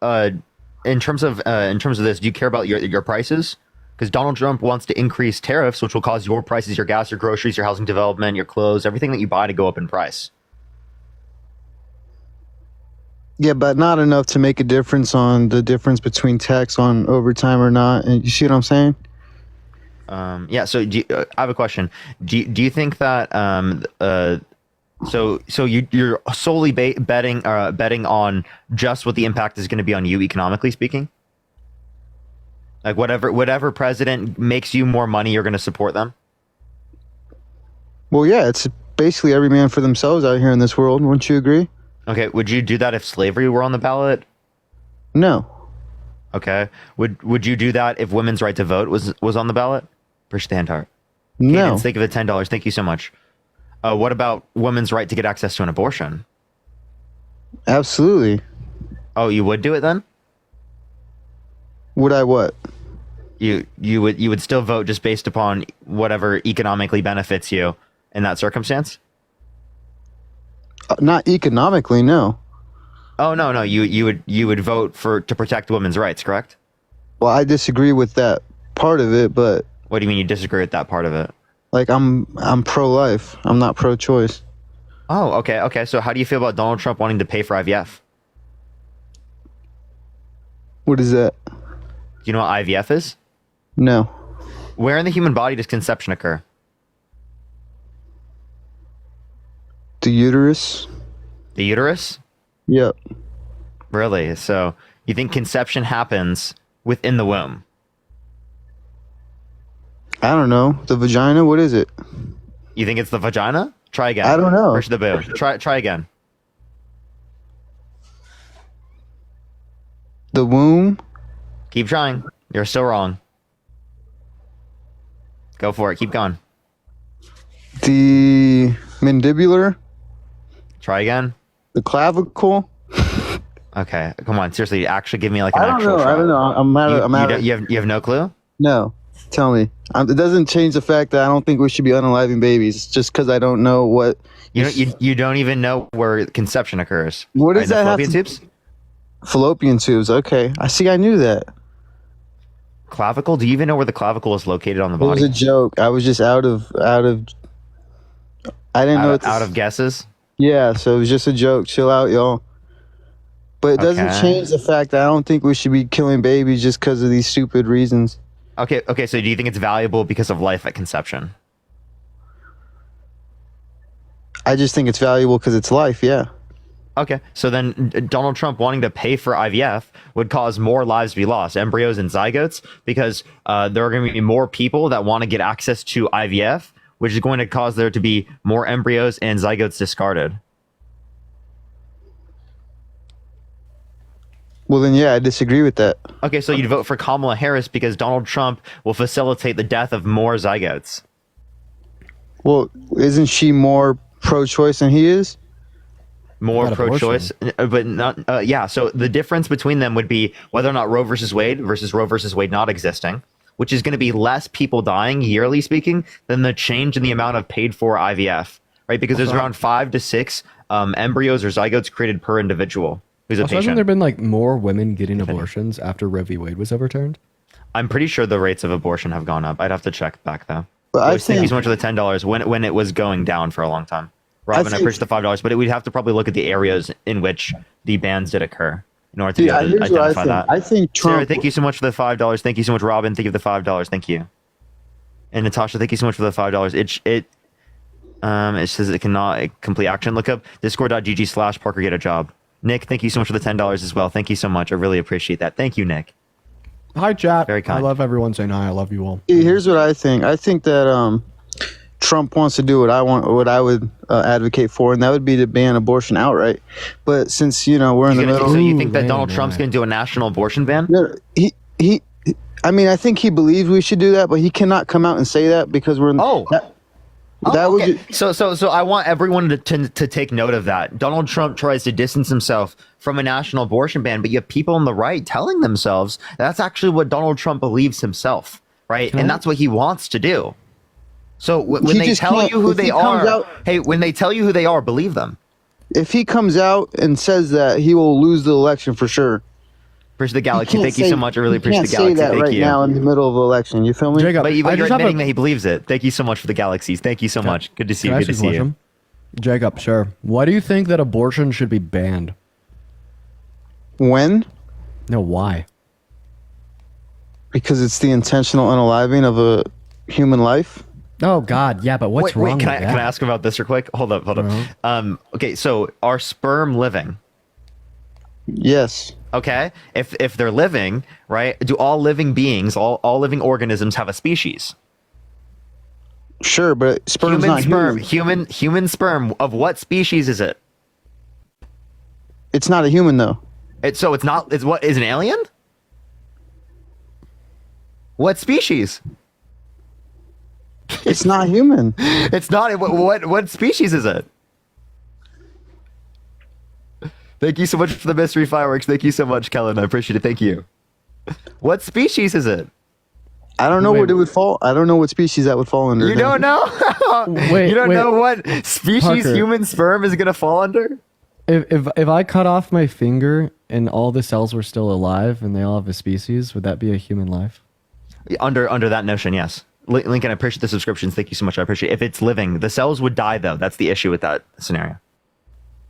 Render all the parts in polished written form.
uh, in terms of this, do you care about your prices? Because Donald Trump wants to increase tariffs, which will cause your prices, your gas, your groceries, your housing development, your clothes, everything that you buy to go up in price. Yeah, but not enough to make a difference on the difference between tax on overtime or not. And you see what I'm saying? Yeah. So I have a question. Do you think that you're solely betting on just what the impact is going to be on you economically speaking? Like whatever president makes you more money, you're going to support them. Well, yeah, it's basically every man for themselves out here in this world. Wouldn't you agree? Okay. Would you do that if slavery were on the ballot? No. Okay. Would you do that if women's right to vote was on the ballot? Push the hand heart. No. Cadence, thank you for the $10. Thank you so much. What about women's right to get access to an abortion? Absolutely. Oh, you would do it then? Would I what? You would still vote just based upon whatever economically benefits you in that circumstance? Not economically, no. Oh no, you would vote to protect women's rights, correct? Well, I disagree with that part of it, but What do you mean you disagree with that part of it? like I'm pro-life. I'm not pro-choice. Oh, okay. So how do you feel about Donald Trump wanting to pay for IVF? What is that? Do you know what IVF is? No. Where in the human body does conception occur? The uterus? The uterus? Yep. Really? So you think conception happens within the womb? I don't know. The vagina? What is it? You think it's the vagina? Try again. I don't know. Push the boo. Try again. The womb? Keep trying. You're still wrong. Go for it. Keep going. The mandibular? Try again. The clavicle? Okay. Come on. Seriously, actually give me like an I don't actual know. try. I don't know. I'm out of. I'm out of. You have no clue? No. Tell me. It doesn't change the fact that I don't think we should be unaliving babies. It's just because I don't know what. You don't even know where conception occurs. What does Right, that the have fallopian to? tubes? Fallopian tubes. Okay. I see. I knew that. Clavicle? Do you even know where the clavicle is located on the It was body? a joke. I was just out of. I didn't know. Out of guesses? Yeah. So it was just a joke. Chill out, y'all. But it doesn't Okay. change the fact that I don't think we should be killing babies just because of these stupid reasons. Okay, so do you think it's valuable because of life at conception? I just think it's valuable because it's life. Yeah. Okay, so then Donald Trump wanting to pay for IVF would cause more lives to be lost, embryos and zygotes, because there are going to be more people that want to get access to IVF, which is going to cause there to be more embryos and zygotes discarded. Well, then, yeah, I disagree with that. Okay, so you'd vote for Kamala Harris because Donald Trump will facilitate the death of more zygotes. Well, isn't she more pro-choice than he is? More About pro-choice, but not. Yeah, so the difference between them would be whether or not Roe versus Wade not existing, which is going to be less people dying yearly speaking than the change in the amount of paid for IVF, right? Because there's around 5 to 6 embryos or zygotes created per individual who's a Also, hasn't patient. there been like more women getting abortions after Roe v. Wade was overturned? I'm pretty sure the rates of abortion have gone up. I'd have to check back though. But I Thank you think so much for the $10 when it was going down for a long time. Robin, I think- appreciate the $5, but we'd have to probably look at the areas in which the bans did occur in order to Yeah, be able here's to what I identify think. that. I think Trump. Sarah, thank you so much for the $5. Thank you so much, Robin. Thank you for the $5. Thank you. And Natasha, thank you so much for the $5. It says it cannot complete action. Look up discord.gg/Parker get a job. Nick, thank you so much for the $10 as well. Thank you so much. I really appreciate that. Thank you, Nick. Hi, chat. Very kind. I love everyone saying hi. I love you all. Here's what I think. I think that Trump wants to do what I want, what I would advocate for, and that would be to ban abortion outright. But since we're in the So middle, you think that man, Donald Trump's man. going to do a national abortion ban? No, he. I mean, I think he believes we should do that, but he cannot come out and say that because we're in. Oh. That would Okay. So I want everyone to take note of that. Donald Trump tries to distance himself from a national abortion ban, but you have people on the right telling themselves that's actually what Donald Trump believes himself, right? And that's what he wants to do. So when He they just tell can't- you who if they he comes are, out- hey, when they tell you who they are, believe them. if he comes out and says that, he will lose the election for sure. Appreciate the galaxy. can't Thank you say- so much. I really you appreciate can't the galaxy. say that Thank right you. now in the middle of an election. You feel me? Jacob, But, I you're just have admitting a- that he believes it. Thank you so much for the galaxies. Thank you so much. Good to see Can you. I Good ask to you a see you. question? Jacob, sure. Why do you think that abortion should be banned? When? No, why? Because it's the intentional unaliving of a human life. Oh God, yeah, but what's Wait, wrong can with I that? can I ask about this real quick? Hold up. Okay, so are sperm living? Yes. Okay, if they're living, right? Do all living beings, all living organisms have a species? Sure, but sperm's Human not sperm, human. human sperm. Of what species is it? It's not a human though. So it's not. It's what is an alien? What species? It's not human. It's not. What species is it? Thank you so much for the mystery fireworks. Thank you so much, Kellen. I appreciate it. Thank you. What species is it? I don't know Wait. what it would fall. I don't know what species that would fall under. You then. don't know? Wait, you don't wait. know what species Parker. human sperm is gonna fall under? If I cut off my finger and all the cells were still alive and they all have a species, would that be a human life? Under that notion, yes. Lincoln, I appreciate the subscriptions. Thank you so much. I appreciate it. If it's living, the cells would die though. That's the issue with that scenario.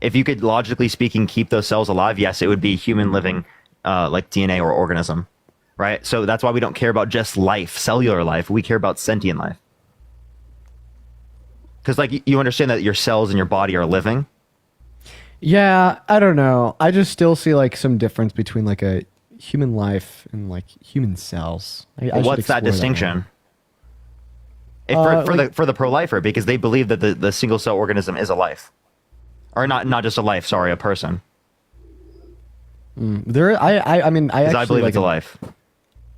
If you could, logically speaking, keep those cells alive, yes, it would be human living, like DNA or organism, right? So that's why we don't care about just life, cellular life. We care about sentient life. Because, like, you understand that your cells in your body are living. Yeah, I don't know. I just still see like some difference between like a human life and like human cells. I should What's that explore distinction? more. For the pro-lifer, because they believe that the single cell organism is a life, or not just a life. Sorry, a person. There, I mean, I Because actually I believe like it's a life.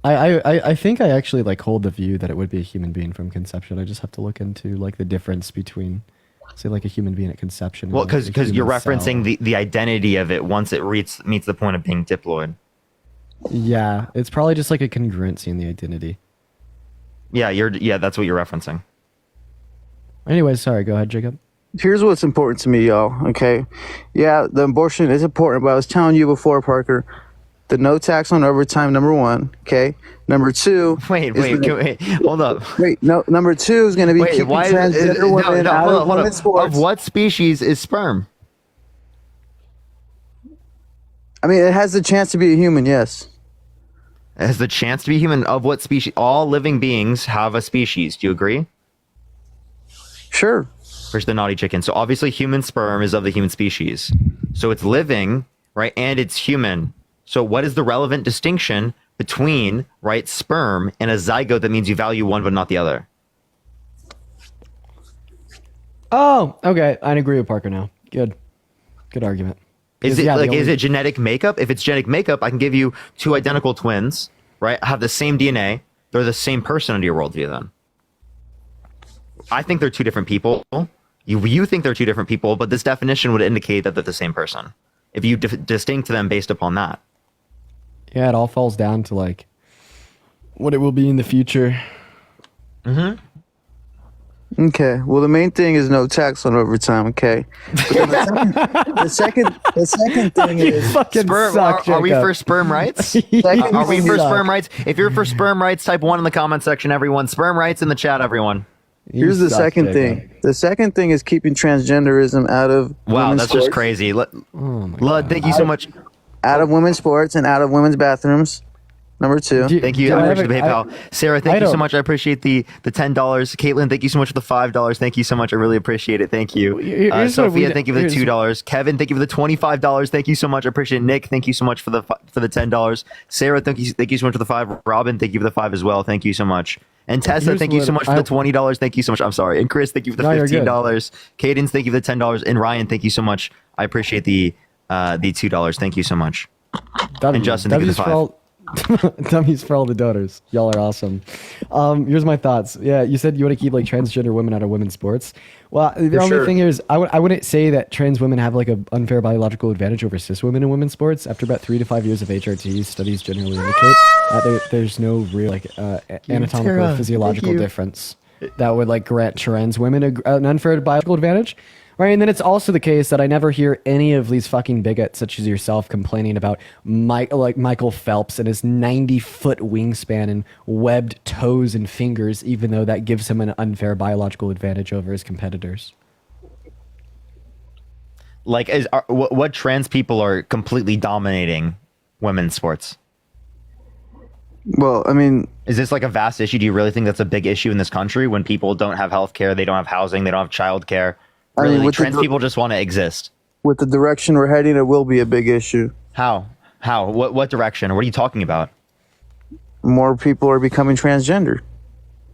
I think I actually like hold the view that it would be a human being from conception. I just have to look into like the difference between, say, like a human being at conception. Well, and, like, a because you're human referencing cell. the identity of it once it meets the point of being diploid. Yeah, it's probably just like a congruency in the identity. Yeah, that's what you're referencing. Anyways, sorry. Go ahead, Jacob. Here's what's important to me, y'all. Okay, yeah, the abortion is important, but I was telling you before, Parker, the no tax on overtime. Number one. Okay. Number two. Wait, hold up. Wait. No. Number two is going to be Wait, keeping why transgender women out of hold on. women's sports. Of what species is sperm? I mean, it has the chance to be a human. Yes. It has the chance to be human. Of what species? All living beings have a species. Do you agree? Sure. Where's the naughty chicken? So obviously human sperm is of the human species. So it's living, right? And it's human. So what is the relevant distinction between, right, sperm and a zygote that means you value one but not the other? Oh, okay. I agree with Parker now. Good argument. Is Because, it yeah, the like is only- it genetic makeup? If it's genetic makeup, I can give you two identical twins, right? Have the same DNA. They're the same person under your worldview then. I think they're two different people. You think they're two different people, but this definition would indicate that they're the same person. If you distinct them based upon that. Yeah, it all falls down to like what it will be in the future. Okay. Well, the main thing is no tax on overtime. Okay. But then the second thing is Fucking Sperm, suck, are we Jacob. for sperm rights? second Are we thing for is- sperm rights? If you're for sperm rights, type 1 in the comment section, everyone. Sperm rights in the chat, everyone. You Here's the suck, second Jacob. thing. The second thing is keeping transgenderism out of Wow, women's that's just sports, crazy. Oh my Lud, thank you so much. out of women's sports and out of women's bathrooms. Number two. Do- Thank you. do I I appreciate the have a- PayPal. Sarah, thank I you so don't- much. I appreciate the $10. Caitlin, thank you so much for the $5. Thank you so much. I really appreciate it. Thank you. Here's what Sophia, we- thank you for the here's- $2. Kevin, thank you for the $25. Thank you so much. I appreciate it. Nick, thank you so much for the $10. Sarah, thank you so much for the $5. Robin, thank you for the $5 as well. Thank you so much. And Tessa, Here's thank you so what much for I- the $20. Thank you so much. I'm sorry. And Chris, thank you for the No, you're good. $15. Cadence, thank you for the $10. And Ryan, thank you so much. I appreciate the $2. Thank you so much. W. And Justin, thank you W's for for the all W's for all the donors. Y'all are awesome. Here's my thoughts. Yeah, you said you want to keep like transgender women out of women's sports. Well, the only sure. thing here is I wouldn't say that trans women have like an unfair biological advantage over cis women in women's sports. After about 3 to 5 years of HRT, studies generally indicate there's no real like anatomical Tara. or physiological Thank you. difference that would like grant trans women an unfair biological advantage. Right, and then it's also the case that I never hear any of these fucking bigots, such as yourself, complaining about Michael Phelps and his 90-foot wingspan and webbed toes and fingers, even though that gives him an unfair biological advantage over his competitors. Like, what trans people are completely dominating women's sports? Well, I mean, Is this like a vast issue? Do you really think that's a big issue in this country when people don't have health care, they don't have housing, they don't have childcare? I mean, Really, with the trans people just want to exist. with the direction we're heading, it will be a big issue. How? How? What direction? What are you talking about? More people are becoming transgender.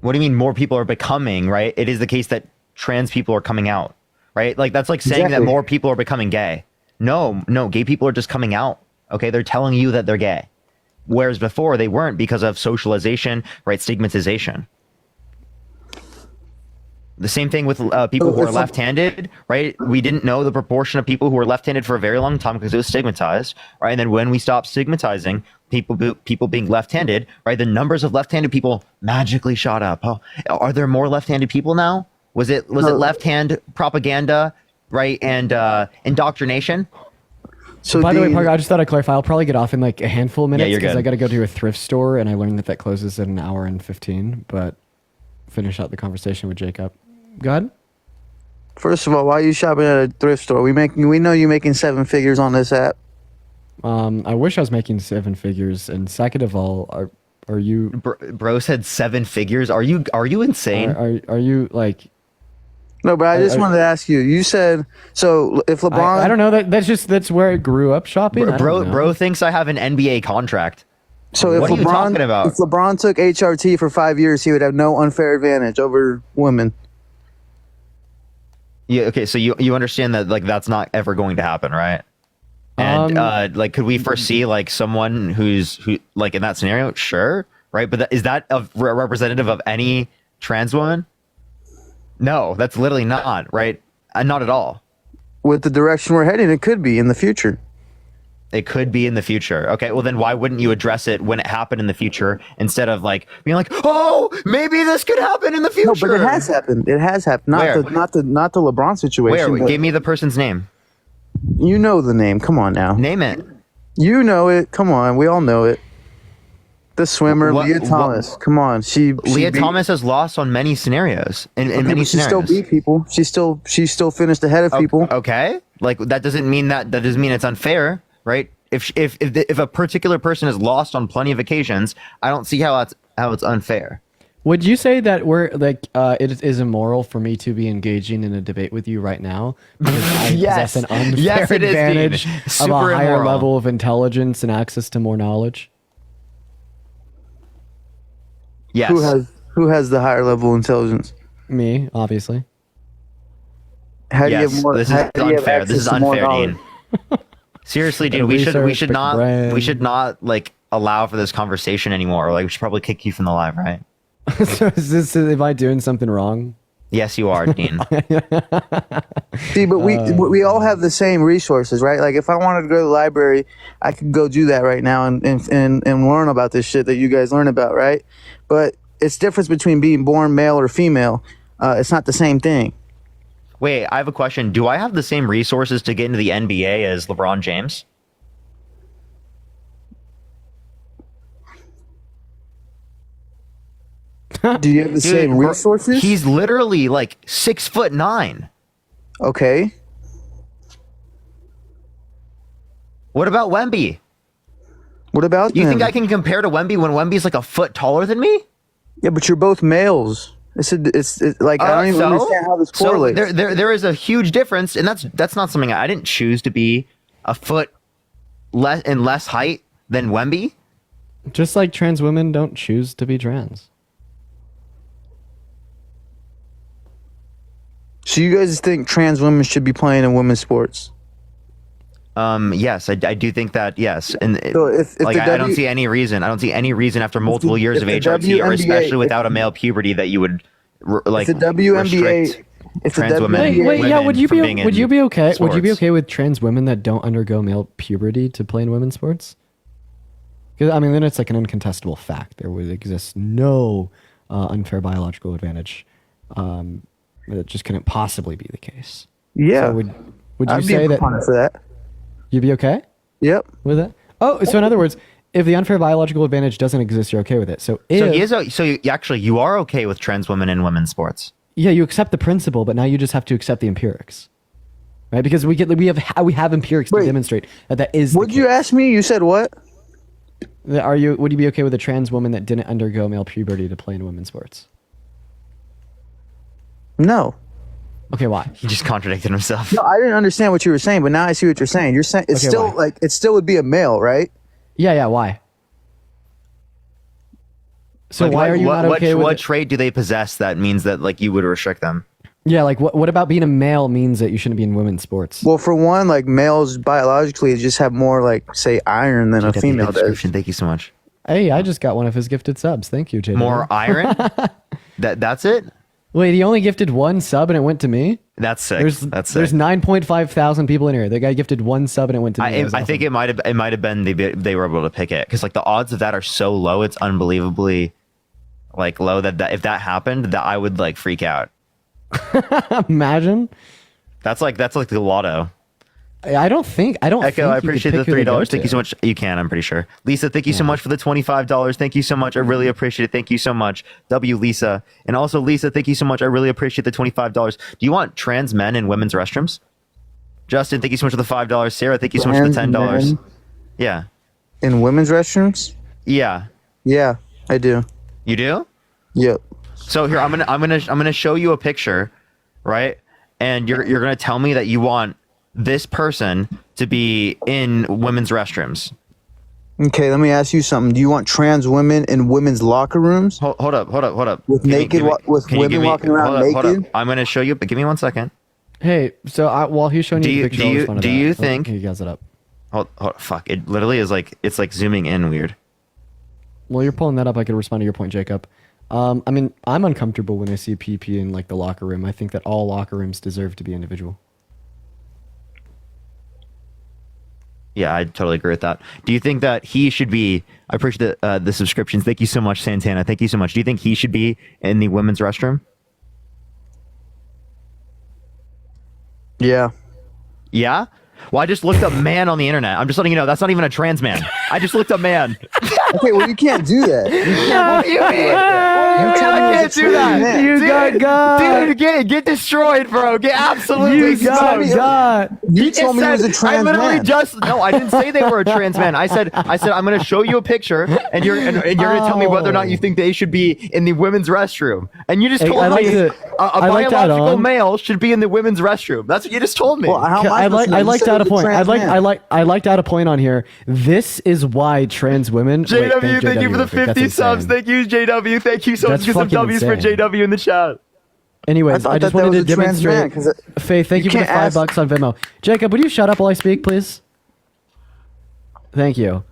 What do you mean more people are becoming, right? It is the case that trans people are coming out, right? Like, that's like saying that Exactly. more people are becoming gay. No, gay people are just coming out. Okay, they're telling you that they're gay. Whereas before they weren't because of socialization, right? Stigmatization. The same thing with people who are left-handed, right? We didn't know the proportion of people who were left-handed for a very long time because it was stigmatized, right? And then when we stopped stigmatizing people being left-handed, right, the numbers of left-handed people magically shot up. Oh, are there more left-handed people now? Was it left-hand propaganda, right, and indoctrination? So By the way, Parker, I just thought I'd clarify. I'll probably get off in like a handful of minutes you're because good. I got to go to a thrift store, and I learned that closes in an hour and 15. But finish out the conversation with Jacob. Go ahead. first of all, why are you shopping at a thrift store? We know you're making 7 figures on this app. I wish I was making 7 figures. And second of all, are you Bro said 7 figures. Are you insane? are you like? No, but I just wanted to ask you. You said so. If LeBron, I don't know. That's where I grew up shopping. I don't know. Bro thinks I have an NBA contract. So if What are you talking about? If LeBron took HRT for 5 years, he would have no unfair advantage over women. Yeah. Okay. So you understand that like that's not ever going to happen, right? And like, could we foresee like someone who like in that scenario? Sure, right? But is that a representative of any trans woman? No, that's literally not right. Not at all. With the direction we're heading, it could be in the future. It could be in the future. Okay, well then why wouldn't you address it when it happened in the future instead of like being like, oh, maybe this could happen in the future? No, but it has happened. It has happened. Where? Not the LeBron situation. Where? but Give me the person's name. you know the name. Come on now. Name it. You know it. Come on. We all know it. The swimmer, What- Leah Thomas. Come on. She Leah beat- Thomas has lost on many scenarios. In Okay, many but she still scenarios. beat people. She still finished ahead of people. Okay, like that doesn't mean that doesn't mean it's unfair, right? If a particular person is lost on plenty of occasions, I don't see how it's unfair. Would you say that we're like it is immoral for me to be engaging in a debate with you right now because I Yes. possess an unfair Yes, it is, Dean. advantage of a Super higher immoral. level of intelligence and access to more knowledge? Yes. Who has the higher level of intelligence? Me, obviously. How do you Yes. have more? This is how do you have unfair. This access is to more unfair, knowledge? Dean. Seriously, dude, Big we research, should big not brain. we should not like allow for this conversation anymore. Like we should probably kick you from the live, right? So am I doing something wrong? Yes, you are, Dean. See, but we all have the same resources, right? Like if I wanted to go to the library, I could go do that right now and learn about this shit that you guys learn about, right? But it's difference between being born male or female. It's not the same thing. Wait, I have a question. Do I have the same resources to get into the NBA as LeBron James? Do you have the Dude, same bro, resources? He's literally like 6'9". Okay. What about Wemby? What about You them? think I can compare to Wemby when Wemby's like a foot taller than me? Yeah, but you're both males. It's like I don't even understand how this correlates. So there is a huge difference, and that's not something I didn't choose to be a foot less height than Wemby. Just like trans women don't choose to be trans. So you guys think trans women should be playing in women's sports? Yes, I do think that, yes. And So if like the I don't see any reason. I don't see any reason after multiple years if of the HRT, or WNBA especially without a male puberty, that you would like if the WNBA, restrict if the trans women. WNBA, Wait, yeah. Would you from be being would you in be okay? Would you be sports. okay with trans women that don't undergo male puberty to play in women's sports? Because I mean, then it's like an uncontestable fact. There would exist no unfair biological advantage. It just couldn't possibly be the case. Yeah. So would you I'd be say a that proponent for that. you'd be okay Yep. with it? Oh, so in other words, if the unfair biological advantage doesn't exist, you're okay with it. So if So he is. Actually, you are okay with trans women in women's sports. yeah, you accept the principle, but now you just have to accept the empirics, right? Because we have empirics to Wait. demonstrate that is. the Would you case. ask me? You said what? Would you be okay with a trans woman that didn't undergo male puberty to play in women's sports? No. Okay, why? He just contradicted himself. No, I didn't understand what you were saying, but now I see what you're saying. You're saying it's Okay, still why? like it still would be a male, right? Yeah, why? So Like, why are you not okay with what it? trait do they possess that means that like you would restrict them? Yeah, like what about being a male means that you shouldn't be in women's sports? Well, for one, like males biologically just have more like say iron than a JW, female the does. description. Thank you so much. Hey, I just got one of his gifted subs. Thank you, JD. More iron. That's it. Wait, he only gifted one sub and it went to me? That's sick. That's sick. 9.5 thousand people in here. The guy gifted one sub and it went to me. That was I think awesome. it might have been they were able to pick it because like the odds of that are so low. It's unbelievably like low that if that happened, that I would like freak out. Imagine. That's like the lotto. I don't think Echo, think I you could appreciate the pick who they go $3. Thank you so to. much. You can, I'm pretty sure. Lisa, thank you so much for the $25. Thank you so much. I really appreciate it. Thank you so much. W Lisa. And also Lisa, thank you so much. I really appreciate the $25. Do you want trans men in women's restrooms? Justin, thank you so much for the $5. Sarah, thank you so much for the Trans $10. men? Yeah. In women's restrooms? Yeah. Yeah, I do. You do? Yep. So here I'm gonna show you a picture, right? And you're gonna tell me that you want this person to be in women's restrooms. Okay, let me ask you something. Do you want trans women in women's locker rooms? Hold up. With with can you women give me- walking around hold up. naked? I'm gonna show you, but give me 1 second. Hey, so while he's showing Do you you- the picture, do I'll you- respond to do that. you Oh, think- he has it up? Hold, fuck. It literally is like it's like zooming in weird. While you're pulling that up, I could respond to your point, Jacob. I mean, I'm uncomfortable when I see PP in like the locker room. I think that all locker rooms deserve to be individual. Yeah, I totally agree with that. Do you think that he should be? I appreciate the subscriptions. Thank you so much, Santana. Thank you so much. Do you think he should be in the women's restroom? Yeah. Yeah. Well, I just looked up man on the internet. I'm just letting you know that's not even a trans man. I just looked up man. Okay, well you can't do that. You I tell me can't it's a do that. trans man. You got God. Dude, get destroyed, bro. Get absolutely smoked. God. You He told me he was a I trans literally man. no, I didn't say they were a trans man. I said I'm going to show you a picture, and you're going to tell me whether or not you think they should be in the women's restroom. And you just Hey, told I like me to- a I like to add biological on. male should be in the women's restroom. That's what you just told me. Well, how am I I'd like supposed to know? I'd You like said to add a he was point. trans man. I'd like to add a point on here. This is why trans women. JW, thank you for the 50 subs. Thank you, JW. Thank you so much. That's Get some fucking W's for insane. JW in the chat. Anyways, I I thought just that wanted to was a trans man, demonstrate. 'cause Faye, thank you you for the can't $5 ask- on Venmo. Jacob, would you shut up while I speak, please? Thank you.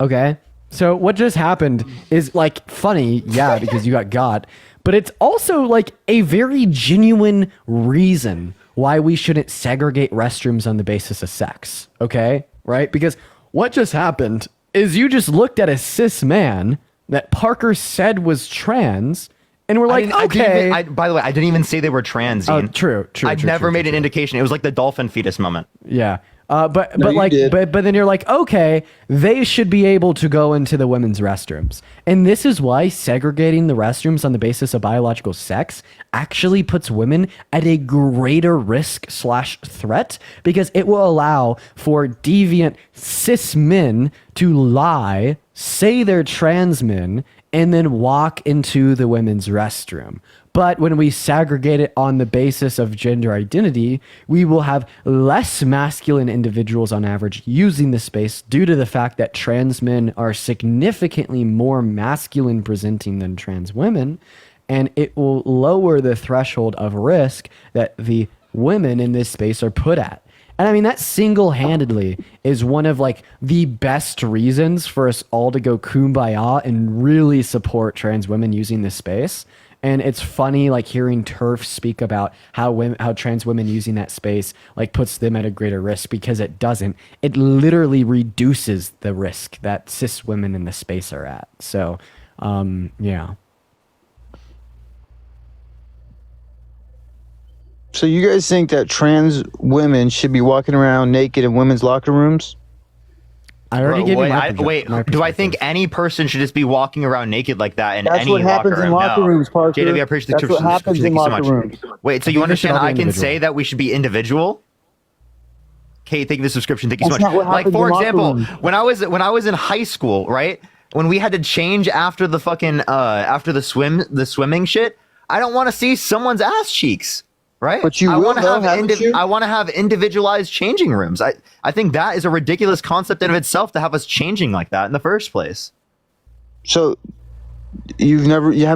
Okay. So what just happened is like funny, yeah, because you got, but it's also like a very genuine reason why we shouldn't segregate restrooms on the basis of sex. Okay, right? Because what just happened is you just looked at a cis man that Parker said was trans, and we're like, okay. By the way, I didn't even say they were trans. Oh, Ian. true. I'd never made an indication. It was like the dolphin fetus moment. Yeah. But you like did. but then you're like, okay, they should be able to go into the women's restrooms. And this is why segregating the restrooms on the basis of biological sex actually puts women at a greater risk / threat, because it will allow for deviant cis men to lie, say they're trans men, and then walk into the women's restroom. But when we segregate it on the basis of gender identity, we will have less masculine individuals on average using the space due to the fact that trans men are significantly more masculine presenting than trans women. And it will lower the threshold of risk that the women in this space are put at. And I mean, that single-handedly is one of like the best reasons for us all to go kumbaya and really support trans women using this space. And it's funny, like hearing TERF speak about how trans women using that space like puts them at a greater risk, because it doesn't. It literally reduces the risk that cis women in the space are at. So, yeah. So you guys think that trans women should be walking around naked in women's locker rooms? I already gave you my wait, my do I think perspective. any person should just be walking around naked like that in That's any what happens locker room? in locker No. rooms, Parker. JW, I appreciate the That's what happens Thank in you so locker much. rooms. Wait, so I you think they should understand all be I can individual. say that we should be individual? Kate, thank you for the subscription. Thank you so That's much. not what Like, happens for in locker example, rooms. when I was in high school, right? When we had to change after the fucking after the swimming shit, I don't want to see someone's ass cheeks. Right, But you I will, want to though, have haven't you? I want to have individualized changing rooms. I think that is a ridiculous concept in of itself to have us changing like that in the first place. So have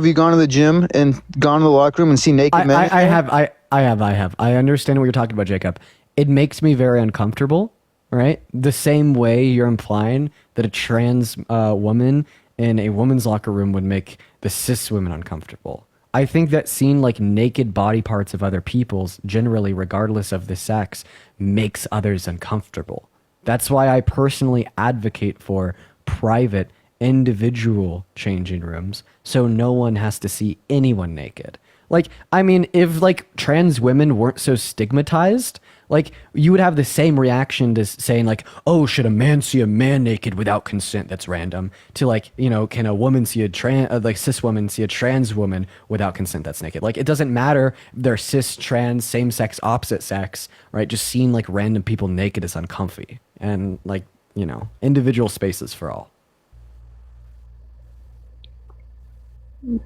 you gone to the gym and gone to the locker room and seen naked men? I have. I understand what you're talking about, Jacob. It makes me very uncomfortable, right? The same way you're implying that a trans woman in a woman's locker room would make the cis women uncomfortable. I think that seeing like naked body parts of other people's, generally regardless of the sex, makes others uncomfortable. That's why I personally advocate for private, individual changing rooms so no one has to see anyone naked. Like, I mean, if like trans women weren't so stigmatized, like you would have the same reaction to saying like, oh, should a man see a man naked without consent? That's random. To like, you know, can a woman see a like cis woman see a trans woman without consent that's naked? Like, it doesn't matter if they're cis, trans, same sex, opposite sex, right? Just seeing like random people naked is uncomfy, and like, you know, individual spaces for all.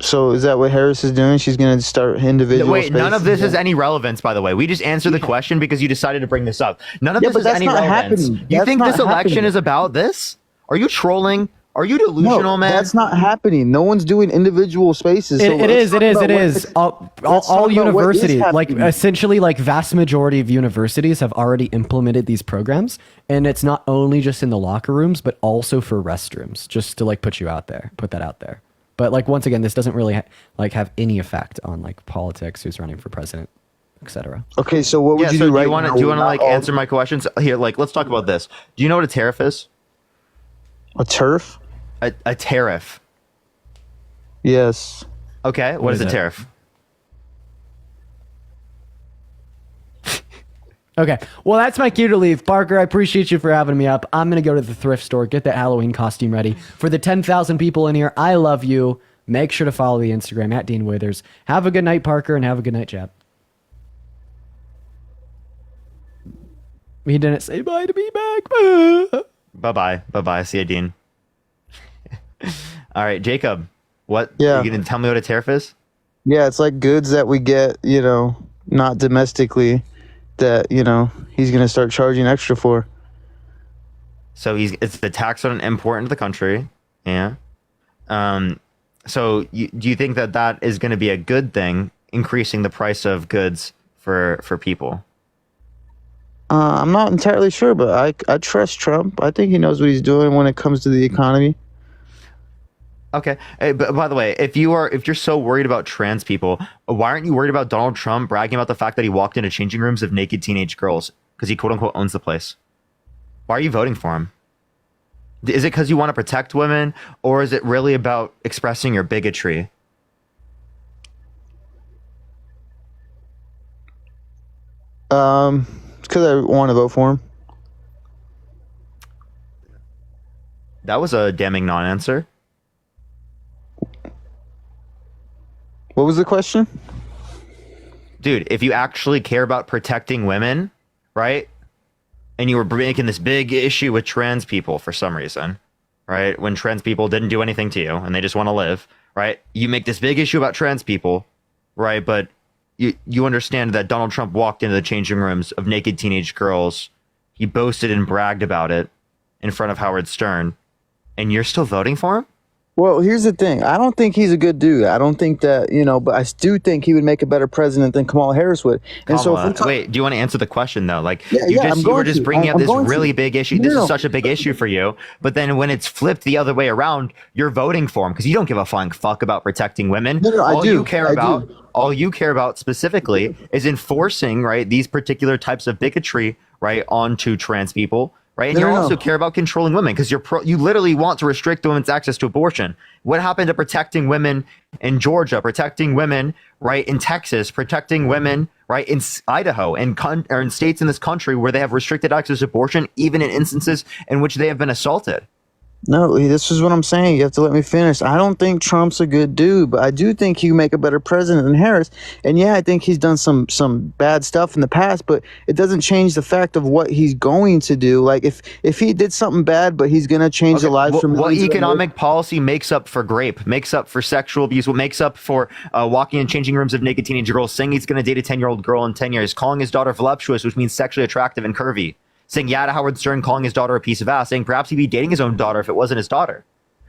So is that what Harris is doing? She's going to start individual Wait, none of spaces? this has any relevance, by the way. We just answered the question because you decided to bring this up. None of Yeah, this but has that's any not relevance. happening. You That's think not this election happening. is about this? Are you trolling? Are you delusional, No, man? that's not happening. No one's doing individual spaces. So It let's is. talk It is. about It what- is. All let's talk about what is universities, like happening. essentially, like vast majority of universities have already implemented these programs, and it's not only just in the locker rooms, but also for restrooms. Just to like put that out there. But like once again, this doesn't really like have any effect on like politics, who's running for president, etc. Okay, so what would Yeah, you so do right now? do you want to Not like all- answer my questions here? Like, let's talk about this. Do you know what a tariff is? a turf? A tariff. Yes. Okay, what is a is it? tariff? Okay, well that's my cue to leave. Parker, I appreciate you for having me up. I'm gonna go to the thrift store, get that Halloween costume ready. For the 10,000 people in here, I love you. Make sure to follow the Instagram at Dean Withers. Have a good night, Parker, and have a good night, chat. He didn't say bye to me back. Bye-bye. See you, Dean. All right, Jacob. What? Yeah. You gonna tell me what a tariff is? Yeah, it's like goods that we get, not domestically, that, he's going to start charging extra for. So it's the tax on an import into the country. Yeah. So do you think that is going to be a good thing, increasing the price of goods for people? I'm not entirely sure, but I trust Trump. I think he knows what he's doing when it comes to the economy. Okay. Hey, but by the way, if you're so worried about trans people, why aren't you worried about Donald Trump bragging about the fact that he walked into changing rooms of naked teenage girls because he quote unquote owns the place? Why are you voting for him? Is it because you want to protect women, or is it really about expressing your bigotry? It's because I want to vote for him. That was a damning non-answer. What was the question? Dude, if you actually care about protecting women, right? And you were making this big issue with trans people for some reason, right? When trans people didn't do anything to you and they just want to live, right? You make this big issue about trans people, right? But you understand that Donald Trump walked into the changing rooms of naked teenage girls. He boasted and bragged about it in front of Howard Stern. And you're still voting for him? Well, here's the thing. I don't think he's a good dude. I don't think that, but I do think he would make a better president than Kamala Harris would. And so if we're Wait, do you want to answer the question though? Like Yeah, you I'm were going just to. bringing up I'm this going to. really big issue. No, This no. is such a big issue for you. But then when it's flipped the other way around, you're voting for him because you don't give a flying fuck about protecting women. No, I all do. you care I about, do. all you care about specifically is enforcing, right, these particular types of bigotry, right, onto trans people, right? And No, you no, also no. care about controlling women because you literally want to restrict women's access to abortion. What happened to protecting women in Georgia, protecting women, right, in Texas, protecting women, right, in Idaho, and or in states in this country where they have restricted access to abortion, even in instances in which they have been assaulted? No, this is what I'm saying. You have to let me finish. I don't think Trump's a good dude, but I do think he would make a better president than Harris. And yeah, I think he's done some bad stuff in the past, but it doesn't change the fact of what he's going to do. Like if he did something bad, but he's gonna change the lives from What millions of economic policy makes up for rape, makes up for sexual abuse, what makes up for walking in changing rooms of naked teenage girls, saying he's going to date a 10-year-old girl in 10 years, calling his daughter voluptuous, which means sexually attractive and curvy, saying yeah to Howard Stern, calling his daughter a piece of ass, saying perhaps he'd be dating his own daughter if it wasn't his daughter.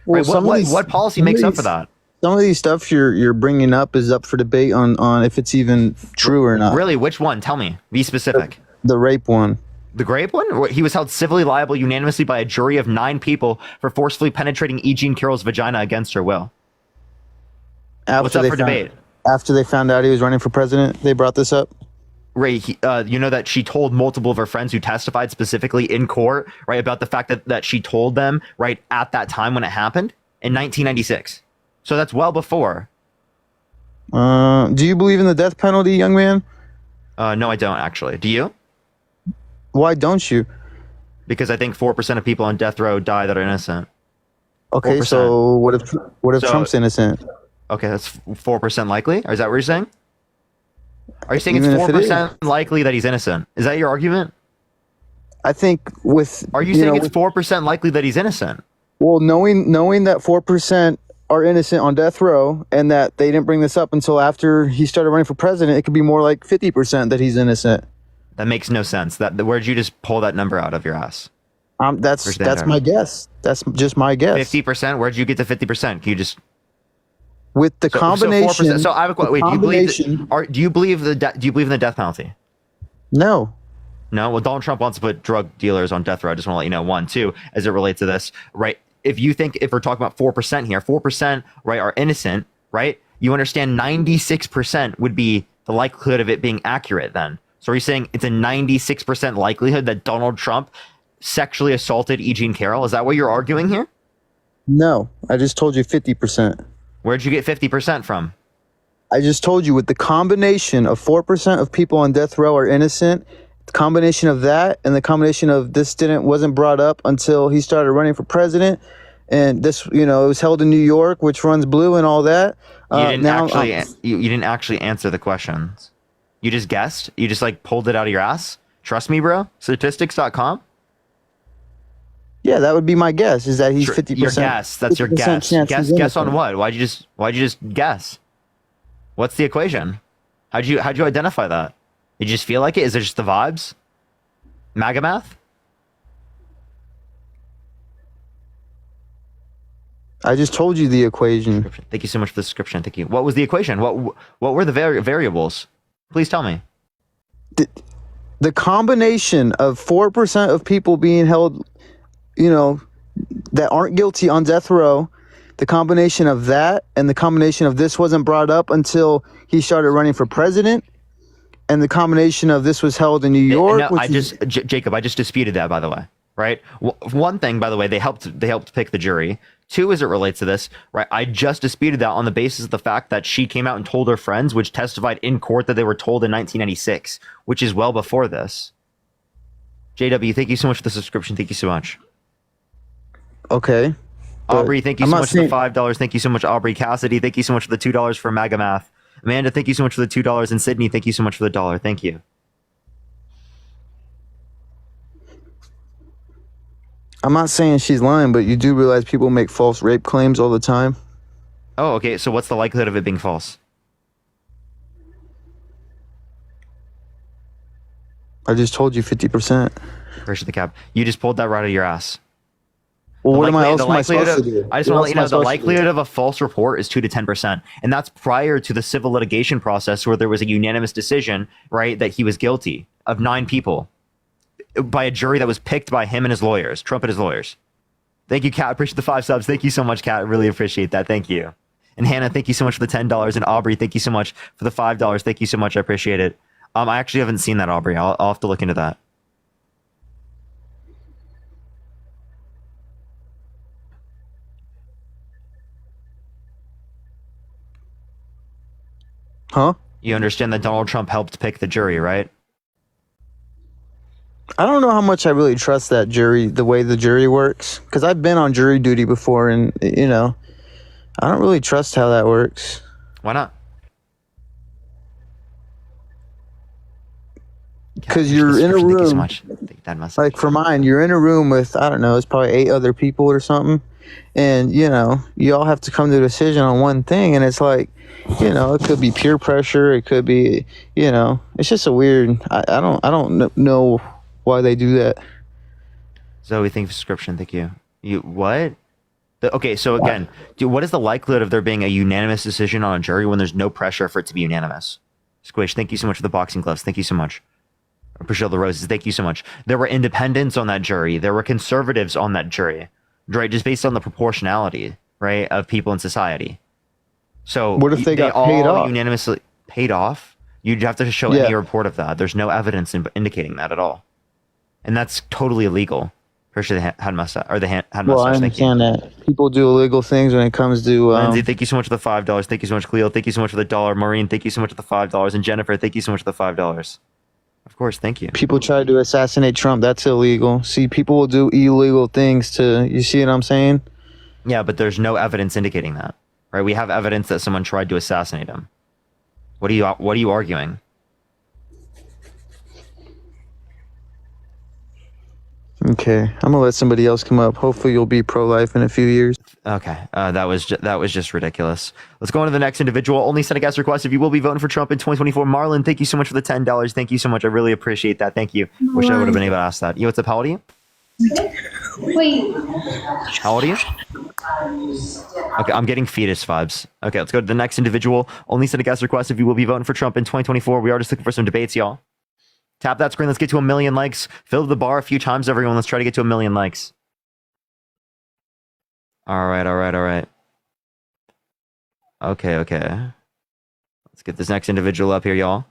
Well, Right? What policy makes up for that? Some of these stuff you're bringing up is up for debate on if it's even true or not. Really, which one? Tell me. Be specific. The rape one. The grape one? He was held civilly liable unanimously by a jury of 9 people for forcefully penetrating E. Jean Carroll's vagina against her will. What's up for debate? After they found out he was running for president, they brought this up. Ray, you know that she told multiple of her friends who testified specifically in court, right, about the fact that she told them, right, at that time when it happened in 1996. So that's well before. Do you believe in the death penalty, young man? No, I don't actually. Do you? Why don't you? Because I think 4% of people on death row die that are innocent. Okay, 4%. so what if So- Trump's innocent? Okay, that's 4% likely? Or is that what you're saying? Are you saying it's Even if it 4% likely that he's innocent? Is that your argument? I think with Are you saying know, it's 4% likely that he's innocent? well, knowing that 4% are innocent on death row and that they didn't bring this up until after he started running for president, it could be more like 50% that he's innocent. That makes no sense. Where'd you just pull that number out of your ass? That's that? my guess. That's just my guess. 50%? Where'd you get to 50%? Can you just With the combination. 4%. So I have a question. Wait, do you believe in the death penalty? No. No. Well, Donald Trump wants to put drug dealers on death row. I just want to let you know. 1, 2, as it relates to this, right? If we're talking about 4% here, 4%, right, are innocent, right? You understand 96% would be the likelihood of it being accurate then. So are you saying it's a 96% likelihood that Donald Trump sexually assaulted E. Jean Carroll? Is that what you're arguing here? No. I just told you 50%. Where'd you get 50% from? I just told you with the combination of 4% of people on death row are innocent, the combination of that and the combination of this wasn't brought up until he started running for president, and this, it was held in New York, which runs blue and all that. You didn't actually answer the questions. You just guessed. You just pulled it out of your ass. Trust me, bro. Statistics.com. Yeah, that would be my guess. Is that he's 50%? Your guess. That's your 50% guess. chance he's Guess on innocent. what? Why'd you just guess? What's the equation? How'd you identify that? Did you just feel like it? Is it just the vibes? MAGA math? I just told you the equation. Thank you so much for the description. Thank you. What was the equation? What were the variables? Please tell me. The combination of 4% of people being held, that aren't guilty on death row, the combination of that and the combination of this wasn't brought up until he started running for president, and the combination of this was held in New York. No, Jacob, I just disputed that, by the way. Right. One thing, by the way, they helped pick the jury. 2, as it relates to this, right? I just disputed that on the basis of the fact that she came out and told her friends, which testified in court that they were told in 1996, which is well before this. JW, thank you so much for the subscription. Thank you so much. Okay. Aubrey, thank you so much for the $5. Thank you so much, Aubrey. Cassidy, thank you so much for the $2 for MAGA Math. Amanda, thank you so much for the $2. And Sydney, thank you so much for the $1. Thank you. I'm not saying she's lying, but you do realize people make false rape claims all the time. Oh, okay. So what's the likelihood of it being false? I just told you 50%. Appreciate the cap. You just pulled that right out of your ass. Well, what am I supposed to do? I just want to let you know the likelihood of a false report is 2 to 10%. And that's prior to the civil litigation process where there was a unanimous decision, right, that he was guilty of 9 people by a jury that was picked by him and his lawyers, Trump and his lawyers. Thank you, Kat. Appreciate the 5 subs. Thank you so much, Kat. I really appreciate that. Thank you. And Hannah, thank you so much for the $10. And Aubrey, thank you so much for the $5. Thank you so much. I appreciate it. I actually haven't seen that, Aubrey. I'll have to look into that. Huh? You understand that Donald Trump helped pick the jury, right? I don't know how much I really trust that jury, the way the jury works, because I've been on jury duty before, and you know, I don't really trust how that works. Why not? Because you're in a Thank you so room, much. That must like for mine, you're in a room with, I don't know, it's probably 8 other people or something, and you know, you all have to come to a decision on one thing, and it's like, you know, it could be peer pressure, it could be, you know, it's just a weird. I don't know why they do that. Zoe, thank you for subscription. Thank you. You what? Okay, so again, what is the likelihood of there being a unanimous decision on a jury when there's no pressure for it to be unanimous? Squish, thank you so much for the boxing gloves. Thank you so much. Priscilla Roses, thank you so much. There were independents on that jury. There were conservatives on that jury, right? Just based on the proportionality, right, of people in society. So What if they got all paid off? unanimously paid off? You'd have to show any report of that. There's no evidence indicating that at all, and that's totally illegal. Appreciate the hand mustache or the hand mustache. Well, I understand that people do illegal things when it comes to. Lindsay, thank you so much for the $5. Thank you so much, Cleo. Thank you so much for the $1. Maureen, thank you so much for the $5. And Jennifer, thank you so much for the $5. Of course, thank you. People try to assassinate Trump. That's illegal. See, people will do illegal things to. You see what I'm saying? Yeah, but there's no evidence indicating that, right? We have evidence that someone tried to assassinate him. What are you arguing? Okay, I'm gonna let somebody else come up. Hopefully, you'll be pro-life in a few years. Okay, that was just ridiculous. Let's go on to the next individual. Only send a guest request if you will be voting for Trump in 2024. Marlon, thank you so much for the $10. Thank you so much. I really appreciate that. Thank you. Wish I would have been able to ask that. Yo, what's up? How old are you? Wait. How old are you? Okay, I'm getting fetus vibes. Okay, let's go to the next individual. Only send a guest request if you will be voting for Trump in 2024. We are just looking for some debates, y'all. Tap that screen. Let's get to 1 million likes. Fill the bar a few times, everyone. Let's try to get to 1 million likes. All right. Okay. Let's get this next individual up here, y'all.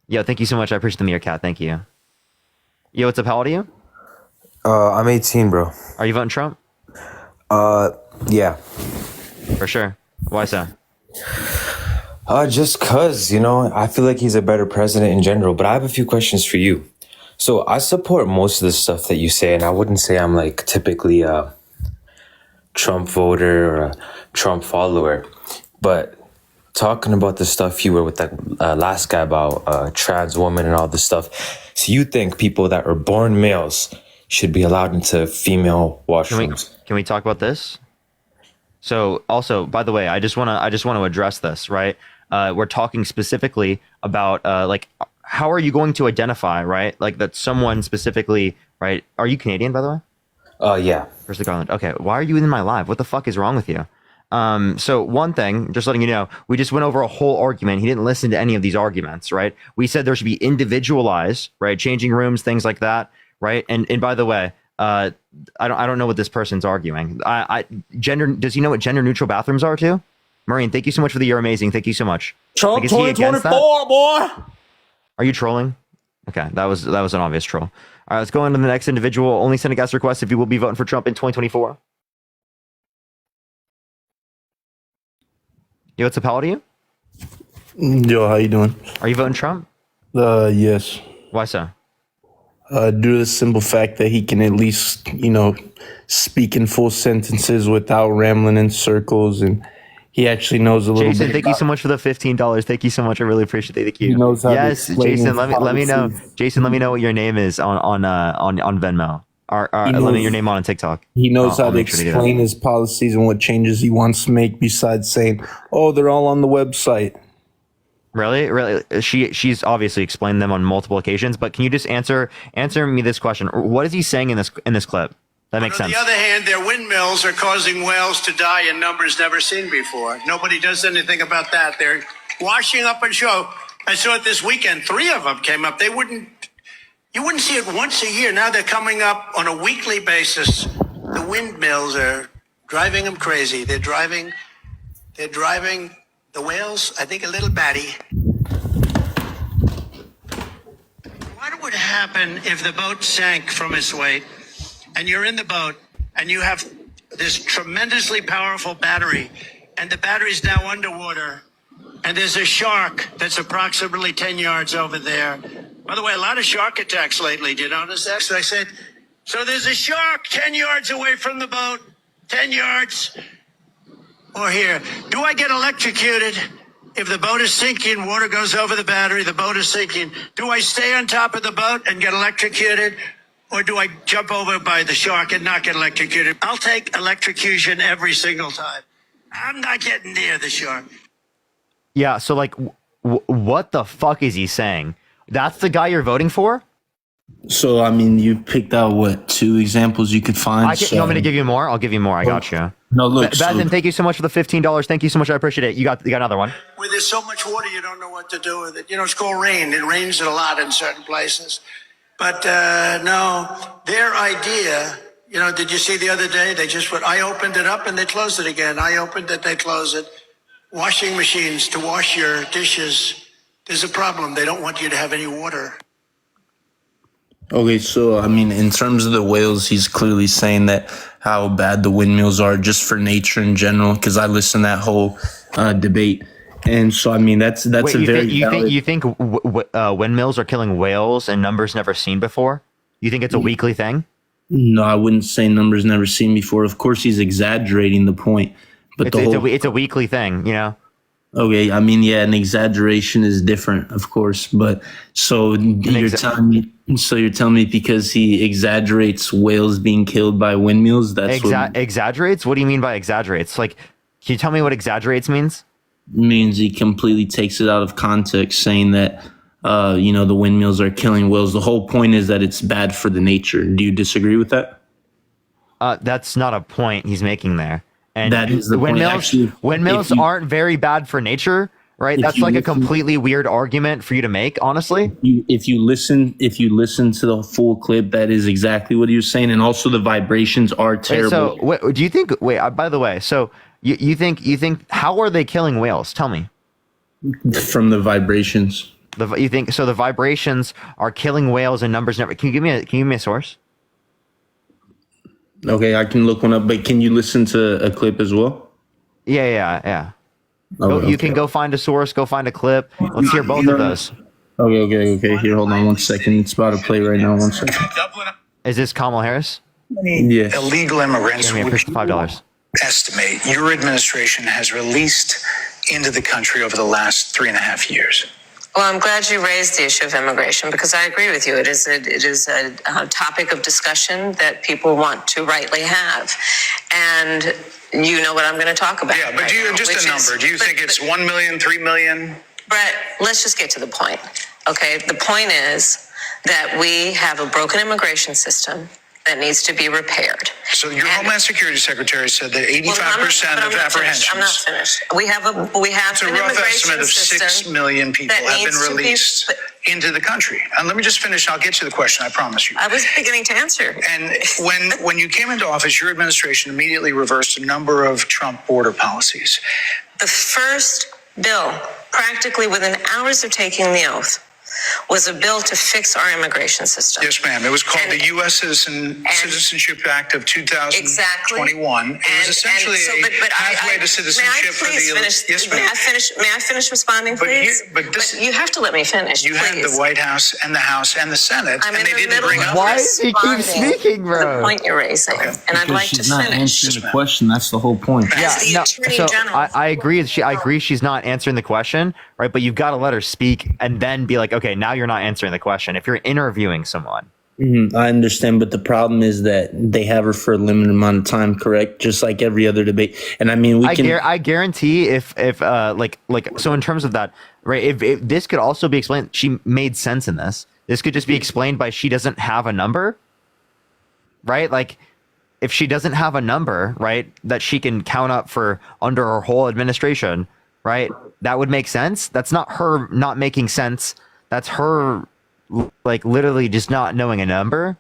Yo, thank you so much. I appreciate the Meerkat. Thank you. Yo, what's up? How old are you? I'm 18, bro. Are you voting Trump? Yeah. For sure. Why so? Just cause, you know, I feel like he's a better president in general, but I have a few questions for you. So I support most of the stuff that you say, and I wouldn't say I'm like typically a Trump voter or a Trump follower, but talking about the stuff you were with that last guy about trans woman and all this stuff. So you think people that were born males should be allowed into female washrooms? Can we talk about this? So also, by the way, I just want to address this, right? We're talking specifically about like how are you going to identify, right? Like that someone specifically, right? Are you Canadian, by the way? Yeah. Grizzly Garland. Okay, why are you in my live? What the fuck is wrong with you? So one thing, just letting you know, we just went over a whole argument. He didn't listen to any of these arguments, right? We said there should be individualized, right? Changing rooms, things like that, right? And by the way, I don't know what this person's arguing. Gender, does he know what gender neutral bathrooms are too? Maureen, thank you so much for the You're Amazing. Thank you so much. Trump Like, is he against 2024, boy. Are you trolling? Okay, that was an obvious troll. All right, let's go on to the next individual. Only send a guest request if you will be voting for Trump in 2024. Yo, what's up? How old are you? Yo, how you doing? Are you voting Trump? Yes. Why so? Due to the simple fact that he can at least, you know, speak in full sentences without rambling in circles, and he actually knows a little Jason, bit. thank you so much for the $15. Thank you so much. I really appreciate it. Thank you. He knows how to yes, explain Jason. his Let me know. policies. Jason, let me know what your name is on Venmo. Or let me know your name on TikTok. He knows I'll how to make sure to do that. explain his policies and what changes he wants to make besides saying, oh, they're all on the website. Really? She's obviously explained them on multiple occasions. But can you just answer me this question? What is he saying in this clip? That makes sense. On the other hand, their windmills are causing whales to die in numbers never seen before. Nobody does anything about that. They're washing up and show. I saw it this weekend. 3 of them came up. You wouldn't see it once a year. Now they're coming up on a weekly basis. The windmills are driving them crazy. They're driving the whales, I think, a little batty. What would happen if the boat sank from its weight and you're in the boat and you have this tremendously powerful battery and the battery's now underwater and there's a shark that's approximately 10 yards over there. By the way, a lot of shark attacks lately. Do you notice that? So I said, so there's a shark 10 yards away from the boat, 10 yards, or here. Do I get electrocuted? If the boat is sinking, water goes over the battery, the boat is sinking. Do I stay on top of the boat and get electrocuted? Or do I jump over by the shark and not get electrocuted? I'll take electrocution every single time. I'm not getting near the shark. Yeah, so like, what the fuck is he saying? That's the guy you're voting for? So I mean, you picked out what 2 examples you could find. You want me to give you more? I'll give you more. I got you. No, look, Bethan, thank you so much for the $15. Thank you so much. I appreciate it. You got another one. Where there's so much water, you don't know what to do with it. You know, it's called rain. It rains a lot in certain places. But no, their idea, you know, did you see the other day? They just went, I opened it up and they closed it again. I opened it, they close it. Washing machines to wash your dishes. There's a problem. They don't want you to have any water. Okay, so I mean, in terms of the whales, he's clearly saying that how bad the windmills are just for nature in general. Because I listened to that whole debate, and so I mean, that's Wait, a very you think windmills are killing whales in numbers never seen before? You think it's a weekly thing? No, I wouldn't say numbers never seen before. Of course, he's exaggerating the point, but It's a weekly thing, you know. Okay, I mean, yeah, an exaggeration is different, of course, but so you're telling me because he exaggerates whales being killed by windmills, that's what Exaggerates? What do you mean by exaggerates? Like, can you tell me what exaggerates means? means he completely takes it out of context, saying that you know, the windmills are killing whales. The whole point is that it's bad for the nature. Do you disagree with that? That's not a point he's making there. And That is the point. windmills, Actually, windmills if you- aren't very bad for nature, right? if That's you like a listen- completely weird argument for you to make, honestly. If you listen to the full clip, that is exactly what he was saying, and also the vibrations are Wait, terrible. so, do you think? Wait, by the way, so you think how are they killing whales? Tell me. From the vibrations. You think so? The vibrations are killing whales in numbers never. Can you give me a source? Okay, I can look one up, but can you listen to a clip as well? Yeah. Oh, You can go find a source, go find a clip. Let's hear both of those. Okay. Here, hold on 1 second. It's about to play right now. 1 second. Is this Kamala Harris? Yes. Illegal immigrants, Give me which $5. estimate your administration has released into the country over the last 3.5 years? Well, I'm glad you raised the issue of immigration because I agree with you. It is a topic of discussion that people want to rightly have. And you know what I'm going to talk about. Yeah, but right do you now, just which a number? Do you think it's 1 million, 3 million? Brett, let's just get to the point. Okay, the point is that we have a broken immigration system that needs to be repaired. So your And- Homeland Security Secretary said that Well, 85% I'm of not apprehensions. finished. I'm not finished. We have It's a an rough immigration estimate of system 6 million people that have been needs to be- released into the country. And let me just finish. I'll get to the question. I promise you. I was beginning to answer. And when you came into office, your administration immediately reversed a number of Trump border policies. The first bill, practically within hours of taking the oath, was a bill to fix our immigration system. Yes, ma'am. It was called And- the U.S. Citizenship Act of 2021. Exactly. It was essentially a pathway to citizenship for the elite. Yes, May ma'am. I finish responding, But please? here- but this- you have to let me finish, You had please. the White House and the House and the Senate, I'm and in they the didn't middle bring of up. Why does he keep responding speaking, to bro? the point you're raising, and I'd like to she's not finish. answering the question. That's the whole point. As the Attorney so General. I agree. I agree she's not answering the question, right? But you've got to let her speak and then be like, okay, now you're not answering the question. If you're interviewing someone, I understand, but the problem is that they have her for a limited amount of time, correct? Just like every other debate. And I mean, I guarantee if so in terms of that, right? If this could also be explained, she made sense in this. This could just be explained by she doesn't have a number, right? Like if she doesn't have a number, right, that she can count up for under her whole administration, right? That would make sense. That's not her not making sense. That's her like literally just not knowing a number.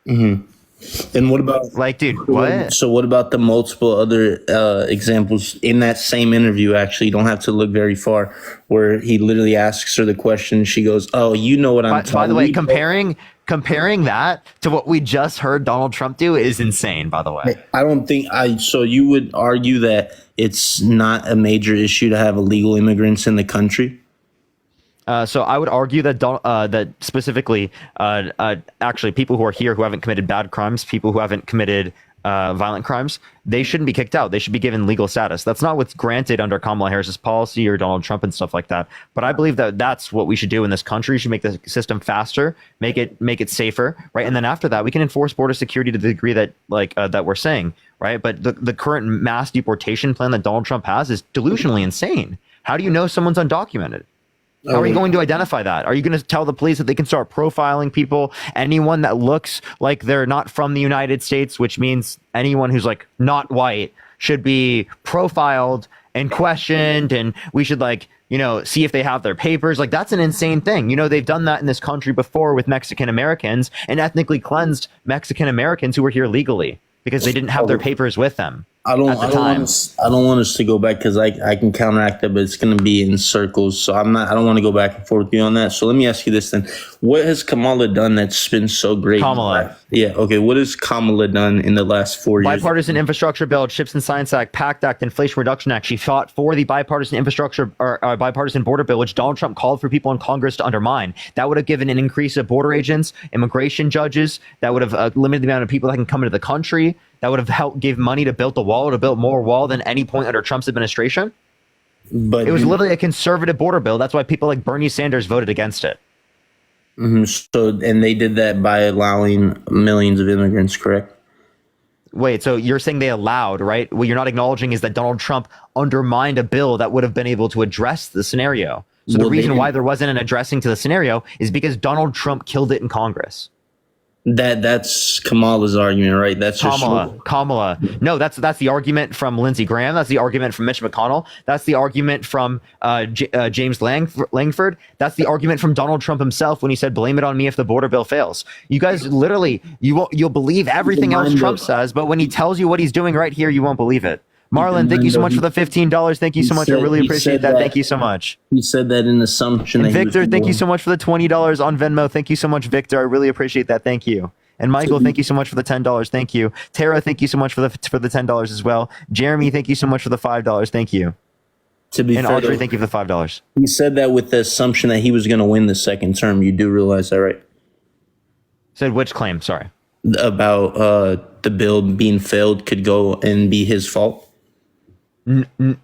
And what about Like, dude, what? So what about the multiple other examples in that same interview? Actually, you don't have to look very far, where he literally asks her the question. She goes, "Oh, you know what I'm talking." By the way, comparing comparing that to what we just heard Donald Trump do is insane, by the way. I don't think so you would argue that it's not a major issue to have illegal immigrants in the country? So I would argue that that specifically, actually, people who are here who haven't committed bad crimes, people who haven't committed violent crimes, they shouldn't be kicked out. They should be given legal status. That's not what's granted under Kamala Harris's policy or Donald Trump and stuff like that. But I believe that that's what we should do in this country. We should make the system faster, make it safer, right? And then after that, we can enforce border security to the degree that that we're saying, right? But the current mass deportation plan that Donald Trump has is delusionally insane. How do you know someone's undocumented? How are you going to identify that? Are you going to tell the police that they can start profiling people? Anyone that looks like they're not from the United States, which means anyone who's like not white, should be profiled and questioned, and we should see if they have their papers. Like, that's an insane thing. They've done that in this country before with Mexican Americans and ethnically cleansed Mexican Americans who were here legally because they didn't have their papers with them. I don't want us to go back because I can counteract that, but it's going to be in circles. So I don't want to go back and forth with you on that. So let me ask you this then: what has Kamala done that's been so great? Kamala. Yeah. Okay. What has Kamala done in the last 4 years? Bipartisan Infrastructure Bill, Chips and Science Act, PACT Act, Inflation Reduction Act. She fought for the bipartisan infrastructure or bipartisan border bill, which Donald Trump called for people in Congress to undermine. That would have given an increase of border agents, immigration judges. That would have limited the amount of people that can come into the country. That would have helped give money to build the wall, to build more wall than any point under Trump's administration. But it was literally a conservative border bill. That's why people like Bernie Sanders voted against it. So, and they did that by allowing millions of immigrants, correct? Wait, so you're saying they allowed, right? What you're not acknowledging is that Donald Trump undermined a bill that would have been able to address the scenario. So the reason why there wasn't an addressing to the scenario is because Donald Trump killed it in Congress. That's Kamala's argument, right? That's Kamala. No, that's the argument from Lindsey Graham. That's the argument from Mitch McConnell. That's the argument from James Langford. That's the argument from Donald Trump himself when he said, "Blame it on me if the border bill fails." You guys literally, you'll believe everything else Trump says, but when he tells you what he's doing right here, you won't believe it. Marlon, thank you so much for the $15. Thank you so much. I really appreciate that. Thank you so much. He said that in assumption. And Victor, thank you so much for the $20 on Venmo. Thank you so much, Victor. I really appreciate that. Thank you. And Michael, thank you so much for the $10. Thank you. Tara, thank you so much for the $10 as well. Jeremy, thank you so much for the $5. Thank you. And Audrey, thank you for the $5. He said that with the assumption that he was going to win the second term. You do realize that, right? Said which claim? Sorry. About the bill being failed could go and be his fault.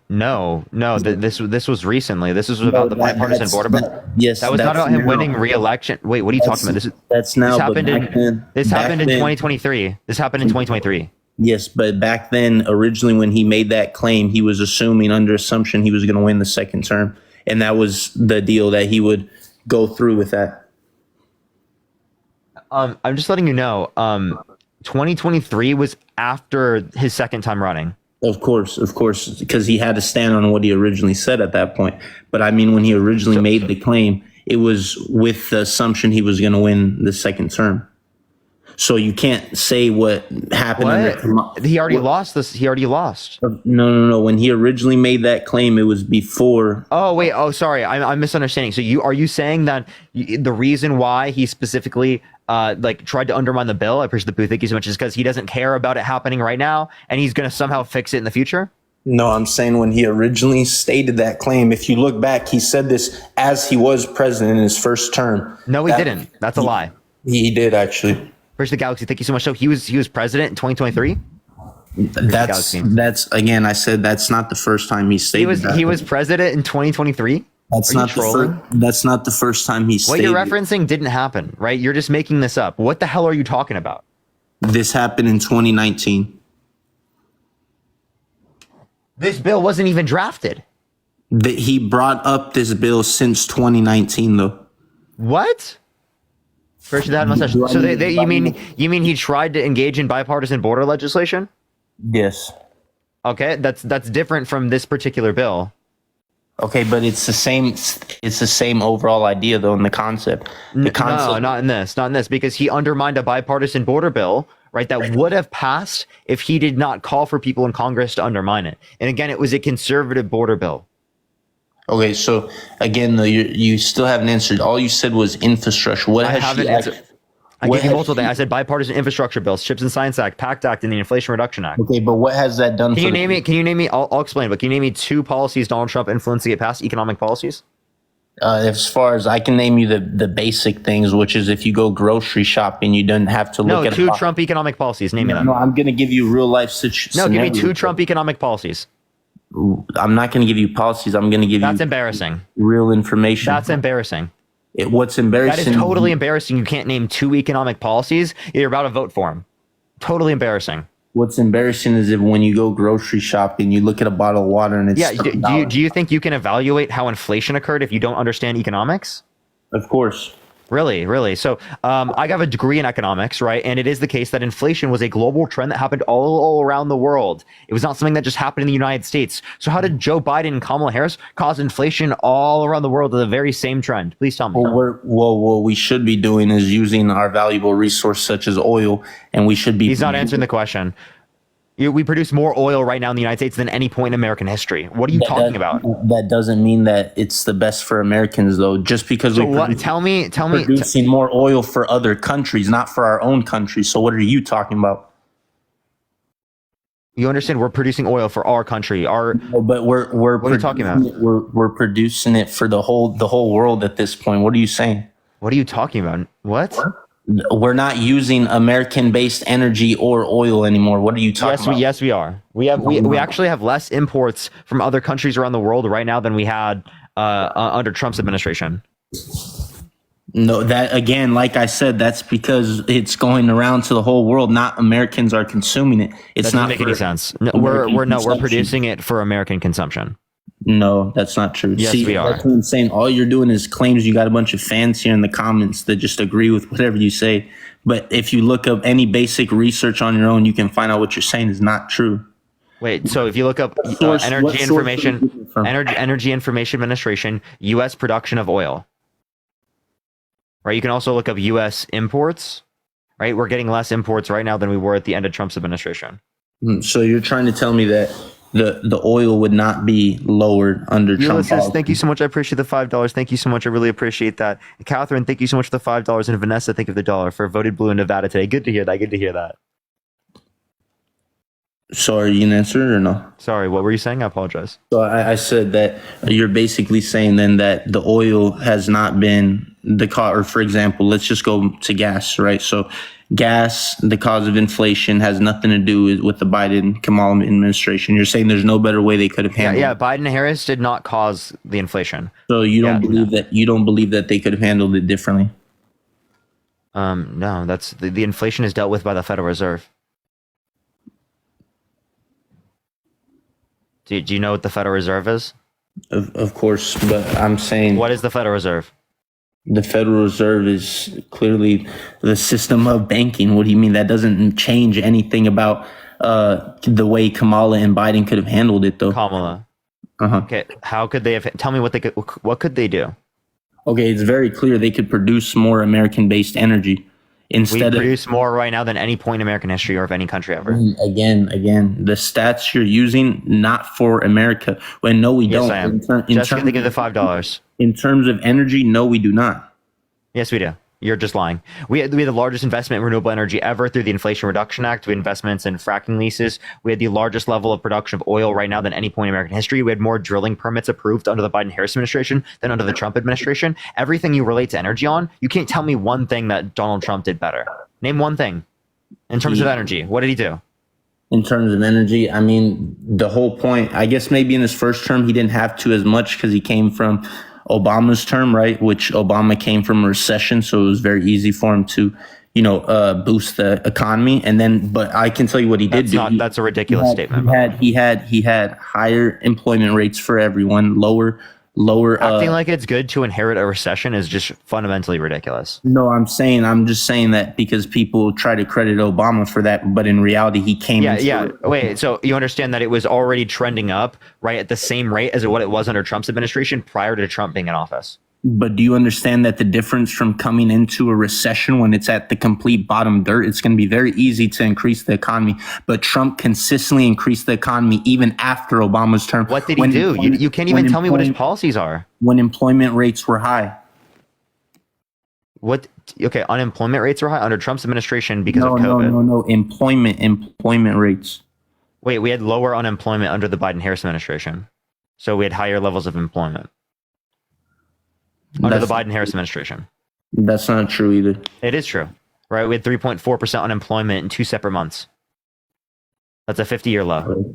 No. This was recently. This was about the bipartisan border bill. Yes, that was not about him winning re-election. Wait, what are you talking about? This happened in 2023. This happened in 2023. Yes, but back then, originally when he made that claim, he was assuming under assumption he was going to win the second term, and that was the deal that he would go through with that. I'm just letting you know. 2023 was after his second time running. Of course, because he had to stand on what he originally said at that point. But I mean, when he originally made the claim, it was with the assumption he was going to win the second term. So you can't say what happened. He already lost this. He already lost. No. When he originally made that claim, it was before. Oh, wait. Oh, sorry. I'm misunderstanding. So are you saying that the reason why he specifically tried to undermine the bill, I appreciate the booth, thank you so much, is because he doesn't care about it happening right now and he's going to somehow fix it in the future? No, I'm saying when he originally stated that claim, if you look back, he said this as he was president in his first term. No, he didn't. That's a lie. He did, actually. Where's the Galaxy? Thank you so much. So he was president in 2023? That's again, I said that's not the first time he stated that. He was president in 2023? That's not the first time he stated. What you're referencing didn't happen, right? You're just making this up. What the hell are you talking about? This happened in 2019. This bill wasn't even drafted. He brought up this bill since 2019, though. What? So you mean he tried to engage in bipartisan border legislation? Yes. Okay, that's different from this particular bill. Okay, but it's the same. It's the same overall idea, though, in the concept. No, not in this, because he undermined a bipartisan border bill, right? That would have passed if he did not call for people in Congress to undermine it. And again, it was a conservative border bill. Okay, so again, though, you still haven't answered. All you said was infrastructure. What has she I gave you multiple things. I said bipartisan infrastructure bills, CHIPS and Science Act, PACT Act, and the Inflation Reduction Act. Okay, but what has that done? Can you name me? Can you name me? I'll explain. But can you name me 2 policies Donald Trump influenced to get passed? Economic policies. As far as I can name you the basic things, which is if you go grocery shopping, you don't have to look No, at 2 Trump economic policies. Name me them. No, I'm going to give you real life No, give me 2 Trump economic policies. I'm not going to give you policies. I'm going to give That's you embarrassing. real information. That's embarrassing. What's embarrassing? That is totally embarrassing. You can't name 2 economic policies. You're about to vote for them. Totally embarrassing. What's embarrassing is if when you go grocery shopping, you look at a bottle of water and it's Yeah. Do you think you can evaluate how inflation occurred if you don't understand economics? Of course. Really. So I have a degree in economics, right? And it is the case that inflation was a global trend that happened all around the world. It was not something that just happened in the United States. So how did Joe Biden and Kamala Harris cause inflation all around the world with the very same trend? Please tell me. What we should be doing is using our valuable resource such as oil, and we should be. He's not answering the question. We produce more oil right now in the United States than any point in American history. What are you talking about? That doesn't mean that it's the best for Americans, though. Just because tell me, producing more oil for other countries, not for our own country. So what are you talking about? You understand? We're producing oil for our country. But we're what are you talking about? We're producing it for the whole world at this point. What are you saying? What are you talking about? What? We're not using American-based energy or oil anymore. What are you talking about? Yes, we are. We actually have less imports from other countries around the world right now than we had under Trump's administration. No, that again, like I said, that's because it's going around to the whole world. Not Americans are consuming it. It's that doesn't not make any sense. No, we're producing it for American consumption. No, that's not true. Yes, we are. That's what I'm saying. All you're doing is claims. You got a bunch of fans here in the comments that just agree with whatever you say. But if you look up any basic research on your own, you can find out what you're saying is not true. Wait, so if you look up Energy Information Administration, U.S. production of oil, right? You can also look up U.S. imports, right? We're getting less imports right now than we were at the end of Trump's administration. So you're trying to tell me that the oil would not be lowered under Trump. Ulysses, thank you so much. I appreciate the $5. Thank you so much. I really appreciate that. Catherine, thank you so much for the $5. And Vanessa, thank you for the $1 for voted blue in Nevada today. Good to hear that. So are you going to answer it or no? Sorry, what were you saying? I apologize. So I said that you're basically saying then that the oil has not been the cause, or for example, let's just go to gas, right? So gas, the cause of inflation, has nothing to do with the Biden-Kamala administration. You're saying there's no better way they could have handled it. Yeah, Biden-Harris did not cause the inflation. So you don't believe that they could have handled it differently? No, that's the inflation is dealt with by the Federal Reserve. Do you know what the Federal Reserve is? Of course, but I'm saying... What is the Federal Reserve? The Federal Reserve is clearly the system of banking. What do you mean? That doesn't change anything about the way Kamala and Biden could have handled it, though. Kamala. Okay, how could they have... Tell me what could they do? Okay, it's very clear they could produce more American-based energy. We produce more right now than any point in American history or of any country ever. Again, the stats you're using, not for America. When no, we don't. Yes, I am. Jessica, think of the $5. In terms of energy, no, we do not. Yes, we do. You're just lying. We had the largest investment in renewable energy ever through the Inflation Reduction Act. We had investments in fracking leases. We had the largest level of production of oil right now than any point in American history. We had more drilling permits approved under the Biden-Harris administration than under the Trump administration. Everything you relate to energy on, you can't tell me one thing that Donald Trump did better. Name one thing. In terms of energy, what did he do? In terms of energy, I mean, the whole point, I guess maybe in his first term, he didn't have to as much because he came from Obama's term, right? Which Obama came from a recession, so it was very easy for him to, boost the economy. And then, but I can tell you what he did do. That's a ridiculous statement. He had higher employment rates for everyone, lower. Acting like it's good to inherit a recession is just fundamentally ridiculous. No, I'm just saying that because people try to credit Obama for that, but in reality, he came. Wait, so you understand that it was already trending up, right, at the same rate as what it was under Trump's administration prior to Trump being in office? But do you understand that the difference from coming into a recession when it's at the complete bottom dirt, it's going to be very easy to increase the economy. But Trump consistently increased the economy even after Obama's term. What did he do? You can't even tell me what his policies are. When employment rates were high. What? Okay, unemployment rates were high under Trump's administration because No, of no, COVID. no, no. Employment rates. Wait, we had lower unemployment under the Biden-Harris administration, so we had higher levels of employment under the Biden-Harris administration. That's not true either. It is true, right? We had 3.4% unemployment in 2 separate months. That's a 50-year low.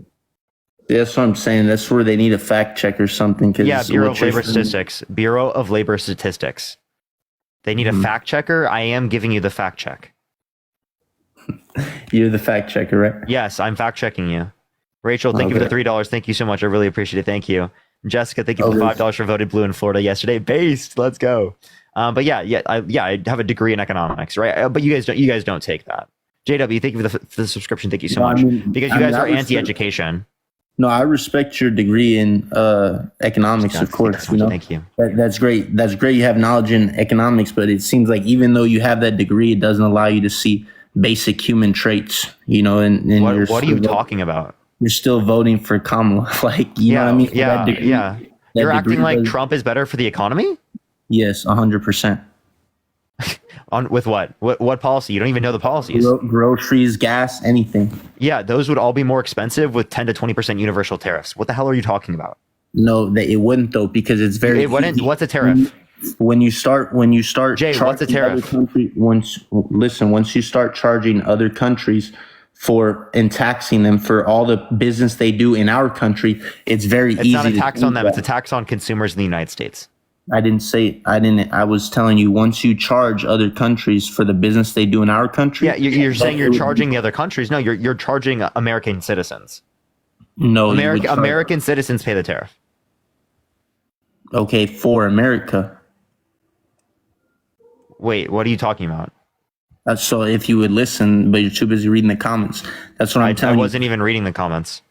That's what I'm saying. That's where they need a fact check or something. Yeah, Bureau of Labor Statistics. Bureau of Labor Statistics. They need a fact checker. I am giving you the fact check. You're the fact checker, right? Yes, I'm fact checking you. Rachel, thank you for the $3. Thank you so much. I really appreciate it. Thank you. Jessica, thank you for the $5 for voted blue in Florida yesterday. Based, let's go. But I have a degree in economics, right? But you guys don't take that. JW, thank you for the subscription. Thank you so much. Because you guys are anti-education. No, I respect your degree in economics, of course. You know, thank you. That's great. That's great. You have knowledge in economics, but it seems like even though you have that degree, it doesn't allow you to see basic human traits. You know, and What are you talking about? You're still voting for Kamala, like you know what I mean? Yeah. You're acting like Trump is better for the economy? Yes, 100%. On with what? What policy? You don't even know the policies. Groceries, gas, anything. Yeah, those would all be more expensive with 10 to 20% universal tariffs. What the hell are you talking about? No, it wouldn't though, because it's very. It wouldn't. What's a tariff? When you start. Jay, what's a tariff? Once you start charging other countries for and taxing them for all the business they do in our country, it's very easy. It's not a tax on them. It's a tax on consumers in the United States. I was telling you, once you charge other countries for the business they do in our country. Yeah, you're saying you're charging the other countries. No, you're charging American citizens. No, American citizens pay the tariff. Okay, for America. Wait, what are you talking about? So if you would listen, but you're too busy reading the comments. That's what I'm telling you. I wasn't even reading the comments.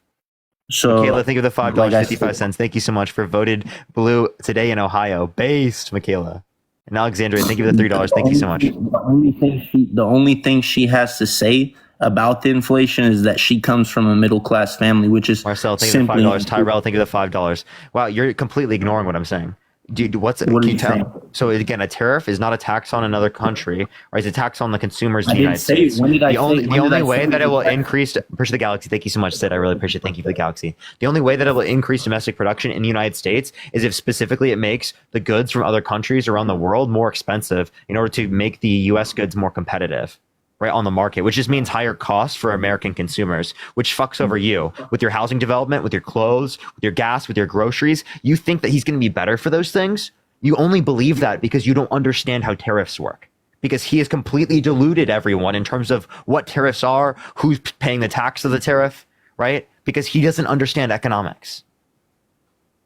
So, Michaela, thank you for the $5.55. Thank you so much for voted blue today in Ohio. Based, Michaela. And Alexandria, thank you for the $3. Thank you so much. The only thing she has to say about the inflation is that she comes from a middle class family, which is Marcel, thank you for the $5. Tyrell, thank you for the $5. Wow, you're completely ignoring what I'm saying. Dude, what are you saying? So again, a tariff is not a tax on another country, or it's a tax on the consumers in the United States. The only way that it will increase, appreciate the Galaxy. Thank you so much, Sid. I really appreciate it. Thank you for the Galaxy. The only way that it will increase domestic production in the United States is if specifically it makes the goods from other countries around the world more expensive in order to make the U.S. goods more competitive. Right on the market, which just means higher costs for American consumers, which fucks over you with your housing development, with your clothes, with your gas, with your groceries. You think that he's going to be better for those things? You only believe that because you don't understand how tariffs work. Because he has completely deluded everyone in terms of what tariffs are, who's paying the tax of the tariff, right? Because he doesn't understand economics.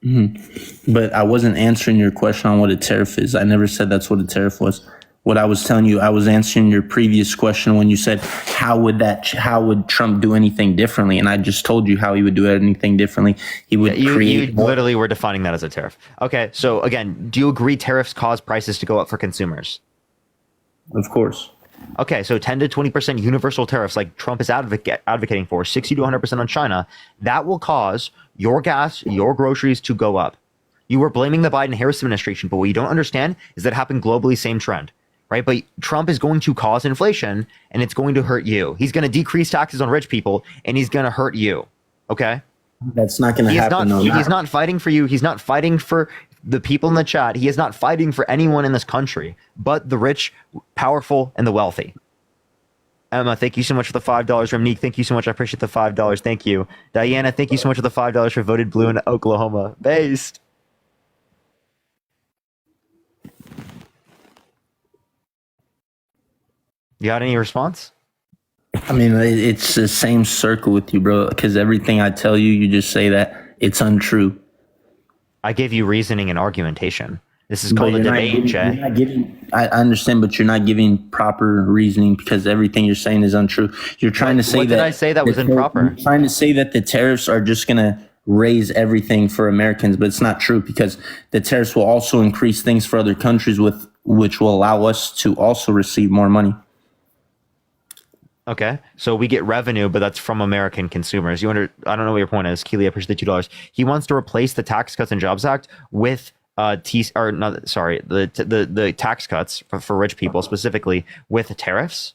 Mm-hmm. But I wasn't answering your question on what a tariff is. I never said that's what a tariff was. What I was telling you, I was answering your previous question when you said, how would Trump do anything differently? And I just told you how he would do anything differently. He would create. You literally were defining that as a tariff. Okay, so again, do you agree tariffs cause prices to go up for consumers? Of course. Okay, so 10 to 20% universal tariffs like Trump is advocating for, 60 to 100% on China, that will cause your gas, your groceries to go up. You were blaming the Biden-Harris administration, but what you don't understand is that happened globally, same trend. Right, but Trump is going to cause inflation, and it's going to hurt you. He's going to decrease taxes on rich people, and he's going to hurt you. Okay, that's not going to happen. He's not fighting for you. He's not fighting for the people in the chat. He is not fighting for anyone in this country, but the rich, powerful, and the wealthy. Emma, thank you so much for the $5. Remnique, thank you so much. I appreciate the $5. Thank you. Diana, thank you so much for the $5 for voted blue in Oklahoma. Based. You got any response? I mean, it's the same circle with you, bro, because everything I tell you, you just say that it's untrue. I gave you reasoning and argumentation. This is called a debate, Jay. I understand, but you're not giving proper reasoning because everything you're saying is untrue. You're trying to say what that. What did I say that was improper? You're trying to say that the tariffs are just going to raise everything for Americans, but it's not true because the tariffs will also increase things for other countries, which will allow us to also receive more money. Okay, so we get revenue, but that's from American consumers. I don't know what your point is. Keely, I appreciate the $2. He wants to replace the Tax Cuts and Jobs Act with or not, sorry, the tax cuts for rich people specifically with tariffs,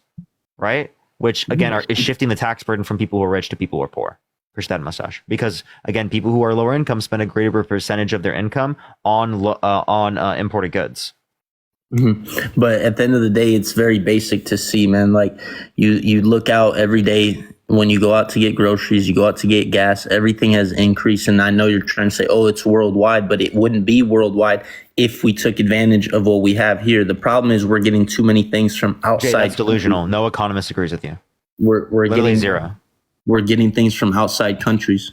right? Which again is shifting the tax burden from people who are rich to people who are poor. Push that mustache, because again, people who are lower income spend a greater percentage of their income on imported goods. Mm-hmm. But at the end of the day, it's very basic to see, man. Like you look out every day when you go out to get groceries, you go out to get gas, everything has increased. And I know you're trying to say, oh, it's worldwide, but it wouldn't be worldwide if we took advantage of what we have here. The problem is we're getting too many things from outside. Jay, that's delusional. No economist agrees with you. We're Literally getting zero. We're getting things from outside countries.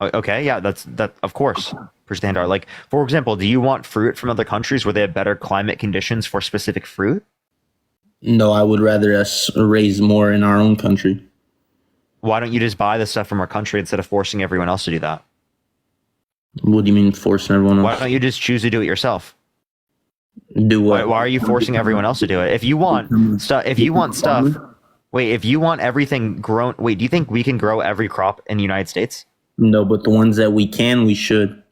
Okay, yeah, that of course. Push the hand out. Like, for example, do you want fruit from other countries where they have better climate conditions for specific fruit? No, I would rather us raise more in our own country. Why don't you just buy the stuff from our country instead of forcing everyone else to do that? What do you mean forcing everyone else? Why don't you just choose to do it yourself? Do what? Why are you forcing everyone else to do it? If you want stuff, wait, if you want everything grown, wait, do you think we can grow every crop in the United States? No, but the ones that we can, we should.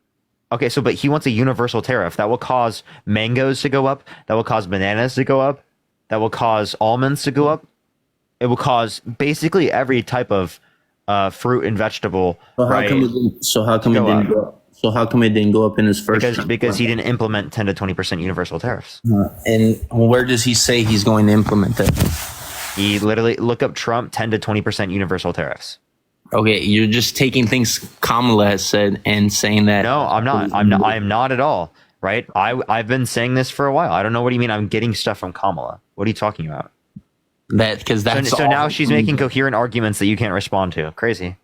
Okay, so but he wants a universal tariff that will cause mangoes to go up, that will cause bananas to go up, that will cause almonds to go up. It will cause basically every type of fruit and vegetable. So how come it didn't go up in his first? Because he didn't implement 10 to 20% universal tariffs. And where does he say he's going to implement that? He literally look up Trump 10 to 20% universal tariffs. Okay, you're just taking things Kamala has said and saying that. No, I'm not. I am not at all. Right? I've been saying this for a while. I don't know what you mean. I'm getting stuff from Kamala. What are you talking about? That because that's so now she's making coherent arguments that you can't respond to. Crazy.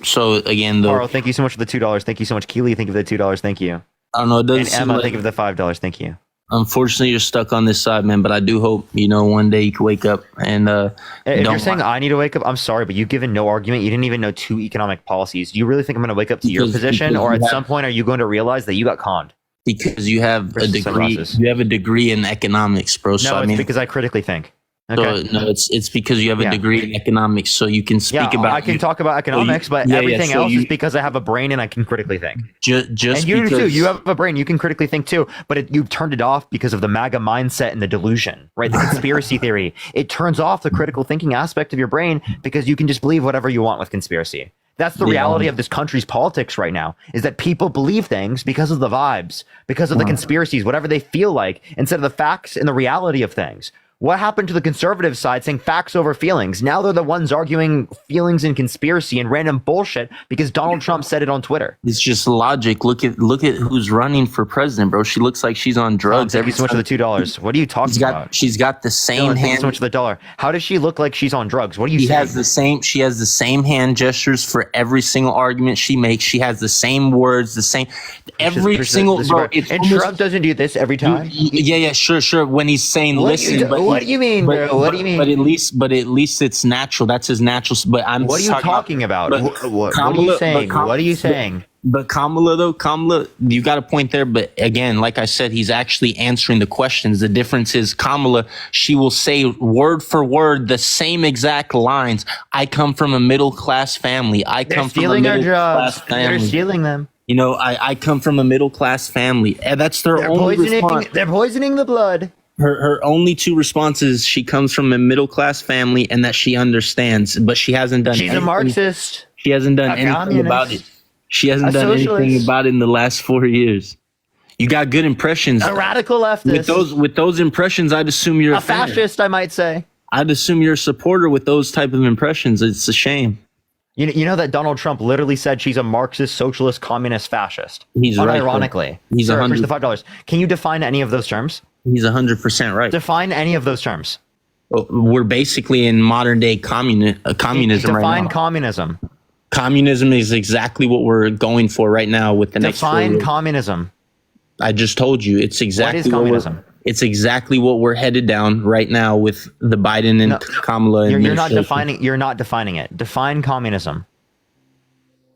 So again, Carl, thank you so much for the $2. Thank you so much, Keely. Thank you for the $2. Thank you. I don't know. It doesn't and Emma, like, thank you for the $5. Thank you. Unfortunately, you're stuck on this side, man. But I do hope one day you can wake up and. If you're saying I need to wake up, I'm sorry, but you've given no argument. You didn't even know 2 economic policies. Do you really think I'm going to wake up to your position, or at some point are you going to realize that you got conned? Because you have a degree. You have a degree in economics, bro. So no, it's because I critically think. Okay. So, no, it's because you have a degree in economics, so you can speak about. I can talk about economics, but everything else is because I have a brain and I can critically think. Just and you do too. You have a brain, you can critically think too, but you've turned it off because of the MAGA mindset and the delusion, right? The conspiracy theory. It turns off the critical thinking aspect of your brain because you can just believe whatever you want with conspiracy. That's the reality of this country's politics right now, is that people believe things because of the vibes, because of the conspiracies, whatever they feel like, instead of the facts and the reality of things. What happened to the conservative side saying facts over feelings? Now they're the ones arguing feelings and conspiracy and random bullshit because Donald Trump said it on Twitter. It's just logic. Look at who's running for president, bro. She looks like she's on drugs. Thank you so much for the $2. What are you talking about? She's got the same hand. Thank you so much for the $1. How does she look like she's on drugs? What are you saying? She has the same hand gestures for every single argument she makes. She has the same words, the same every single. Bro, and Trump doesn't do this every time. Yeah, sure. When he's saying listen, what do you mean, bro? What do you mean? But at least it's natural. That's his natural. But what are you talking about? What are you saying? What are you saying? But Kamala, you got a point there. But again, like I said, he's actually answering the questions. The difference is Kamala, she will say word for word the same exact lines. I come from a middle class family. They're stealing them. I come from a middle class family. And that's their only response. They're poisoning the blood. Her only 2 responses: she comes from a middle class family and that she understands, but she hasn't done. She's a Marxist. She hasn't done anything about it. She hasn't done anything about it in the last 4 years. You got good impressions. A radical leftist. With those impressions, I'd assume you're a fascist. I might say. I'd assume you're a supporter with those type of impressions. It's a shame. You know that Donald Trump literally said she's a Marxist, socialist, communist, fascist. He's right. Ironically, he's 100. The $5. Can you define any of those terms? He's 100% right. Define any of those terms. We're basically in modern day communism right now. Define communism. Communism is exactly what we're going for right now with the next. Define communism. I just told you it's exactly what is communism. It's exactly what we're headed down right now with the Biden and Kamala. You're not defining it. Define communism.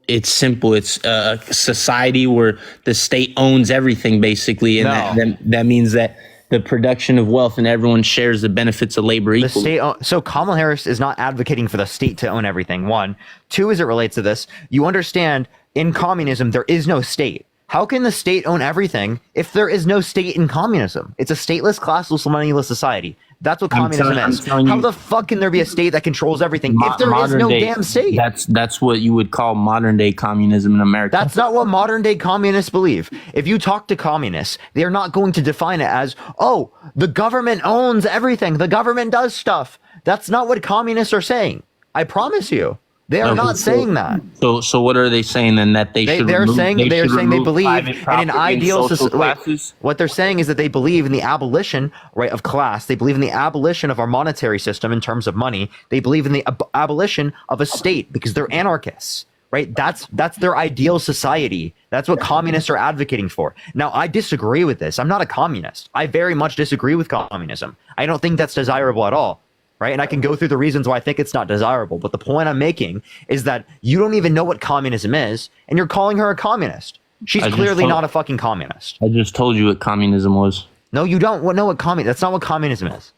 It's simple. It's a society where the state owns everything, basically, and that means that the production of wealth and everyone shares the benefits of labor The equally. so Kamala Harris is not advocating for the state to own everything. One, two, as it relates to this, you understand in communism there is no state. How can the state own everything if there is no state in communism? It's a stateless, classless, moneyless society. That's what communism is. How the fuck can there be a state that controls everything if there is no damn state? That's what you would call modern day communism in America. That's not what modern day communists believe. If you talk to communists, they're not going to define it as, oh, the government owns everything. The government does stuff. That's not what communists are saying. I promise you. They are not saying that. So what are they saying then? That They're saying they believe in an ideal society. society. What they're saying is that they believe in the abolition, right, of class. They believe in the abolition of our monetary system in terms of money. They believe in the abolition of a state because they're anarchists, right? That's their ideal society. That's what communists are advocating for. Now, I disagree with this. I'm not a communist. I very much disagree with communism. I don't think that's desirable at all. Right. And I can go through the reasons why I think it's not desirable. But the point I'm making is that you don't even know what communism is. And you're calling her a communist. She's clearly not a fucking communist. I just told you what communism was. No, you don't know what that's not what communism is.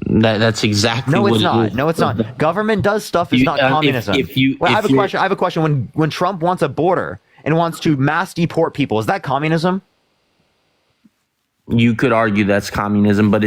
That's exactly No, what it's it not. is. No, it's not. Government does stuff. It's You- not if- communism. Wait, I have a question. I have a question. When Trump wants a border and wants to mass deport people, is that communism? You could argue that's communism, but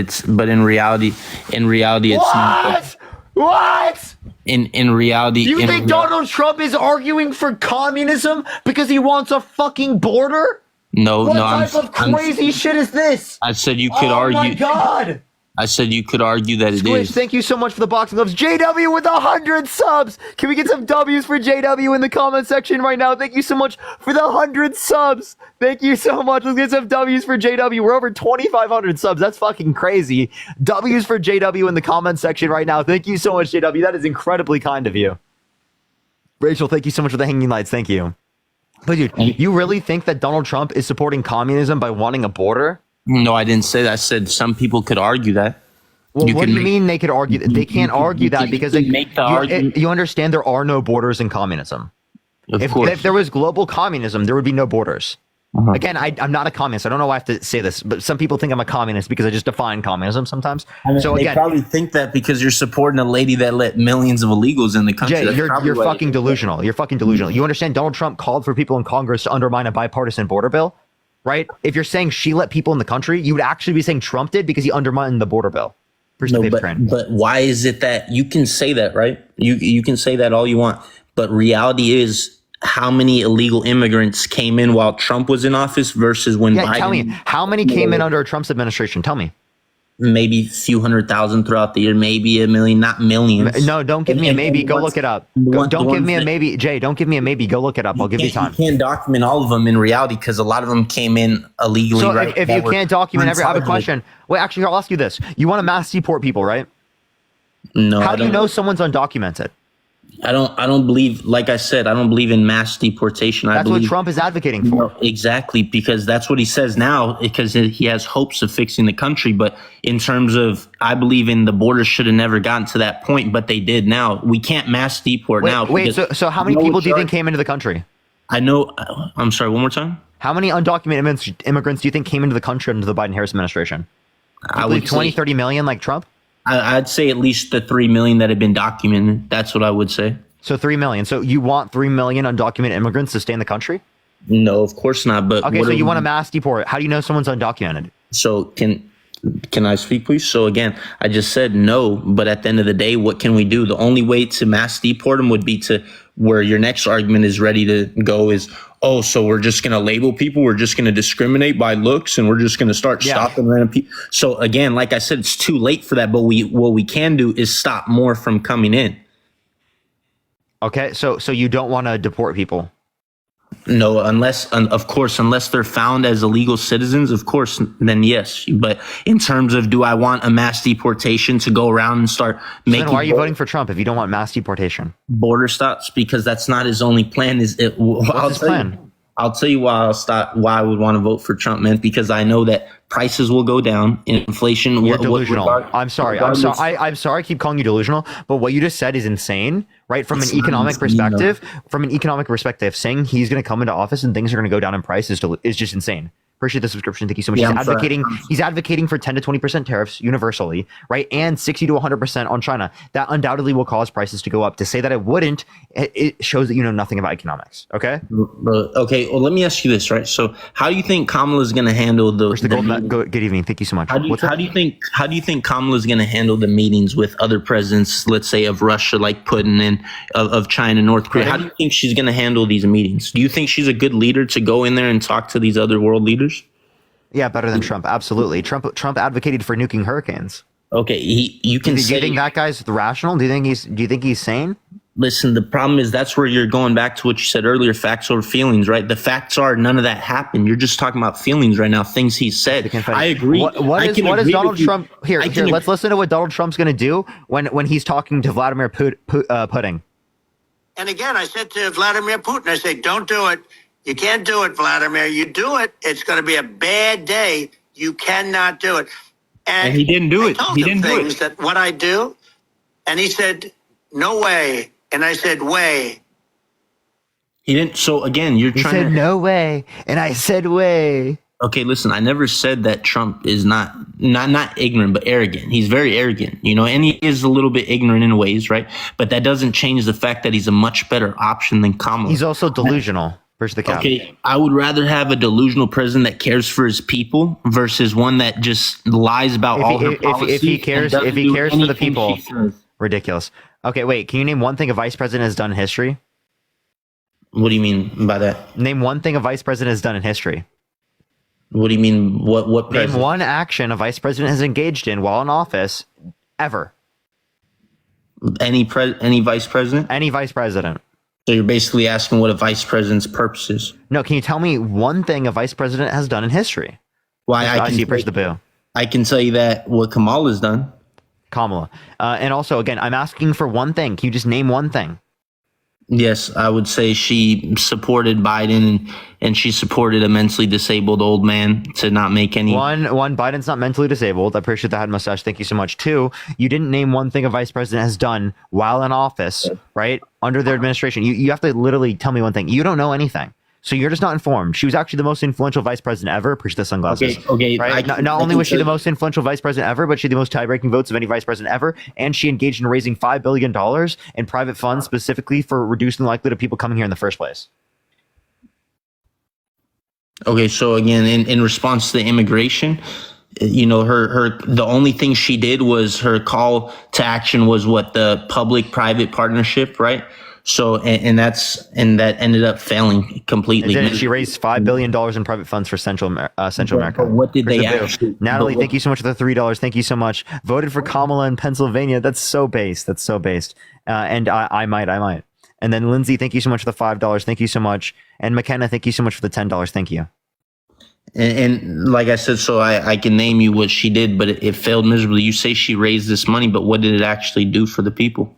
in reality it's not. What? In reality, You think Donald Trump is arguing for communism because he wants a fucking border? No, What no, type of crazy shit is this? I said you could Oh my argue. god! I said you could argue that it Squish, is. thank you so much for the boxing gloves. JW with 100 subs. Can we get some W's for JW in the comment section right now? Thank you so much for the 100 subs. Thank you so much. Let's get some W's for JW. We're over 2,500 subs. That's fucking crazy. W's for JW in the comment section right now. Thank you so much, JW. That is incredibly kind of you. Rachel, thank you so much for the hanging lights. Thank you. But dude, you really think that Donald Trump is supporting communism by wanting a border? No, I didn't say that. I said some people could argue that. Well, You what can do you make- mean they could argue that? They can't argue that because can make the argument. you understand there are no borders in communism. Of If course. there was global communism, there would be no borders. Uh-huh. Again, I'm not a communist. I don't know why I have to say this, but some people think I'm a communist because I just define communism sometimes. So they again, probably think that because you're supporting a lady that let millions of illegals in the country. Jay, That's you're probably why fucking they- delusional. You're fucking delusional. You understand Donald Trump called for people in Congress to undermine a bipartisan border bill, right? If you're saying she let people in the country, you would actually be saying Trump did because he undermined the border bill. No, but why is it that you can say that, right? You can say that all you want, but reality is how many illegal immigrants came in while Trump was in office versus when Yeah, Biden. tell me, how many came in under Trump's administration? Tell me. Maybe a few 100,000 throughout the year, maybe a million, not millions. No, don't give me a maybe. Go look it up. Don't give me a maybe. Jay, don't give me a maybe. Go look it up. I'll give you time. You can't document all of them in reality because a lot of them came in illegally. So right? if that you were can't document every, I have a untargeted. question. Wait, actually, I'll ask you this. You want to mass deport people, right? No, How I do you don't know someone's undocumented? I don't believe, like I said, I don't believe in mass deportation. I That's what believe Trump is advocating for. No, exactly, because that's what he says now, because he has hopes of fixing the country. But in terms of, I believe in the borders should have never gotten to that point, but they did now. We can't mass deport now. Wait, because so how many no people do you think charge- came into the country? I know, I'm sorry, one more time? How many undocumented immigrants do you think came into the country under the Biden-Harris administration? I Believe would 20, say, 30 million like Trump? I'd say at least the 3 million that have been documented. That's what I would say. So 3 million. So you want 3 million undocumented immigrants to stay in the country? No, of course not. But Okay, what so are you we- want to mass deport. How do you know someone's undocumented? So can I speak, please? So again, I just said no, but at the end of the day, what can we do? The only way to mass deport them would be to where your next argument is ready to go is, oh, so we're just going to label people. We're just going to discriminate by looks and we're just going to start stopping random people. So again, like I said, it's too late for that. But what we can do is stop more from coming in. Okay, so you don't want to deport people. No, unless they're found as illegal citizens, of course, then yes. But in terms of, do I want a mass deportation to go around and start So making? then why are you voting for Trump if you don't want mass deportation? Border stops? Because that's not his only plan. What's his plan? I'll tell you why why I would want to vote for Trump, man. Because I know that prices will go down, inflation. You're delusional. I'm sorry. I'm sorry. I'm sorry. I keep calling you delusional, but what you just said is insane, right? From an economic perspective, saying he's going to come into office and things are going to go down in price is just insane. Appreciate the subscription. Thank you so much. Yeah, he's I'm sorry. advocating. He's advocating for 10 to 20% tariffs universally, right, and 60 to 100% on China. That undoubtedly will cause prices to go up. To say that it wouldn't, it shows that you know nothing about economics. Okay. Okay, well, let me ask you this, right? So, how do you think Kamala is going to handle the? Where's the golden? Good evening. Thank you so much. How do you think Kamala is going to handle the meetings with other presidents, let's say of Russia, like Putin, and of China, North Korea? How do you think she's going to handle these meetings? Do you think she's a good leader to go in there and talk to these other world leaders? Yeah, better than Trump. Absolutely. Trump advocated for nuking hurricanes. Okay, you can Do say. you think that guy's rational? Do you think he's sane? Listen, the problem is that's where you're going back to what you said earlier, facts over feelings, right? The facts are none of that happened. You're just talking about feelings right now, things he said. I agree. What is Donald Trump here? Let's listen to what Donald Trump's going to do when he's talking to Vladimir Putin. And again, I said to Vladimir Putin, I said, don't do it. You can't do it, Vladimir. You do it, it's going to be a bad day. You cannot do it. And he didn't do it. I told He him didn't do things it. that what I do, and he said, no way. And I said, way. He didn't. So again, you're He trying said to. no way, and I said way. Okay, listen, I never said that Trump is not ignorant, but arrogant. He's very arrogant, and he is a little bit ignorant in ways, right? But that doesn't change the fact that he's a much better option than Kamala. He's also delusional. Versus the cap. Okay, I would rather have a delusional president that cares for his people versus one that just lies about all her policies. If he cares and for doesn't the do anything people, she says. ridiculous. Okay, wait. Can you name one thing a vice president has done in history? What do you mean by that? Name one thing a vice president has done in history. What do you mean? What Name president? one action a vice president has engaged in while in office, ever. Any vice president? Any vice president. So you're basically asking what a vice president's purpose is. No, can you tell me one thing a vice president has done in history? Why I see. Push the boo. I can tell you that what Kamala's done. Kamala. And also, again, I'm asking for one thing. Can you just name one thing? Yes, I would say she supported Biden and she supported a mentally disabled old man to not make any. One, Biden's not mentally disabled. I appreciate the head mustache. Thank you so much. Two, you didn't name one thing a vice president has done while in office, right? Under their administration. You have to literally tell me one thing. You don't know anything. So you're just not informed. She was actually the most influential vice president ever. Appreciate the sunglasses. Okay. Right? Not only was she the most influential vice president ever, but she had the most tie-breaking votes of any vice president ever. And she engaged in raising $5 billion in private funds specifically for reducing the likelihood of people coming here in the first place. Okay, so again, in response to the immigration, her the only thing she did was her call to action was what the public-private partnership, right? So and that ended up failing completely. And then she raised $5 billion in private funds for Central America. But what did they Here's actually? Natalie, thank you so much for the $3. Thank you so much. Voted for Kamala in Pennsylvania. That's so based. And I might. And then Lindsay, thank you so much for the $5. Thank you so much. And McKenna, thank you so much for the $10. Thank you. And like I said, so I can name you what she did, but it failed miserably. You say she raised this money, but what did it actually do for the people?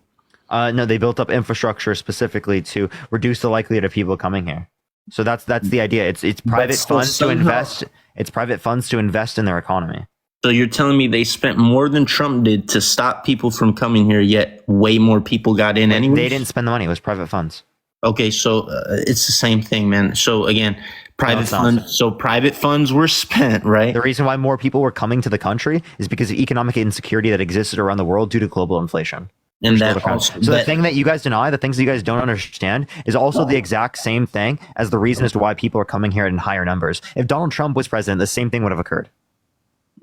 No, they built up infrastructure specifically to reduce the likelihood of people coming here. So that's the idea. It's private funds to invest. It's private funds to invest in their economy. So you're telling me they spent more than Trump did to stop people from coming here, yet way more people got in anyway? They didn't spend the money. It was private funds. Okay, so it's the same thing, man. So again, private funds. So private funds were spent, right? The reason why more people were coming to the country is because of economic insecurity that existed around the world due to global inflation. And that also, so the thing that you guys deny, the things that you guys don't understand, is also the exact same thing as the reason as to why people are coming here in higher numbers. If Donald Trump was president, the same thing would have occurred.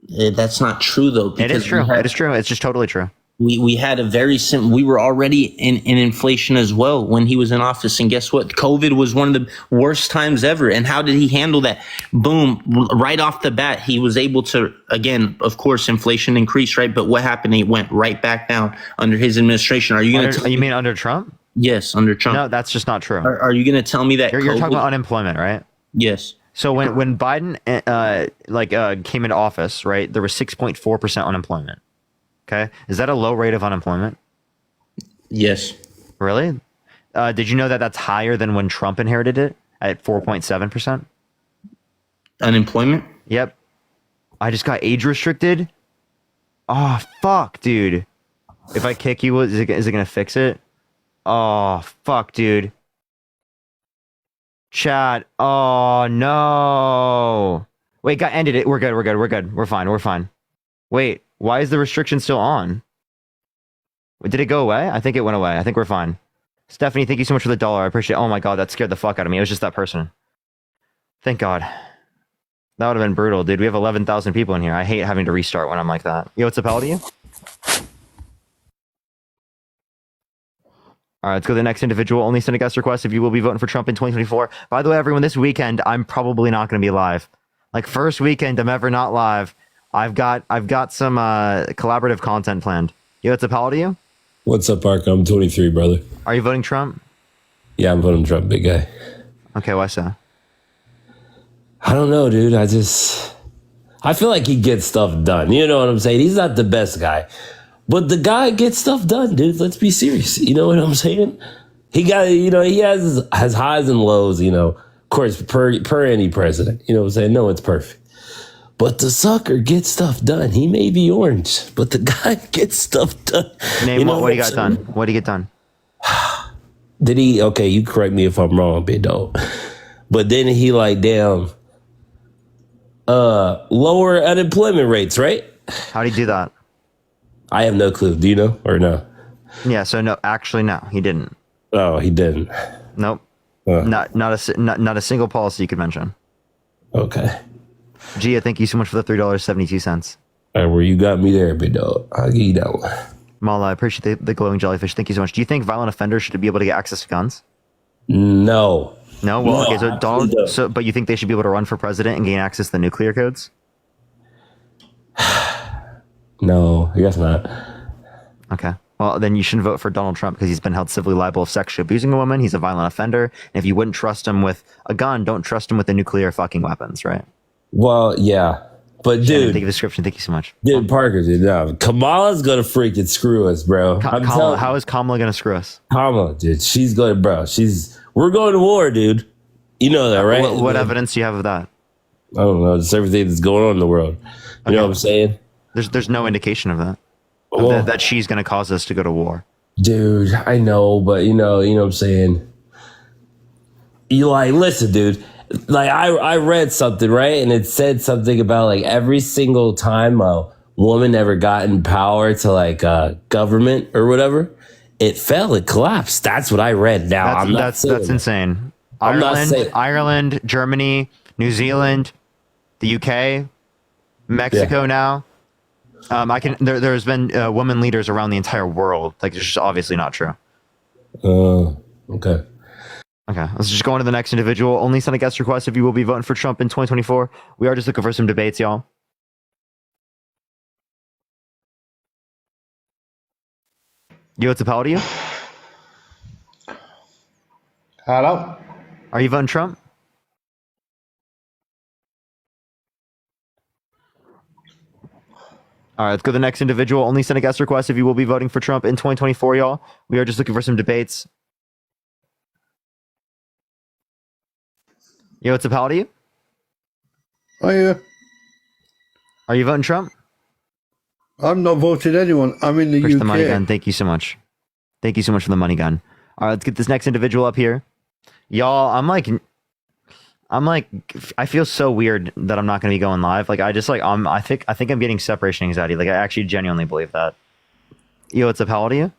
That's not true, though. It is true. It is true. It's just totally true. We had a very we were already in inflation as well when he was in office. And guess what? COVID was one of the worst times ever. And how did he handle that? Boom, right off the bat, he was able to, again, of course, inflation increased, right? But what happened? It went right back down under his administration. Are you going to... You mean under Trump? Yes, under Trump. No, that's just not true. Are you going to tell me that you're talking about unemployment, right? Yes. So when Biden came into office, right, there was 6.4% unemployment. Okay, is that a low rate of unemployment? Yes. Really? Did you know that that's higher than when Trump inherited it at 4.7%? Unemployment? Yep. I just got age restricted. Oh fuck, dude! If I kick you, is it gonna fix it? Oh fuck, dude. Chat. Oh no. Wait, got ended it. We're good. We're good. We're good. We're fine. We're fine. Wait, why is the restriction still on? Did it go away? I think it went away. I think we're fine. Stephanie, thank you so much for the $1. I appreciate it. Oh my god, that scared the fuck out of me. It was just that person. Thank God. That would have been brutal, dude. We have 11,000 people in here. I hate having to restart when I'm like that. Yo, what's up, Hell to you? All right, let's go to the next individual. Only send a guest request if you will be voting for Trump in 2024. By the way, everyone, this weekend, I'm probably not going to be live. Like, first weekend I'm ever not live. I've got some collaborative content planned. Yo, what's up, Hell to you? What's up, Parker? I'm 23, brother. Are you voting Trump? Yeah, I'm voting Trump, big guy. Okay, why so? I don't know, dude. I feel like he gets stuff done. You know what I'm saying? He's not the best guy, but the guy gets stuff done, dude. Let's be serious. You know what I'm saying? He got, he has highs and lows, of course, per any president. You know what I'm saying? No one's perfect. But the sucker gets stuff done. He may be orange, but the guy gets stuff done. Name what he got done. What did he get done? Did he? Okay, you correct me if I'm wrong, big dog. But then he lower unemployment rates, right? How did he do that? I have no clue. Do you know or no? Yeah. So no, actually, no, he didn't. Oh, he didn't. Nope. Not a single policy you could mention. Okay. Gia, thank you so much for the $3.72. All right, well, you got me there, big dog. I'll give you that one. Mala, I appreciate the glowing jellyfish. Thank you so much. Do you think violent offenders should be able to get access to guns? No. No? Well, No, okay, so absolutely not. but you think they should be able to run for president and gain access to the nuclear codes? No, I guess not. Okay. Well, then you shouldn't vote for Donald Trump because he's been held civilly liable of sexually abusing a woman. He's a violent offender. And if you wouldn't trust him with a gun, don't trust him with the nuclear fucking weapons, right? Well, yeah. But, Shannon, dude. thank you for the description. Thank you so much. Dude, Parker, dude, no. Kamala's going to freaking screw us, bro. How is Kamala going to screw us? Kamala, dude. She's going to, bro. We're going to war, dude. You know that, right? What evidence do you have of that? I don't know. Just everything that's going on in the world. You know what I'm saying? There's no indication of that. Well, That she's going to cause us to go to war. Dude, I know, but you know what I'm saying? Listen, dude. I read something, right? And it said something about every single time a woman ever got in power to government or whatever, it fell, it collapsed. That's what I read. Now That's insane. Ireland, Germany, New Zealand, the UK, Mexico now. There's been women leaders around the entire world. It's just obviously not true. Okay. Okay, let's just go on to the next individual. Only send a guest request if you will be voting for Trump in 2024. We are just looking for some debates, y'all. Yo, what's up, how old are you? Hello? Are you voting Trump? All right, let's go to the next individual. Only send a guest request if you will be voting for Trump in 2024, y'all. We are just looking for some debates. Yo, what's up, how old are you? Oh, yeah. Are you voting Trump? I'm not voting anyone. I'm in the Push UK. the money gun. Thank you so much. Thank you so much for the money gun. All right, let's get this next individual up here. Y'all, I feel so weird that I'm not going to be going live. I think I'm getting separation anxiety. I actually genuinely believe that. Yo, what's up? How old are you?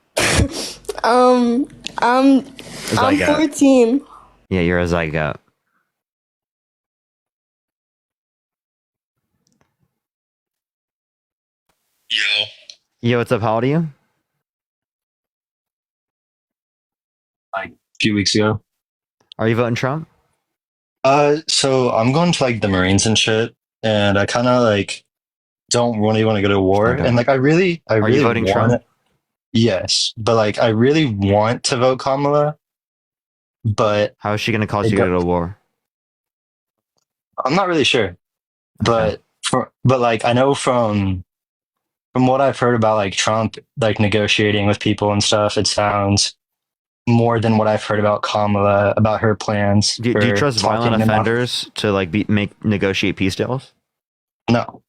I'm 14. Yeah, you're a zygote. Yo, what's up? How old are you? A few weeks ago. Are you voting Trump? So I'm going to the Marines and shit, and I kind of don't really want to go to war, Okay. and I really Are you voting want Trump? it. Yes, but I really want to vote Kamala, but How is she going to cause you to go to war? I'm not really sure. But I know from what I've heard about Trump negotiating with people and stuff, it sounds more than what I've heard about Kamala, about her plans. Do you for trust violent talking them off. offenders to negotiate peace deals? No.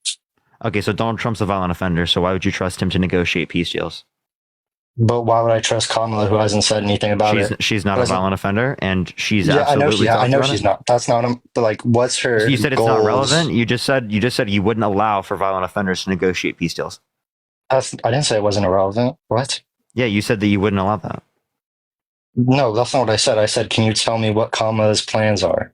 Okay, so Donald Trump's a violent offender, so why would you trust him to negotiate peace deals? But why would I trust Kamala, who hasn't said anything about it? She's not a Doesn't- violent offender, and she's Yeah, I know absolutely. I know talked she's about not. That's not. But like, what's her? it. You said it's not goals? relevant. You just said you wouldn't allow for violent offenders to negotiate peace deals. I didn't say it wasn't irrelevant. What? Yeah, you said that you wouldn't allow that. No, that's not what I said. I said, can you tell me what Kamala's plans are?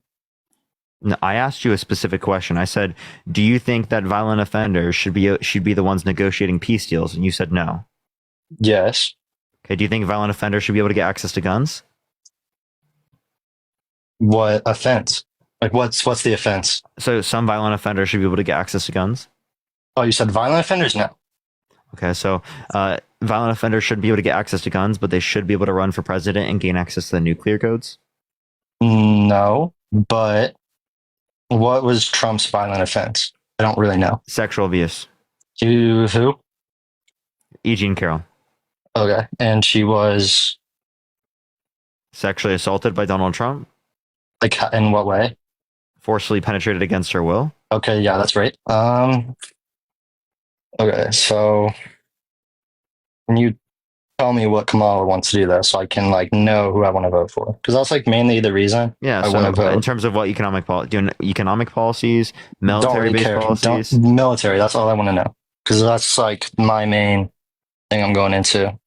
No, I asked you a specific question. I said, do you think that violent offenders should be the ones negotiating peace deals? And you said no. Yes. Okay. Do you think violent offenders should be able to get access to guns? What offense? Like, what's the offense? So some violent offenders should be able to get access to guns. Oh, you said violent offenders? No. Okay, so violent offenders shouldn't be able to get access to guns, but they should be able to run for president and gain access to the nuclear codes. No, but what was Trump's violent offense? I don't really know. Sexual abuse. To who? E. Jean Carroll. Okay, and she was Sexually assaulted by Donald Trump. like, in what way? Forcefully penetrated against her will. Okay, yeah, that's right. Okay, so can you tell me what Kamala wants to do though, so I can like know who I want to vote for? Because that's like mainly the reason. Yeah, I want to so vote. in terms of what doing economic policies, Don't really military-based care. policies. Military. That's all I want to know. Because that's like my main thing I'm going into.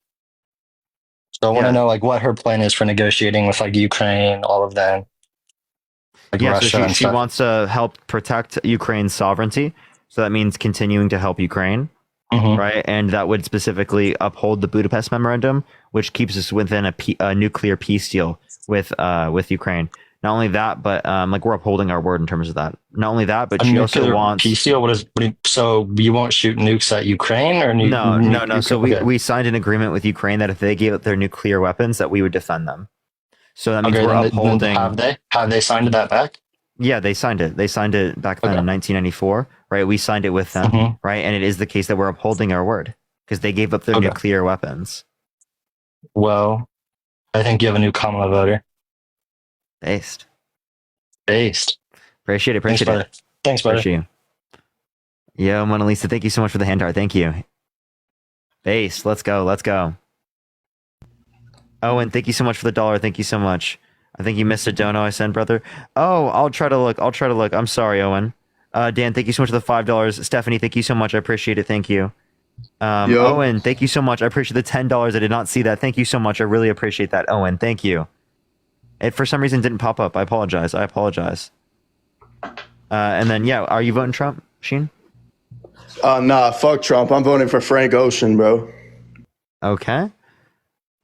So I want to know like what her plan is for negotiating with like Ukraine, all of them. Like Yeah, Russia so and she stuff. wants to help protect Ukraine's sovereignty. So that means continuing to help Ukraine, Mhm. right? And that would specifically uphold the Budapest Memorandum, which keeps us within a nuclear peace deal with Ukraine. Not only that, but like we're upholding our word in terms of that. Not only that, but A she also nuclear wants. peace deal. So you won't shoot nukes at Ukraine or No. So okay. we signed an agreement with Ukraine that if they gave up their nuclear weapons, that we would defend them. So that means Okay, we're then upholding. have they signed that back? Yeah, they signed it. They signed it back then in 1994, right? We signed it with them, Mhm. right? And it is the case that we're upholding our word because they gave up their Okay. nuclear weapons. Well, I think you have a new Kamala voter. Based. Thanks, Appreciate it. brother. Thanks, brother. Appreciate you. Yo, Mona Lisa, thank you so much for the hand art. Thank you. Base, let's go. Owen, thank you so much for the $1. Thank you so much. I think you missed a dono I sent, brother. Oh, I'll try to look. I'm sorry, Owen. Dan, thank you so much for the $5. Stephanie, thank you so much. I appreciate it. Thank you. Owen, thank you so much. I appreciate the $10. I did not see that. Thank you so much. I really appreciate that, Owen. Thank you. It for some reason didn't pop up. I apologize. And then are you voting Trump, Sheen? Nah, fuck Trump. I'm voting for Frank Ocean, bro. Okay.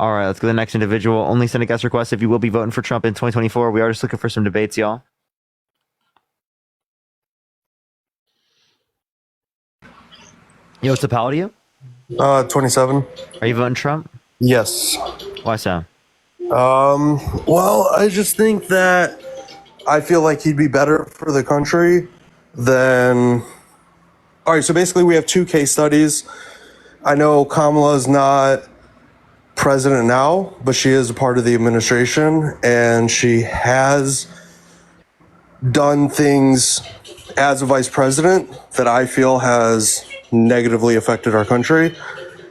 All right, let's go to the next individual. Only send a guest request if you will be voting for Trump in 2024. We are just looking for some debates, y'all. Yo, what's up, how old are you? 27. Are you voting Trump? Yes. Why so? Well, I just think that I feel like he'd be better for the country than. All right, so basically, we have two case studies. I know Kamala's not president now, but she is a part of the administration, and she has done things as a vice president that I feel has negatively affected our country.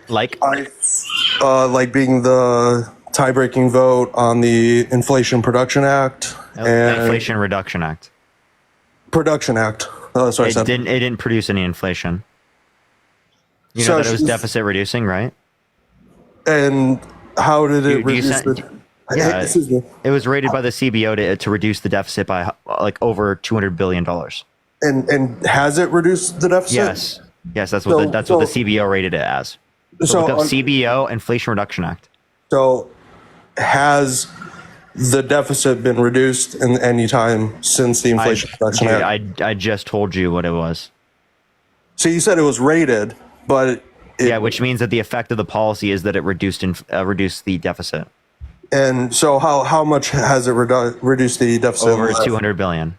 Like being the tie-breaking vote on the Inflation Production Act and Inflation Reduction Act. Production Act. Oh, that's what I said. It didn't produce any inflation. You know So that it was she's- deficit reducing, right? And how did it reduce Yeah, Excuse me. it was rated by the CBO to reduce the deficit by like over $200 billion. And has it reduced the deficit? Yes, that's what the CBO rated it as. So look up CBO, Inflation Reduction Act. So has the deficit been reduced in any time since the Inflation Reduction Act? I just told you what it was. So you said it was rated, but which means that the effect of the policy is that it reduced the deficit. And so how much has it reduced the deficit? Over 200 billion.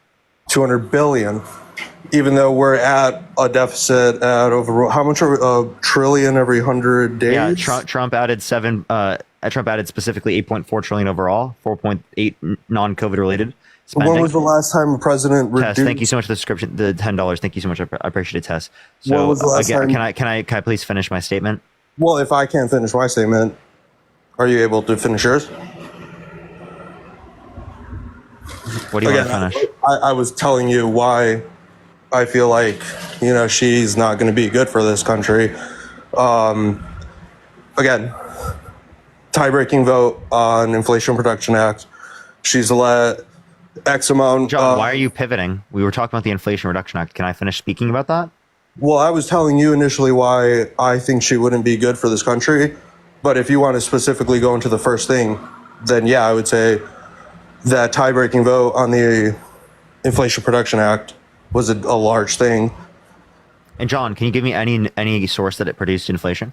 200 billion. Even though we're at a deficit at over how much? A trillion every 100 days. Yeah, Trump added Trump added specifically 8.4 trillion overall, 4.8 non-COVID related spending. When was the last time a president reduced? Tess, thank you so much for the subscription, the $10. Thank you so much. I appreciate it, Tess. So When was the last time? can I please finish my statement? Well, if I can't finish my statement, Are you able to finish yours? What do you want to finish? I was telling you why I feel like, you know, she's not going to be good for this country. Again, tie-breaking vote on Inflation Reduction Act. She's let X amount. John, why are you pivoting? We were talking about the Inflation Reduction Act. Can I finish speaking about that? Well, I was telling you initially why I think she wouldn't be good for this country. But if you want to specifically go into the first thing, then yeah, I would say that tie-breaking vote on the Inflation Reduction Act was a large thing. And John, can you give me any source that it produced inflation?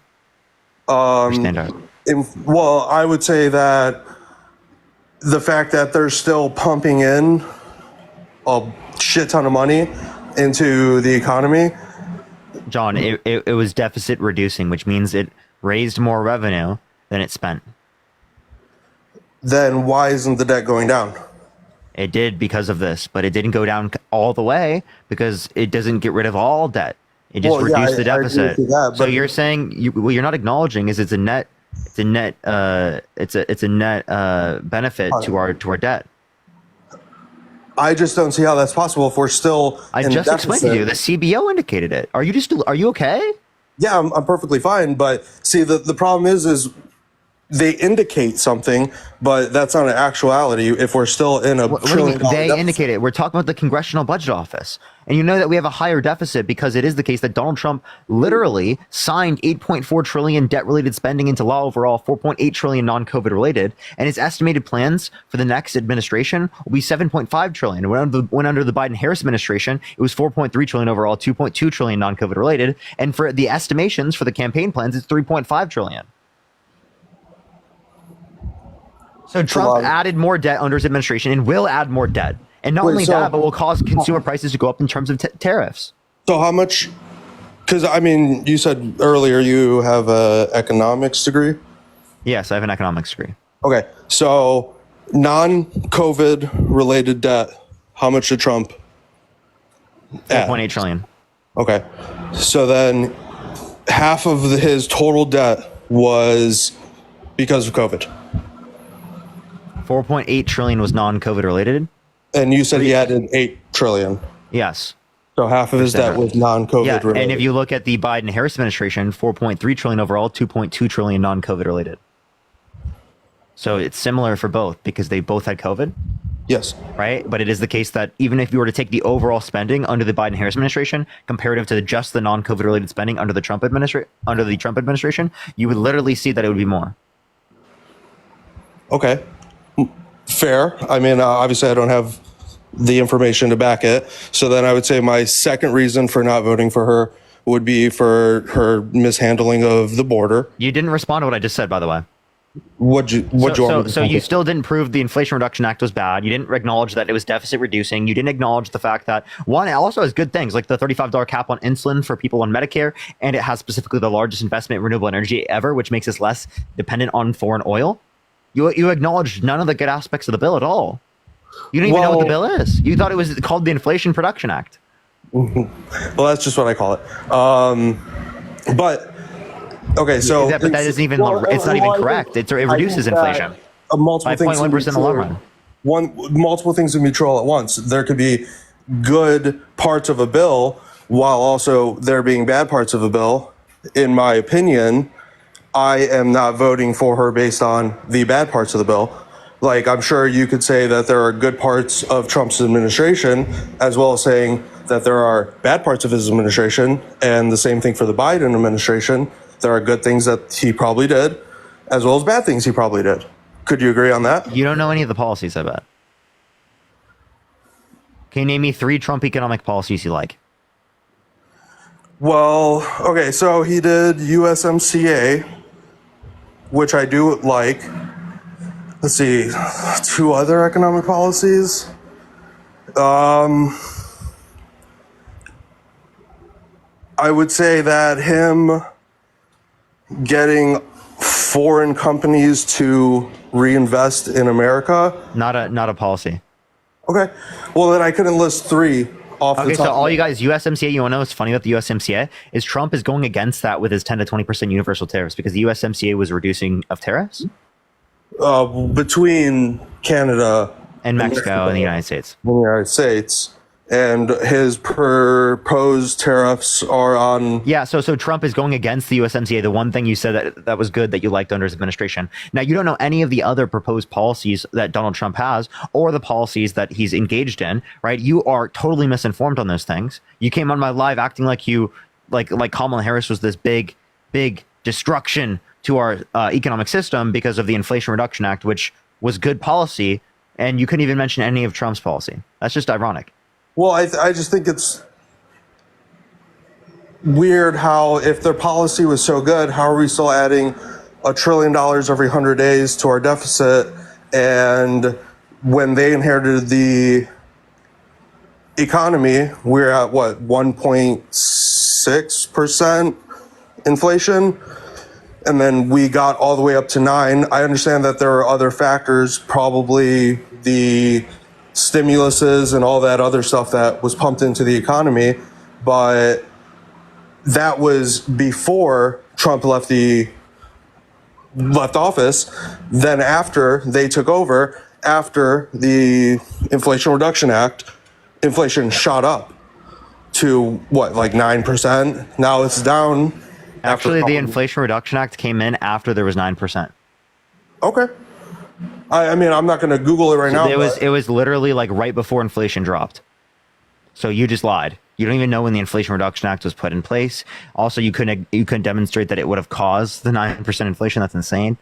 Well, I would say that the fact that they're still pumping in a shit ton of money into the economy. John, it was deficit reducing, which means it raised more revenue than it spent. Then why isn't the debt going down? It did because of this, but it didn't go down all the way because it doesn't get rid of all debt. It just reduced the deficit. So you're saying what you're not acknowledging is it's a net benefit to our debt. I just don't see how that's possible if we're still. I just explained to you. The CBO indicated it. Are you okay? Yeah, I'm perfectly fine. But see, the problem is they indicate something, but that's not an actuality. If we're still in a trillion dollar they deficit. indicate it. We're talking about the Congressional Budget Office, and you know that we have a higher deficit because it is the case that Donald Trump literally signed 8.4 trillion debt-related spending into law overall, 4.8 trillion non-COVID related, and his estimated plans for the next administration will be 7.5 trillion. When under the Biden-Harris administration, it was 4.3 trillion overall, 2.2 trillion non-COVID related, and for the estimations for the campaign plans, it's 3.5 trillion. So Trump added more debt under his administration and will add more debt. And not only that, but will cause consumer prices to go up in terms of tariffs. So how much? Because, I mean, you said earlier you have an economics degree? Yes, I have an economics degree. Okay. So non-COVID related debt, how much did Trump add? 4.8 trillion. Okay. So then half of his total debt was because of COVID. 4.8 trillion was non-COVID related. And you said he added 8 trillion. Yes. So half of his debt was non-COVID related. And if you look at the Biden-Harris administration, 4.3 trillion overall, 2.2 trillion non-COVID related. So it's similar for both because they both had COVID. Yes. Right? But it is the case that even if you were to take the overall spending under the Biden-Harris administration comparative to just the non-COVID related spending under the Trump administration, you would literally see that it would be more. Okay. Fair. I mean, obviously I don't have the information to back it. So then I would say my second reason for not voting for her would be for her mishandling of the border. You didn't respond to what I just said, by the way. So you still didn't prove the Inflation Reduction Act was bad. You didn't acknowledge that it was deficit reducing. You didn't acknowledge the fact that one, it also has good things like the $35 cap on insulin for people on Medicare, and it has specifically the largest investment in renewable energy ever, which makes us less dependent on foreign oil. You acknowledged none of the good aspects of the bill at all. You don't even know what the bill is. You thought it was called the Inflation Reduction Act. Well, that's just what I call it. But okay, so but that isn't even. It's not even correct. It reduces inflation by 0.1% in the long run. Multiple things can be true all at once. There could be good parts of a bill while also there being bad parts of a bill. In my opinion, I am not voting for her based on the bad parts of the bill. Like, I'm sure you could say that there are good parts of Trump's administration, as well as saying that there are bad parts of his administration, and the same thing for the Biden administration. There are good things that he probably did, as well as bad things he probably did. Could you agree on that? You don't know any of the policies, I bet. Can you name me 3 Trump economic policies you like? Well, okay, so he did USMCA, which I do like. Let's see, 2 other economic policies. I would say that him getting foreign companies to reinvest in America. Not a policy. Okay. Well, then I couldn't list 3 off the top. Okay, so all you guys, USMCA, you want to know what's funny about the USMCA is Trump is going against that with his 10 to 20% universal tariffs because the USMCA was reducing of tariffs. between Canada and Mexico and the United States. And his proposed tariffs are on. Yeah, so Trump is going against the USMCA. The one thing you said that was good that you liked under his administration. Now, you don't know any of the other proposed policies that Donald Trump has or the policies that he's engaged in, right? You are totally misinformed on those things. You came on my live acting like like Kamala Harris was this big destruction to our economic system because of the Inflation Reduction Act, which was good policy, and you couldn't even mention any of Trump's policy. That's just ironic. Well, I just think it's weird how, if their policy was so good, how are we still adding $1 trillion every 100 days to our deficit? And when they inherited the economy, we're at what, 1.6% inflation? And then we got all the way up to 9%. I understand that there are other factors, probably the stimuluses and all that other stuff that was pumped into the economy, but that was before Trump left office. Then after they took over, after the Inflation Reduction Act, inflation shot up to what, like 9%? Now it's down. Actually, the Inflation Reduction Act came in after there was 9%. Okay. I mean, I'm not going to Google it right now. It was literally like right before inflation dropped. So you just lied. You don't even know when the Inflation Reduction Act was put in place. Also, you couldn't demonstrate that it would have caused the 9% inflation. That's insane.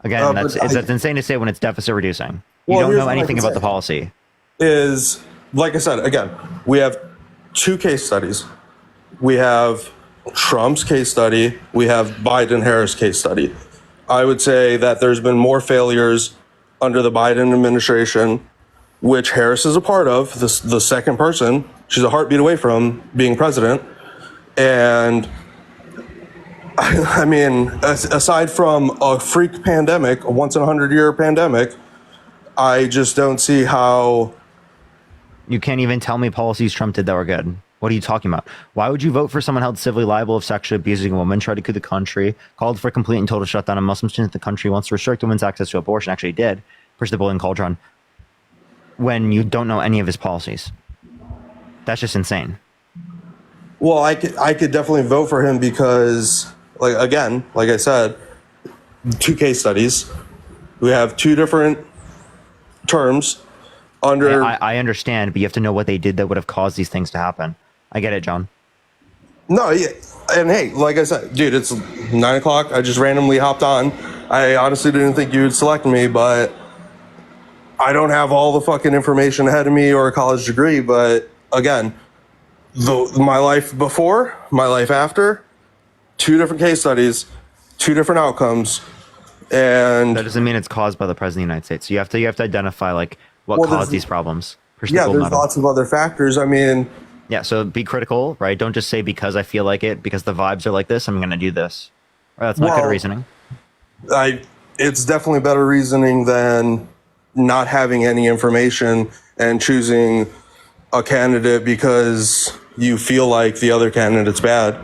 Again, that's insane to say when it's deficit reducing. You don't know anything about the policy. Is, like I said, again, we have 2 case studies. We have Trump's case study. We have Biden-Harris case study. I would say that there's been more failures under the Biden administration, which Harris is a part of, the second person. She's a heartbeat away from being president. And I mean, aside from a freak pandemic, a once in 100-year pandemic, I just don't see how. You can't even tell me policies Trump did that were good. What are you talking about? Why would you vote for someone held civilly liable of sexually abusing a woman, tried to coup the country, called for complete and total shutdown of Muslim students in the country, wants to restrict women's access to abortion, actually did, push the bullying cauldron, when you don't know any of his policies? That's just insane. Well, I could definitely vote for him because, like I said, 2 case studies. We have 2 different terms under. I understand, but you have to know what they did that would have caused these things to happen. I get it, John. No, yeah. And hey, like I said, dude, it's 9 o'clock. I just randomly hopped on. I honestly didn't think you would select me, but I don't have all the fucking information ahead of me or a college degree. But again, my life before, my life after, 2 different case studies, 2 different outcomes. And that doesn't mean it's caused by the president of the United States. So you have to identify like what caused these problems. Yeah, there's lots of other factors. I mean, yeah, so be critical, right? Don't just say because I feel like it, because the vibes are like this, I'm going to do this. Right, that's not good reasoning. It's definitely better reasoning than not having any information and choosing a candidate because you feel like the other candidate's bad.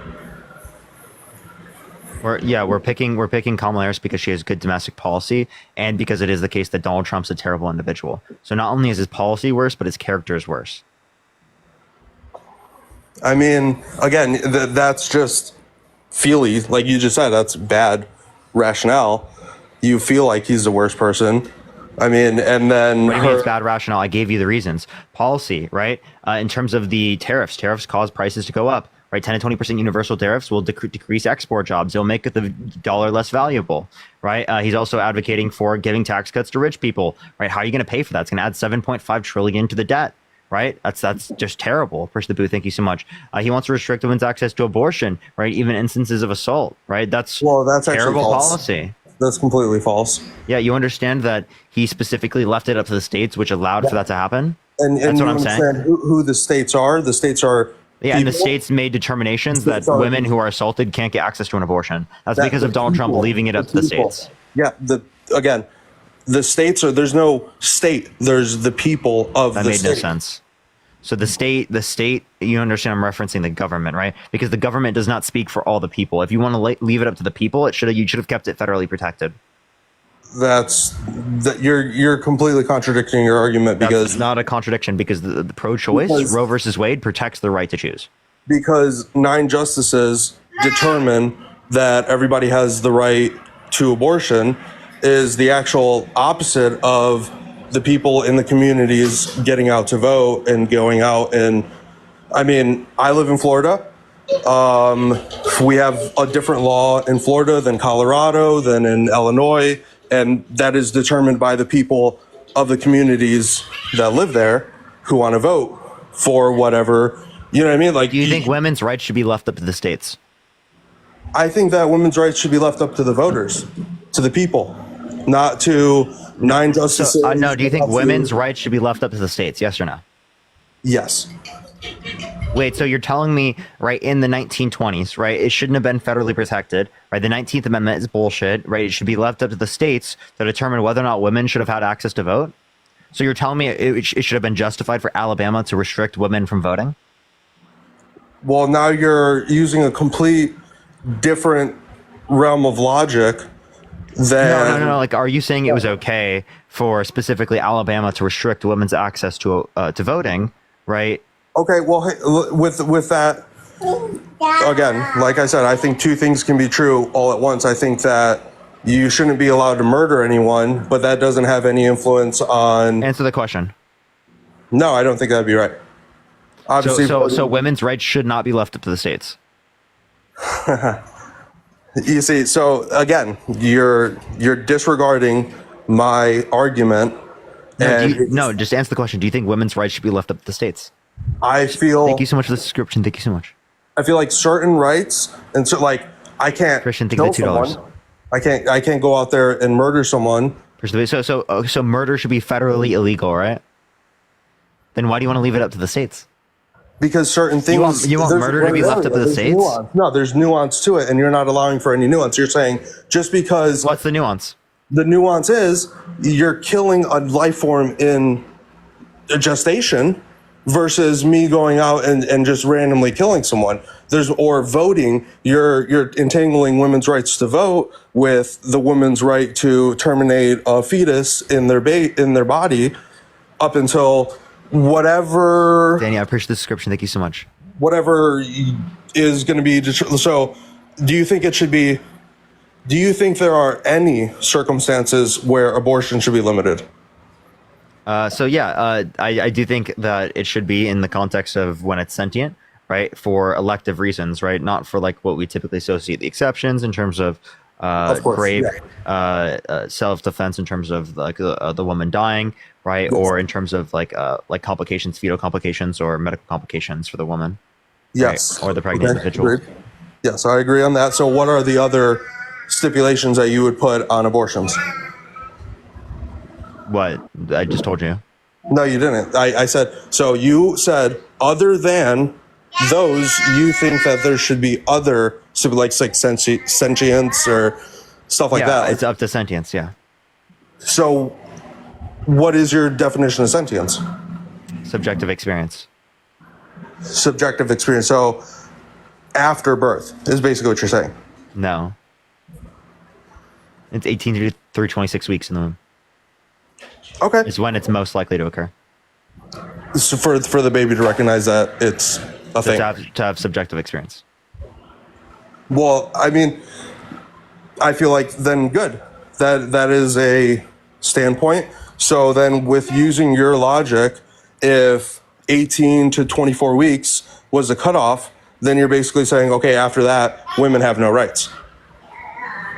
We're picking Kamala Harris because she has good domestic policy and because it is the case that Donald Trump's a terrible individual. So not only is his policy worse, but his character is worse. I mean, again, that's just feely. Like you just said, that's bad rationale. You feel like he's the worst person. I mean, and then... What do you mean it's bad rationale? I gave you the reasons. Policy, right? In terms of the tariffs cause prices to go up, right? 10 to 20% universal tariffs will decrease export jobs. It'll make the dollar less valuable, right? He's also advocating for giving tax cuts to rich people, right? How are you going to pay for that? It's going to add $7.5 trillion to the debt. Right? That's just terrible. Push the booth. Thank you so much. He wants to restrict women's access to abortion, right? Even instances of assault, right? That's terrible policy. That's completely false. Yeah, you understand that he specifically left it up to the states, which allowed for that to happen? And that's you what I'm saying. Who the states are? The states are... Yeah, and the states made determinations that women who are assaulted can't get access to an abortion. That's because of Donald Trump leaving it up to the states. Yeah, again, the states are, there's no state, there's the people of the state. That made no sense. So the state, you understand I'm referencing the government, right? Because the government does not speak for all the people. If you want to leave it up to the people, you should have kept it federally protected. that you're completely contradicting your argument because That's not a contradiction because the pro-choice Roe versus Wade protects the right to choose. Because 9 justices determine that everybody has the right to abortion is the actual opposite of the people in the communities getting out to vote and going out. And I mean, I live in Florida. We have a different law in Florida than Colorado, than in Illinois, and that is determined by the people of the communities that live there who want to vote for whatever, you know what I mean? Like, do you think women's rights should be left up to the states? I think that women's rights should be left up to the voters, to the people, not to 9 justices. So, no, do you think women's rights should be left up to the states? Yes or no? Yes. Wait, so you're telling me, right, in the 1920s, right, it shouldn't have been federally protected, right? The 19th Amendment is bullshit, right? It should be left up to the states to determine whether or not women should have had access to vote? So you're telling me it should have been justified for Alabama to restrict women from voting? Well, now you're using a complete different realm of logic than... No. Like, are you saying it was okay for specifically Alabama to restrict women's access to voting, right? Okay, well, hey, with that, again, like I said, I think 2 things can be true all at once. I think that you shouldn't be allowed to murder anyone, but that doesn't have any influence on... Answer the question. No, I don't think that'd be right. Obviously, so women's rights should not be left up to the states. You see, so again, you're disregarding my argument. No, just answer the question. Do you think women's rights should be left up to the states? I feel... Thank you so much for the description. Thank you so much. I feel like certain rights, and so like I can't Christian, think kill the $2. someone. I can't go out there and murder someone. So murder should be federally illegal, right? Then why do you want to leave it up to the states? Because certain things... You want murder to be left up to the states? No, there's nuance to it, and you're not allowing for any nuance. You're saying just because... What's the nuance? The nuance is you're killing a life form in gestation versus me going out and just randomly killing someone. Or voting, you're entangling women's rights to vote with the woman's right to terminate a fetus in their body up until whatever... Danny, I appreciate the description. Thank you so much. Whatever is going to be... So do you think it should be... Do you think there are any circumstances where abortion should be limited? I do think that it should be in the context of when it's sentient, right? For elective reasons, right? Not for like what we typically associate the exceptions in terms of grave self-defense, in terms of like the woman dying, right? Yes. Or in terms of like complications, fetal complications, or medical complications for the woman. Yes. Right? Or the pregnant individual. Agreed. Yes, I agree on that. So what are the other stipulations that you would put on abortions? What? I just told you. No, you didn't. I said, so you said, other than those, you think that there should be other, like sentience or stuff like that. It's up to sentience, yeah. So what is your definition of sentience? Subjective experience. Subjective experience. So after birth is basically what you're saying. No. It's 18 through 26 weeks in the womb. Okay. Is when it's most likely to occur. So for the baby to recognize that it's a thing. To have subjective experience. Well, I mean, I feel like then good. That is a standpoint. So then with using your logic, if 18 to 24 weeks was the cutoff, then you're basically saying, okay, after that, women have no rights.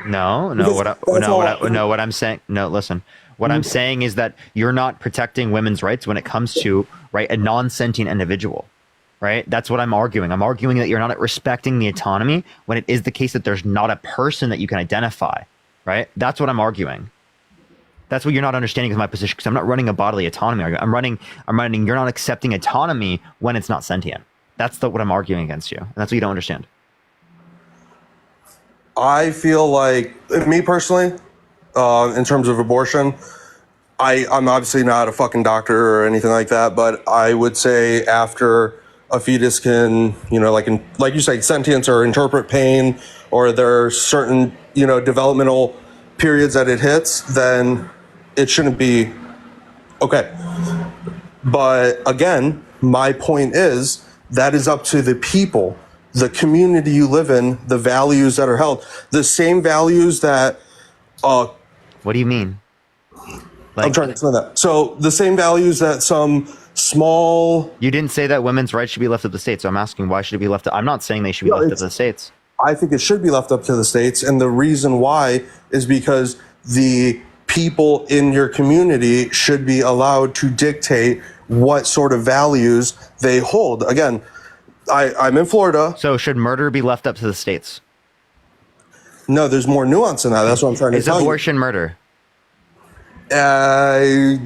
No. What I'm saying. No, listen. What I'm saying is that you're not protecting women's rights when it comes to, right, a non-sentient individual, right? That's what I'm arguing. I'm arguing that you're not respecting the autonomy when it is the case that there's not a person that you can identify, right? That's what I'm arguing. That's what you're not understanding is my position, because I'm not running a bodily autonomy argument. I'm running. You're not accepting autonomy when it's not sentient. That's what I'm arguing against you. And that's what you don't understand. I feel like, me personally, in terms of abortion, I'm obviously not a fucking doctor or anything like that, but I would say after a fetus can, like you say, sentience or interpret pain, or there are certain, developmental periods that it hits, then it shouldn't be okay. But again, my point is that is up to the people, the community you live in, the values that are held, the same values that. What do you mean? I'm trying to explain that. So the same values that some small. You didn't say that women's rights should be left up to the states. So I'm asking, why should it be left up? I'm not saying they should be left up to the states. I think it should be left up to the states. And the reason why is because the people in your community should be allowed to dictate what sort of values they hold. Again, I'm in Florida. So should murder be left up to the states? No, there's more nuance in that. That's what I'm trying to tell you. Is abortion murder? That's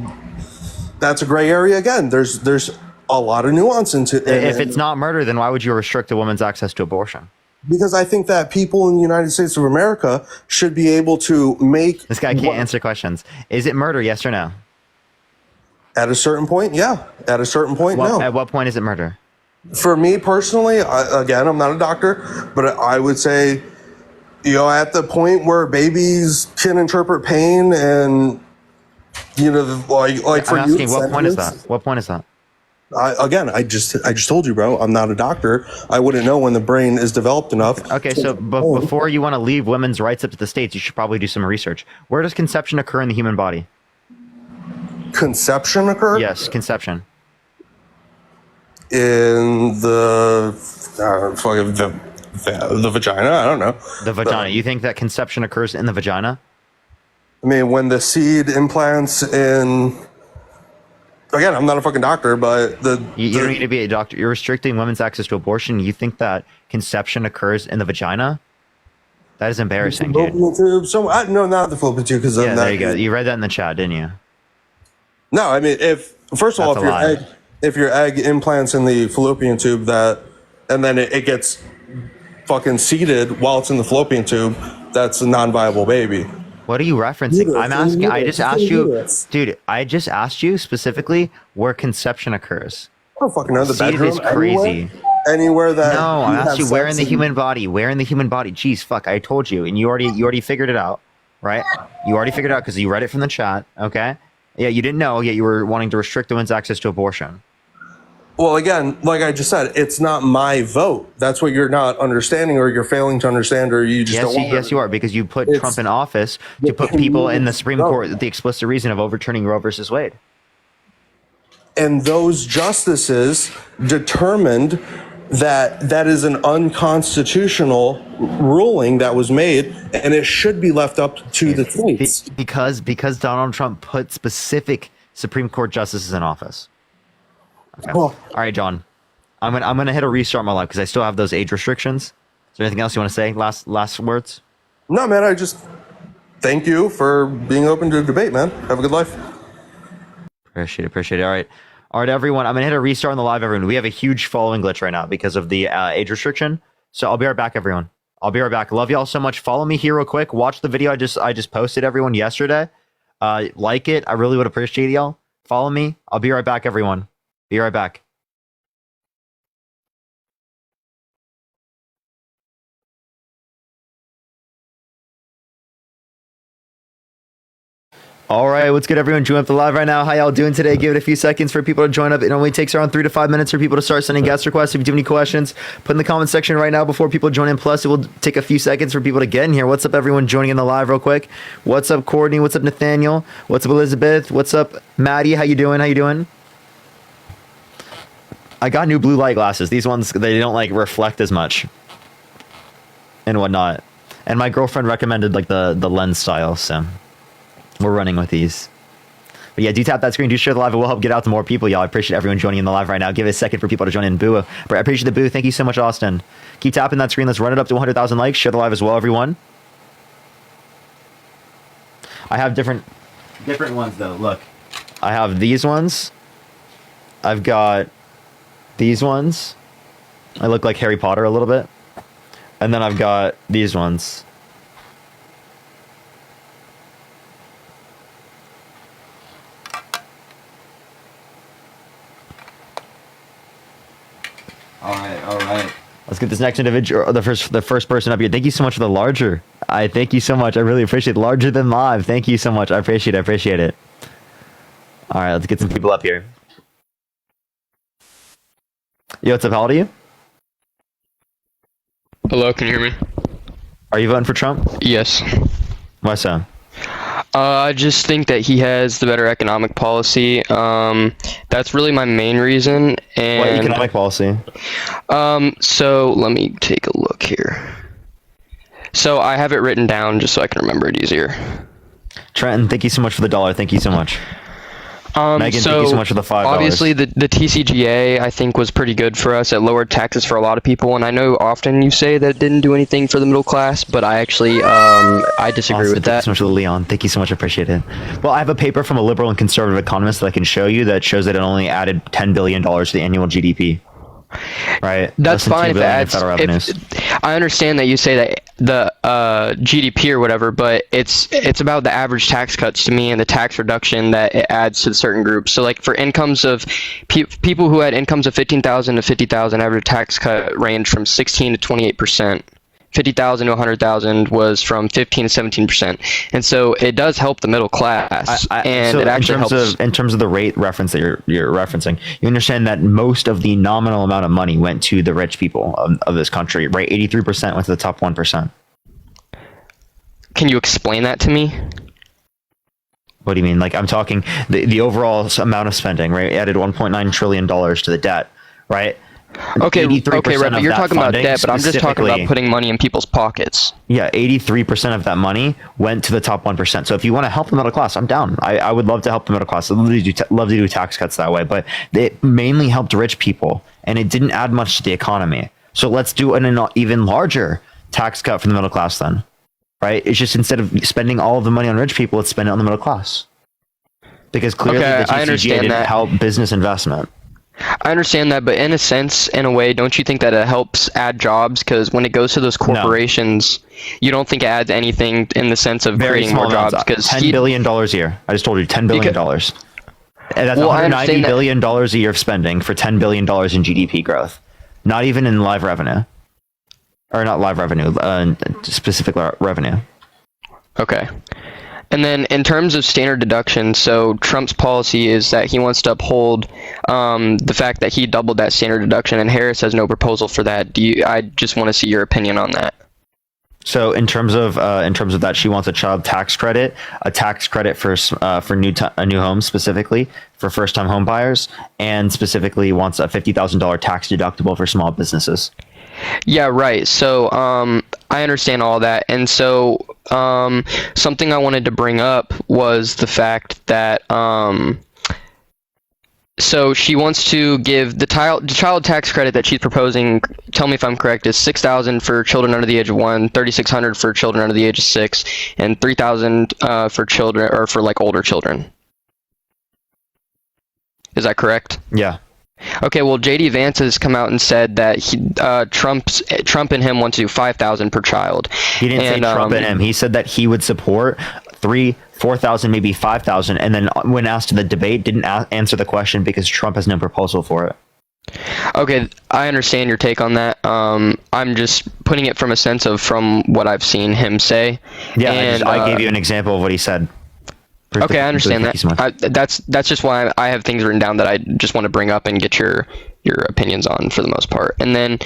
a gray area again. There's a lot of nuance into it. If it's not murder, then why would you restrict a woman's access to abortion? Because I think that people in the United States of America should be able to make. This guy can't answer questions. Is it murder? Yes or no? At a certain point, yeah. At a certain point, no. At what point is it murder? For me personally, again, I'm not a doctor, but I would say, at the point where babies can interpret pain and, like for I'm you, asking, what point is that? What point is that? I just told you, bro. I'm not a doctor. I wouldn't know when the brain is developed enough. Okay, so before you want to leave women's rights up to the states, you should probably do some research. Where does conception occur in the human body? Conception occur? Yes, conception. In the vagina? I don't know. The vagina. You think that conception occurs in the vagina? I mean, when the seed implants in. Again, I'm not a fucking doctor, but you don't need to be a doctor. You're restricting women's access to abortion. You think that conception occurs in the vagina? That is embarrassing, dude. No, not the fallopian tube. Yeah, there you go. You read that in the chat, didn't you? No, I mean, first of all, if your egg implants in the fallopian tube, and then it gets fucking seeded while it's in the fallopian tube, that's a non-viable baby. What are you referencing? I'm asking. I just asked you, dude. I just asked you specifically where conception occurs. I don't fucking know. The bedroom is crazy. Anywhere that. No, I asked you where in the human body. Where in the human body? Jeez, fuck! I told you, and you already figured it out, right? You already figured it out because you read it from the chat. Okay. Yeah, you didn't know. Yet you were wanting to restrict women's access to abortion. Well, again, like I just said, it's not my vote. That's what you're not understanding, or you're failing to understand, or you just don't want. Yes, you are, because you put Trump in office to put people in the Supreme Court with the explicit reason of overturning Roe versus Wade. And those justices determined that is an unconstitutional ruling that was made, and it should be left up to the states. Because Donald Trump put specific Supreme Court justices in office. Okay. All right, John. I'm gonna hit a restart my life because I still have those age restrictions. Is there anything else you want to say? Last words? No, man. I just thank you for being open to debate, man. Have a good life. Appreciate it. All right, everyone. I'm gonna hit a restart on the live, everyone. We have a huge following glitch right now because of the age restriction. So I'll be right back, everyone. I'll be right back. Love y'all so much. Follow me here real quick. Watch the video I just posted, everyone, yesterday. Like it. I really would appreciate y'all. Follow me. I'll be right back, everyone. Be right back. All right, what's good, everyone? Join up the live right now. How y'all doing today? Give it a few seconds for people to join up. It only takes around 3 to 5 minutes for people to start sending guest requests. If you have any questions, put in the comment section right now before people join in. Plus, it will take a few seconds for people to get in here. What's up, everyone joining in the live real quick? What's up, Courtney? What's up, Nathaniel? What's up, Elizabeth? What's up, Maddie? How you doing? I got new blue light glasses. These ones, they don't like reflect as much and whatnot. And my girlfriend recommended like the lens style, so we're running with these. But yeah, do tap that screen, do share the live. It will help get out to more people, y'all. I appreciate everyone joining in the live right now. Give it a second for people to join in. Boo. I appreciate the boo. Thank you so much, Austin. Keep tapping that screen. Let's run it up to 100,000 likes. Share the live as well, everyone. I have different ones though. Look, I have these ones. I've got these ones. I look like Harry Potter a little bit. And then I've got these ones. All right. Let's get this next individual, the first person up here. Thank you so much for the larger I thank you so much. I really appreciate it. Larger than live. Thank you so much. I appreciate it. All right, let's get some people up here. Yo, what's up? How old are you? Hello, can you hear me? Are you voting for Trump? Yes. Why so? I just think that he has the better economic policy. That's really my main reason. And What economic policy? So let me take a look here. So I have it written down just so I can remember it easier. Trenton, thank you so much for the $1. Thank you so much. Megan, thank you so much for the $5. Obviously, the TCGA, I think, was pretty good for us. It lowered taxes for a lot of people, and I know often you say that it didn't do anything for the middle class, but I actually, I disagree with that. Thank you so much, Leon. Thank you so much. I appreciate it. Well, I have a paper from a liberal and conservative economist that I can show you that shows that it only added $10 billion to the annual GDP. Right? That's fine if it adds. Federal revenues. I understand that you say that the GDP or whatever, but it's about the average tax cuts to me and the tax reduction that it adds to certain groups. So like for incomes of people who had incomes of 15,000 to 50,000, average tax cut ranged from 16 to 28%. 50,000 to 100,000 was from 15 to 17%, and so it does help the middle class. And so it actually helps. In terms of the rate reference that you're referencing, you understand that most of the nominal amount of money went to the rich people of this country, right? 83% went to the top 1%. Can you explain that to me? What do you mean? Like I'm talking the overall amount of spending, right? It added $1.9 trillion to the debt, right? Okay, right, but you're talking about funding, debt, but I'm just talking about putting money in people's pockets. Yeah, 83% of that money went to the top 1%. So if you want to help the middle class, I'm down. I would love to help the middle class. I'd love to do tax cuts that way, but it mainly helped rich people, and it didn't add much to the economy. So let's do an even larger tax cut for the middle class then, right? It's just instead of spending all of the money on rich people, let's spend it on the middle class. Because clearly the TCGA didn't help business investment. I understand that, but in a sense, in a way, don't you think that it helps add jobs? Because when it goes to those corporations, you don't think it adds anything in the sense of creating more jobs? Because $10 billion a year. I just told you $10 billion. And that's $190 billion a year of spending for $10 billion in GDP growth. Not even in live revenue. Or not live revenue, specific revenue. Okay. And then in terms of standard deduction, so Trump's policy is that he wants to uphold the fact that he doubled that standard deduction, and Harris has no proposal for that. I just want to see your opinion on that. So in terms of that, she wants a child tax credit, a tax credit for new homes specifically for first-time home buyers, and specifically wants a $50,000 tax deductible for small businesses. Yeah, right. So I understand all that, and so something I wanted to bring up was the fact that so she wants to give the child tax credit that she's proposing. Tell me if I'm correct. Is $6,000 for children under the age of 1, $3,600 for children under the age of 6, and $3,000 for children or for like older children. Is that correct? Yeah. Okay, well, JD Vance has come out and said that Trump and him want to do $5,000 per child. He didn't say Trump and him. He said that he would support $4,000, maybe $5,000, and then when asked in the debate, didn't answer the question because Trump has no proposal for it. Okay, I understand your take on that. I'm just putting it from a sense of from what I've seen him say. Yeah, and I gave you an example of what he said. Okay, I understand that. That's just why I have things written down that I just want to bring up and get your opinions on for the most part. And then,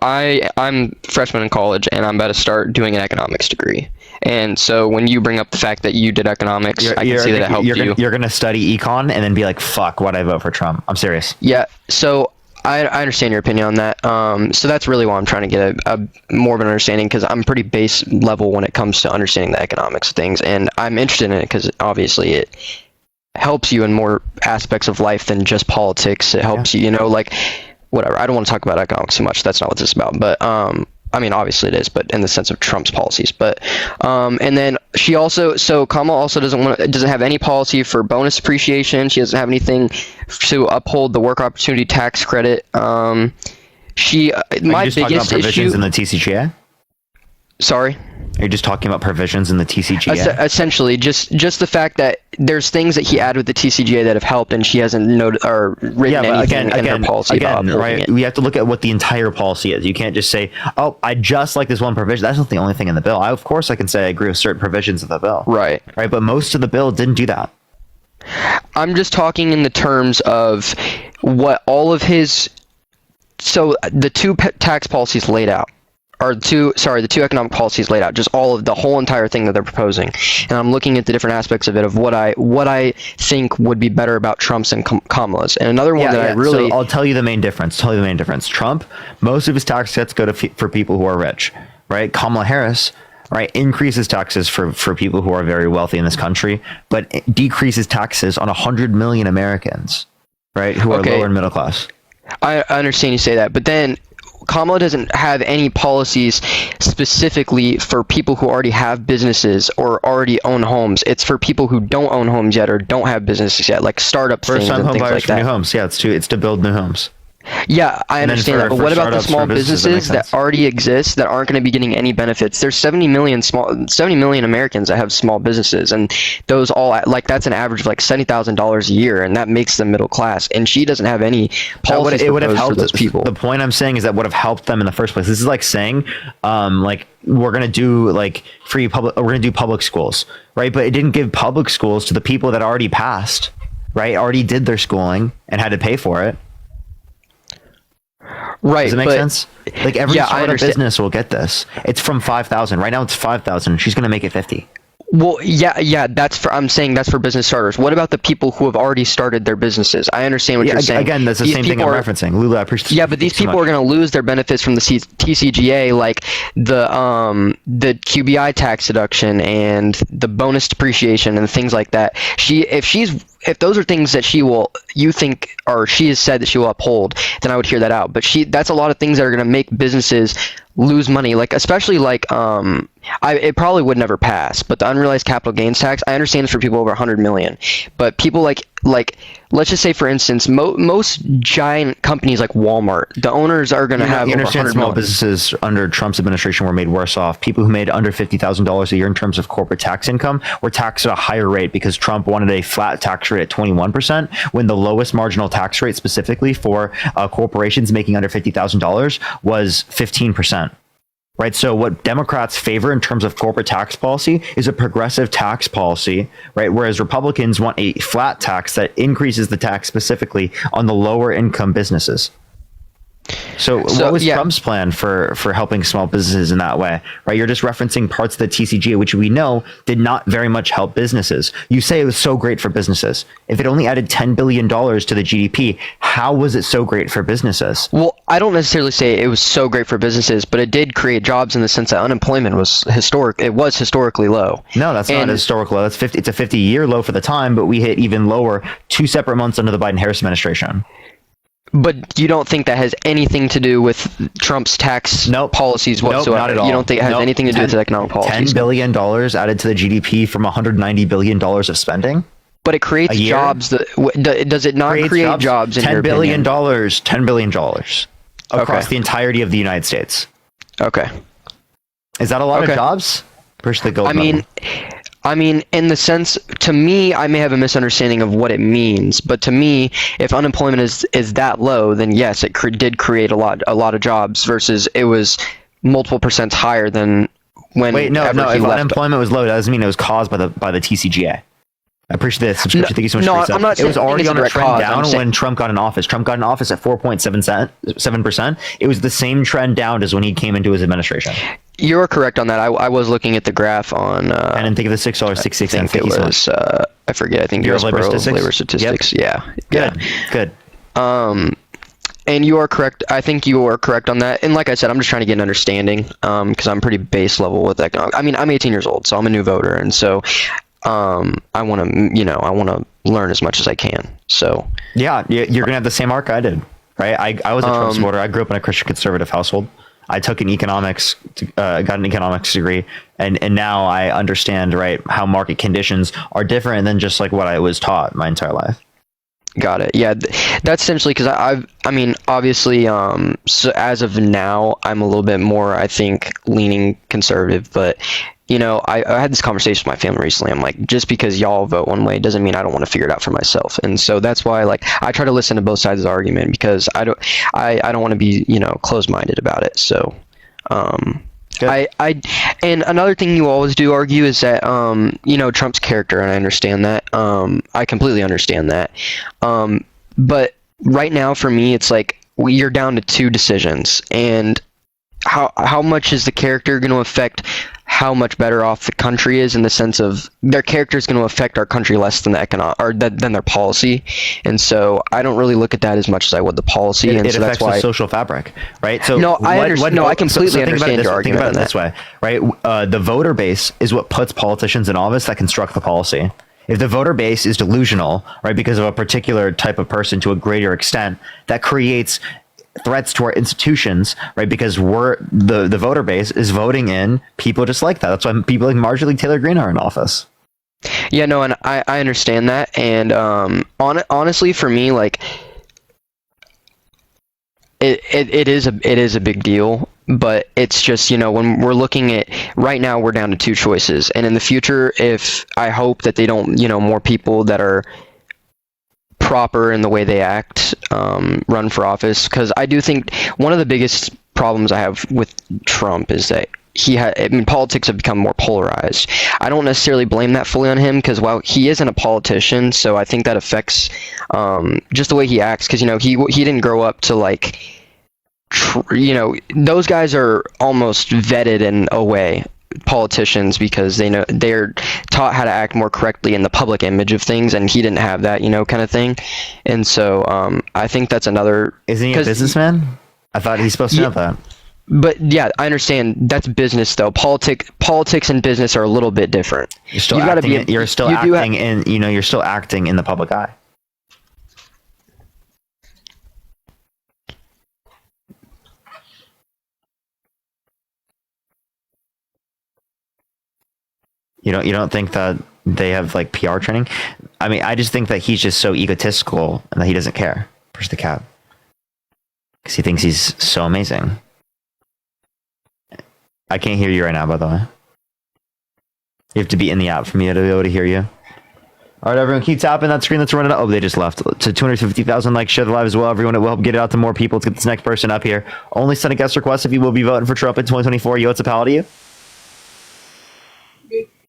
I'm freshman in college and I'm about to start doing an economics degree. And so when you bring up the fact that you did economics, I can see that it helped you. You're going to study econ and then be like, fuck, why'd I vote for Trump? I'm serious. Yeah, so I understand your opinion on that. So that's really why I'm trying to get a more of an understanding, because I'm pretty base level when it comes to understanding the economics of things, and I'm interested in it because obviously it helps you in more aspects of life than just politics. It helps you, like whatever. I don't want to talk about economics too much. That's not what this is about. But I mean, obviously it is, but in the sense of Trump's policies. But and then Kamala also doesn't have any policy for bonus depreciation. She doesn't have anything to uphold the work opportunity tax credit. My biggest provisions issue in the TCGA. Sorry. Are you just talking about provisions in the TCGA? Essentially, just the fact that there's things that he added with the TCGA that have helped, and she hasn't noted or written anything in her policy about right? We have to look at what the entire policy is. You can't just say, "Oh, I just like this one provision." That's not the only thing in the bill. Of course, I can say I agree with certain provisions of the bill. Right. Right. But most of the bill didn't do that. I'm just talking in the terms of what all of his. So the two tax policies laid out. Or the two economic policies laid out, just all of the whole entire thing that they're proposing, and I'm looking at the different aspects of it of what I think would be better about Trump's and Kamala's. And another one I really, so I'll tell you the main difference. Trump, most of his tax cuts go for people who are rich, right? Kamala Harris, right, increases taxes for people who are very wealthy in this country, but it decreases taxes on 100 million Americans, right, who are lower and middle class. I understand you say that, but then Kamala doesn't have any policies specifically for people who already have businesses or already own homes. It's for people who don't own homes yet or don't have businesses yet, like startup things and things like that. New homes. Yeah, it's to build new homes. Yeah, I understand that, but what about the small businesses that already exist that aren't going to be getting any benefits? There's 70 million Americans that have small businesses, and those all, like, that's an average of like $70,000 a year, and that makes them middle class. And she doesn't have any policies for those people. The point I'm saying is that would have helped them in the first place. This is like saying, like, we're gonna do like we're gonna do public schools, right? But it didn't give public schools to the people that already passed, right? Already did their schooling and had to pay for it. Right. Does it make sense? Like every startup business will get this. It's from 5,000. Right now it's 5,000. She's going to make it 50. Well, yeah, I'm saying that's for business starters. What about the people who have already started their businesses? I understand what you're saying. Again, that's the same thing I'm referencing. Lulu, I appreciate. Yeah, but these people are going to lose their benefits from the TCGA, like the QBI tax deduction and the bonus depreciation and things like that. If those are things that she has said that she will uphold, then I would hear that out. But that's a lot of things that are going to make businesses lose money, like especially like it probably would never pass, but the unrealized capital gains tax, I understand it's for people over 100 million, but people like let's just say, for instance, most giant companies like Walmart, the owners are going to have over 100 small million. Businesses under Trump's administration were made worse off. People who made under $50,000 a year in terms of corporate tax income were taxed at a higher rate because Trump wanted a flat tax rate at 21%, when the lowest marginal tax rate specifically for corporations making under $50,000 was 15%. Right. So what Democrats favor in terms of corporate tax policy is a progressive tax policy, right? Whereas Republicans want a flat tax that increases the tax specifically on the lower income businesses. So what was Trump's plan for helping small businesses in that way, right? You're just referencing parts of the TCGA, which we know did not very much help businesses. You say it was so great for businesses. If it only added $10 billion to the GDP, how was it so great for businesses? Well, I don't necessarily say it was so great for businesses, but it did create jobs in the sense that unemployment was historically low. No, that's not a historic low. It's a 50-year low for the time, but we hit even lower 2 separate months under the Biden-Harris administration. But you don't think that has anything to do with Trump's tax policies whatsoever? Nope, not at all. You don't think it has anything to do with his economic policies? $10 billion added to the GDP from $190 billion of spending? But it creates jobs. Does it not create jobs in your opinion? $10 billion across the entirety of the United States. Okay. Is that a lot of jobs? Push the gold medal. I mean, in the sense, to me, I may have a misunderstanding of what it means, but to me, if unemployment is that low, then yes, it did create a lot of jobs. Versus it was multiple percent higher than when. Wait, no. If unemployment was low, that doesn't mean it was caused by the TCGA. I appreciate the subscription. Thank you so much for I'm not it was already on a trend down when Trump got in office. Trump got in office at 4.7%. It was the same trend down as when he came into his administration. You're correct on that. I was looking at the graph on. I didn't think of the $6.66. I think it was. I forget. I think Bureau US of Labor Statistics. Yep. Yeah. Good. And you are correct. I think you are correct on that. And like I said, I'm just trying to get an understanding because I'm pretty base level with economics. I mean, I'm 18 years old, so I'm a new voter, and so I want to learn as much as I can. So yeah, you're gonna have the same arc I did, right? I was a Trump supporter. I grew up in a Christian conservative household. I took an economics, got an economics degree, and now I understand, right, how market conditions are different than just like what I was taught my entire life. Got it. Yeah, that's essentially because I mean, obviously, so as of now, I'm a little bit more, I think, leaning conservative. But you know, I had this conversation with my family recently. I'm like, just because y'all vote one way doesn't mean I don't want to figure it out for myself. And so that's why, like, I try to listen to both sides of the argument because I don't want to be, you know, closed-minded about it. So, and another thing you always do argue is that you know, Trump's character, and I understand that. I completely understand that. But right now for me it's like you're down to two decisions, and how much is the character going to affect how much better off the country is, in the sense of their character is going to affect our country less than than their policy. And so I don't really look at that as much as I would the policy. It so affects that's why the social fabric, right? So no, I completely understand your Think argument about on it this way, right? The voter base is what puts politicians in office that construct the policy. If the voter base is delusional, right, because of a particular type of person to a greater extent, that creates threats to our institutions, right? Because the voter base is voting in people just like that. That's why people like Marjorie Taylor Greene are in office. Yeah, no, and I understand that. And honestly, for me, like, it is a big deal. But it's just, you know, when we're looking at right now, we're down to two choices. And in the future, if I hope that they don't, you know, more people that are proper in the way they act run for office, because I do think one of the biggest problems I have with Trump is that I mean, politics have become more polarized. I don't necessarily blame that fully on him, because while he isn't a politician, so I think that affects just the way he acts, because, you know, he didn't grow up to, like, you know, those guys are almost vetted in a way, politicians, because they know they're taught how to act more correctly in the public image of things, and he didn't have that, you know, kind of thing. And so I think that's another. Isn't he a businessman? I thought he's supposed to know that. But yeah, I understand that's business though. Politics and business are a little bit different. You're still acting in the public eye. You don't think that they have like PR training? I mean, I just think that he's just so egotistical and that he doesn't care. Push the cap. Because he thinks he's so amazing. I can't hear you right now, by the way. You have to be in the app for me to be able to hear you. All right, everyone, keep tapping that screen that's running up. Oh, they just left. To 250,000 likes, share the live as well. Everyone, it will help get it out to more people. Let's get this next person up here. Only send a guest request if you will be voting for Trump in 2024. Yo, what's up, how do you?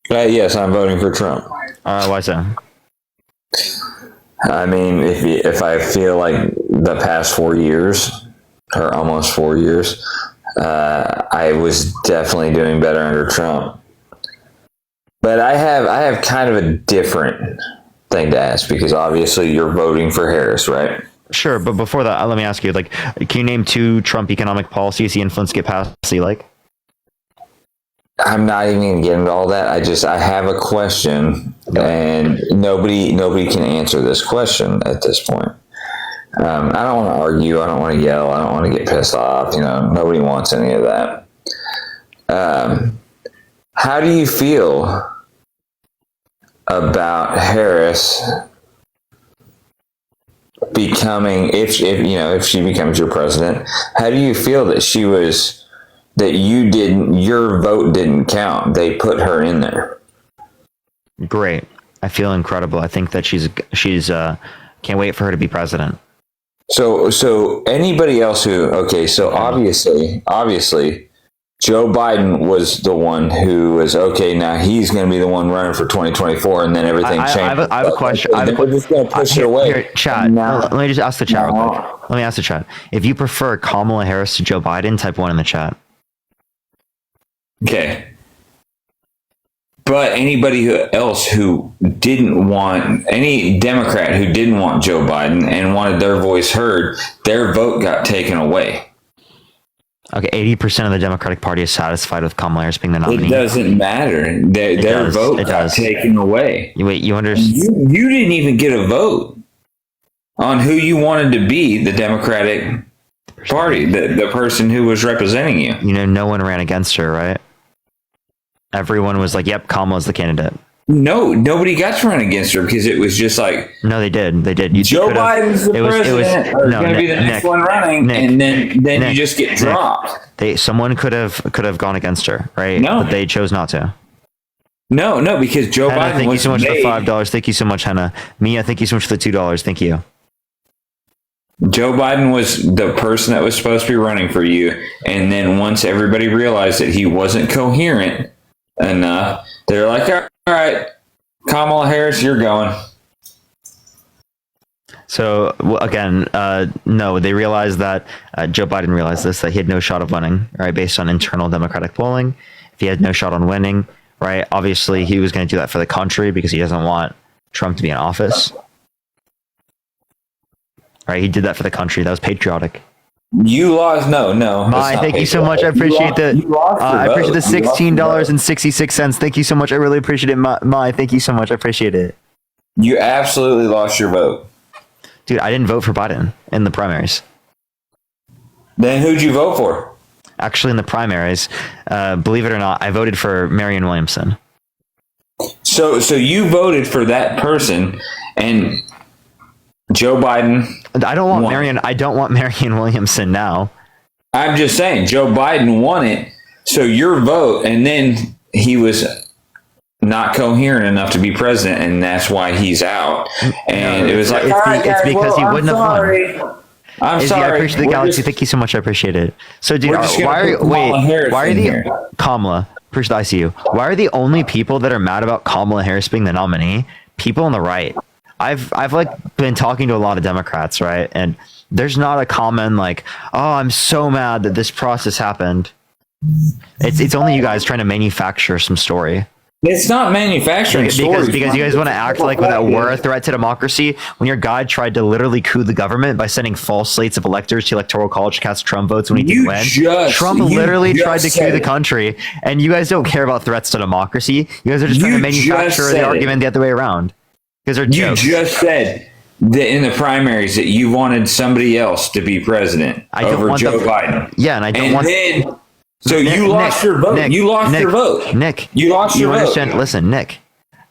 Yes, I'm voting for Trump. Why so? I mean, if I feel like the past 4 years, or almost 4 years, I was definitely doing better under Trump. But I have kind of a different thing to ask, because obviously you're voting for Harris, right? Sure, but before that, let me ask you, like, can you name 2 Trump economic policies he influenced get passed that you like? I'm not even going to get into all that. I have a question, and nobody can answer this question at this point. I don't want to argue. I don't want to yell. I don't want to get pissed off. You know, nobody wants any of that. How do you feel about Harris becoming, if she becomes your president? How do you feel that your vote didn't count? They put her in there. Great. I feel incredible. I think that she's can't wait for her to be president. So anybody else obviously Joe Biden was the one who was now he's going to be the one running for 2024, and then everything changed. I have a question. We're just going to push her away. Here, chat. Let me just ask the chat real quick. Let me ask the chat. If you prefer Kamala Harris to Joe Biden, type 1 in the chat. Okay. But anybody else who didn't want, any Democrat who didn't want Joe Biden and wanted their voice heard, their vote got taken away. Okay, 80% of the Democratic Party is satisfied with Kamala Harris being the nominee. It doesn't matter. Their vote got taken away. Wait, you understand? You didn't even get a vote on who you wanted to be the Democratic Party, the person who was representing you. You know, no one ran against her, right? Everyone was like, yep, Kamala's the candidate. No, nobody got to run against her because it was just like No, they did. They did. Joe Biden's the president, or no, going to be the next one running, and then you just get dropped. Someone could have gone against her, right? No. But they chose not to. No, because Joe Hannah, Biden thank was you so much made, for the $5. Thank you so much, Hannah. Mia, thank you so much for the $2. Thank you. Joe Biden was the person that was supposed to be running for you, and then once everybody realized that he wasn't coherent enough, they're like, all right, Kamala Harris, you're going. So again, no, they realized that Joe Biden realized this, that he had no shot of winning, right, based on internal Democratic polling. If he had no shot on winning, right, obviously he was going to do that for the country because he doesn't want Trump to be in office. Right, he did that for the country. That was patriotic. You lost. No. My, thank you so much. I appreciate that. I appreciate the $16.66. Thank you so much. I really appreciate it. My, thank you so much. I appreciate it. You absolutely lost your vote. Dude, I didn't vote for Biden in the primaries. Then who'd you vote for? Actually, in the primaries, believe it or not, I voted for Marianne Williamson. So you voted for that person, and Joe Biden. I don't want Marianne Williamson now. I'm just saying, Joe Biden won it. So your vote, and then he was not coherent enough to be president, and that's why he's out. And it was like, it's because he wouldn't have won. I'm sorry. I appreciate the galaxy. Thank you so much. I appreciate it. So, dude, why are Kamala? Appreciate the ICU. Why are the only people that are mad about Kamala Harris being the nominee people on the right? I've like been talking to a lot of Democrats, right? And there's not a common like, oh, I'm so mad that this process happened. It's only you guys trying to manufacture some story. It's not manufacturing because you guys want to act like that we're a threat to democracy when your guy tried to literally coup the government by sending false slates of electors to electoral college to cast Trump votes when he didn't win. Trump literally tried to coup the country, and you guys don't care about threats to democracy. You guys are just trying to manufacture the argument the other way around. Because they're jokes. You just said that in the primaries that you wanted somebody else to be president over Joe Biden. Yeah, and I don't want. So you lost your vote. You lost your vote. Nick, you lost your vote. Listen, Nick,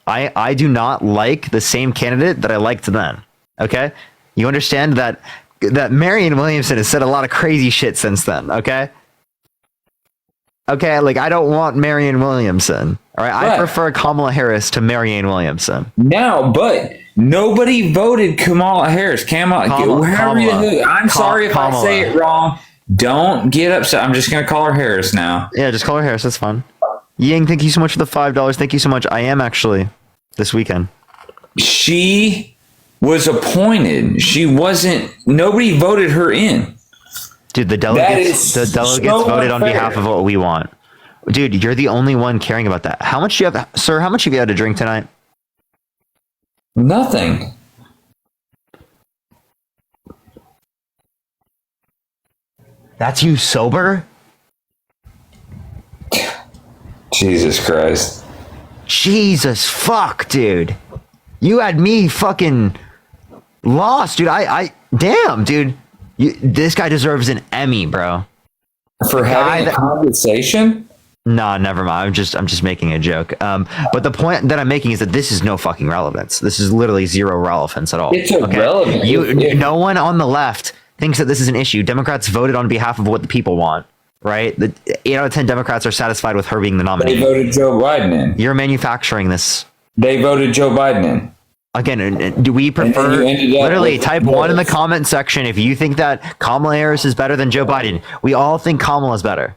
I do not like the same candidate that I liked then. Okay? You understand that Marianne Williamson has said a lot of crazy shit since then, okay? Okay, like I don't want Marianne Williamson. All right, I prefer Kamala Harris to Marianne Williamson. No, but nobody voted Kamala Harris. I'm sorry if I say it wrong. Don't get upset. I'm just going to call her Harris now. Yeah, just call her Harris. That's fine. Ying, thank you so much for the $5. Thank you so much. I am actually this weekend. She was appointed. She wasn't. Nobody voted her in. Dude, the delegates voted on behalf of what we want. Dude, you're the only one caring about that. How much do you have, sir? How much have you had to drink tonight? Nothing. That's you sober? Jesus Christ. Jesus fuck, dude. You had me fucking lost, dude. Damn, dude. This guy deserves an Emmy, bro. For having a conversation? Nah, never mind. I'm just making a joke. But the point that I'm making is that this is no fucking relevance. This is literally zero relevance at all. It's irrelevant. No one on the left thinks that this is an issue. Democrats voted on behalf of what the people want, right? 8 out of 10 Democrats are satisfied with her being the nominee. They voted Joe Biden in. You're manufacturing this. They voted Joe Biden in. Again, do we prefer literally type 1 in the comment section if you think that Kamala Harris is better than Joe Biden? We all think Kamala's better.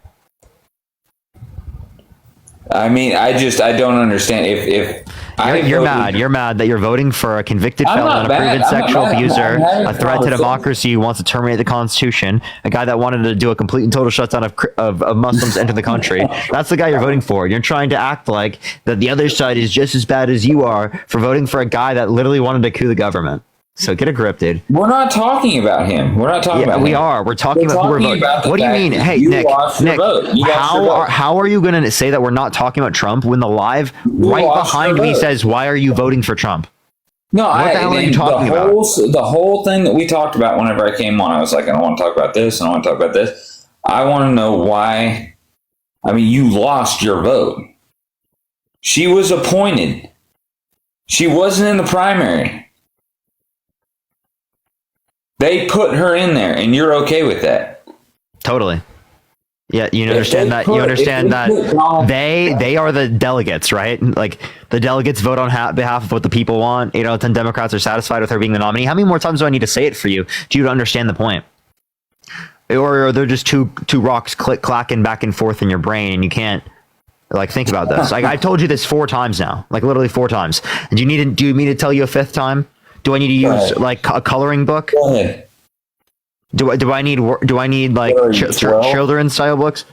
I mean, I don't understand if you're mad that you're voting for a convicted felon, a proven sexual abuser, a threat to democracy who wants to terminate the Constitution, a guy that wanted to do a complete and total shutdown of Muslims entering the country. That's the guy you're voting for. You're trying to act like that the other side is just as bad as you are for voting for a guy that literally wanted to coup the government. So get a grip, dude. We're not talking about him. We're not talking about him. We are. We're talking about who we're voting. What do you mean? Hey, Nick, how are you going to say that we're not talking about Trump when the live right behind me says, why are you voting for Trump? No, what the hell are you talking about? The whole thing that we talked about whenever I came on, I was like, I don't want to talk about this. I don't want to talk about this. I want to know why. I mean, you lost your vote. She was appointed. She wasn't in the primary. They put her in there, and you're okay with that. Totally. Yeah, you understand that. You understand that they are the delegates, right? Like the delegates vote on behalf of what the people want. 8 out of 10 Democrats are satisfied with her being the nominee. How many more times do I need to say it for you to understand the point? Or are there just two rocks clacking back and forth in your brain, and you can't like think about this? Like I've told you this 4 times now, like literally 4 times. And do you need me to tell you a 5th time? Do I need to use like a coloring book? Go ahead. Do I need like children's style books?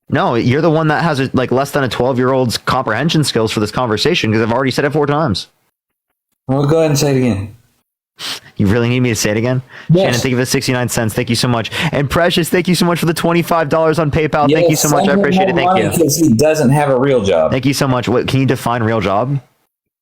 No, you're the one that has like less than a 12-year-old's comprehension skills for this conversation because I've already said it 4 times. Well, go ahead and say it again. You really need me to say it again? Yes. Shannon, thank you for the 69 cents. Thank you so much. And Precious, thank you so much for the $25 on PayPal. Thank you so much. I appreciate it. Thank you. Because he doesn't have a real job. Thank you so much. What can you define real job?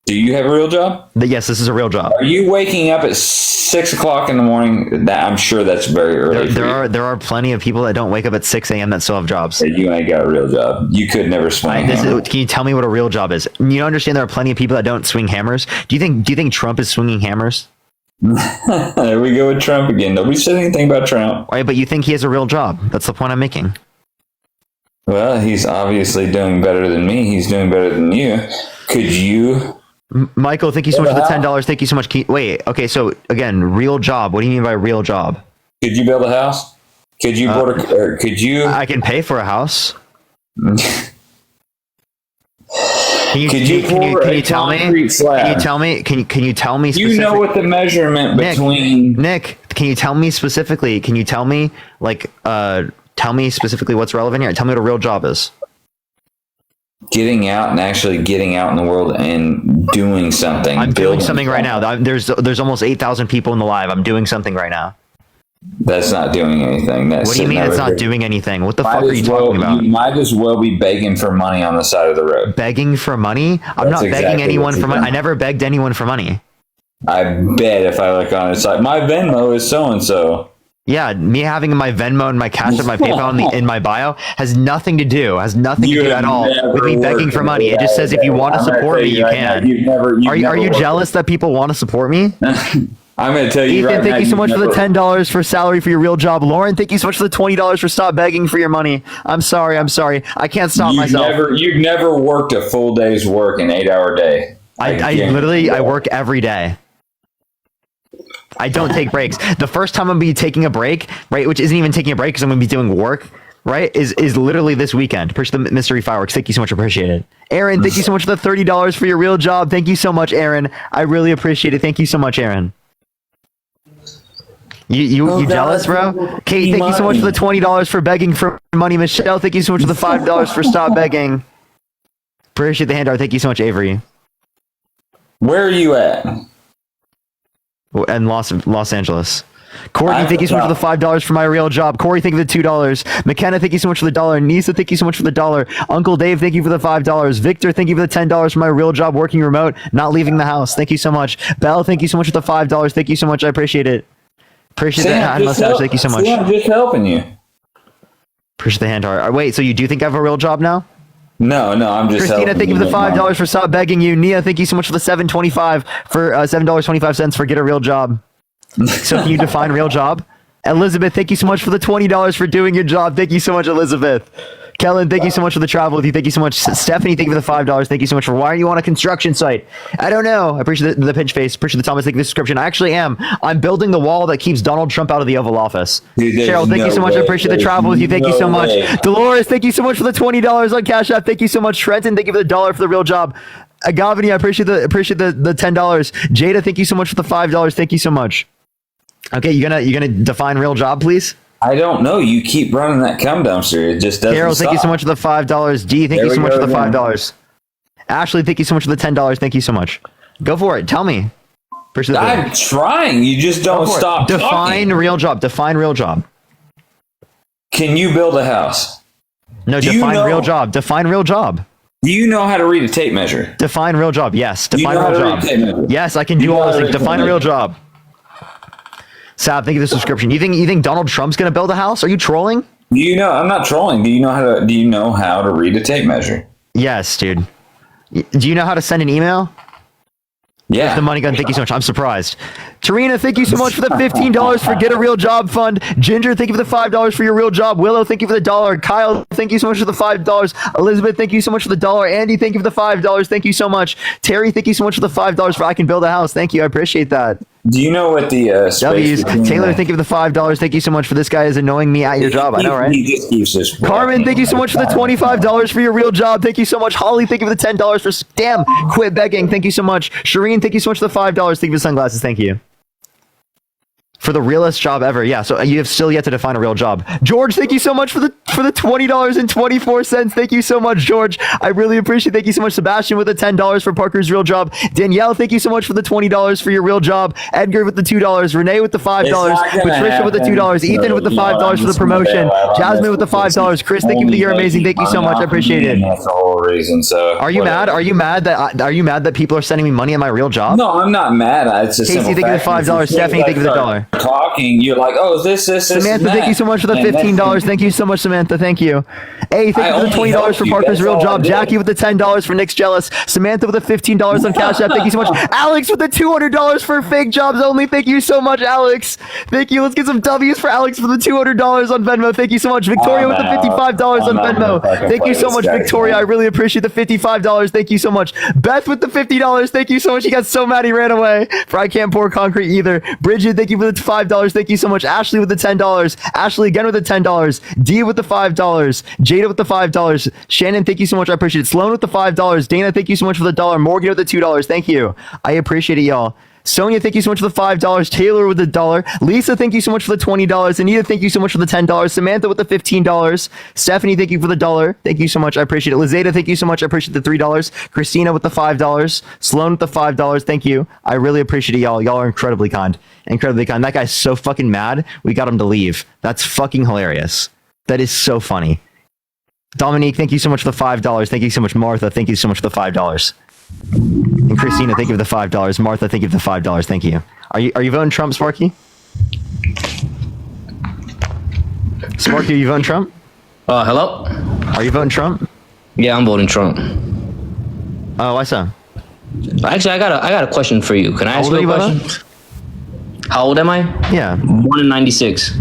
Do you have a real job? Yes, this is a real job. Are you waking up at 6 o'clock in the morning? I'm sure that's very early. There are plenty of people that don't wake up at 6 a.m. that still have jobs. You ain't got a real job. You could never swing a hammer. Can you tell me what a real job is? You understand there are plenty of people that don't swing hammers. Do you think Trump is swinging hammers? There we go with Trump again. Nobody said anything about Trump. Right, but you think he has a real job. That's the point I'm making. Well, he's obviously doing better than me. He's doing better than you. Could you... Michael, thank you so much for the $10. Thank you so much. Wait, okay, so again, real job. What do you mean by real job? Could you build a house? Could you could you... I can pay for a house. Can you tell me? Can you tell me? You know what the measurement between Nick? Can you tell me specifically? Can you tell me tell me specifically what's relevant here? Tell me what a real job is. Getting out and actually getting out in the world and doing something. I'm doing something right now. There's almost 8,000 people in the live. I'm doing something right now. That's not doing anything. What do you mean it's not doing anything? What the fuck are you talking about? You might as well be begging for money on the side of the road. Begging for money? I'm not begging anyone for money. I never begged anyone for money. I bet if I look on it, it's like, my Venmo is so-and-so. Yeah, me having my Venmo and my Cash App, my PayPal in my bio has nothing to do at all with me begging for money. It just says if you want to support me, you can. Are you jealous that people want to support me? I'm going to tell you Ethan, right now. thank you so much for the $10 for salary for your real job. Lauren, thank you so much for the $20 for stop begging for your money. I'm sorry. I can't stop myself. You've never worked a full day's work in an 8-hour day. I work every day. I don't take breaks. The first time I'm going to be taking a break, right, which isn't even taking a break because I'm going to be doing work, right, is literally this weekend. Push the mystery fireworks. Thank you so much. Appreciate it. Aaron, thank you so much for the $30 for your real job. Thank you so much, Aaron. I really appreciate it. Thank you so much, Aaron. You jealous, bro? Kate, thank you so much for the $20 for begging for money. Michelle, thank you so much for the $5 for stop begging. Appreciate the handout. Thank you so much, Avery. Where are you at? And Los Angeles. Courtney, thank you so much for the $5 for my real job. Corey, thank you for the $2. McKenna, thank you so much for the $1. Nisa, thank you so much for the $1. Uncle Dave, thank you for the $5. Victor, thank you for the $10 for my real job working remote, not leaving the house. Thank you so much. Belle, thank you so much for the $5. Thank you so much. I appreciate it. Appreciate the hand mustache. Thank you so much. I'm just helping you. Appreciate the hand heart. Wait, so you do think I have a real job now? No, I'm just Christina, thank you for the $5 for stop begging you. Nia, thank you so much for the $7.25 for $7.25 for get a real job. So can you define real job? Elizabeth, thank you so much for the $20 for doing your job. Thank you so much, Elizabeth. Kellen, thank you so much for the travel with you. Thank you so much. Stephanie, thank you for the $5. Thank you so much for why are you on a construction site? I don't know. I appreciate the pinch face. Appreciate the Thomas. Thank you for the subscription. I actually am. I'm building the wall that keeps Donald Trump out of the Oval Office. Dude, Cheryl, thank you so much. I appreciate the travel with you. Thank you so much. Dolores, thank you so much for the $20 on Cash App. Thank you so much. Trenton, thank you for the $1 for the real job. Agavini, I appreciate the $10. Jada, thank you so much for the $5. Thank you so much. Okay, you gonna define real job, please? I don't know. You keep running that cum dumpster. It just doesn't Carol, stop. thank you so much for the $5. D, thank you so much for the $5. Ashley, thank you so much for the $10. Thank you so much. Go for it. Tell me. I'm trying. You just don't stop. Define real job. Define real job. Can you build a house? No, define real job. Define real job. Do you know how to read a tape measure? Define real job. Yes. Define real job. Yes, I can do all those things. Define a real job. Sab, thank you for the subscription. You think Donald Trump's gonna build a house? Are you trolling? I'm not trolling. Do you know how to read a tape measure? Yes, dude. Do you know how to send an email? Yeah. The money gun, thank you so much. I'm surprised. Tarina, thank you so much for the $15 for Get a Real Job Fund. Ginger, thank you for the $5 for your real job. Willow, thank you for the $1. Kyle, thank you so much for the $5. Elizabeth, thank you so much for the $1. Andy, thank you for the $5. Thank you so much. Terry, thank you so much for the $5 for I Can Build a House. Thank you. I appreciate that. Do you know what the space W's. Taylor, thank you for the $5. Thank you so much for this guy is annoying me at your job. I know, right? He just keeps this. Carmen, thank you so much for the $25 for your real job. Thank you so much. Holly, thank you for the $10 for damn quit begging. Thank you so much. Shireen, thank you so much for the $5. Thank you for the sunglasses. Thank you. For the realest job ever. Yeah, so you have still yet to define a real job. George, thank you so much for the $20.24. Thank you so much, George. I really appreciate it. Thank you so much, Sebastian, with the $10 for Parker's real job. Danielle, thank you so much for the $20 for your real job. Edgar with the $2. Renee with the $5. Patricia with the $2. Ethan with the $5 for the promotion. Jasmine with the $5. Chris, thank you for the You're Amazing. Thank you so much. I appreciate it. That's the whole reason. So Are you mad? Are you mad that people are sending me money at my real job? No, I'm not mad. It's just Casey, thank you for the $5. Stephanie, thank you for the $1. Talking, you're like, oh, this. Samantha, thank you so much for the $15. Thank you so much, Samantha. Thank you. Hey, thank you for the $20 for Parker's real job. Jackie with the $10 for Nick's Jealous. Samantha with the $15 on Cash App. Thank you so much. Alex with the $200 for Fake Jobs Only. Thank you so much, Alex. Thank you. Let's get some W's for Alex for the $200 on Venmo. Thank you so much. Victoria with the $55 on Venmo. Thank you so much, Victoria. I really appreciate the $55. Thank you so much. Beth with the $50. Thank you so much. He got so mad he ran away. For I Can't Pour Concrete either. Bridget, thank you for the $5. Thank you so much. Ashley with the $10. Ashley again with the $10. D with the $5. Jada with the $5. Shannon, thank you so much. I appreciate it. Sloan with the $5. Dana, thank you so much for the $1. Morgan with the $2. Thank you. I appreciate it, y'all. Sonia, thank you so much for the $5. Taylor with the $1. Lisa, thank you so much for the $20. Anita, thank you so much for the $10. Samantha with the $15. Stephanie, thank you for the $1. Thank you so much. I appreciate it. Lizada, thank you so much. I appreciate the $3. Christina with the $5. Sloan with the $5. Thank you. I really appreciate it, y'all. Y'all are incredibly kind. Incredibly kind. That guy's so fucking mad. We got him to leave. That's fucking hilarious. That is so funny. Dominique, thank you so much for the $5. Thank you so much. Martha, thank you so much for the $5. And Christina, thank you for the $5. Martha, thank you for the $5. Thank you. Are you voting Trump, Sparky? Sparky, are you voting Trump? Hello? Are you voting Trump? Yeah, I'm voting Trump. Oh, why so? Actually, I got a question for you. Can I ask you a question? How old am I? Yeah. Born in 96.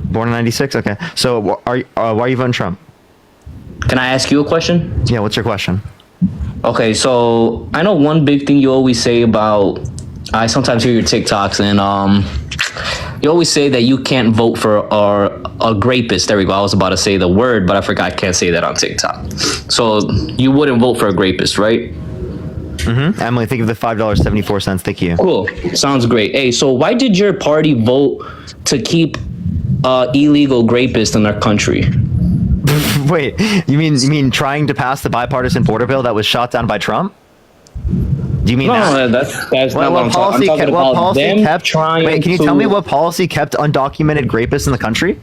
Born in 96? Okay. So why are you voting Trump? Can I ask you a question? Yeah, what's your question? Okay, so I know one big thing you always say about, I sometimes hear your TikToks, and you always say that you can't vote for a rapist. There we go. I was about to say the word, but I forgot I can't say that on TikTok. So you wouldn't vote for a rapist, right? Mm-hmm. Emily, think of the $5.74. Thank you. Cool. Sounds great. Hey, so why did your party vote to keep illegal rapists in our country? Wait, you mean trying to pass the bipartisan border bill that was shot down by Trump? Do you mean no, that? That's not what I'm talking about. What policy them kept trying Wait, can you to, tell me what policy kept undocumented rapists in the country?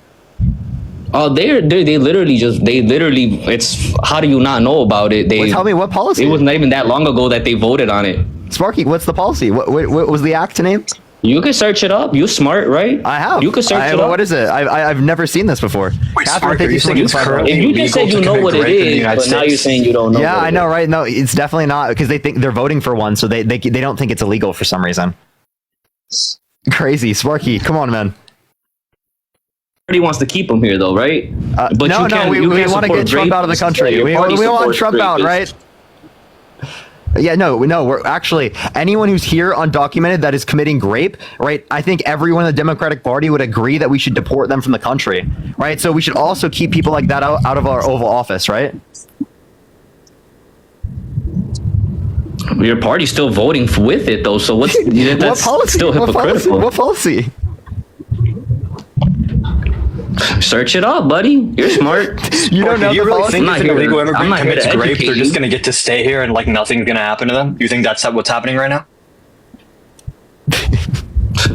Oh, they literally it's, how do you not know about it? Tell me what policy. It was not even that long ago that they voted on it. Sparky, what's the policy? What was the act name? You can search it up. You smart, right? I have. You can search it up. What is it? I've never seen this before. Wait, Catherine, if you just said you know what it is, but now you're saying you don't know. Yeah, I know, right? No, it's definitely not, because they think they're voting for one, so they don't think it's illegal for some reason. Crazy, Sparky. Come on, man. Everybody wants to keep him here, though, right? But we want to get Trump out of the country. We want Trump out, right? Yeah, no, we're actually, anyone who's here undocumented that is committing rape, right? I think everyone in the Democratic Party would agree that we should deport them from the country, right? So we should also keep people like that out of our Oval Office, right? Your party's still voting with it, though, so that's still hypocritical. What policy? Search it up, buddy. You're smart. You don't know. You really think if an illegal immigrant commits rape, they're just going to get to stay here and like nothing's going to happen to them? You think that's what's happening right now?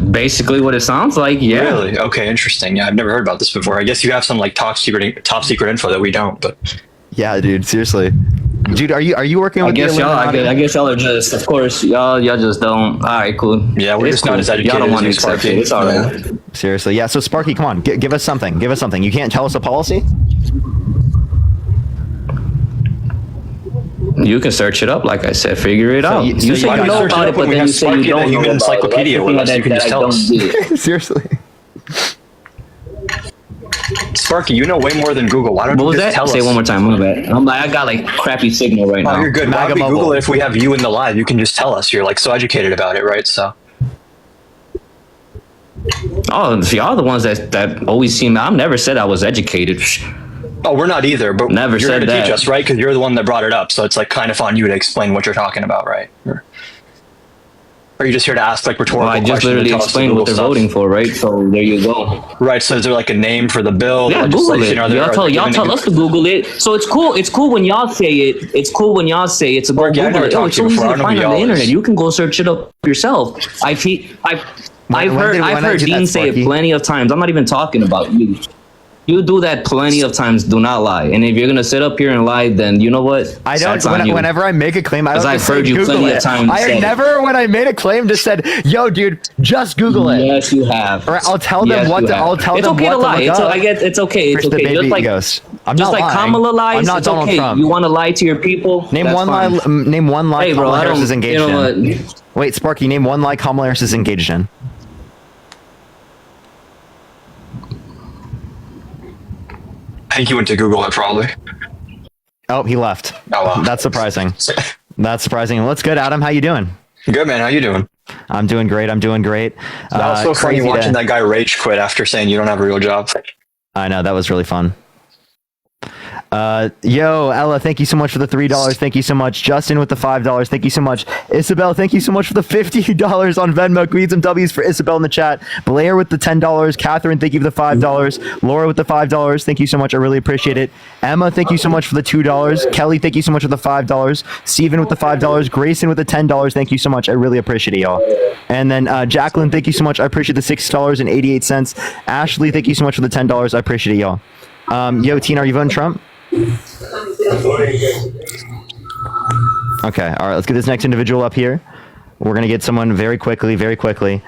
Basically, what it sounds like. Yeah. Really? Okay. Interesting. Yeah, I've never heard about this before. I guess you have some like top secret info that we don't. But yeah, dude. Seriously. Dude, are you working with I guess y'all are just, of course, y'all just don't. All right, cool. Yeah, we're just not as educated. Y'all don't want to accept it. It's all right. Seriously, yeah. So Sparky, come on, give us something. Give us something. You can't tell us a policy? You can search it up, like I said. Figure it out. You say you know about it, but then you say you don't know about it. Encyclopedia with us. You can just tell us. Seriously. Sparky, you know way more than Google. Why don't What you was just that? tell Say us? it one more time. My bad. I got like crappy signal right Oh, now. you're good. Why Maga don't we mobile. Google it if we have you in the live? You can just tell us. You're like so educated about it, right? So. Oh, y'all the ones that always seem. I've never said I was educated. Oh, we're not either, but Never you're said going to teach that. us, right? Because you're the one that brought it up, so it's like kind of on you to explain what you're talking about, right? Or are you just here to ask like rhetorical Well, I questions? just literally and tell us to explained what Google they're stuff? voting for, right? So there you go. Right. So is there like a name for the bill? Yeah, the Google it. legislation? Are there- Y'all are tell they y'all giving tell it- us to Google it. So it's cool. It's cool when y'all say it. It's cool when y'all say it. So go Mark, yeah, I Google never it. Oh, talked it's to so you easy before. I to don't know find who on the y'all internet. is. You can go search it up yourself. I've When heard did I do Dean that, say it Sparky? plenty of times. I'm not even talking about you. You do that plenty of times. Do not lie. And if you're gonna sit up here and lie, then you know what? I don't. That's on you. Whenever I make a claim, I don't 'Cause I've just say heard you Google plenty of it. times I say have it. never, when I made a claim, just said, "Yo, dude, just Google it." Yes, you have. Or I'll tell them Yes, what you to. have. I'll tell it's them okay what to lie. look It's, up. I get. It's okay. It's Push the okay. baby Just like ghost. I'm just not like lying. Kamala lies. I'm not it's Donald okay. Trump. You want to lie to your people? Name That's one fine. lie. Name one lie Hey, bro, Kamala I Harris don't. is engaged You know in. what? Wait, Sparky, name one lie Kamala Harris is engaged in. I think you went to Google it probably. Oh, he left. Oh, wow. That's surprising. That's surprising. Well, that's good, Adam. How you doing? Good, man. How you doing? I'm doing great. I'm doing great. That was so funny crazy watching to- that guy rage quit after saying you don't have a real job. I know, that was really fun. Yo, Ella, thank you so much for the $3. Thank you so much. Justin with the $5. Thank you so much. Isabel, thank you so much for the $50 on Venmo. We need some W's for Isabel in the chat. Blair with the $10. Catherine, thank you for the $5. Laura with the $5. Thank you so much. I really appreciate it. Emma, thank you so much for the $2. Kelly, thank you so much for the $5. Steven with the $5. Grayson with the $10. Thank you so much. I really appreciate it, y'all. And then Jacqueline, thank you so much. I appreciate the $6.88. Ashley, thank you so much for the $10. I appreciate it, y'all. Yo, Tina, are you voting Trump? Okay, all right, let's get this next individual up here. We're gonna get someone very quickly, very quickly.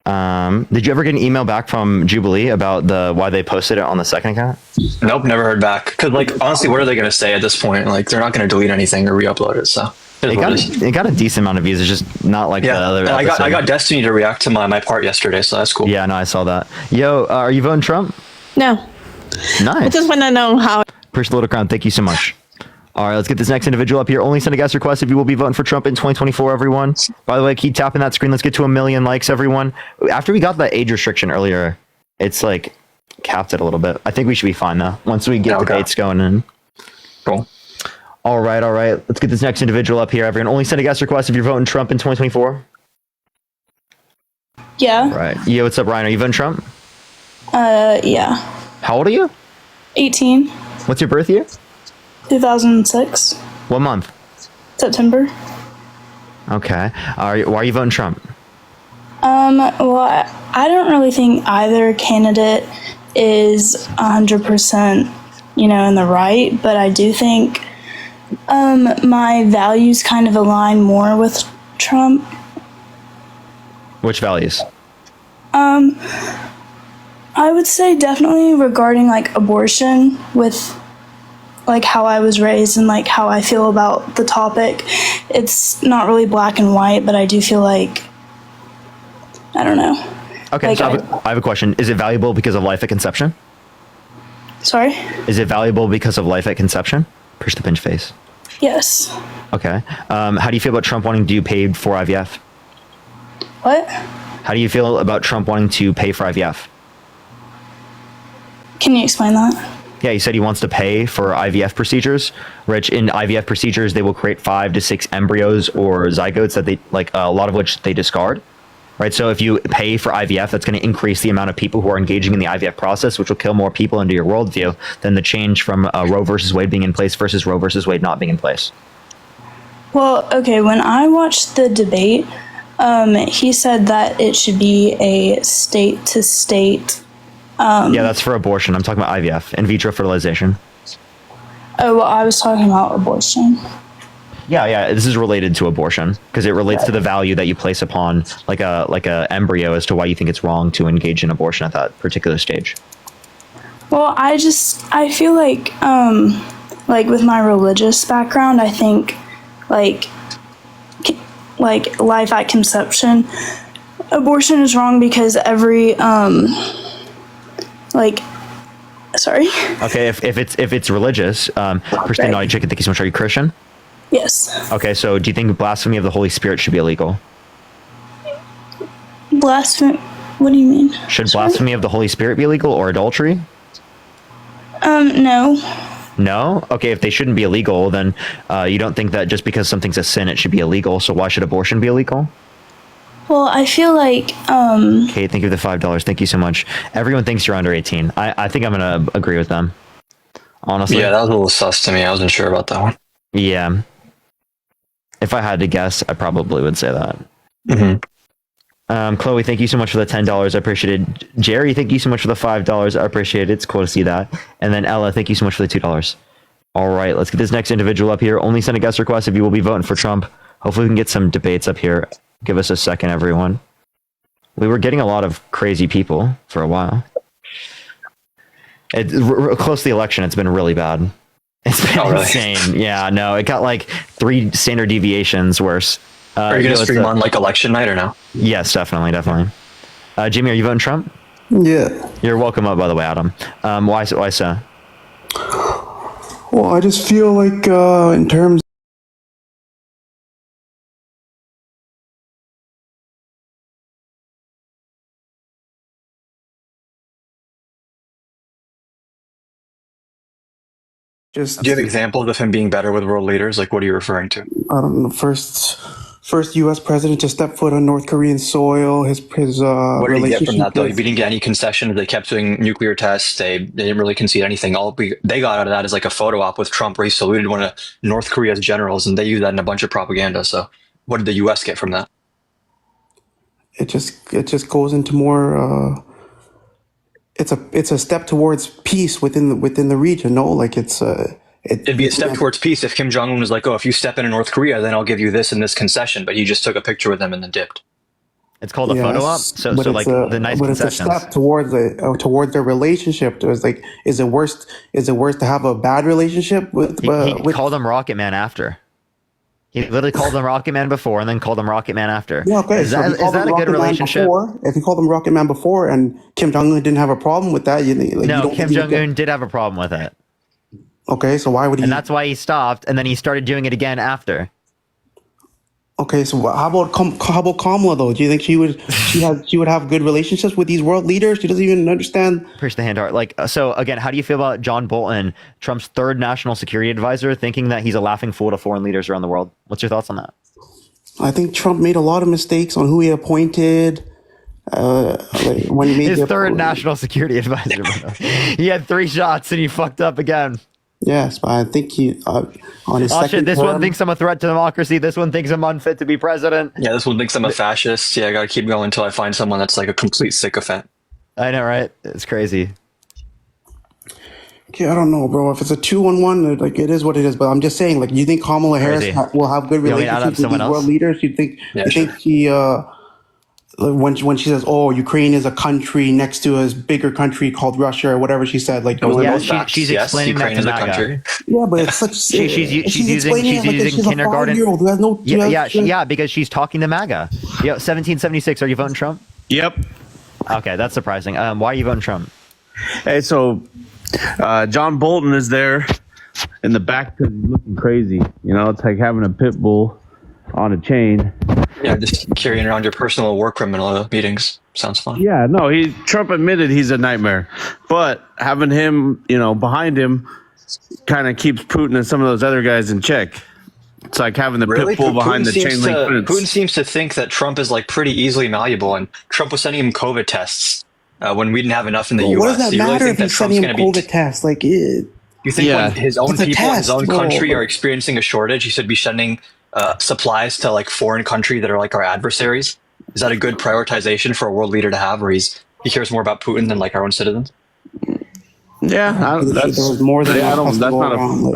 Did you ever get an email back from Jubilee about why they posted it on the second account? Nope, never heard back. Because like honestly, what are they going to say at this point? Like they're not going to delete anything or re-upload it. So It got a decent amount of views. It's just not like the other. And I episode. got Destiny to react to my part yesterday, so that's cool. Yeah, no, I saw that. Yo, are you voting Trump? No. Nice. I just want to know how. Appreciate the little crown. Thank you so much. All right, let's get this next individual up here. Only send a guest request if you will be voting for Trump in 2024, everyone. By the way, keep tapping that screen. Let's get to 1 million likes, everyone. After we got the age restriction earlier, it's like capped it a little bit. I think we should be fine though. Once we get debates going in. Cool. All right. Let's get this next individual up here, everyone. Only send a guest request if you're voting Trump in 2024. Yeah. Right. Yo, what's up, Ryan? Are you voting Trump? Yeah. How old are you? 18. What's your birth year? 2006. What month? September. Okay. Why are you voting Trump? Well, I don't really think either candidate is 100%, in the right, but I do think my values kind of align more with Trump. Which values? I would say definitely regarding like abortion with like how I was raised and like how I feel about the topic. It's not really black and white, but I do feel like, I don't know. Okay, Like, so I have a question. Is it valuable because of life at conception? Sorry? Is it valuable because of life at conception? Push the pinch face. Yes. Okay. How do you feel about Trump wanting to pay for IVF? What? How do you feel about Trump wanting to pay for IVF? Can you explain that? Yeah, he said he wants to pay for IVF procedures. Which in IVF procedures, they will create 5 to 6 embryos or zygotes that they a lot of which they discard. Right. So if you pay for IVF, that's going to increase the amount of people who are engaging in the IVF process, which will kill more people into your worldview than the change from Roe versus Wade being in place versus Roe versus Wade not being in place. Well, okay, when I watched the debate, he said that it should be a state to state. Yeah, that's for abortion. I'm talking about IVF, in vitro fertilization. Oh, well, I was talking about abortion. Yeah. This is related to abortion because it relates to the value that you place upon like a embryo as to why you think it's wrong to engage in abortion at that particular stage. Well, I feel like like with my religious background, I think like life at conception, abortion is wrong because every sorry. Okay, if it's religious, Christine Naughty Chicken, thank you so much. Are you Christian? Yes. Okay, so do you think blasphemy of the Holy Spirit should be illegal? Blasphemy. What do you mean? Should blasphemy of the Holy Spirit be illegal or adultery? No. No? Okay, if they shouldn't be illegal, then you don't think that just because something's a sin, it should be illegal. So why should abortion be illegal? Well, I feel like Okay, thank you for the $5. Thank you so much. Everyone thinks you're under 18. I think I'm gonna agree with them. Honestly. Yeah, that was a little sus to me. I wasn't sure about that one. Yeah. If I had to guess, I probably would say that. Mm-hmm. Chloe, thank you so much for the $10. I appreciate it. Jerry, thank you so much for the $5. I appreciate it. It's cool to see that. And then Ella, thank you so much for the $2. All right, let's get this next individual up here. Only send a guest request if you will be voting for Trump. Hopefully we can get some debates up here. Give us a second, everyone. We were getting a lot of crazy people for a while. Close to the election, it's been really bad. It's been insane. Yeah, no, it got like 3 standard deviations worse. Are you going to stream on like election night or no? Yes, definitely. Jimmy, are you voting Trump? Yeah. You're welcome up, by the way, Adam. Why so? Well, I just feel like in terms Do you have examples of him being better with world leaders? Like, what are you referring to? I don't know, first U.S. president to step foot on North Korean soil. His What did he get from that, though? He didn't get any concessions. They kept doing nuclear tests. They didn't really concede anything. All they got out of that is like a photo op with Trump where he saluted one of North Korea's generals, and they used that in a bunch of propaganda. So what did the U.S. get from that? It just goes into more. It's a step towards peace within the region. No, like it'd be a step towards peace if Kim Jong-un was like, oh, if you step into North Korea, then I'll give you this and this concession. But he just took a picture with them and then dipped. It's called a photo op. So like the nice but concessions. It's a step towards their relationship. There's like, is it worse to have a bad relationship with? He called him Rocket Man after. He literally called him Rocket Man before and then called him Rocket Man after. Yeah, okay. Is that a good relationship? If you called him Rocket Man before and Kim Jong-un didn't have a problem with that, Kim Jong-un did have a problem with it. Okay, so why would he? And that's why he stopped, and then he started doing it again after. Okay, so how about Kamala though? Do you think she would have good relationships with these world leaders? She doesn't even understand. Push the hand art. Like, so again, how do you feel about John Bolton, Trump's 3rd national security advisor, thinking that he's a laughing fool to foreign leaders around the world? What's your thoughts on that? I think Trump made a lot of mistakes on who he appointed. When he made his 3rd national security advisor, he had 3 shots and he fucked up again. Yes, but I think he on his second this term, one thinks I'm a threat to democracy. This one thinks I'm unfit to be president. Yeah, this one thinks I'm a fascist. Yeah, I gotta keep going until I find someone that's like a complete sycophant. I know, right? It's crazy. Okay, I don't know, bro. If it's a 2-on-1, like it is what it is. But I'm just saying, like, you think Kamala Harris will have good relationships with these world leaders? You think she when she says, "Oh, Ukraine is a country next to a bigger country called Russia," or whatever she said, like, she's explaining that to MAGA. Yeah, but it's such. she's using kindergarten. Who has no. Yeah, because she's talking to MAGA. 1776. Are you voting Trump? Yep. Okay, that's surprising. Why are you voting Trump? Hey, so John Bolton is there in the back because he's looking crazy. You know, it's like having a pit bull on a chain. Yeah, just carrying around your personal war criminal meetings. Sounds fun. Yeah, no, Trump admitted he's a nightmare. But having him, behind him kind of keeps Putin and some of those other guys in check. It's like having the pit bull behind the chain link fence. Putin seems to think that Trump is like pretty easily malleable, and Trump was sending him COVID tests when we didn't have enough in the U.S. What does that matter if he's sending him COVID tests? Like, you think when his own people in his own country are experiencing a shortage, he should be sending supplies to like foreign country that are like our adversaries? Is that a good prioritization for a world leader to have, where he cares more about Putin than like our own citizens? Yeah, that's more than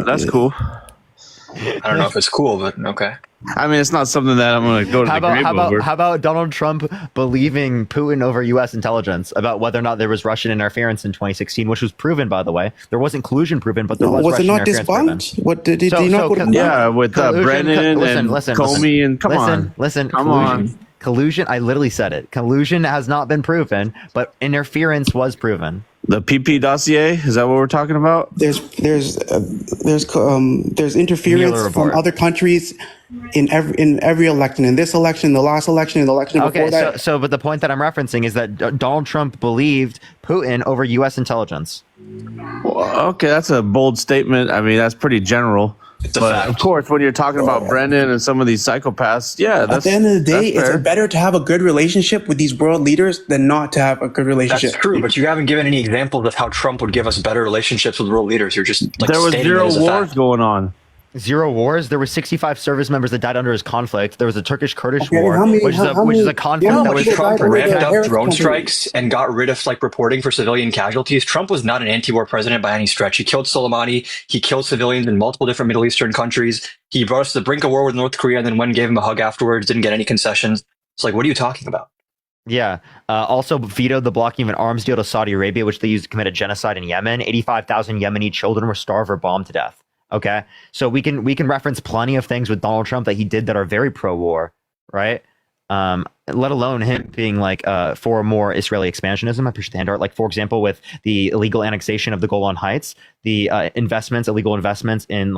that's cool. I don't know if it's cool, but okay. I mean, it's not something that I'm going to go to the grave over. How about Donald Trump believing Putin over U.S. intelligence about whether or not there was Russian interference in 2016, which was proven, by the way. There wasn't collusion proven, but there was it Russian not interference debunked? proven. What did he not? Yeah, with Brennan and Comey and come on. Listen, come collusion. on. Collusion, I literally said it. Collusion has not been proven, but interference was proven. The PP dossier, is that what we're talking about? There's interference from other countries in every election. In this election, the last election, and the election before that. But the point that I'm referencing is that Donald Trump believed Putin over U.S. intelligence. Well, okay, that's a bold statement. I mean, that's pretty general. But of course, when you're talking about Brennan and some of these psychopaths, at the end of the day, it's better to have a good relationship with these world leaders than not to have a good relationship. That's true, but you haven't given any examples of how Trump would give us better relationships with world leaders. You're just like there was stating zero it as a wars fact. going on. Zero wars. There were 65 service members that died under his conflict. There was a Turkish-Kurdish war, which is a conflict that was Trump ramped up drone strikes and got rid of reporting for civilian casualties. Trump was not an anti-war president by any stretch. He killed Soleimani. He killed civilians in multiple different Middle Eastern countries. He brought us to the brink of war with North Korea, and then when gave him a hug afterwards, didn't get any concessions. It's like, what are you talking about? Yeah. Also vetoed the blocking of an arms deal to Saudi Arabia, which they used to commit a genocide in Yemen. 85,000 Yemeni children were starved or bombed to death. Okay, so we can reference plenty of things with Donald Trump that he did that are very pro-war, right? Let alone him being like for more Israeli expansionism. I appreciate the hand art. Like, for example, with the illegal annexation of the Golan Heights, the illegal investments in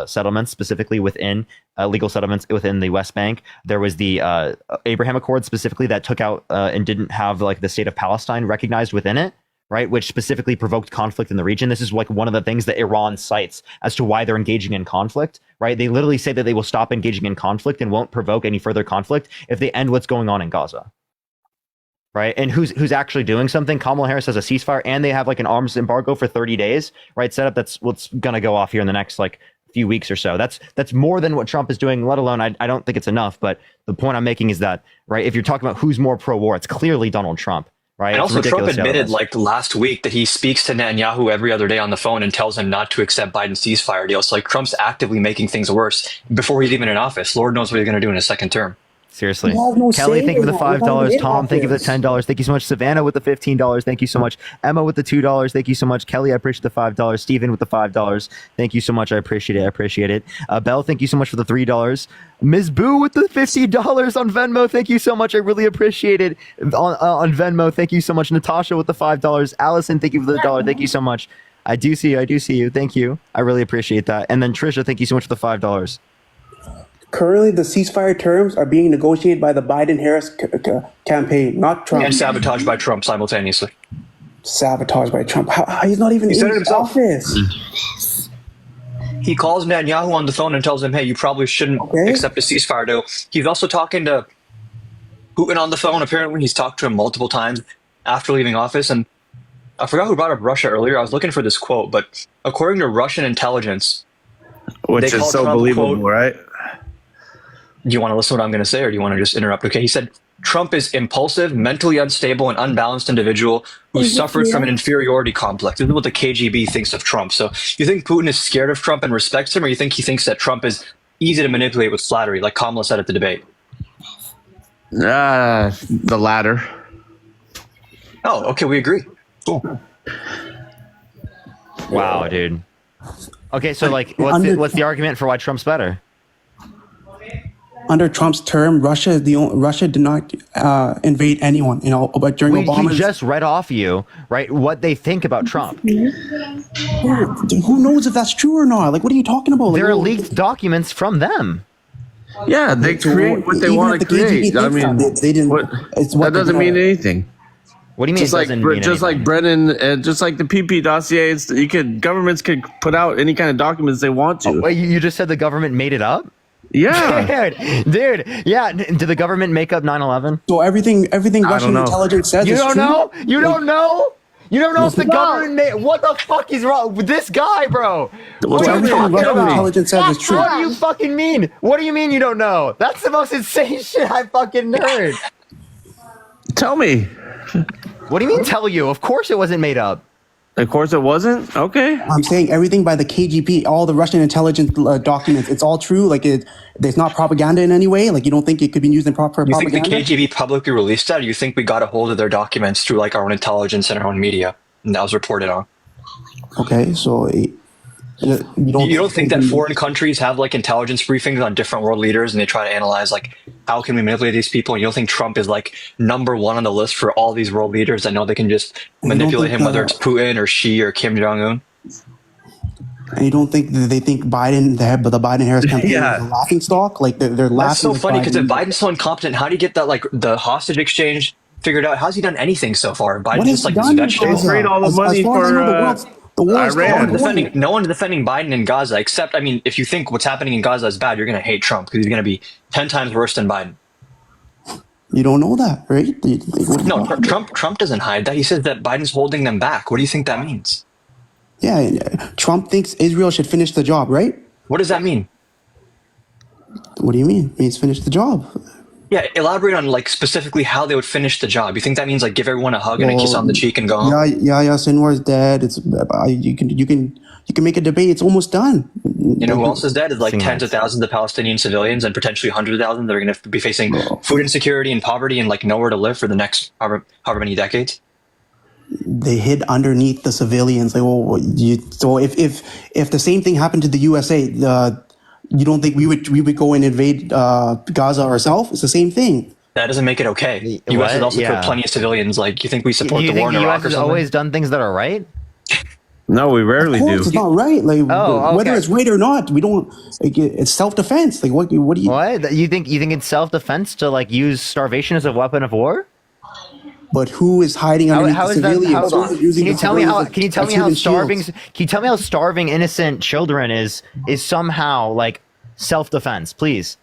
settlements, specifically within legal settlements within the West Bank. There was the Abraham Accord specifically that took out and didn't have like the state of Palestine recognized within it. Right, which specifically provoked conflict in the region. This is like one of the things that Iran cites as to why they're engaging in conflict. Right, they literally say that they will stop engaging in conflict and won't provoke any further conflict if they end what's going on in Gaza. Right, and who's actually doing something? Kamala Harris has a ceasefire, and they have like an arms embargo for 30 days. Right, set up. That's what's gonna go off here in the next like few weeks or so. That's more than what Trump is doing. Let alone, I don't think it's enough. But the point I'm making is that if you're talking about who's more pro-war, it's clearly Donald Trump. Right. And also, Trump admitted last week that he speaks to Netanyahu every other day on the phone and tells him not to accept Biden's ceasefire deal. So like Trump's actively making things worse before he's even in office. Lord knows what he's going to do in his second term. Seriously. Kelly, thank you for the $5. Tom, thank you for the $10. Thank you so much. Savannah with the $15. Thank you so much. Emma with the $2. Thank you so much. Kelly, I appreciate the $5. Steven with the $5. Thank you so much. I appreciate it. Belle, thank you so much for the $3. Ms. Boo with the $50 on Venmo. Thank you so much. I really appreciate it. On Venmo, thank you so much. Natasha with the $5. Allison, thank you for the $1. Thank you so much. I do see you. Thank you. I really appreciate that. And then Trisha, thank you so much for the $5. Currently, the ceasefire terms are being negotiated by the Biden-Harris campaign, not Trump. And sabotaged by Trump simultaneously. Sabotaged by Trump? How, he's not even in his office. He calls Netanyahu on the phone and tells him, hey, you probably shouldn't accept a ceasefire deal. He's also talking to Putin on the phone. Apparently, he's talked to him multiple times after leaving office. And I forgot who brought up Russia earlier. I was looking for this quote, but according to Russian intelligence, which is so Trump, believable, quote, right? Do you want to listen to what I'm going to say, or do you want to just interrupt? Okay, he said, Trump is impulsive, mentally unstable, and unbalanced individual who suffered from an inferiority complex. This is what the KGB thinks of Trump. So you think Putin is scared of Trump and respects him, or you think he thinks that Trump is easy to manipulate with flattery, like Kamala said at the debate? The latter. Oh, okay, we agree. Cool. Wow, dude. Okay, so like, what's the argument for why Trump's better? Under Trump's term, Russia did not invade anyone. But during Obama's, he just read off you right what they think about Trump. Who knows if that's true or not? Like, what are you talking about? There are leaked documents from them. Yeah, they create what they want to create. I mean, they didn't. That doesn't mean anything. What do you mean? Just like Brennan, just like the PP dossier, governments could put out any kind of documents they want to. Oh, wait, you just said the government made it up? Yeah, dude. Yeah, did the government make up 9/11? So everything Russian intelligence says is true? You don't know if the government made. What the fuck is wrong with this guy, bro? What are you talking about? Intelligence says is true. What do you fucking mean? What do you mean you don't know? That's the most insane shit I fucking heard. Tell me. What do you mean tell you? Of course it wasn't made up. Of course it wasn't. Okay. I'm saying everything by the KGB, all the Russian intelligence documents, it's all true. Like there's not propaganda in any way. Like you don't think it could be used in proper You propaganda? think the KGB publicly released that, or you think we got a hold of their documents through like our own intelligence and our own media, and that was reported on? Okay, so you don't think that foreign countries have like intelligence briefings on different world leaders, and they try to analyze like how can we manipulate these people? And you don't think Trump is like number one on the list for all these world leaders that know they can just manipulate him, whether it's Putin or Xi or Kim Jong Un? And you don't think that they think Biden, the Biden-Harris campaign is a laughing stock? Like they're laughing. That's so at funny because if Biden. Biden's so incompetent, how do you get that like the hostage exchange figured out? How's he done anything so far? What Biden's has just like he this done in vegetable. Gaza? Raid all the As money far as I know, for the war is still Iran. ongoing. No one's defending Biden in Gaza, except, I mean, if you think what's happening in Gaza is bad, you're going to hate Trump because he's going to be 10 times worse than Biden. You don't know that, right? No, Trump doesn't hide that. He says that Biden's holding them back. What do you think that means? Yeah, Trump thinks Israel should finish the job, right? What does that mean? What do you mean? It means finish the job. Yeah, elaborate on like specifically how they would finish the job. You think that means like give everyone a hug and a kiss on the cheek and go home? Yeah, Sinwar is dead. It's you can make a debate. It's almost done. You know who else is dead? Is like tens of thousands of Palestinian civilians and potentially hundreds of thousands that are going to be facing food insecurity and poverty and like nowhere to live for the next however many decades. They hid underneath the civilians. Like, so if the same thing happened to the USA, you don't think we would go and invade Gaza ourselves? It's the same thing. That doesn't make it okay. The U.S. has also killed plenty of civilians. Like, you think we support the war in Iraq or has something? always done things that are right? No, we rarely Of course, do. it's not right. Like whether okay. it's right or not, we don't. Like, it's self-defense. Like what do you? What you think it's self-defense to like use starvation as a weapon of war? But who is hiding underneath How the is that? civilians? Who is using Can you the tell me how? civilians Can you tell as me how human starving? shields? Can you tell me how starving innocent children is somehow like self-defense? Please.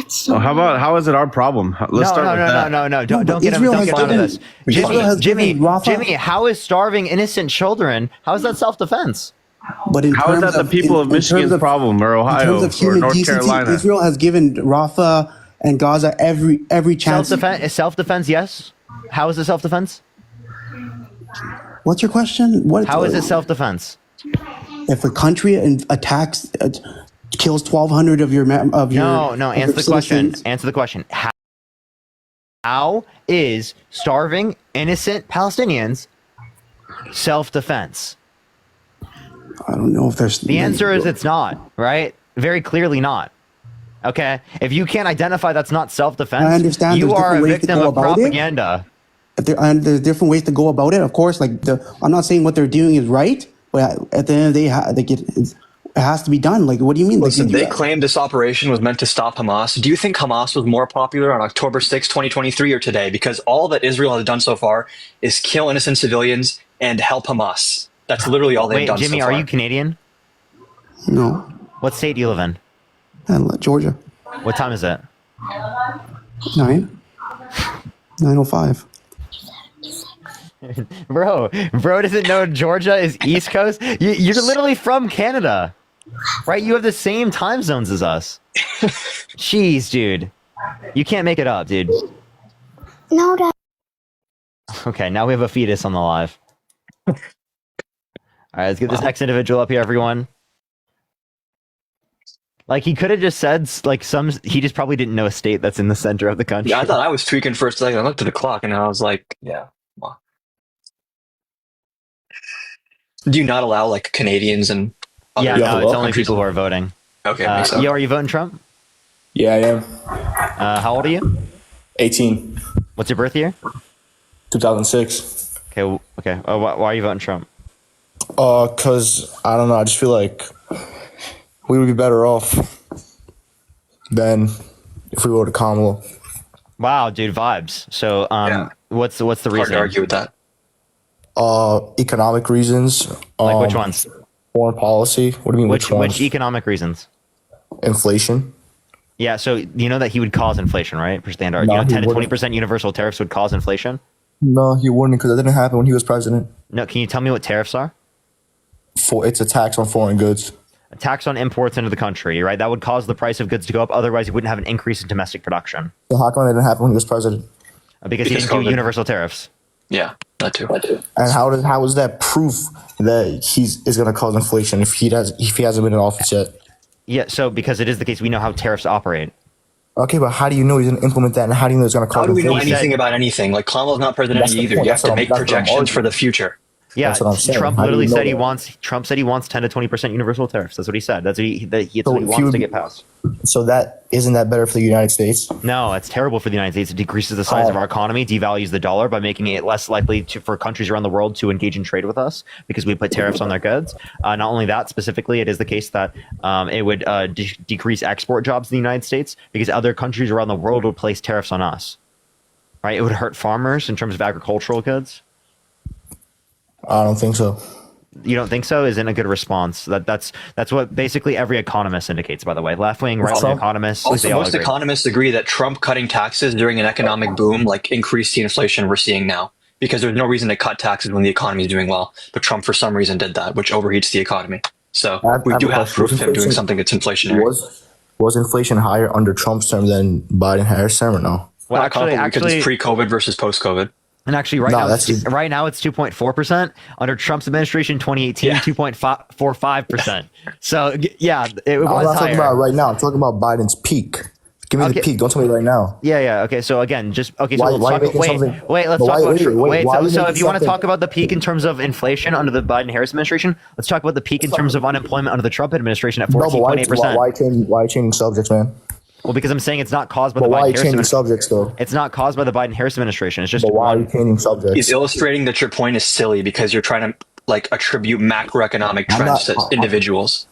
So how is it our problem? Let's start with that. No. Don't get Israel him. Don't has get onto given- this. Israel has given Rafah- Jimmy, how is starving innocent children? How is that self-defense? But in How is terms that the people of in terms Michigan's problem or in Ohio terms of or human North decency, Carolina? Israel has given Rafah and Gaza every chance. Self-defense, yes. How is it self-defense? What's your question? How is it self-defense? If a country attacks, kills 1,200 of your No. of Answer your the question. citizens, Answer the question. How is starving innocent Palestinians self-defense? I don't know if there's. The answer is it's not, right? Very clearly not. Okay? If you can't identify that's not self-defense, I understand you there's are a different ways to victim go of about it. propaganda. And there's different ways to go about it. Of course, like I'm not saying what they're doing is right, but at the end of the day, it has to be done. Like, what do you mean? Listen, they claimed this operation was meant to stop Hamas. Do you think Hamas was more popular on October 6, 2023 or today? Because all that Israel has done so far is kill innocent civilians and help Hamas. That's literally all they've Wait, done Jimmy, so far. are you Canadian? No. What state do you live in? Georgia. What time is it? 9:05. Bro doesn't know Georgia is East Coast. You're literally from Canada, right? You have the same time zones as us. Jeez, dude. You can't make it up, dude. No, Dad. Okay, now we have a fetus on the live. All right, let's get this next individual up here, everyone. Like, he could have just said, like, he just probably didn't know a state that's in the center of the country. Yeah, I thought I was tweaking for a second. I looked at the clock and I was like, yeah. Wow. Do you not allow like Canadians and other Yeah, no, it's only countries? people who are voting. Okay, makes sense. Yo, are you voting Trump? Yeah, I am. How old are you? 18. What's your birth year? 2006. Okay. Why are you voting Trump? Cause I don't know. I just feel like we would be better off than if we voted Kamala. Wow, dude, vibes. So, what's the reason? Hard to argue with that. Economic reasons. Like which ones? Foreign policy. What do you mean? Which ones? Which economic reasons? Inflation. Yeah, so you know that he would cause inflation, right? Per standard. No, 10 to he 20% universal tariffs would cause inflation? No, he wouldn't, because that didn't happen when he was president. No, can you tell me what tariffs are? It's a tax on foreign goods. A tax on imports into the country, right? That would cause the price of goods to go up. Otherwise, you wouldn't have an increase in domestic production. So how come that didn't happen when he was president? Because he didn't do universal tariffs. Yeah, That too. And how is that proof that is going to cause inflation if he hasn't been in office yet? Yeah, so because it is the case, we know how tariffs operate. Okay, but how do you know he's going to implement that, and how do you know it's going to cause How do we know inflation? anything about anything? Like Kamala's not president That's the either. point. You have to make That's what I'm projections for arguing. the future. Yeah, That's what I'm saying. Trump How do you literally know said he that? wants. Trump said he wants 10 to 20% universal tariffs. That's what he said. That's what he So what he if wants you- to get passed. So that isn't that better for the United States? No, it's terrible for the United States. It decreases the size of our economy, devalues the dollar by making it less likely for countries around the world to engage in trade with us because we put tariffs on their goods. Not only that, specifically, it is the case that it would decrease export jobs in the United States because other countries around the world would place tariffs on us. Right? It would hurt farmers in terms of agricultural goods. I don't think so. You don't think so? Isn't a good response. That's what basically every economist indicates. By the way, left wing, right wing economists. Also, they all most agree. economists agree that Trump cutting taxes during an economic boom like increased the inflation we're seeing now. Because there's no reason to cut taxes when the economy is doing well. But Trump, for some reason, did that, which overheats the economy. So we do have proof of him doing something that's inflationary. Was inflation higher under Trump's term than Biden-Harris term or no? Well, Not comparable because actually, it's pre-COVID versus post-COVID. and actually, right now, it's 2.4%. Under Trump's administration, 2018, 2.45%. So yeah, it was I'm not talking higher. about right now. I'm talking about Biden's peak. Give me the peak. Don't tell me right now. Yeah. Okay. So again, so Why- let's why are you talk. making Wait. something- Let's but talk why- about. wait, why are you So if making you want to something- talk about the peak in terms of inflation under the Biden-Harris administration, let's talk about the peak in terms of unemployment under the Trump administration at No, but 14.8%. why changing subjects, man? Well, because I'm saying it's not caused by But the why are you Biden-Harris changing administration. subjects though? It's not caused by the Biden-Harris administration. It's just But why are you changing subjects? He's illustrating that your point is silly because you're trying to like attribute macroeconomic I'm trends not- to individuals.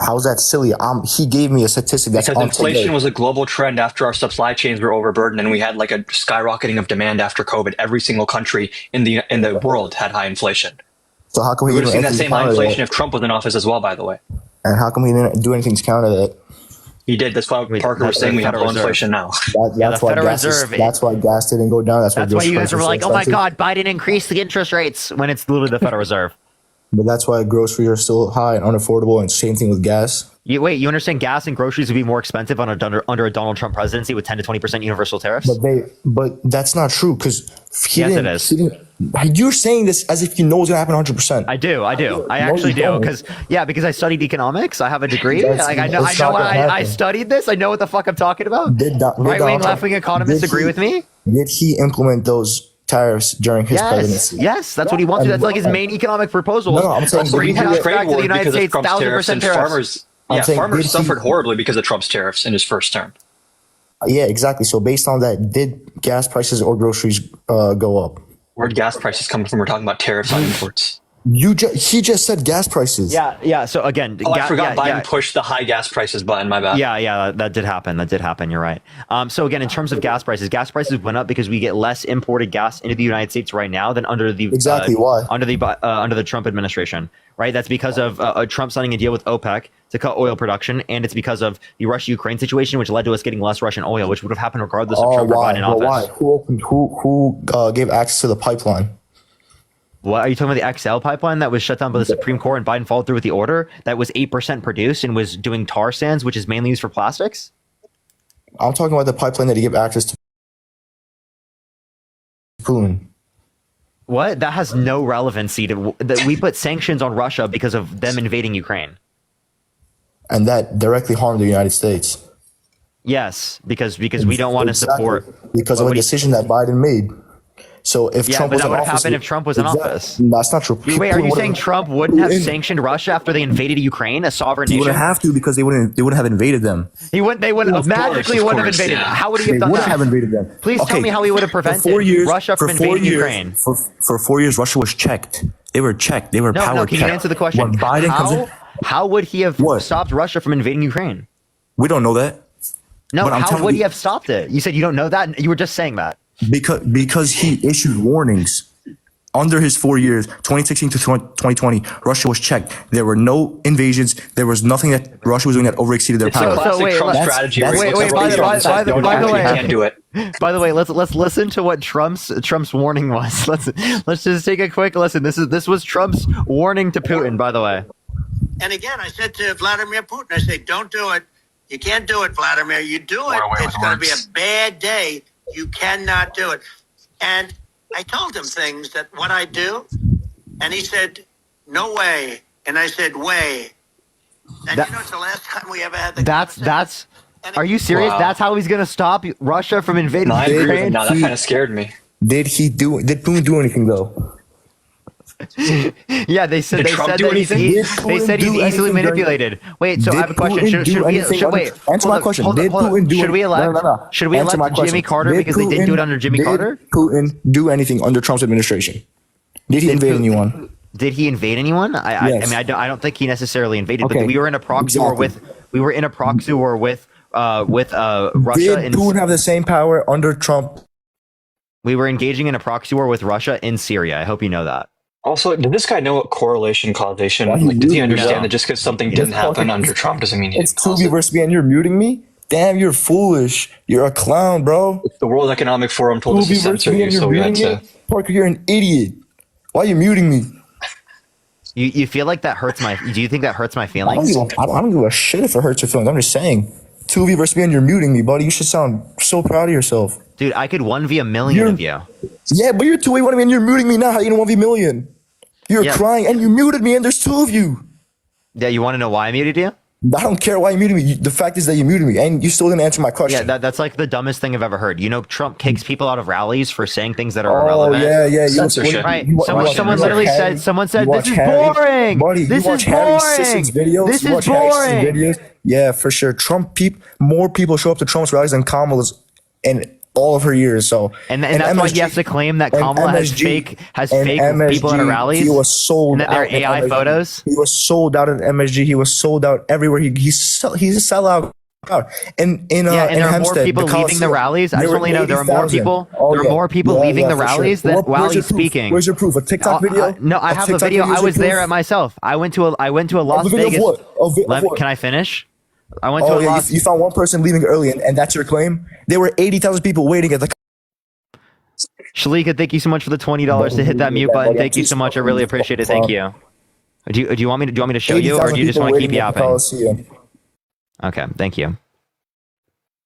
How's that silly? He gave me a statistic that's Because on inflation today. was a global trend after our supply chains were overburdened and we had like a skyrocketing of demand after COVID. Every single country in the world had high inflation. So how come We he would have didn't seen that do same high anything to counter inflation that? if Trump was in office as well, by the way. And how come he didn't do anything to counter that? He did. That's why Parker was saying we have low inflation now. That's why Federal gas. Reserve- That's why gas didn't go down. That's why That's why you guys groceries are so like, "Oh my expensive. God, Biden increased the interest rates," when it's literally the Federal Reserve. But that's why groceries are still high and unaffordable, and same thing with gas. You understand gas and groceries would be more expensive under a Donald Trump presidency with 10 to 20% universal tariffs? But that's not true because Yes, it is. You're saying this as if you know it's gonna happen 100%. I do. I No, actually you do don't. because I studied economics. I have a degree. That's- Like, it's not gonna I happen. studied this. I know what the fuck I'm talking about. Right wing, Donald left wing Trump- economists did agree he- with me. Did he implement those tariffs during his presidency? Yes, that's what he wants to. That's like his main economic proposal. No, I'm saying Also, we did had he- a trade back to war the United because of States, Trump's 1000% tariffs, and tariffs. farmers. I'm Yeah, saying, farmers did he- suffered horribly because of Trump's tariffs in his first term. Yeah, exactly. So based on that, did gas prices or groceries go up? Where'd gas prices come from? We're talking about tariffs on imports. He just said gas prices. Yeah. So again, Oh, I forgot Biden pushed the high gas prices button. My bad. Yeah, that did happen. You're right. So again, in terms of gas prices went up because we get less imported gas into the United States right now than under the why under the Trump administration. Right, that's because of Trump signing a deal with OPEC to cut oil production, and it's because of the Russia-Ukraine situation, which led to us getting less Russian oil, which would have happened regardless of Trump or Biden in office. Why? Who gave access to the pipeline? What are you talking about? The XL pipeline that was shut down by the Supreme Court and Biden followed through with the order that was 8% produced and was doing tar sands, which is mainly used for plastics? I'm talking about the pipeline that he gave access to Putin. What? That has no relevancy to that. We put sanctions on Russia because of them invading Ukraine. And that directly harmed the United States. Yes, because we don't want to support because of a decision that Biden made. So if Trump but was that in would have office, happened if Trump was in office. That's not true. Wait, are you saying Trump wouldn't have sanctioned Russia after they invaded Ukraine, a sovereign He nation? wouldn't have to because they wouldn't have invaded them. They wouldn't magically wouldn't have invaded them. How would he have They done wouldn't that? have invaded them. Please tell me how he would have prevented Russia from invading Ukraine. For 4 years, Russia was checked. They were checked. They were power No, can you checked. answer the question? When Biden comes in, How would he have stopped Russia from invading Ukraine? we don't know that. No, But I'm how telling would you- he have stopped it? You said you don't know that? You were just saying that. Because he issued warnings. Under his 4 years, 2016 to 2020, Russia was checked. There were no invasions. There was nothing that Russia was doing that overexceeded their It's a power. classic Trump strategy. By the way, can't do it. By the way, let's listen to what Trump's warning was. Let's just take a quick listen. This was Trump's warning to Putin. By the way, And again, I said to Vladimir Putin, I said, don't do it. You can't do it, Vladimir. You do it, it's going to be a bad day. You cannot do it. And I told him things that what I do, and he said, "No way," and I said, "Way." And That- you know, it's the last time we ever had the. That's. Are you serious? Wow. That's how he's gonna stop Russia from invading No, I agree with him Ukraine? now. That kind of scared me. Did Putin do anything though? Yeah, they said Did they Trump said do that he's anything? they Did Putin said he's do easily anything during- manipulated. Wait, so I have a question. Putin Should do we anything wait? Answer hold my up, question. hold up, Did hold up. Putin do Should we any- elect? No. Should we Answer my elect Jimmy question. Carter Did because they didn't do it under Jimmy did Carter? Putin do anything under Trump's administration? Did he invade anyone? Did he invade anyone? I Yes. mean, I don't think he necessarily invaded, Okay, but we were in a proxy war exactly. with Russia Did and Putin have the same power under Trump? we were engaging in a proxy war with Russia in Syria. I hope you know that. Also, did this guy know what correlation causation? Why he Like, does he muted me? understand No. that just because something It's didn't happen fucking- under Trump doesn't mean It's it caused 2v it? versus me and you're muting me? Damn, you're foolish. You're a clown, bro. The World Economic Forum told us to 2v versus censor me you, and so you're we had muting to. me? Parker, you're an idiot. Why are you muting me? You feel like that hurts my? Do you think that hurts my I don't, feelings? I don't give a shit if it hurts your feelings. I'm just saying. 2v versus me and you're muting me, buddy. You should sound so proud of yourself. Dude, I could 1v a million You're- of you. Yeah, but you're 2v1 me and you're muting me now. How you gonna 1v million? You're Yeah. crying and you muted me and there's two of you. Yeah, you want to know why I muted you? I don't care why you muted me. The fact is that you muted me and you still didn't answer my question. Yeah, that's like the dumbest thing I've ever heard. You know, Trump kicks people out of rallies for saying things that are Oh irrelevant. yeah. Censorship. Right. You Someone watch literally Harry- said, someone said, you this watch is Harry- boring. Buddy, This you is watch Harry boring. Sisson's videos. This You is watch Harry Sisson's boring. videos. Yeah, for sure. More people show up to Trump's rallies than Kamala's in all of her years. So And that's why he has to claim that Kamala has fake people at her rallies. He was sold and that they're out in AI MSG. photos. He was sold out in MSG. He was sold out everywhere. He's a sellout. And Yeah, and there are more Hempstead, people the leaving the Coliseum, rallies. I there just were want you to know there are more 80,000. people. Oh, There are yeah. more people Yeah, leaving the for sure. rallies while Where's your he's proof? speaking. Where's your proof? A TikTok video? No, I A have a TikTok video. is I your was there proof? at myself. I went to a Las A video of Vegas. what? Of what? Can I finish? I went to Oh a yeah, Las. you found one person leaving early, and that's your claim. There were 80,000 people waiting at the. Shalika, thank you so much for the $20 to hit that mute button. Thank you so much. I really appreciate it. Thank you. Do you want me to show you, or do you just want to keep yapping? Okay, thank you.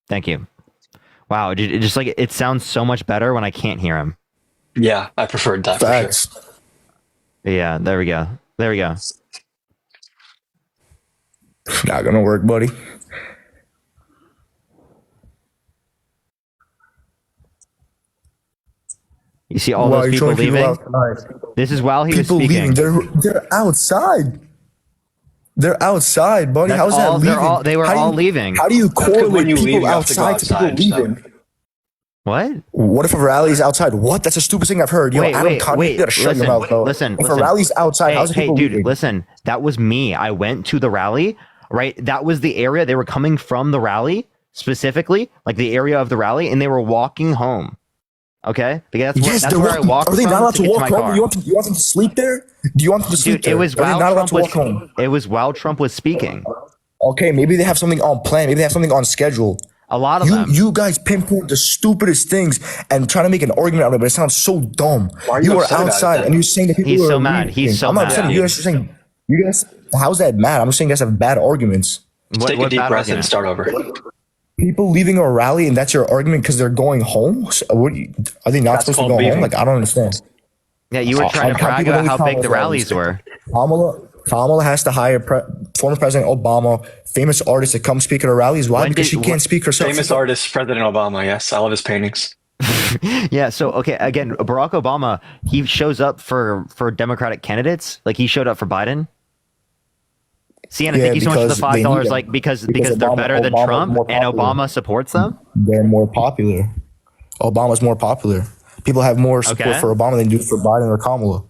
Thank you. Wow, it sounds so much better when I can't hear him. Yeah, I preferred that. Facts. For sure. Yeah, there we go. Not gonna work, buddy. You see all Wow, those you're people showing people leaving? outside. This is while he was People speaking. leaving. They're outside. They're outside, buddy. That's How's that all- leaving? they were How do all you- leaving. How do you because correlate when you people leave, you have to go outside to people outside, so- leaving? What? What if a rally's outside? What? That's the stupidest thing I've heard. Yo, Adam Kanye, you gotta shut your mouth, though. Listen. If a rally's outside, how's it Hey, people dude, leaving? listen. That was me. I went to the rally, right? That was the area they were coming from the rally, specifically, like the area of the rally, and they were walking home. Okay? Because Yes, that's they're where I walking. walked Are they from not allowed to get walk my home? car. You want them to sleep there? Do you want them to sleep Dude, there? it was Are they while not allowed Trump to was. walk home? It was while Trump was speaking. Okay, maybe they have something on plan. Maybe they have something on schedule. A lot of them. You guys pinpoint the stupidest things and try to make an argument out of it, but it sounds so dumb. Why are you You are upset about it outside then? and you're saying that people He's are so mad. leaving. He's so I'm not mad. upset. You guys are saying, you guys, how's that mad? I'm just saying you guys have bad arguments. Let's take a deep bad breath and argument? start over. People leaving a rally and that's your argument because they're going home? So are they not That's supposed to called go home? leaving. Like, I don't understand. Yeah, you were trying to How brag people about leave how big the Kamala's rallies were. Kamala has to hire former President Obama, famous artists, to come speak at her rallies. Why? When Because did- she can't speak herself. Famous artist, President Obama. Yes, I love his paintings. Yeah, so okay, again, Barack Obama, he shows up for Democratic candidates. Like he showed up for Biden. Sienna, Yeah, thank you so much for the because they need $5. him. Like because Because they're Obama- better than Obama's Trump more and popular. Obama supports them. They're more popular. Obama's more popular. People have more support Okay. for Obama than do for Biden or Kamala.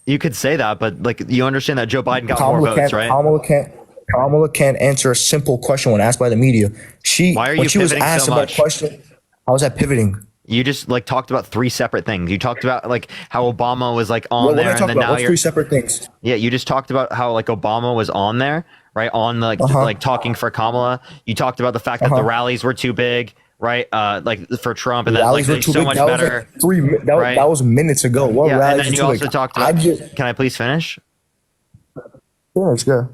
You could say that, but like you understand that Joe Biden got more votes, right? Kamala can't answer a simple question when asked by the media. Why are when you she was pivoting asked so about much? a question, how was that pivoting? You just like talked about three separate things. You talked about like how Obama was like on What did there, I and talk then about? now What's you're three separate things? yeah. You just talked about how like Obama was on there, right? On like like talking for Kamala. You talked about the fact that the rallies were too big, right? Like for Trump, and that like Rallies were they're too so big. much That was better. like right? that was minutes ago. What Yeah, and rallies then were you too also big? talked I about. just Can I please finish? let's go.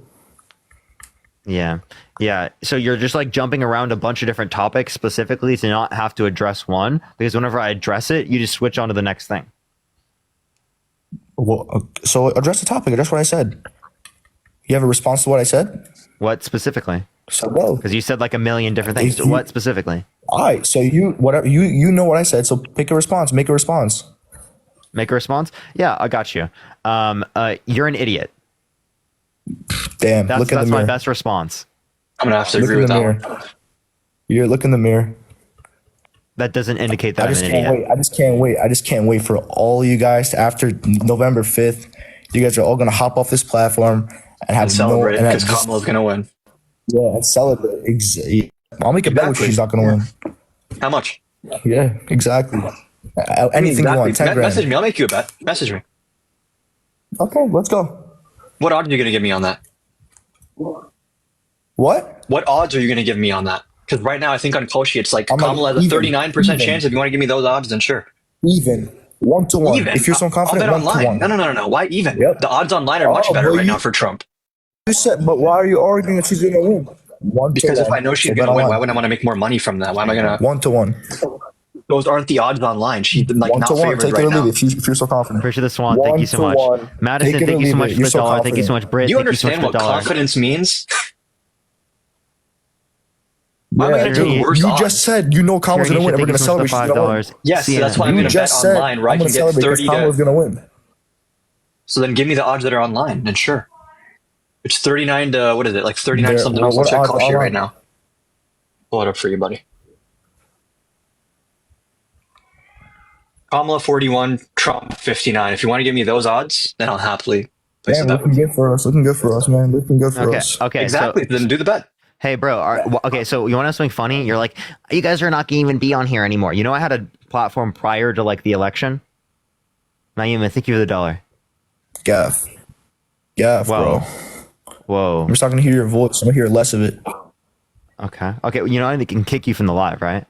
Yeah. Yeah. So you're just like jumping around a bunch of different topics specifically to not have to address one, because whenever I address it, you just switch on to the next thing. Well, so address the topic. Address what I said. You have a response to what I said? What specifically? So go. Because you said like a million different things. If you- What specifically? All right. So you whatever you know what I said. So pick a response. Make a response. Make a response? Yeah, I got you. You're an idiot. Damn. That's, look in the that's mirror. my best response. I'm gonna have to Look agree in with the that mirror. one. You look in the mirror. That doesn't indicate that I I'm just an can't idiot. wait. I just can't wait. I just can't wait for all you guys to, after November 5th. You guys are all gonna hop off this platform and have And celebrate no, and because just- Kamala's gonna win. Yeah, and celebrate. I'll make a bet with you. Exactly. She's not gonna win. How much? Yeah, exactly. Anything you want. 10 grand. Message me. I'll make you a bet. Message me. Okay, let's go. What odds are you gonna give me on that? What? What odds are you gonna give me on that? Because right now I think on Koshi it's like I'm like, Kamala has a even, 39% chance. If you want to give me those odds, then sure. Even 1-1. Even. If you're so I'll confident, bet online. 1-1. No. Why even? Yep. The odds online are much Oh, better well, right you- now for Trump. You said, but why are you arguing that she's gonna win? 1-1. Because if I know she's So gonna bet win, why online. would I want to make more money from that? Why am I gonna? 1-1. Those aren't the odds online. She's like not 1-1. favored Take right it or now. leave it if you're so confident. Appreciate the Swan. Thank you so much. 1-1. Madison, Take it or thank you so leave much it. for You're the so dollar. Thank you so much, Britt. Do you Thank you so much understand for what the dollar. confidence means? Why am I Yeah, gonna take dude, worse you odds? just said you know Kamala's gonna Kieran, win, and we're thank gonna you so much celebrate. for She's gonna win. $5. Yes, CNN. that's why I'm You gonna bet just said online where I I'm can gonna get celebrate 30 because Kamala's to. gonna win. So then give me the odds that are online, then sure. It's 39 to what is it? Like 39 There- something. what Let's check odds Koshi online? right now. Pull it up for you, buddy. Kamala 41, Trump 59. If you want to give me those odds, then I'll happily place Damn, a bet. looking good for us. Looking good for us, man. Looking good for Okay. us. Okay. Exactly. So, Then do the bet. hey, bro. Okay. So you want to know something funny? You're like, you guys are not going to even be on here anymore. You know, I had a platform prior to like the election. Naeem, thank you for the dollar. Gaff. Gaff, Whoa. bro. Whoa. I'm just not gonna hear your voice. I'm gonna hear less of it. Okay. Okay. You know, I can kick you from the live, right?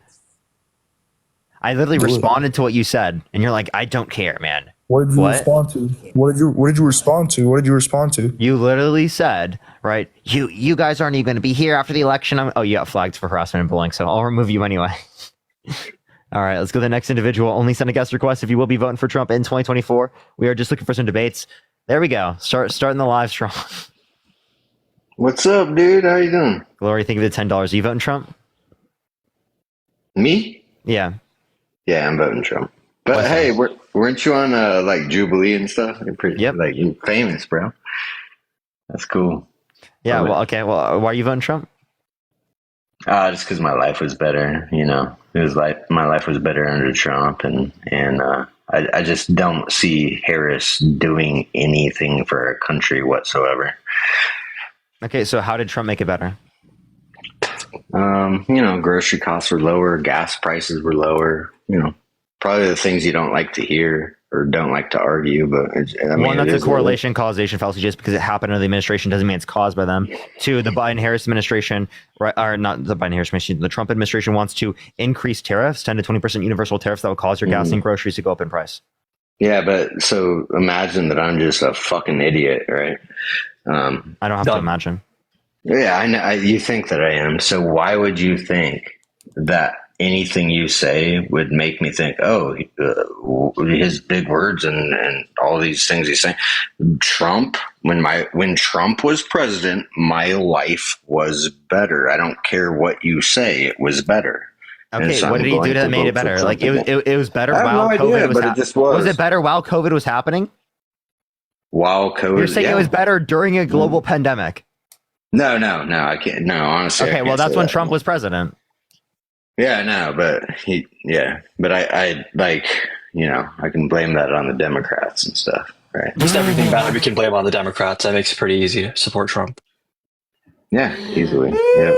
I literally Do it. responded to what you said, and you're like, I don't care, man. What did you What? respond to? What did you respond to? What did you respond to? You literally said, right? You guys aren't even going to be here after the election. Oh, you got flagged for harassment and bullying, so I'll remove you anyway. All right, let's go to the next individual. Only send a guest request if you will be voting for Trump in 2024. We are just looking for some debates. There we go. Starting the live strong. What's up, dude? How you doing? Glory, think of the $10. Are you voting Trump? Me? Yeah. Yeah, I'm voting Trump. But What's hey, weren't you on like Jubilee and stuff? You're pretty, Yep. like you're famous, bro. That's cool. Yeah. Love it. Well, okay. Well, why are you voting Trump? Just because my life was better, you know. It was like my life was better under Trump, and I just don't see Harris doing anything for our country whatsoever. Okay. So how did Trump make it better? You know, grocery costs were lower, gas prices were lower. You know, probably the things you don't like to hear or don't like to argue, but I mean, One, that's it a is correlation causation fallacy. Just because it happened under the administration doesn't mean it's caused by them. Two, the Biden-Harris administration, right, or not the Biden-Harris administration, the Trump administration wants to increase tariffs, 10 to 20% universal tariffs that will cause your gas and groceries to go up in price. Yeah, but so imagine that I'm just a fucking idiot, right? I don't have to imagine. Yeah, I know. You think that I am. So why would you think that anything you say would make me think, oh, his big words and all these things he's saying? Trump, when Trump was president, my life was better. I don't care what you say; it was better. Okay, So what I'm did he going do that to made it vote for better? Trump Like again. it was better I have while no COVID idea, was but it just was. it better while COVID was happening? While COVID, You're saying yeah. it was better during a global pandemic. No, I can't. No, honestly. I Okay, well can't that's say when that. Trump was president. Yeah, no, but but I like, you know, I can blame that on the Democrats and stuff, right? Just everything bad we can blame on the Democrats. That makes it pretty easy to support Trump. Yeah, easily. Yep.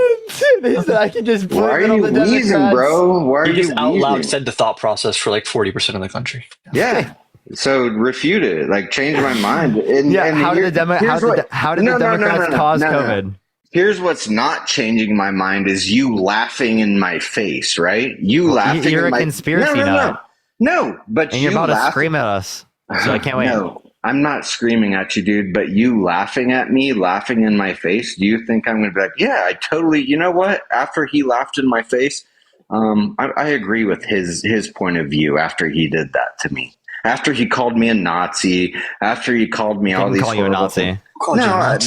I can just Why are you wheezing, bro? Why are You you just out loud wheezing? said the thought process for like 40% of the country. Yeah. So refute it. Like change my mind. And, Yeah, and how did the Democrats cause COVID? Here's what's not changing my mind is you laughing in my face, right? You laughing You're in a my conspiracy no, nut. No, but And you you're about to laugh- scream at us. So I can't wait. No, I'm not screaming at you, dude, but you laughing at me, laughing in my face, do you think I'm going to be like, yeah, I totally, you know what? After he laughed in my face, I agree with his point of view after he did that to me. After he called me a Nazi, after he called me all these call you a Nazi. No,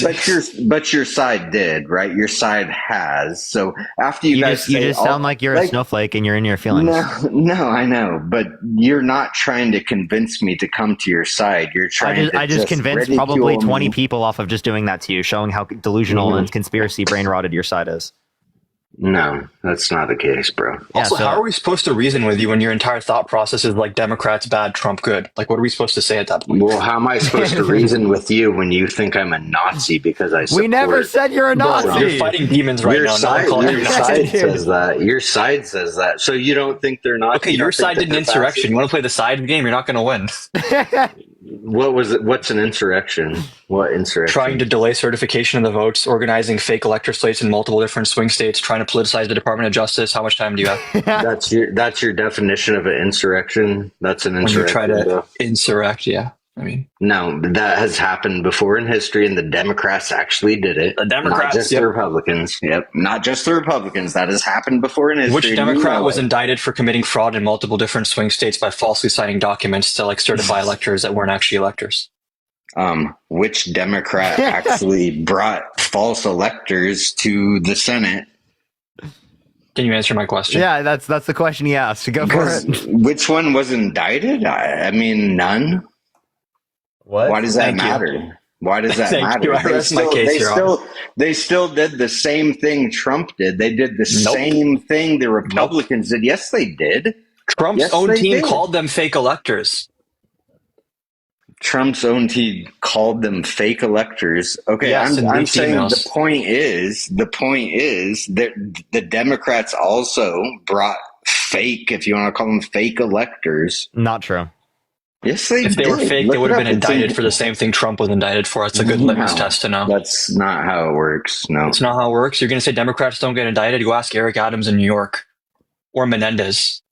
but your side did, right? Your side has. So after you guys you just sound like you're a snowflake and you're in your feelings. No, I know, but you're not trying to convince me to come to your side. You're trying I just convinced probably 20 people off of just doing that to you, showing how delusional and conspiracy brain rotted your side is. No, that's not the case, bro. Also, how are we supposed to reason with you when your entire thought process is like Democrats bad, Trump good? Like, what are we supposed to say at that point? Well, how am I supposed to reason with you when you think I'm a Nazi because I support... We never said you're a Nazi. Bro, you're fighting demons right now. Your side says that. Your side says that. So you don't think they're Nazi? Okay, your side did an insurrection. You want to play the side game? You're not going to win. What was it? What's an insurrection? What insurrection? Trying to delay certification of the votes, organizing fake elector slates in multiple different swing states, trying to politicize the Department of Justice. How much time do you have? That's your definition of an insurrection. That's an insurrection. When you try to insurrect, yeah. I mean, no, that has happened before in history, and the Democrats actually did it. The Democrats, not just the Republicans. Yep, not just the Republicans. That has happened before in history. Which Democrat was indicted for committing fraud in multiple different swing states by falsely signing documents to like certify electors that weren't actually electors? Which Democrat actually brought false electors to the Senate? Can you answer my question? Yeah, that's the question he asked. Go for it. Which one was indicted? I mean, none. What? Why does that matter? Why does that matter? They still did the same thing Trump did. They did the same thing the Republicans did. Yes, they did. Trump's own team called them fake electors. Trump's own team called them fake electors. Okay, yes, I'm saying the point is that the Democrats also brought fake, if you want to call them fake electors. Not true. Yes, they did. If they were fake, they would have been indicted for the same thing Trump was indicted for. It's a good litmus test to know. That's not how it works. No. It's not how it works. You're going to say Democrats don't get indicted? You ask Eric Adams in New York or Menendez.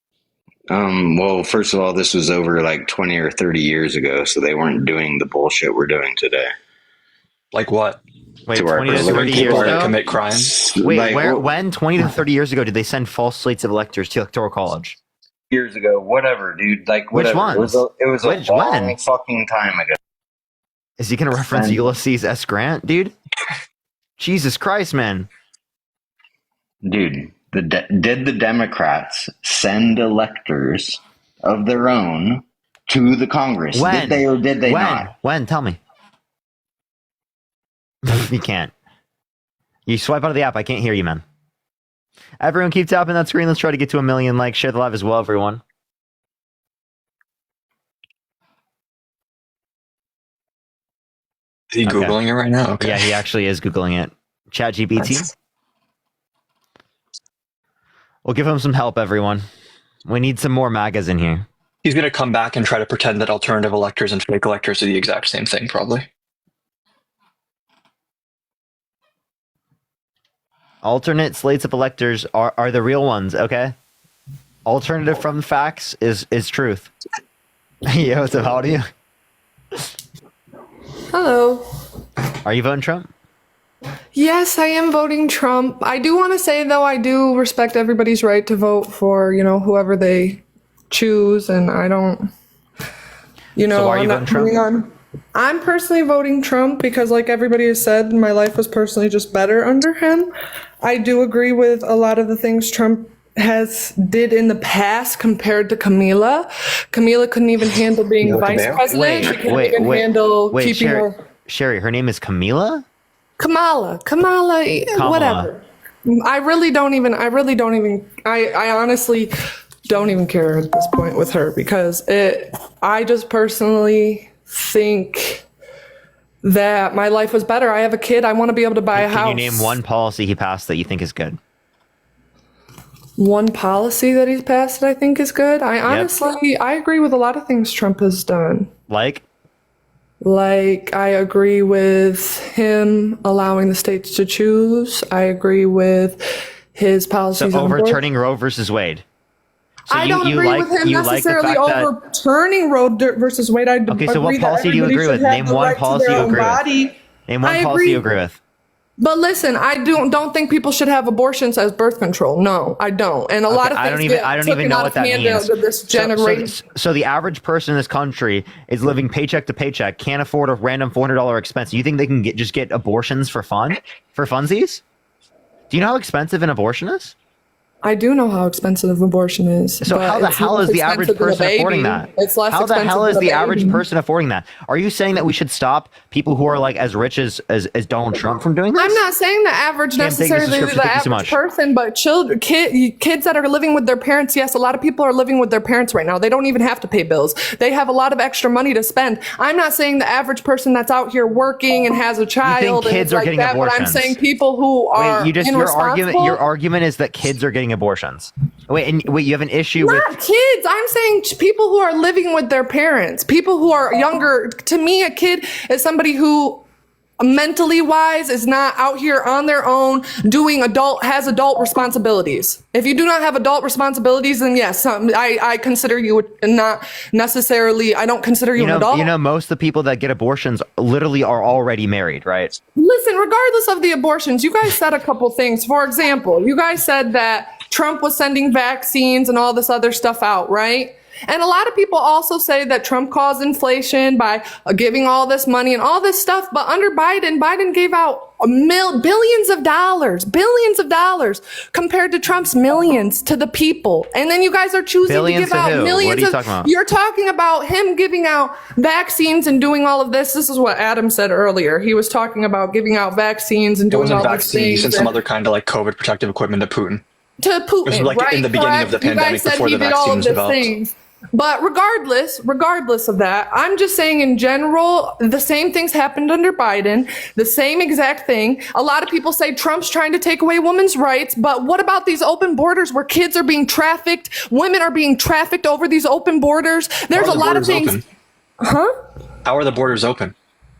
Well, first of all, this was over like 20 or 30 years ago, so they weren't doing the bullshit we're doing today. Like what? Wait, 20 to 30 years ago? Commit crimes? Wait, like, when 20 to 30 years ago did they send false slates of electors to Electoral College? Years ago, whatever, dude. Like, whatever. Which ones? It was a long fucking time ago. Is he going to reference Ulysses S. Grant, dude? Jesus Christ, man. Dude, did the Democrats send electors of their own to the Congress? When? Did they or did they not? When? Tell me. You can't. You swipe out of the app. I can't hear you, man. Everyone keep tapping that screen. Let's try to get to 1 million likes. Share the live as well, everyone. Is he Googling it right now? Okay. Yeah, he actually is Googling it. ChatGPT. We'll give him some help, everyone. We need some more MAGAs in here. He's going to come back and try to pretend that alternative electors and fake electors are the exact same thing, probably. Alternate slates of electors are the real ones, okay? Alternative from facts is truth. Yo, what's up? How old are you? Hello. Are you voting Trump? Yes, I am voting Trump. I do want to say, though, I do respect everybody's right to vote for, whoever they choose, and I don't, So are you voting Trump? I'm personally voting Trump because, like everybody has said, my life was personally just better under him. I do agree with a lot of the things Trump did in the past compared to Camila. Camila couldn't even handle being vice president. She couldn't even handle keeping her. Sherry, her name is Camila? Kamala, whatever. I honestly don't even care at this point with her because I just personally think that my life was better. I have a kid. I want to be able to buy a house. Can you name one policy he passed that you think is good? One policy that he's passed that I think is good? I agree with a lot of things Trump has done. Like, I agree with him allowing the states to choose. I agree with his policies so overturning Roe versus Wade. So I don't agree with him necessarily overturning Roe versus Wade. I Okay, so what agree that policy do you everybody agree should with? have Name the one right to policy their you own agree with. body. Name one I policy agree. you agree with. But listen, I don't think people should have abortions as birth control. No, I don't. And a lot of things I don't even know what that means. This generation. So the average person in this country is living paycheck to paycheck, can't afford a random $400 expense. You think they can just get abortions for fun, for funsies? Do you know how expensive an abortion is? I do know how expensive abortion is. So how the hell is the average person affording that? It's less How the expensive hell is than a the average baby. person affording that? Are you saying that we should stop people who are like as rich as Donald Trump from doing this? I'm not saying the average Can't take this necessarily description, the thank you so average much. person, but kids that are living with their parents. Yes, a lot of people are living with their parents right now. They don't even have to pay bills. They have a lot of extra money to spend. I'm not saying the average person that's out here working and has a child and kids it's are like getting that, but I'm abortions? saying people who are Wait, irresponsible. your argument is that kids are getting abortions. Wait, you have an issue with Not kids. I'm saying people who are living with their parents, people who are younger. To me, a kid is somebody who mentally wise is not out here on their own has adult responsibilities. If you do not have adult responsibilities, then yes, I consider you not necessarily, I don't consider you an adult. You know, most of the people that get abortions literally are already married, right? Listen, regardless of the abortions, you guys said a couple things. For example, you guys said that Trump was sending vaccines and all this other stuff out, right? And a lot of people also say that Trump caused inflation by giving all this money and all this stuff. But under Biden gave out billions of dollars compared to Trump's millions to the people. And then you guys are choosing Billions to give to out who? millions. What are you talking about? You're talking about him giving out vaccines and doing all of this. This is what Adam said earlier. He was talking about giving out vaccines and It doing wasn't all these vaccines things. and some other kind of like COVID protective equipment to Putin. To Putin, It was like right? in the beginning of the Correct. pandemic You guys said before he the did vaccine all of was these developed. things. But regardless of that, I'm just saying in general, the same things happened under Biden, the same exact thing. A lot of people say Trump's trying to take away women's rights, but what about these open borders where kids are being trafficked, women are being trafficked over these open borders? There's a lot of things. Open? Huh? How are the borders open?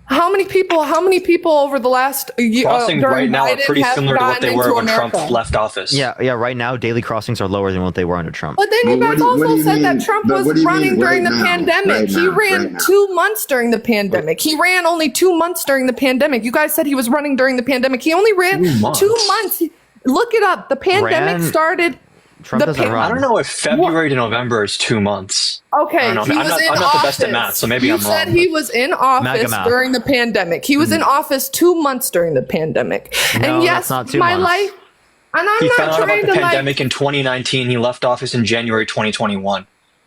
How many people over the last year Crossing right now are pretty similar to what they were when Trump America? left office. Yeah, right now daily crossings are lower than what they were under Trump. But then you Well, guys what do also you said mean? that Trump But was what do you mean running during right the now? pandemic. Right He now, ran right now. 2 months during the pandemic. He ran only 2 months during the pandemic. You guys said he was running during the pandemic. He only ran 2 months. 2 months. Look it up. The pandemic Ran- started. Trump the doesn't pan- run. I don't know if February to November is 2 months. Okay, I don't know. he I'm was not- in I'm not the best at office. math, so maybe you I'm said wrong. he was in Mega office math. during the pandemic. He was in office 2 months during the pandemic. No, And yes, that's not 2 my months. life. And I'm He not found out about trying the to like. pandemic in 2019. He left office in January 2021.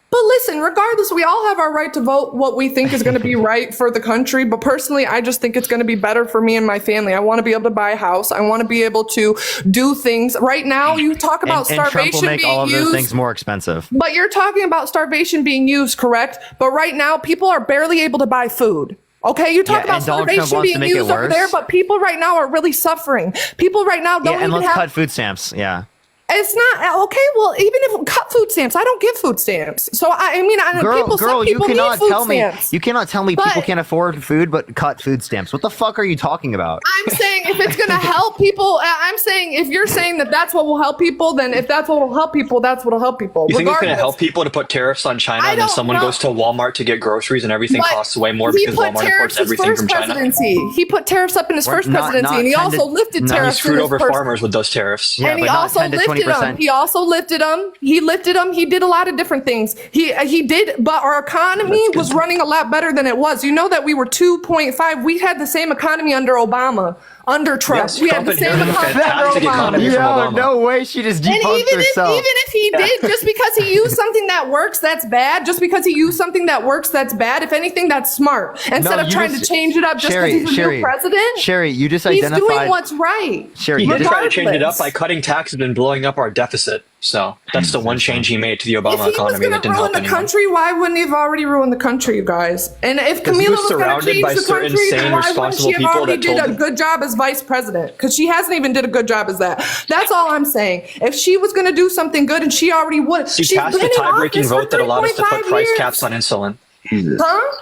But listen, regardless, we all have our right to vote what we think is going to be right for the country. But personally, I just think it's going to be better for me and my family. I want to be able to buy a house. I want to be able to do things. Right now, you talk about and Trump starvation will make being all of those used. things more expensive. But you're talking about starvation being used, correct? But right now, people are barely able to buy food. Okay, you talk Yeah, about and Donald Trump starvation wants to being make it used over worse. there, but people right now are really suffering. People right now don't Yeah, and even let's have. cut food stamps. Yeah. It's not okay. Well, even if cut food stamps, I don't give food stamps. So I mean, Girl, some you people cannot need food tell me. stamps. You cannot tell me But- people can't afford food, but cut food stamps. What the fuck are you talking about? I'm saying if it's going to help people, I'm saying if you're saying that that's what will help people, then if that's what will help people, that's what will help people. You think it's going to Regardless. help people to put tariffs on China I and then don't someone know. goes to Walmart to get groceries and everything But costs way more he because put Walmart tariffs imports in his everything first from China? presidency. He put tariffs up in his We're first not- presidency, not and he 10 also to- lifted no, He tariffs in screwed his over first. farmers with those tariffs. Yeah, And he but not also 10 to lifted 20%. them. He also lifted them. He lifted them. He did a lot of different things. He did, but our economy was running a lot better than it was. You know that we were 2.5. We had the same economy under Obama. Under Trump, Yes, we Trump had the same inherited a economy under fantastic Obama. economy from Obama. No way. She just And debunked even herself. if he did, just because he used something that works, that's bad. Just because he used something that works, that's bad. If anything, that's smart. Instead of you trying just- to change it up just because he's a new president, Sherry, you just he's identified. doing what's right. Sherry, He you did just, try to change it up by Regardless. cutting taxes and blowing up our deficit. So that's the one change he made to the If Obama he was economy going that to didn't ruin help the anyone. country, why wouldn't he have already ruined the country, you guys? And if Because he Camila was was going to surrounded change by the certain country, sane, then why wouldn't responsible she have people already that did told a him. good job as vice president? Because she hasn't even did a good job as that. That's all I'm saying. If she was going to do something good, and she already would, He she's passed been a in tie-breaking office for vote that allowed us to put 3.5 price years. caps on insulin. Huh?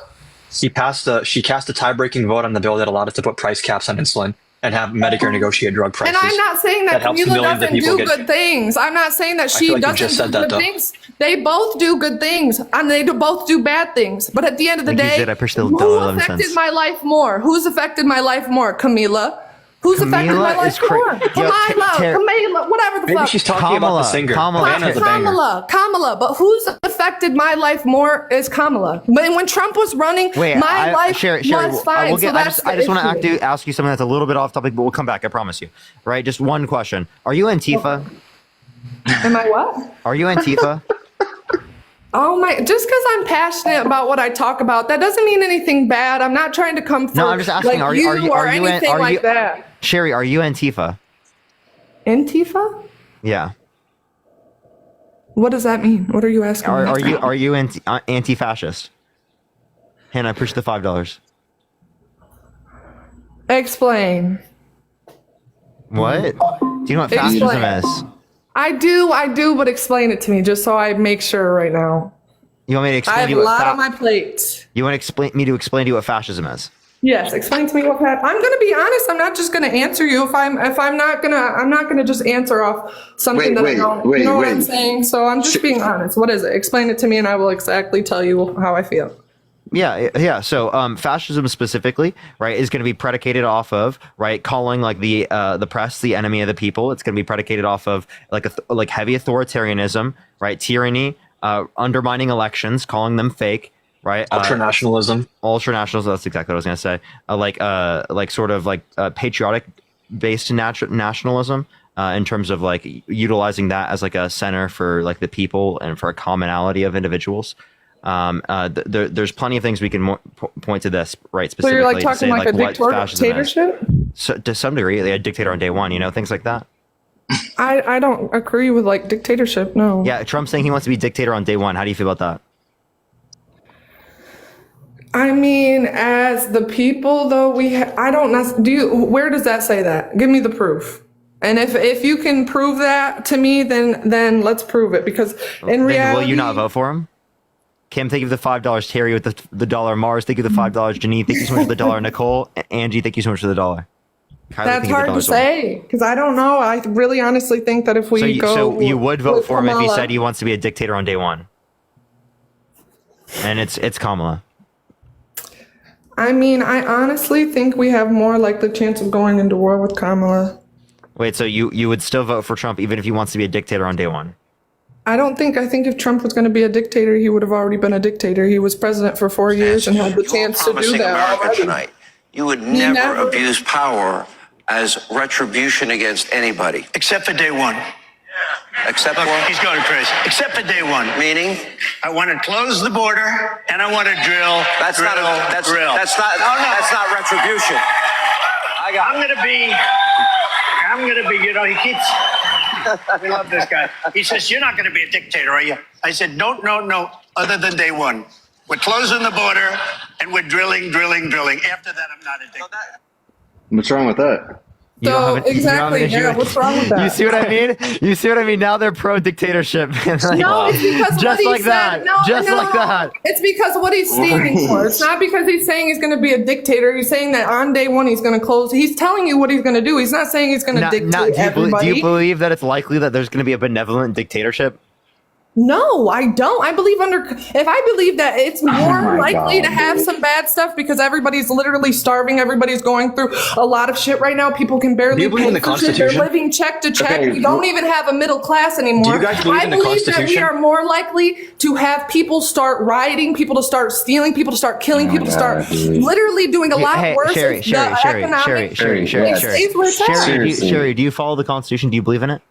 She cast a tie-breaking vote on the bill that allowed us to put price caps on insulin. and have Medicare negotiate drug prices. And I'm not saying that helps Camila millions of doesn't people do get. good things. I'm not saying that I she feel like you doesn't just do said that, good though. things. They both do good things, and they both do bad things. But at the end of the Like you day, said, I pushed the who $1.11. affected my life more? Who's affected my life more? Camila. Who's affected Camila my life is cra- more? Yo, Kamala, whatever the Maybe fuck. she's talking about the singer. Rihanna's a banger. Kamala. But who's affected my life more is Kamala. When Trump was running, my life Sherry, was fine. we'll So that's I just want the issue. to ask you something that's a little bit off topic, but we'll come back. I promise you. Right? Just one question. Are you Antifa? Am I what? Are you Antifa? Oh my, just because I'm passionate about what I talk about, that doesn't mean anything bad. I'm not trying to come for No, I'm just asking. like Are you or anything like that. Sherry, are you Antifa? Antifa? Yeah. What does that mean? What are you asking? me? Are you anti-fascist? Hannah, I push the $5. Explain. What? Do you know what fascism Explain. is? I do, but explain it to me just so I make sure right now. You want me to explain I have to a you what lot on my plate. You want to explain to you what fascism is? Yes, explain to me what that. I'm gonna be honest. I'm not just gonna answer you. I'm not gonna just answer off something that I don't. You know what I'm saying? So I'm just being honest. What is it? Explain it to me, and I will exactly tell you how I feel. Yeah. So, fascism specifically, right, is going to be predicated off of, right, calling like the press the enemy of the people. It's going to be predicated off of like heavy authoritarianism, right, tyranny, undermining elections, calling them fake, right, Ultranationalism. Ultranationalism. That's exactly what I was going to say. Like sort of like patriotic based nationalism. In terms of like utilizing that as like a center for like the people and for a commonality of individuals. There's plenty of things we can point to this, right? So you're like Specifically to talking say like a what fascism is. dictatorship? So to some degree, a dictator on day one, things like that. I don't agree with like dictatorship. No. Yeah, Trump's saying he wants to be dictator on day one. How do you feel about that? I mean, as the people, though, I don't. Where does that say that? Give me the proof. And if you can prove that to me, then let's prove it. Because in reality, will you not vote for him? Kim, thank you for the $5. Terry with the $1. Mars, thank you for the $5. Janine, thank you so much for the $1. Nicole, Angie, thank you so much for the $1. Kylie, that's hard to say because I don't know. I really honestly think that if we so you would vote with for him if he Kamala- said he wants to be a dictator on day one. And it's Kamala. I mean, I honestly think we have more likely chance of going into war with Kamala. Wait, so you would still vote for Trump even if he wants to be a dictator on day one? I think if Trump was going to be a dictator, he would have already been a dictator. He was president for 4 years and had the chance to do Promising that America already. tonight, you would He never abuse power as retribution against anybody. Except for day one. Except Look, for he's going crazy. Except for day one. meaning I want to close the border and I want to drill. that's drill, not drill. that's not that's not retribution. I'm going to be, he keeps, we love this guy. He says, you're not going to be a dictator, are you? I said, no, other than day one. We're closing the border and we're drilling. After that, I'm not a dictator. What's wrong with that? You don't have an- you don't have an issue with- what's wrong with that? You see what I mean? You see what I mean? Now they're pro dictatorship. No, it's because just what he like said. that. No, Just no, like that. It's because of what he's standing for. It's not because he's saying he's going to be a dictator. He's saying that on day one he's going to close. He's telling you what he's going to do. He's not saying he's going to dictate everybody. Do you believe that it's likely that there's going to be a benevolent dictatorship? No, I don't. I believe if I believe that it's more likely to have some bad stuff because everybody's literally starving. Everybody's going through a lot of shit right now. People can barely Do you believe pay in the for shit. They're Constitution? living check to check. Okay, We don't even have a middle class anymore. Do you guys believe I in the believe that we Constitution? are more likely to have people start rioting, people to start stealing, people to start killing, people to start literally doing a lot worse. Sherry, if the economic stays where it's at. Sherry, do you follow the Constitution? Do you believe in it?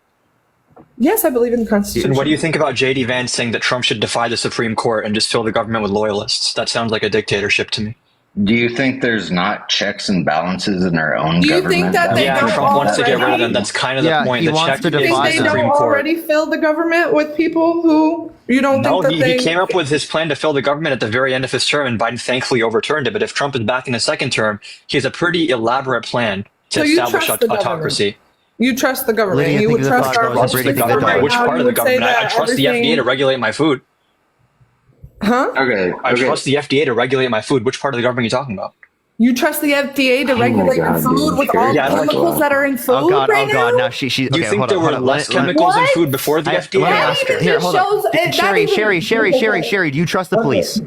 Yes, I believe in the Constitution. And what do you think about J.D. Vance saying that Trump should defy the Supreme Court and just fill the government with loyalists? That sounds like a dictatorship to me. Do you think there's not checks and balances in our own Do you government? think that they don't Trump wants to get rid of already? them. That's kind of the point. he The wants check to is defy the They don't Supreme Court. already fill the government with people who you don't No, think that he they came up with his plan to fill the government at the very end of his term, and Biden thankfully overturned it. But if Trump is back in his second term, he has a pretty elaborate plan to So you establish trust the government? autocracy. You trust the government. Lydia, You think would of the trust our $5 the Brady government. Which Which Now, part you of the would say government? I that trust the everything- FDA to regulate my food. Huh? Okay. I trust the FDA to regulate my food. Which part of the government are you talking about? You trust the FDA to regulate your food with all the chemicals that are in food Oh God! right Oh God! now? No, she. You Okay, think hold there on, were hold on. less Let- chemicals in What? food before the FDA? Let me That ask her. even Here, just hold on. shows- that Sherry, even- Sherry. Do you trust the police?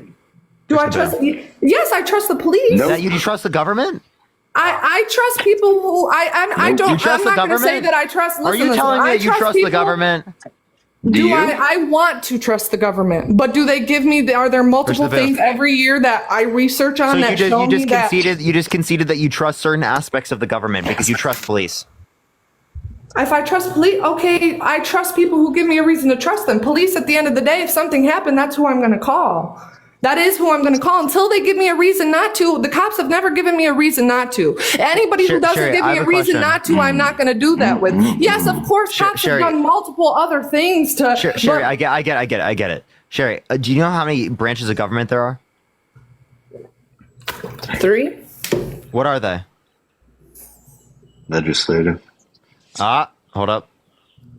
Do I trust? Yes, I trust the police. That you trust the government? I trust people who I don't. You trust I'm the not going to say government? that I trust. Are Listen, you telling me I that you trust the people- government? Do I want to trust the government, but do they give me? Are there multiple Push the button. things every year that I research on So that show you me just that? conceded. You just conceded that you trust certain aspects of the government because you trust police. If I trust police, okay, I trust people who give me a reason to trust them. Police, at the end of the day, if something happened, that's who I'm going to call. That is who I'm going to call until they give me a reason not to. The cops have never given me a reason not to. Anybody who doesn't Sherry, give I me have a a reason question. not to, I'm not going to do that with. Yes, of course, cops Sherry. have done multiple other things to. Sherry, but- I get it. Sherry, do you know how many branches of government there are? 3. What are they? Legislative. Hold up.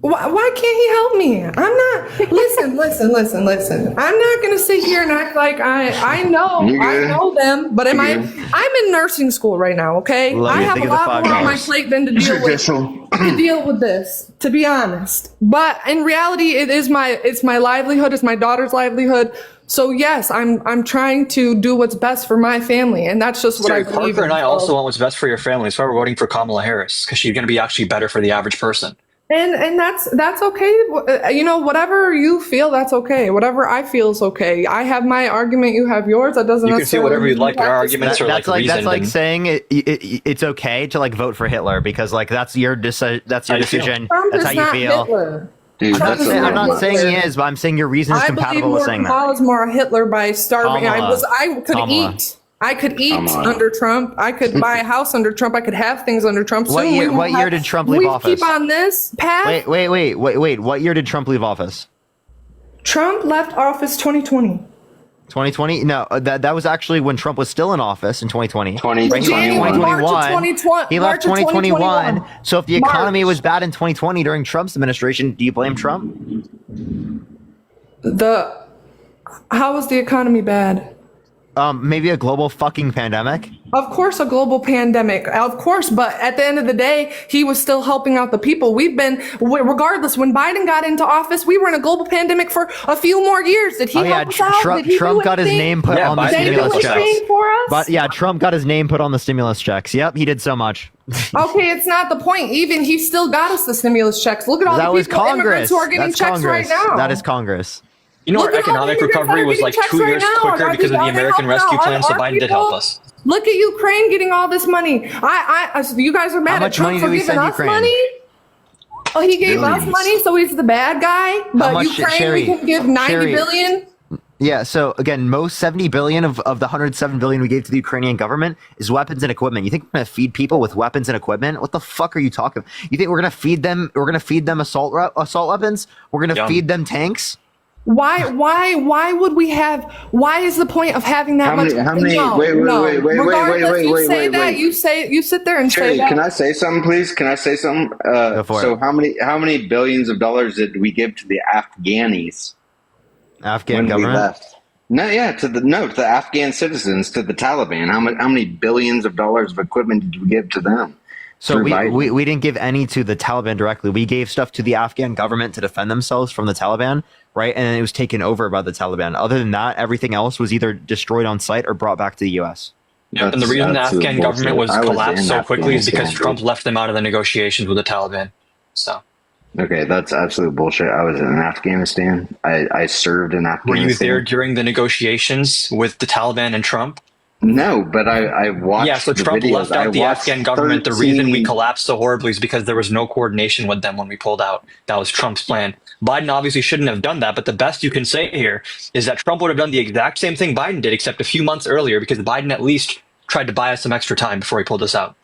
Why can't he help me? I'm not. Listen. I'm not going to sit here and act like I know them. But I'm in nursing school right now. Okay, Let I me have think a of the lot more on my $5. plate than to deal with this. To be honest, but in reality, it's my livelihood. It's my daughter's livelihood. So yes, I'm trying to do what's best for my family, and that's just what I believe Parker in. and I also want what's best for your family. So we're voting for Kamala Harris because she's going to be actually better for the average person. And that's okay. You know, whatever you feel, that's okay. Whatever I feel is okay. I have my argument. You have yours. That doesn't. You can feel whatever you'd like, but our arguments are That's like that's like reasoned. saying it's okay to like vote for Hitler because like that's your decision. Trump That's is how you not feel. Hitler. Dude, Trump is I'm not Hitler. saying he is, but I'm saying your reason is I believe compatible with saying that. Kamala's more Hitler by starving. Kamala. I could eat Kamala. under Trump. I could buy a house under Trump. I could have things under Trump. What Soon year- we what will year have- did Trump leave we office? Keep on this path. Wait. What year did Trump leave office? Trump left office 2020. 2020? No, that was actually when Trump was still in office in 2020. Right, he left January, March of 2021. He left March of 2021. So if the economy March. was bad in 2020 during Trump's administration, do you blame Trump? How was the economy bad? Maybe a global fucking pandemic. Of course, a global pandemic. Of course, but at the end of the day, he was still helping out the people. Regardless, when Biden got into office, we were in a global pandemic for a few more years. Did he help us out? Did he Trump do got his anything? name put on the Did he do stimulus anything checks. for us? But yeah, Trump got his name put on the stimulus checks. Yep, he did so much. Okay, it's not the point. Even he still got us the stimulus checks. Look at all That the was people, Congress. immigrants who are getting That's checks Congress. right now. That is Congress. You know, Look our at all the economic immigrants that recovery are was getting like checks 2 right years now. quicker Are because of they the American helping Rescue out? Plan, so Are Biden did people- help us. Look at Ukraine getting all this money. You guys are mad at much Trump money for do we giving send us Ukraine? money? Oh, he gave us Billions. money, so he's the bad guy. But much, Ukraine, Sherry? we can give 90 Sherry. billion. Yeah, so again, most 70 billion of the 107 billion we gave to the Ukrainian government is weapons and equipment. You think we're gonna feed people with weapons and equipment? What the fuck are you talking? You think we're gonna feed them? We're gonna feed them assault weapons? We're gonna Yum. feed them tanks? Why would we have? Why is the point of having that much? How many? No, Wait, no. Regardless, you say wait. that. You sit there and Sherry, say that. can I say something, please? Can I say something? for So it. how many billions of dollars did we give to the Afghanis Afghan when we government? left? To the Afghan citizens, to the Taliban. How many billions of dollars of equipment did we give to them? So Through Biden? we didn't give any to the Taliban directly. We gave stuff to the Afghan government to defend themselves from the Taliban, right? And it was taken over by the Taliban. Other than that, everything else was either destroyed on site or brought back to the U.S. Yeah, and the reason the Afghan government was collapsed so quickly is because Trump left them out of the negotiations with the Taliban. So, Okay, that's absolute bullshit. I was in Afghanistan. I served in Afghanistan. were you there during the negotiations with the Taliban and Trump? No, but I watched. Yeah, so the Trump videos. left I out the watched Afghan government. The reason we 13 collapsed so horribly is because there was no coordination with them when we pulled out. That was Trump's plan. Biden obviously shouldn't have done that, but the best you can say here is that Trump would have done the exact same thing Biden did, except a few months earlier, because Biden at least tried to buy us some extra time before he pulled us out.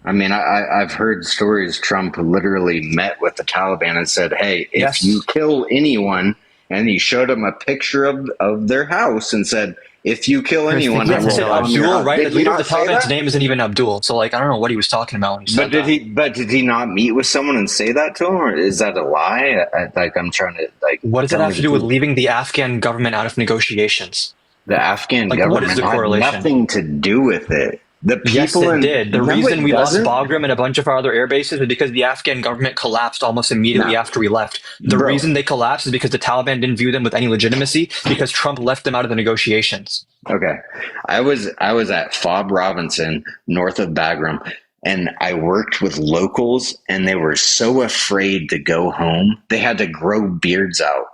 I mean, I've heard stories. Trump literally met with the Taliban and said, "Hey, if you kill anyone," and he showed them a picture of their house and said, "If you kill anyone, I will bomb your Abdul, house." right? Did The he leader of not the say Taliban's that? name isn't even Abdul. So, like, I don't know what he was talking about when he said But that. did he not meet with someone and say that to him, or is that a lie? I'm trying to like. What does it tell have me to the do with truth. leaving the Afghan government out of negotiations? The Afghan Like, government what is the had correlation? nothing to do with it. The people Yes, it did. The No, reason it we lost doesn't. Bagram and a bunch of our other air bases is because the Afghan government collapsed almost immediately after we left. The Bro. reason they collapsed is because the Taliban didn't view them with any legitimacy because Trump left them out of the negotiations. Okay. I was at Fob Robinson, north of Bagram, and I worked with locals, and they were so afraid to go home. They had to grow beards out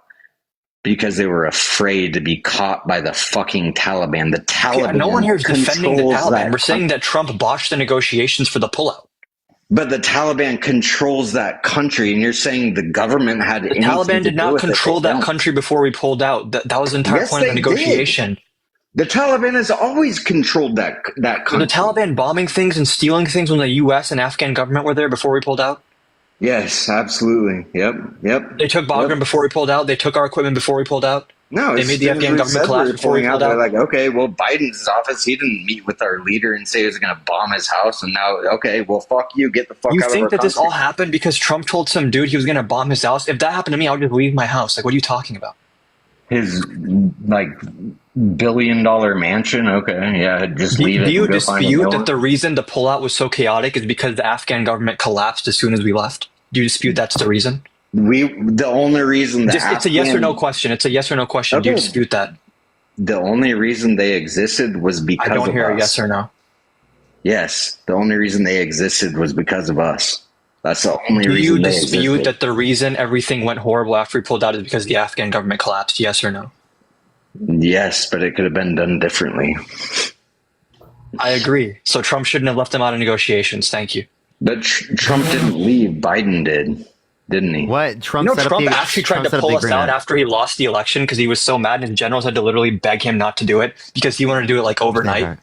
because they were afraid to be caught by the fucking Taliban. The Taliban. Yeah, no one here is defending the controls Taliban. that We're saying that Trump botched the negotiations for the pullout. But the Taliban controls that country, and you're saying the government had The anything Taliban to did do not with it. control They that don't. country before we pulled out. That was the entire Yes, point of the they negotiation. The Taliban has always controlled that Were country. the Taliban bombing things and stealing things when the U.S. and Afghan government were there before we pulled out? Yes, absolutely. Yep. They took Bagram before we pulled out. They took our equipment before we pulled out. No, They as made the soon as Afghan we government said collapse we were before we pulling out, pulled they're out. like, okay, well, Biden's office, he didn't meet with our leader and say he was going to bomb his house, and now, okay, well, fuck you, get the fuck You out of our think that this country. all happened because Trump told some dude he was going to bomb his house? If that happened to me, I would just leave my house. Like, what are you talking about? His, like, billion-dollar mansion? Okay, yeah, just Do leave it. you and go find a dispute new that one. the reason the pullout was so chaotic is because the Afghan government collapsed as soon as we left? Do you dispute that's the reason? The only reason It's a yes or no question. It's a yes or no question. Do you Okay. dispute that? The only reason they existed was because I don't of hear us. a yes or no. Yes, the only reason they existed was because of us. That's the only Do you reason they dispute existed. that the reason everything went horrible after we pulled out is because the Afghan government collapsed? Yes or no? Yes, but it could have been done differently. I agree. So Trump shouldn't have left them out of negotiations. Thank you. But Trump didn't leave. Biden did, didn't he? What? Trump You know, set Trump up the, actually tried Trump to set up pull the us out agreement. after he lost the election because he was so mad and his generals had to literally beg him not to do it because he wanted to do it like overnight.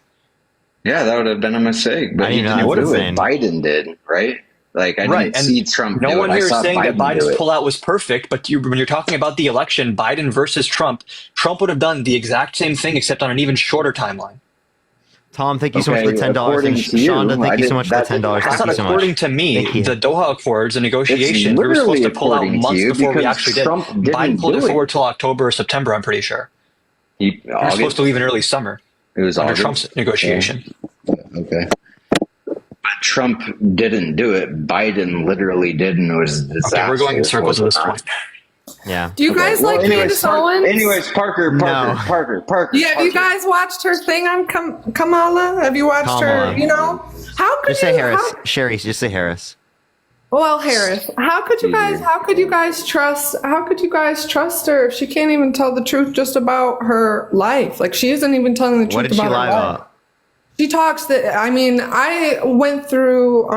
Yeah, that would have been a mistake. But I he didn't know didn't that do was it. insane. Biden did, right? Like, I Right, didn't and see Trump no do one it. I here is saw saying that Biden do Biden's it. pullout was perfect, but when you're talking about the election, Biden versus Trump, Trump would have done the exact same thing except on an even shorter timeline. Tom, thank you so much for Okay, the $10. according And to you, Shonda, I thank you so didn't- much for the that didn't $10. That's Thank not you so much. according to me. Thank you. The Doha Accords, the negotiations, we were supposed literally to pull out according to months you before we because actually did. Trump Biden didn't pulled it do it. forward till October or September, I'm pretty sure. He, We were supposed to leave in early summer It was under August. Trump's negotiation. Okay. But Trump didn't do it. Biden literally did, and it was a disaster. Okay, we're going in circles at this point. Yeah. Do you guys like Candace Owens? Parker, No. Yeah, have you guys watched her thing on Kamala? Have you watched Kamala. her? You know, how could Just you? say Harris. How, Sherry, just say Harris. well, Harris, how could you guys? How could you guys trust? How could you guys trust her if she can't even tell the truth just about her life? Like she isn't even telling the truth What did she about lie her life. about? She talks that, I mean, I went through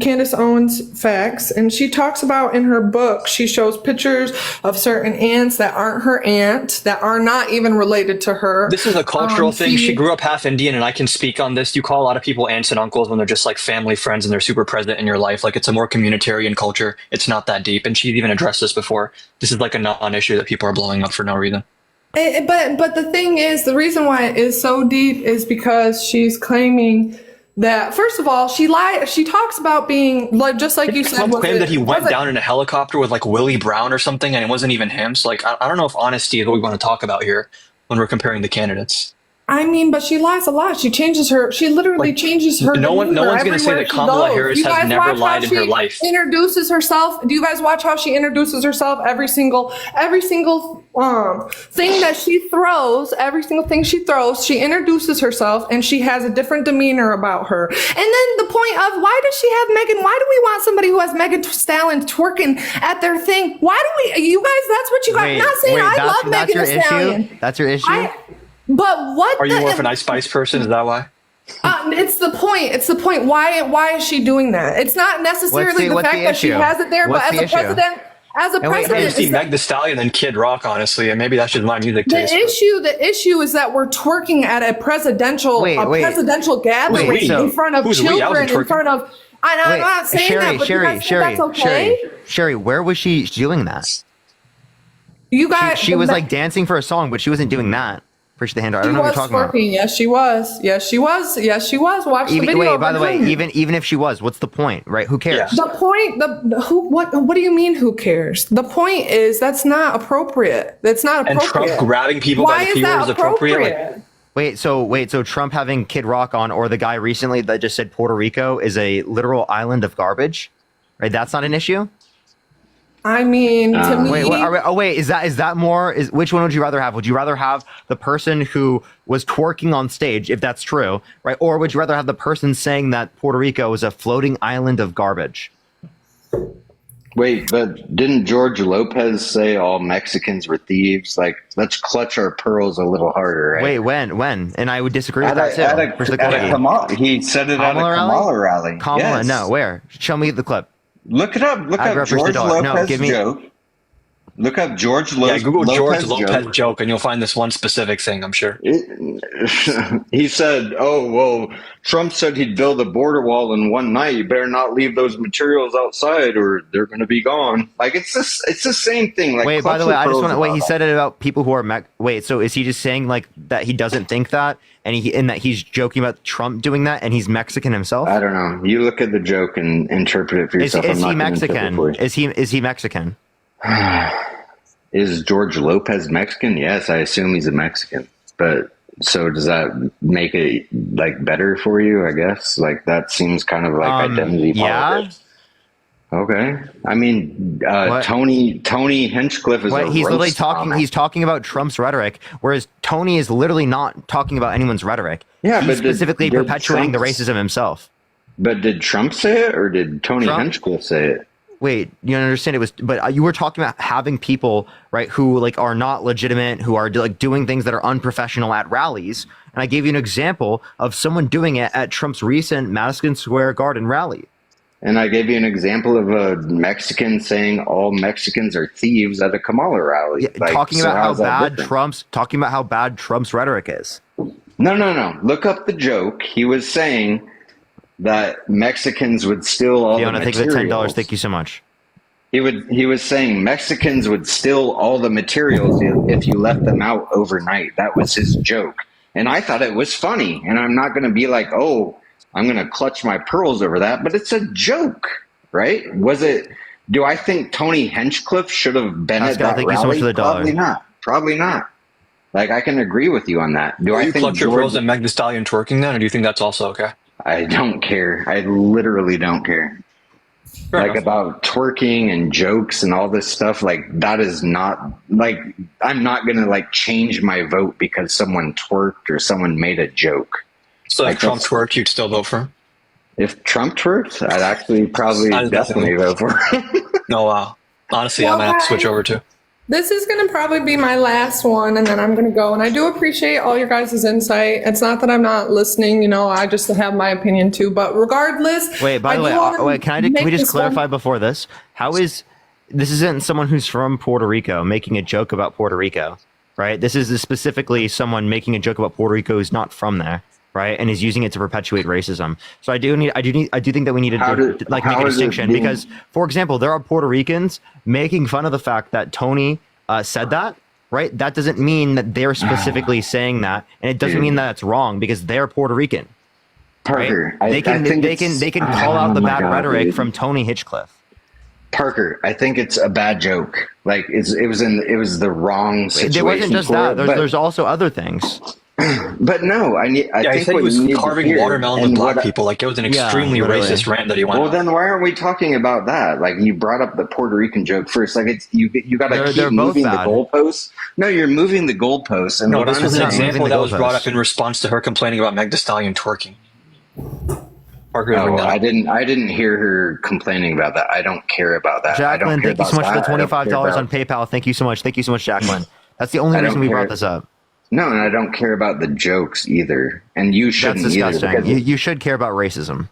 Candace Owens facts, and she talks about in her book, she shows pictures of certain aunts that aren't her aunt, that are not even related to her. This is a cultural thing. She she- grew up half Indian, and I can speak on this. You call a lot of people aunts and uncles when they're just like family friends and they're super present in your life. Like it's a more communitarian culture. It's not that deep. And she's even addressed this before. This is like a non-issue that people are blowing up for no reason. But the thing is, the reason why it is so deep is because she's claiming that, first of all, she lied. She talks about being like, just like you said. Trump was claimed it- that he went was it- down in a helicopter with like Willie Brown or something, and it wasn't even him. So like, I don't know if honesty is what we want to talk about here when we're comparing the candidates. I mean, but she lies a lot. She changes her. She literally changes her. no one's demeanor gonna say everywhere that she Kamala goes. Harris You has guys never watch lied how in her she life. Introduces herself. Do you guys watch how she introduces herself? Every single thing that she throws, every single thing she throws, she introduces herself, and she has a different demeanor about her. And then the point of why does she have Megan? Why do we want somebody who has Megan Thee Stallion twerking at their thing? Why do we? You guys, that's what you got. Wait, Not saying I love that's Megan your Thee Stallion. issue? That's your issue? But what? Are you more of an Ice Spice person? Is that why? It's the point. It's the point. Why is she doing that? It's not necessarily the what's fact the that she issue? has it there, What's but the as issue? a president, I'd rather see Meg Thee Stallion than Kid Rock, honestly, and maybe that's just my music taste. the issue is that we're twerking at a presidential presidential gathering in front of Who's we? I wasn't children, in twerking. front of. I'm not saying that, but you guys think that's okay. Sherry, where was she doing that? You guys, She was like dancing for a song, but she wasn't doing that. Push the hand. I She don't know what was you're talking about. twerking. Yes, she was. Yes, she was. Yes, she was. Watch the video. Wait, by the way, Virginia. even if she was, what's the point, right? Who cares? The point, what do you mean who cares? The point is that's not appropriate. That's not And appropriate. Trump grabbing people by the Why is P that word is appropriate? Like, Wait, so Trump having Kid Rock on, or the guy recently that just said Puerto Rico is a literal island of garbage, right? That's not an issue. I mean, to me, wait, is that more? Which one would you rather have? Would you rather have the person who was twerking on stage, if that's true, right? Or would you rather have the person saying that Puerto Rico is a floating island of garbage? Wait, but didn't George Lopez say all Mexicans were thieves? Like, let's clutch our pearls a little harder, right? Wait, when? And I would disagree with that too. Where's the clip? He said it at a Kamala rally. Kamala, Yes. no, where? Show me the clip. Look it up. Look I up referenced the George dollar. No, Lopez give me- joke. Look up George Yeah, Google George Lopez joke. joke, and you'll find this one specific thing, I'm sure. He said, "Oh well, Trump said he'd build a border wall in one night. You better not leave those materials outside, or they're going to be gone." Like it's the same thing. Like, Wait, by clutch the way, your I just pearls want to wait. He about said it about people who are wait. So is he just saying like that he doesn't think that, and that he's joking about Trump doing that, and he's Mexican himself? I don't know. You look at the joke and interpret it for yourself. Is I'm he not gonna interpret Mexican? for you. Is he Mexican? Is George Lopez Mexican? Yes, I assume he's a Mexican. But so does that make it like better for you? I guess like that seems kind of like identity politics. Okay. I mean, Tony Hinchcliffe is a He's literally roast talking. comic. He's talking about Trump's rhetoric, whereas Tony is literally not talking about anyone's rhetoric. Yeah, he's but specifically did perpetuating the Trump's- racism himself. But did Trump say it or did Tony Trump- Hinchcliffe say it? Wait, you don't understand? It was, but you were talking about having people, right, who like are not legitimate, who are like doing things that are unprofessional at rallies. And I gave you an example of someone doing it at Trump's recent Madison Square Garden rally. And I gave you an example of a Mexican saying all Mexicans are thieves at a Kamala rally. Yeah, Like, talking so about how how's that bad different? Trump's rhetoric is. No. Look up the joke. He was saying that Mexicans would steal all Fiona, the thank materials. you for $10. Thank you so much. He was saying Mexicans would steal all the materials if you left them out overnight. That was his joke. And I thought it was funny. And I'm not going to be like, oh, I'm going to clutch my pearls over that. But it's a joke, right? Do I think Tony Hinchcliffe should have been Pascal, at that thank rally? you so much for the $1. Probably not. Like, I can agree with you on that. Do Will I you think clutch your pearls and Meg Thee Stallion twerking then, or do you think that's also okay? I don't care. I literally don't care. About twerking and jokes and all this stuff, like that is not like I'm not gonna like change my vote because someone twerked or someone made a joke. So Like, if Trump that's- twerked, you'd still vote for him? If Trump twerked, I'd actually probably definitely vote for him. No, honestly, I'm gonna have to switch over too. This is going to probably be my last one, and then I'm going to go. And I do appreciate all your guys' insight. It's not that I'm not listening, you know, I just have my opinion too. But regardless, Wait, by the way, can we just clarify before this? How is this isn't someone who's from Puerto Rico making a joke about Puerto Rico, right? This is specifically someone making a joke about Puerto Rico who's not from there, right? And is using it to perpetuate racism. So I do think that we need to make a distinction because, for example, there are Puerto Ricans making fun of the fact that Tony said that. Right, that doesn't mean that they're specifically saying that, and it doesn't mean that it's wrong because they're Puerto Rican. Parker, right? They can call out the bad rhetoric dude. from Tony Hinchcliffe. Parker, I think it's a bad joke. Like it was the wrong situation. There wasn't just for that. it, There's also other things. But no, I Yeah, he think said he what was you need to carving hear, watermelon and with black what- people. Like it was an extremely racist rant that he went Well, on. then why aren't we talking about that? Like you brought up the Puerto Rican joke first. Like it's you got to They're keep both moving the bad. goalposts. No, you're moving the goalposts. And No, what this I'm was an saying- example that was brought up in response to her complaining about Meg Thee Stallion twerking. Parker, Oh, I didn't hear her complaining about that. I don't care about that. I Jacqueline, don't care thank you so much about for the that. I don't care $25 about- on PayPal. Thank you so much. Thank you so much, Jacqueline. That's the only I don't reason we care. brought this up. No, and I don't care about the jokes either. And you That's shouldn't disgusting. either. because You should care about racism.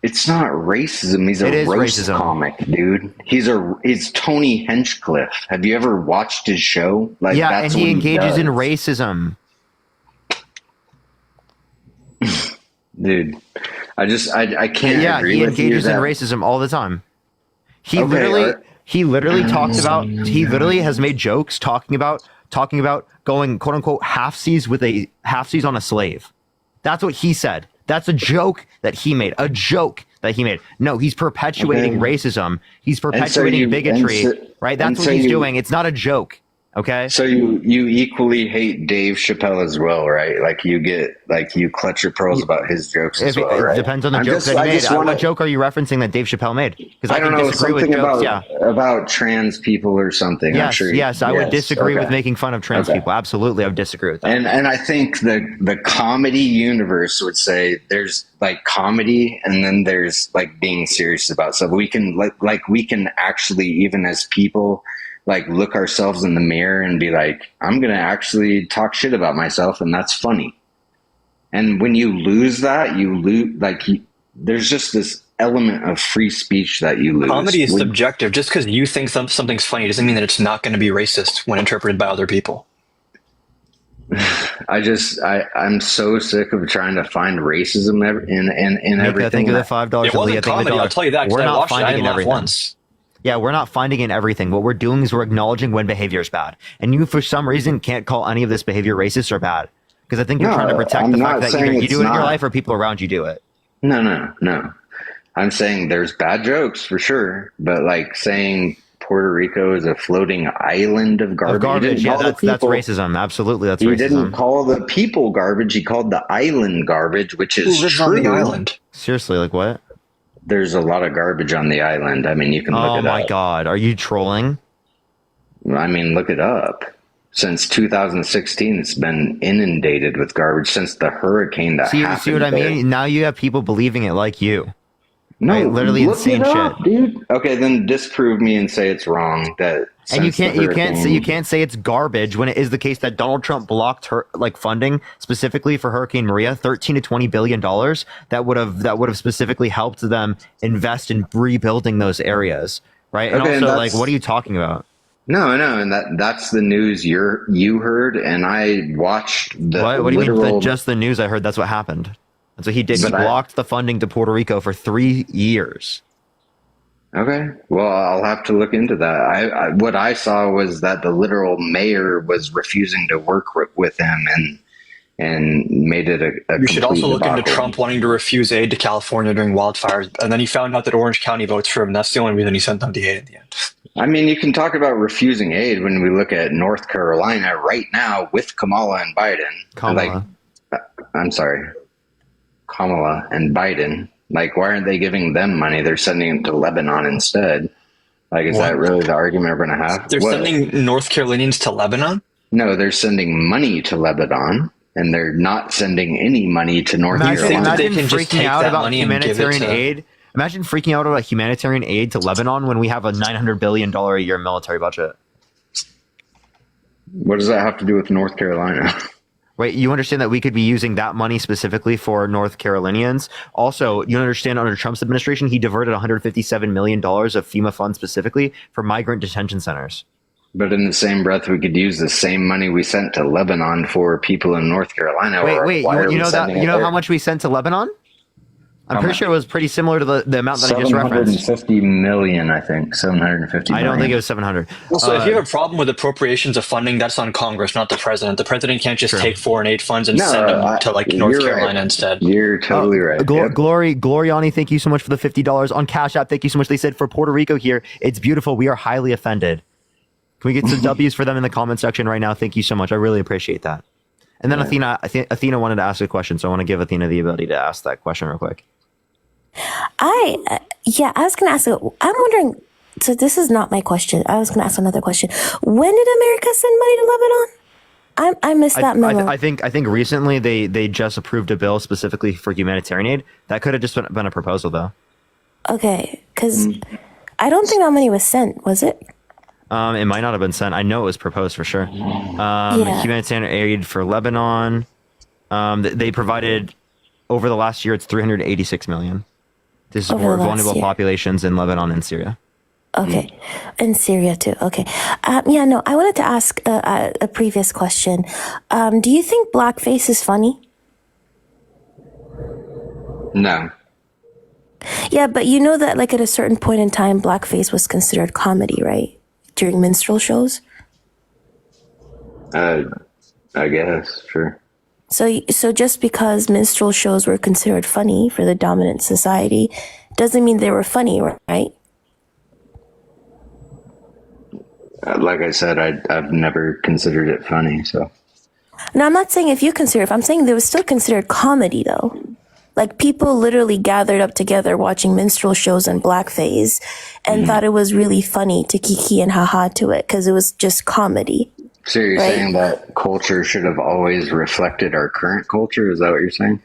It's not racism. He's It a is roast racism. comic, dude. He's Tony Hinchcliffe. Have you ever watched his show? Like, Yeah, that's and he what engages does. in racism. Dude, I can't Yeah, agree he with you engages in that- racism all the time. He Okay, literally talks about. He literally has made jokes talking about going quote unquote halfsies on a slave. That's what he said. That's a joke that he made. A joke that he made. No, he's perpetuating Okay. racism. He's And so perpetuating you- bigotry. and so- right? That's and what so he's you- doing. It's not a joke. Okay. So you equally hate Dave Chappelle as well, right? Like you clutch your pearls about his jokes as well, It right? depends on the joke that he made. What joke are you referencing that Dave Chappelle made? Because I don't know, disagree with something jokes. about trans people or something. I'm Yes, sure. yes, I would disagree with okay. making fun of trans people. Absolutely, I would disagree with that. And I think the comedy universe would say there's like comedy and then there's like being serious about stuff. We can we can actually, even as people, like look ourselves in the mirror and be like, I'm going to actually talk shit about myself. And that's funny. And when you lose that, there's just this element of free speech that you lose. Comedy is subjective. Just because you think something's funny doesn't mean that it's not going to be racist when interpreted by other people. I'm so sick of trying to find racism in everything. Thank you for the $5. It wasn't comedy, I'll tell you that. We're I not watched it, I finding didn't in laugh everything. once. Yeah, we're not finding in everything. What we're doing is we're acknowledging when behavior is bad. And you, for some reason, can't call any of this behavior racist or bad. Because I think you're trying to protect the fact that either you do it in your life or people around you do it. No. I'm saying there's bad jokes for sure, but like saying Puerto Rico is a floating island of garbage. Yeah, that's racism. Absolutely, that's racism. He didn't call the people garbage. He called the island garbage, which is Who lives true. on the island? Seriously, like what? There's a lot of garbage on the island. I mean, you can look it up. Oh my God, are you trolling? I mean, look it up. Since 2016, it's been inundated with garbage since the hurricane that happened. See what I mean? Now you have people believing it like you. No, right? Literally look insane it up, shit, dude. Okay, then disprove me and say it's wrong. And you can't say it's garbage when it is the case that Donald Trump blocked funding specifically for Hurricane Maria, $13 to $20 billion that would have specifically helped them invest in rebuilding those areas, right? And Okay, also, and like, what are you talking about? No, and that's the news you heard, and I watched the What do you literal. mean? Just the news I heard. That's what happened. That's what he did. He But blocked the funding to Puerto Rico for 3 years. Okay, well, I'll have to look into that. What I saw was that the literal mayor was refusing to work with him and made it a You should also complete look into debacle. Trump wanting to refuse aid to California during wildfires, and then he found out that Orange County votes for him. And that's the only reason he sent them the aid at the end. I mean, you can talk about refusing aid when we look at North Carolina right now with Kamala and Biden. Kamala and Biden. Like, why aren't they giving them money? They're sending it to Lebanon instead. Like, is that really the argument we're going to have? They're sending North Carolinians to Lebanon? No, they're sending money to Lebanon, and they're not sending any money to North Carolina. Imagine freaking out about humanitarian aid. Imagine freaking out about humanitarian aid to Lebanon when we have a $900 billion a year military budget. What does that have to do with North Carolina? Wait, you understand that we could be using that money specifically for North Carolinians? Also, you understand under Trump's administration, he diverted $157 million of FEMA funds specifically for migrant detention centers. But in the same breath, we could use the same money we sent to Lebanon for people in North Carolina. Wait, you know how much we sent to Lebanon? I'm pretty sure it was pretty similar to the amount that I just referenced. 750 million, I think. 750 million. I don't think it was 700. Also, if you have a problem with appropriations of funding, that's on Congress, not the president. The president can't just take foreign aid funds and send them to North Carolina insteed. You're totally right. Gloriani, thank you so much for the $50 on Cash App. Thank you so much. They said for Puerto Rico here, it's beautiful. We are highly offended. Can we get some W's for them in the comment section right now? Thank you so much. I really appreciate that. And then Athena wanted to ask a question, so I want to give Athena the ability to ask that question real quick. I was going to ask, I'm wondering, so this is not my question. I was going to ask another question. When did America send money to Lebanon? I missed that memo. I think recently they just approved a bill specifically for humanitarian aid. That could have just been a proposal though. Okay, because I don't think that money was sent, was it? It might not have been sent. I know it was proposed for sure. Humanitarian aid for Lebanon. They provided over the last year, it's $386 million to support vulnerable populations in Lebanon and Syria. Okay. In Syria too. Okay. I wanted to ask a previous question. Do you think blackface is funny? No. Yeah, but you know that like at a certain point in time, blackface was considered comedy, right? During minstrel shows? I guess, sure. So just because minstrel shows were considered funny for the dominant society doesn't mean they were funny, right? Like I said, I've never considered it funny. So No, I'm not saying if you consider it. I'm saying it was still considered comedy, though. Like, people literally gathered up together watching minstrel shows in blackface and thought it was really funny to kiki and haha to it because it was just comedy. So you're Right. saying that culture should have always reflected our current culture? Is that what you're saying?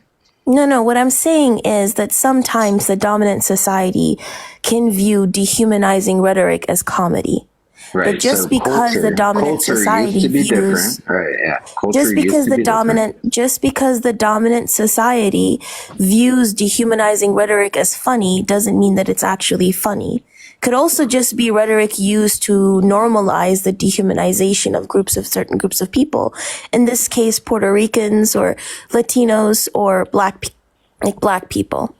No, what I'm saying is that sometimes the dominant society can view dehumanizing rhetoric as comedy. Right. But just so because the dominant culture society used to be views different. Right. Yeah. Culture just because used to the be dominant just because the dominant society views dehumanizing rhetoric as funny doesn't mean that it's actually funny. Could also just be rhetoric used to normalize the dehumanization of certain groups of people. In this case, Puerto Ricans or Latinos or black people.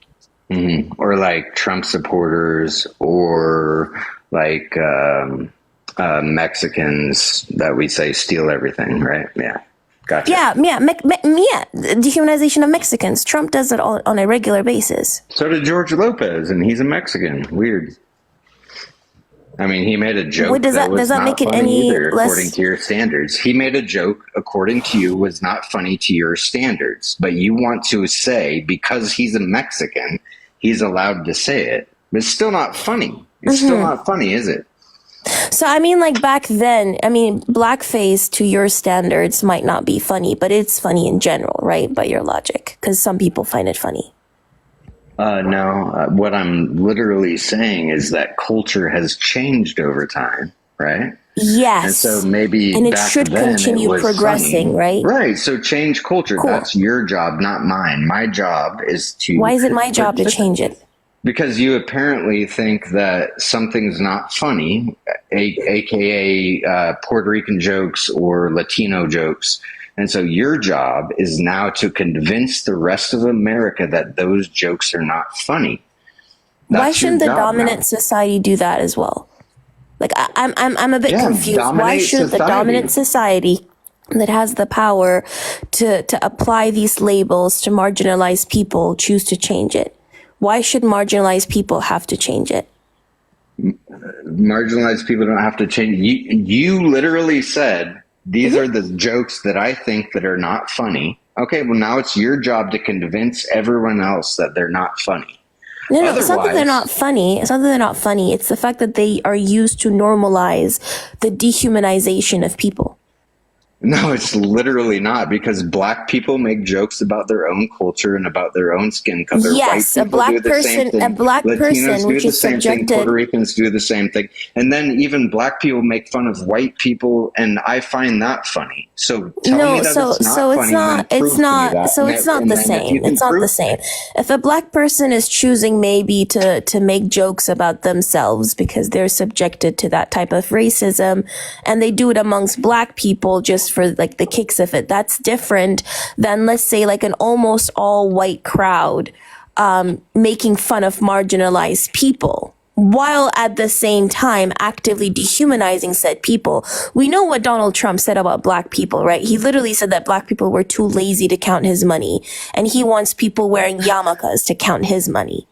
different. Or like Trump supporters, or like Mexicans that we say steal everything. Right. Yeah. Gotcha. Yeah, dehumanization of Mexicans. Trump does it on a regular basis. So did George Lopez, and he's a Mexican. Weird. I mean, he made a joke. Wait, does that not make it funny any either, less- according to your standards? He made a joke, according to you, was not funny to your standards. But you want to say because he's a Mexican, he's allowed to say it. But it's still not funny. It's still not funny, is it? So, I mean, like back then, I mean, blackface to your standards might not be funny, but it's funny in general, right? By your logic, because some people find it funny. No. What I'm literally saying is that culture has changed over time, right? Yes. And so maybe And it back should then continue it was progressing, funny. right? Right. So change culture. Cool. That's your job, not mine. My job is to. Why is it my job to change it? Because you apparently think that something's not funny, aka Puerto Rican jokes or Latino jokes. And so your job is now to convince the rest of America that those jokes are not funny. Why That's your shouldn't the job dominant now. society do that as well? Like, I'm a bit Yeah, confused. Why dominate should the society. dominant society that has the power to apply these labels to marginalized people choose to change it? Why should marginalized people have to change it? Marginalized people don't have to change. You literally said these are the jokes that I think that are not funny. Okay, well now it's your job to convince everyone else that they're not funny. No, it's not that they're Otherwise- not funny. It's not that they're not funny. It's the fact that they are used to normalize the dehumanization of people. No, it's literally not, because black people make jokes about their own culture and about their own skin color. Yes, White a people black do the same person- thing. a black Latinos person do which the is same thing. subjected- Puerto Ricans do the same thing, and then even black people make fun of white people, and I find that funny. So tell me that so it's not so funny. it's not and prove it's to me not that, so and it's then- not and the then if you same. can It's not the prove- same. If a black person is choosing maybe to make jokes about themselves because they're subjected to that type of racism, and they do it amongst black people just for like the kicks of it, that's different than, let's say, like an almost all white crowd making fun of marginalized people, while at the same time actively dehumanizing said people. We know what Donald Trump said about black people, right? He literally said that black people were too lazy to count his money, and he wants people wearing yarmulkes to count his money.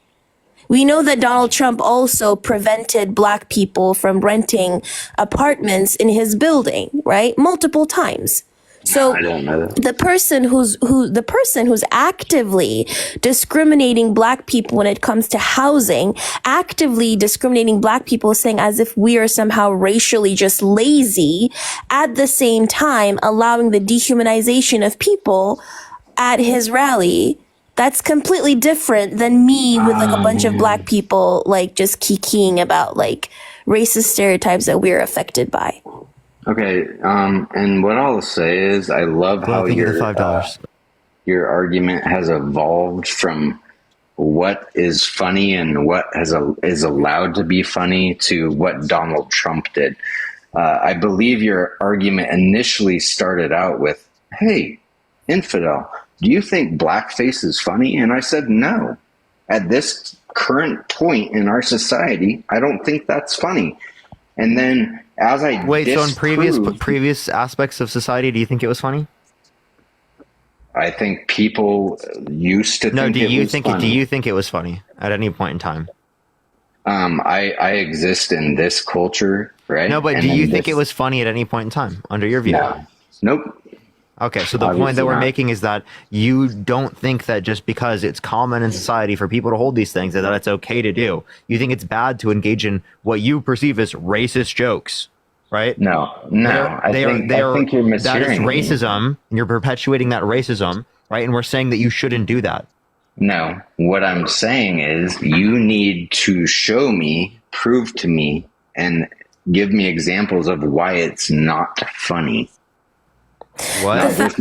We know that Donald Trump also prevented black people from renting apartments in his building, right? Multiple times. So I don't know that. the person who's actively discriminating black people when it comes to housing, actively discriminating black people, saying as if we are somehow racially just lazy, at the same time allowing the dehumanization of people at his rally. That's completely different than me with like a bunch of black people like just kikiing about like racist stereotypes that we're affected by. Okay, and what I'll say is I love how Thank you for the $5. Your argument has evolved from what is funny and what is allowed to be funny to what Donald Trump did. I believe your argument initially started out with, hey, infidel, do you think blackface is funny? And I said, no. At this current point in our society, I don't think that's funny. And then as I Wait, so in disproved- previous aspects of society, do you think it was funny? I think people used to No, think do it you was think funny. do you think it was funny at any point in time? I exist in this culture, right? No, but And do in you think this- it was funny at any point in time, under your view? No. Nope. Okay, so the point Obviously that we're not. making is that you don't think that just because it's common in society for people to hold these things, that it's okay to do. You think it's bad to engage in what you perceive as racist jokes, right? No. I think you're That is mishearing me. racism, and you're perpetuating that racism, right? And we're saying that you shouldn't do that. No, what I'm saying is you need to show me, prove to me, and give me examples of why it's not funny. What?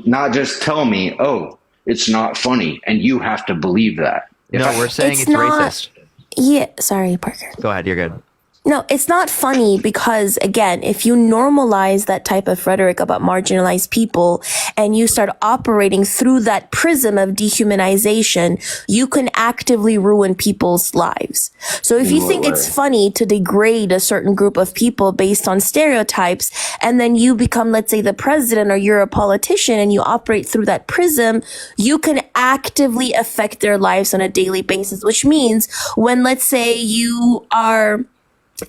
Not just tell me, oh, it's not funny, and you have to believe that. We're saying it's not- racist. Yeah, sorry, Parker. Go ahead, you're good. No, it's not funny because, again, if you normalize that type of rhetoric about marginalized people and you start operating through that prism of dehumanization, you can actively ruin people's lives. So if you think it's funny to degrade a certain group of people based on stereotypes, and then you become, let's say, the president or you're a politician and you operate through that prism, you can actively affect their lives on a daily basis, which means when, let's say, you are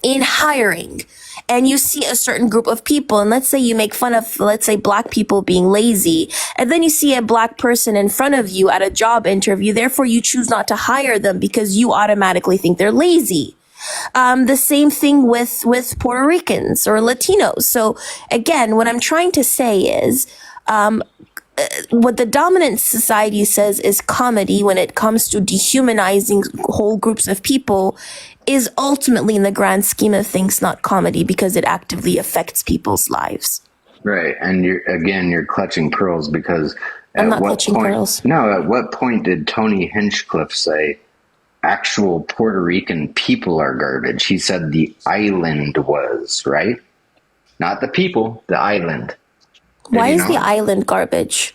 in hiring and you see a certain group of people, and let's say you make fun of, let's say, black people being lazy, and then you see a black person in front of you at a job interview, therefore you choose not to hire them because you automatically think they're lazy. The same thing with Puerto Ricans or Latinos. So again, what I'm trying to say is, what the dominant society says is comedy when it comes to dehumanizing whole groups of people is ultimately, in the grand scheme of things, not comedy because it actively affects people's lives. Right, and you're clutching pearls because I'm not clutching pearls. No, at what point did Tony Hinchcliffe say actual Puerto Rican people are garbage? He said the island was, right? Not the people, the island. Why Did is he the not? island garbage?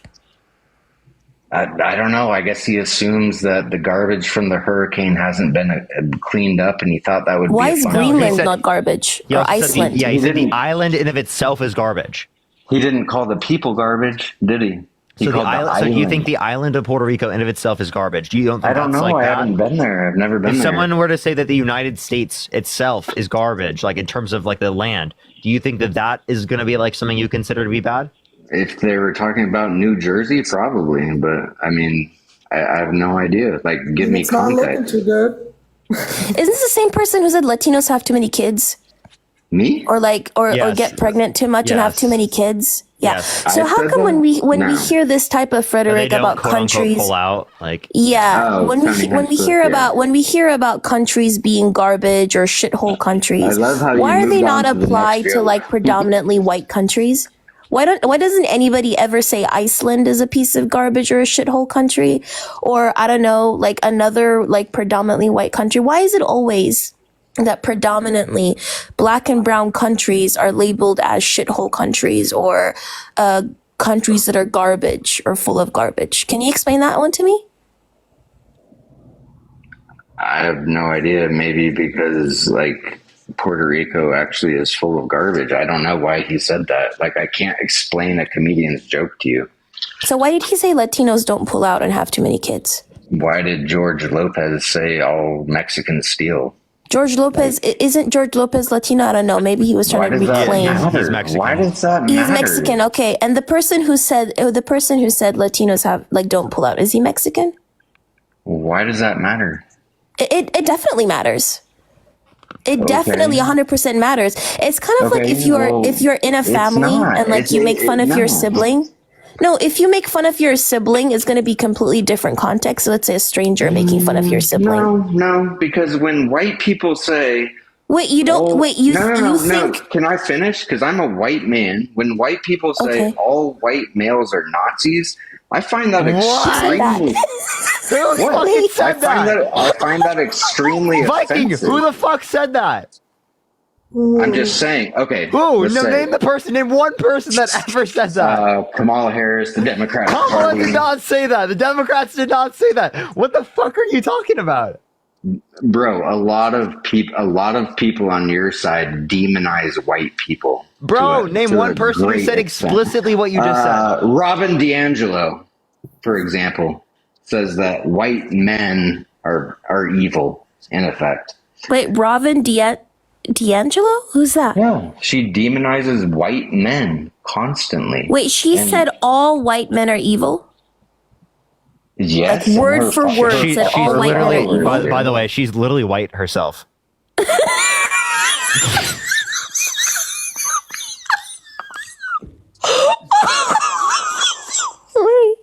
I don't know. I guess he assumes that the garbage from the hurricane hasn't been cleaned up, and he thought that would Why be is fun. Greenland not garbage? He Or also said Iceland? he said the island in of itself is garbage. He didn't call the people garbage, did he? He So, called the so you island. think the island of Puerto Rico in of itself is garbage? Do you don't think I don't that's know. like I that? haven't been there. I've never been If there. someone were to say that the United States itself is garbage, like in terms of like the land, do you think that that is going to be like something you consider to be bad? If they were talking about New Jersey, probably. But I mean, I have no idea. Like, give me It's not looking context. too good. Isn't this the same person who said Latinos have too many kids? Me? Or Yes. get pregnant too much and have too many kids? Yeah. Yes. So I how said come that? when we No. hear this type of They rhetoric don't about quote unquote countries, pull out like yeah, Oh, when Tony we hear Hinchcliffe, about when we hear about countries being garbage or shithole countries, I love how you why are they moved not on to the applied next to joke. like predominantly white countries? Why doesn't anybody ever say Iceland is a piece of garbage or a shithole country, or I don't know, like another like predominantly white country? Why is it always that predominantly black and brown countries are labeled as shithole countries or countries that are garbage or full of garbage? Can you explain that one to me? I have no idea. Maybe because like Puerto Rico actually is full of garbage. I don't know why he said that. Like, I can't explain a comedian's joke to you. So why did he say Latinos don't pull out and have too many kids? Why did George Lopez say all Mexicans steal? George Lopez, isn't George Lopez Latino? I don't know. Maybe he was Why trying to does that reclaim. matter? He's Mexican. Why does that matter? He's Mexican, okay. And the person who said Latinos have like don't pull out, is he Mexican? Why does that matter? It definitely matters. It Okay. definitely 100% matters. It's kind of like Okay, if you're well, in a it's family not. and like It's- you make fun of your no. sibling. No, if you make fun of your sibling, it's going to be completely different context. So let's say a stranger making fun of your sibling. No, because when white people say, Wait, you don't. oh, wait, you no, think? Can I finish? Because I'm a white man. When white people say Okay. all white males are Nazis, I find that What? extremely. Who What? fucking said I find that? I find that extremely Viking, offensive. who the fuck said that? I'm just saying. Okay. Who? let's No, say, name the person. Name one person that ever said that. Kamala Harris, the Democratic Kamala Party. did not say that. The Democrats did not say that. What the fuck are you talking about? Bro, a lot of people on your side demonize white people. Bro, to a- name to one a person who great said extent. explicitly what you just said. Robin DiAngelo, for example, says that white men are evil, in effect. Wait, Robin D'Angelo? Who's that? Yeah, she demonizes white men constantly. Wait, she And- said all white men are evil? Yes, Like, and word her for fucking- word said all white men are evil. By the way, she's literally white herself. Wait.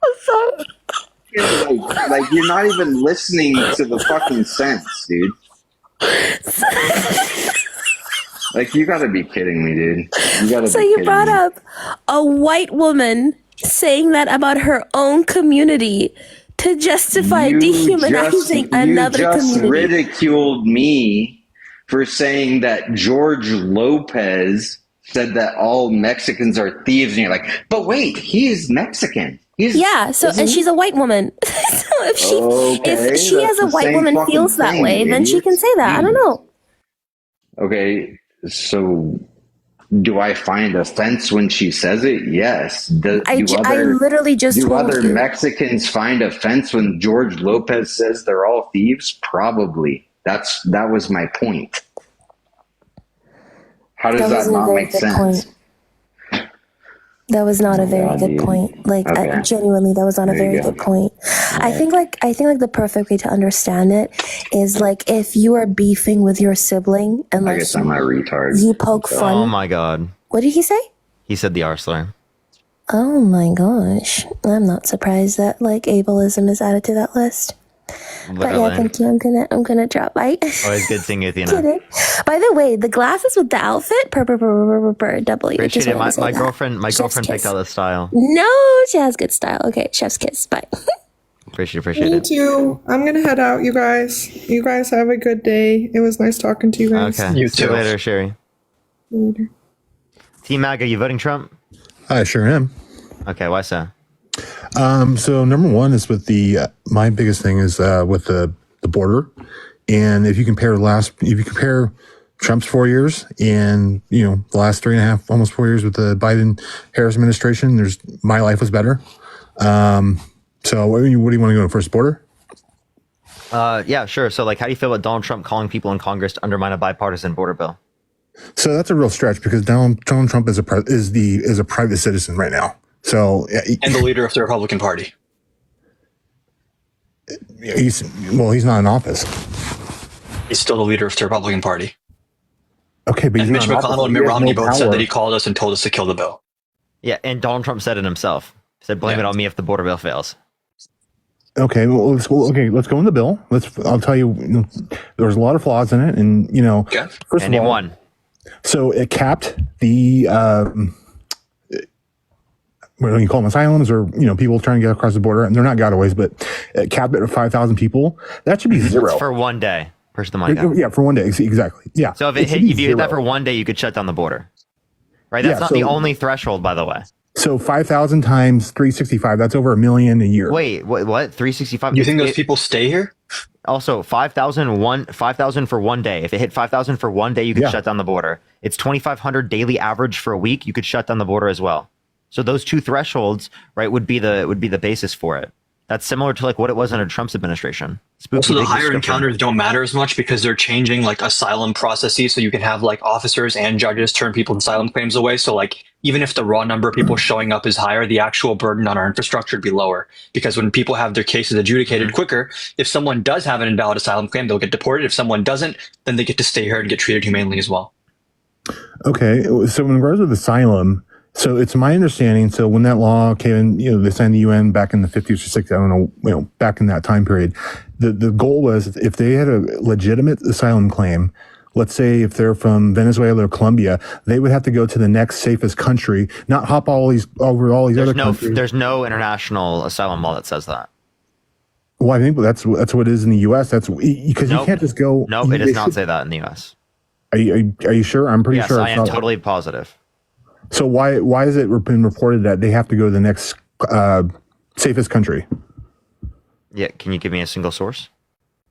I'm sorry. like you're not even listening to the fucking sense, dude. Like, you gotta be kidding me, dude. You gotta So be you kidding brought me. up a white woman saying that about her own community to justify dehumanizing another you just community. ridiculed me for saying that George Lopez said that all Mexicans are thieves, and you're like, but wait, he is Mexican. Yeah, so isn't and he? she's a white woman. So if she Okay, if she that's as a the white same woman fucking feels that thing, way, then she idiot. can say that. I don't know. Okay, so do I find offense when she says it? Yes. I literally just do told other you. Mexicans find offense when George Lopez says they're all thieves? Probably. That was my point. How does that wasn't a not very make good sense? point. That was not a very God, good dude. point. Like Okay. genuinely, that was not a There you very go. good point. I think like the perfect way to understand it is like if you are beefing with your sibling and I like guess I'm a retard. you poke fun. Oh my god. What did he say? He said the R slur. Oh my gosh. I'm not surprised that like ableism is added to that list. But yeah, Literally. thank you. I'm gonna drop. Always good seeing you, Get Athena. it. By the way, the glasses with the outfit, double. Appreciate Just it. wanted to say My that. girlfriend Chef's picked kiss. out the style. No, she has good style. Okay, chef's kiss. Bye. Appreciate Me it. too. I'm gonna head out, you guys. You guys have a good day. It was nice talking to you guys. Okay. You See you too. later, Sherry. Later. Team Mag, are you voting Trump? I sure am. Okay, why so? So number one is with the my biggest thing is with the border, and if you compare Trump's 4 years and the last 3.5, almost 4 years with the Biden Harris administration, my life was better. So what do you want to go to first, border? Yeah, sure. So, like, how do you feel about Donald Trump calling people in Congress to undermine a bipartisan border bill? So that's a real stretch because Donald Trump is a private citizen right now. So And the leader of the Republican Party. he's not in office. He's still the leader of the Republican Party. Okay, but And he's Mitch not in office. McConnell and He Mitt has Romney no both said power. that he called us and told us to kill the bill. Yeah, and Donald Trump said it himself. He said, blame it on me if the border bill fails. Okay, well, let's go in the bill. I'll tell you, there's a lot of flaws in it, and first And of name all, one. so it capped the what do you call them, asylums or people trying to get across the border, and they're not gotaways, but it capped it at 5,000 people. That should be zero. It's for 1 day. Push the mic up. Yeah, for 1 day, exactly. Yeah. So if It should if be you hit that zero. for 1 day, you could shut down the border. Right? That's Yeah, not the so- only threshold, by the way. So 5,000 times 365, that's over $1 million a year. Wait, what? 365? You think those people stay here? Also, 5,000 for 1 day. If it hit 5,000 for 1 day, you could Yeah. shut down the border. It's 2,500 daily average for a week. You could shut down the border as well. So those two thresholds, right, would be the basis for it. That's similar to like what it was under Trump's administration. Spooky Also, the big higher description. encounters don't matter as much because they're changing like asylum processes, so you can have like officers and judges turn people's asylum claims away. So like even if the raw number of people showing up is higher, the actual burden on our infrastructure would be lower because when people have their cases adjudicated quicker, if someone does have an invalid asylum claim, they'll get deported. If someone doesn't, then they get to stay here and get treated humanely as well. Okay, so in regards with asylum, so it's my understanding. So when that law came in, they signed the UN back in the 50s or 60s. I don't know, back in that time period. The goal was if they had a legitimate asylum claim, let's say if they're from Venezuela or Colombia, they would have to go to the next safest country, not hop over all these other countries. There's no international asylum law that says that. Well, I think that's what it is in the U.S. That's because you can't just go. No, it does not say that in the U.S. Are you sure? I'm pretty Yes, sure. I it's am not. totally positive. So why has it been reported that they have to go to the next safest country? Yeah, can you give me a single source?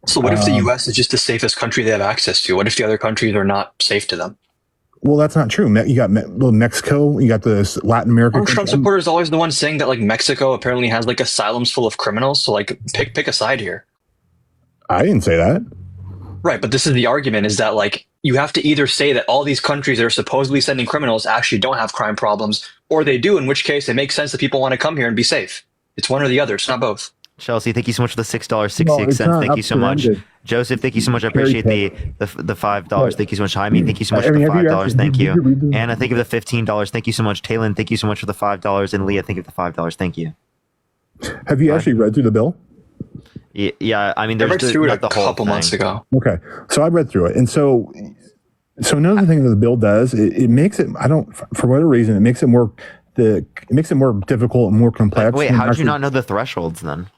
So what if the U.S. is just the safest country they have access to? What if the other countries are not safe to them? Well, that's not true. You got Mexico, you got the Latin America. Aren't Trump supporters always the ones saying that like Mexico apparently has like asylums full of criminals? So like pick a side here. I didn't say that. Right, but this is the argument: is that like you have to either say that all these countries that are supposedly sending criminals actually don't have crime problems, or they do, in which case it makes sense that people want to come here and be safe. It's one or the other. It's not both. Chelsea, thank you so much for the $6.66. Thank you so much. Joseph, thank you so much. I appreciate the $5. Thank you so much. Jaime, thank you so much for the $5. Thank you. Anna, thank you for the $15. Thank you so much. Taylor, thank you so much for the $5. And Leah, thank you for the $5. Thank you. Have you actually read through the bill? Yeah, I mean, I there's read through it a the whole couple months ago. Okay, so I read through it, and so another thing that the bill does, it makes it. For whatever reason, it makes it more difficult and more complex. Wait, how did you not know the thresholds then?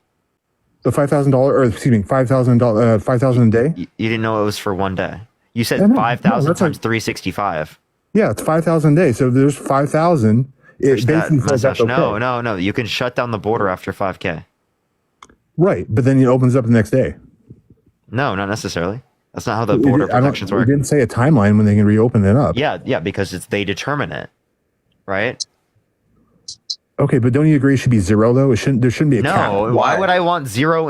The $5,000, or excuse me, $5,000 a day. You didn't know it was for one day. You said 5,000 times 365. Yeah, it's 5,000 a day. So there's 5,000. It basically says that's okay. No. You can shut down the border after 5K. Right, but then it opens up the next day. No, not necessarily. That's not how the border protections work. It didn't say a timeline when they can reopen it up. Yeah, because they determine it, right? Okay, but don't you agree it should be zero though? There shouldn't be a cap. No, why would I want zero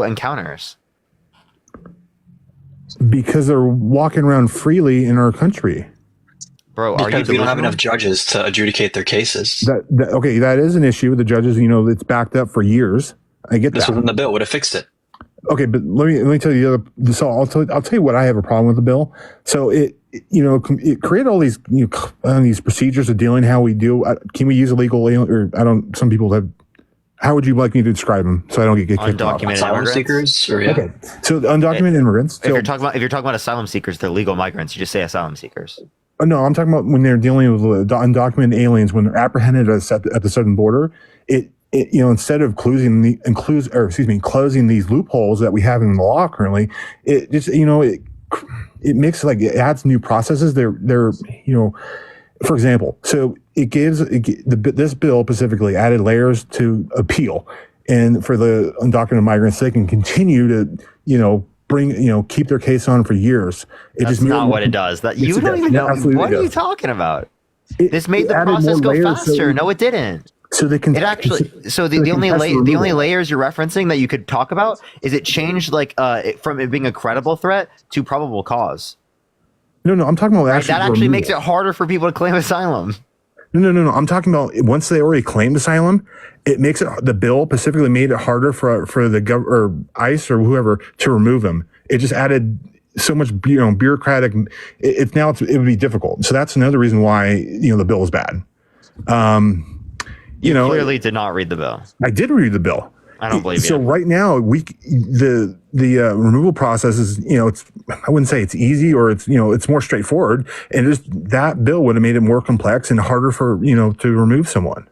encounters? Because they're walking around freely in our country. Bro, because we don't have enough judges to adjudicate their cases. That is an issue with the judges. It's backed up for years. I get this that. was in the bill would have fixed it. Okay, but let me tell you the other. So I'll tell you what I have a problem with the bill. So it created all these these procedures of dealing how we deal. Can we use illegal alien, or I don't? Some people have. How would you like me to describe them so I don't get kicked off? Undocumented asylum seekers, or yeah. Okay, so undocumented immigrants. If you're talking about asylum seekers, they're legal migrants. You just say asylum seekers. Oh, no, I'm talking about when they're dealing with undocumented aliens when they're apprehended at the southern border. Instead of closing these loopholes that we have in the law currently, it just it makes it adds new processes. For example, so this bill specifically added layers to appeal, and for the undocumented migrants, they can continue to keep their case on for years. That's not what it does. You don't even know. What are you talking about? This made the process go faster. No, it didn't. So they can. It actually. So the only layers you're referencing that you could talk about is it changed from it being a credible threat to probable cause. No, I'm talking about that actually makes it harder for people to claim asylum. No. I'm talking about once they already claimed asylum, it makes it the bill specifically made it harder for the or ICE or whoever to remove them. It just added so much bureaucratic. It would be difficult. So that's another reason why the bill is bad. You clearly did not read the bill. I did read the bill. I don't believe you. So right now, the removal process is, I wouldn't say it's easy or it's more straightforward. And just that bill would have made it more complex and harder for, to remove someone.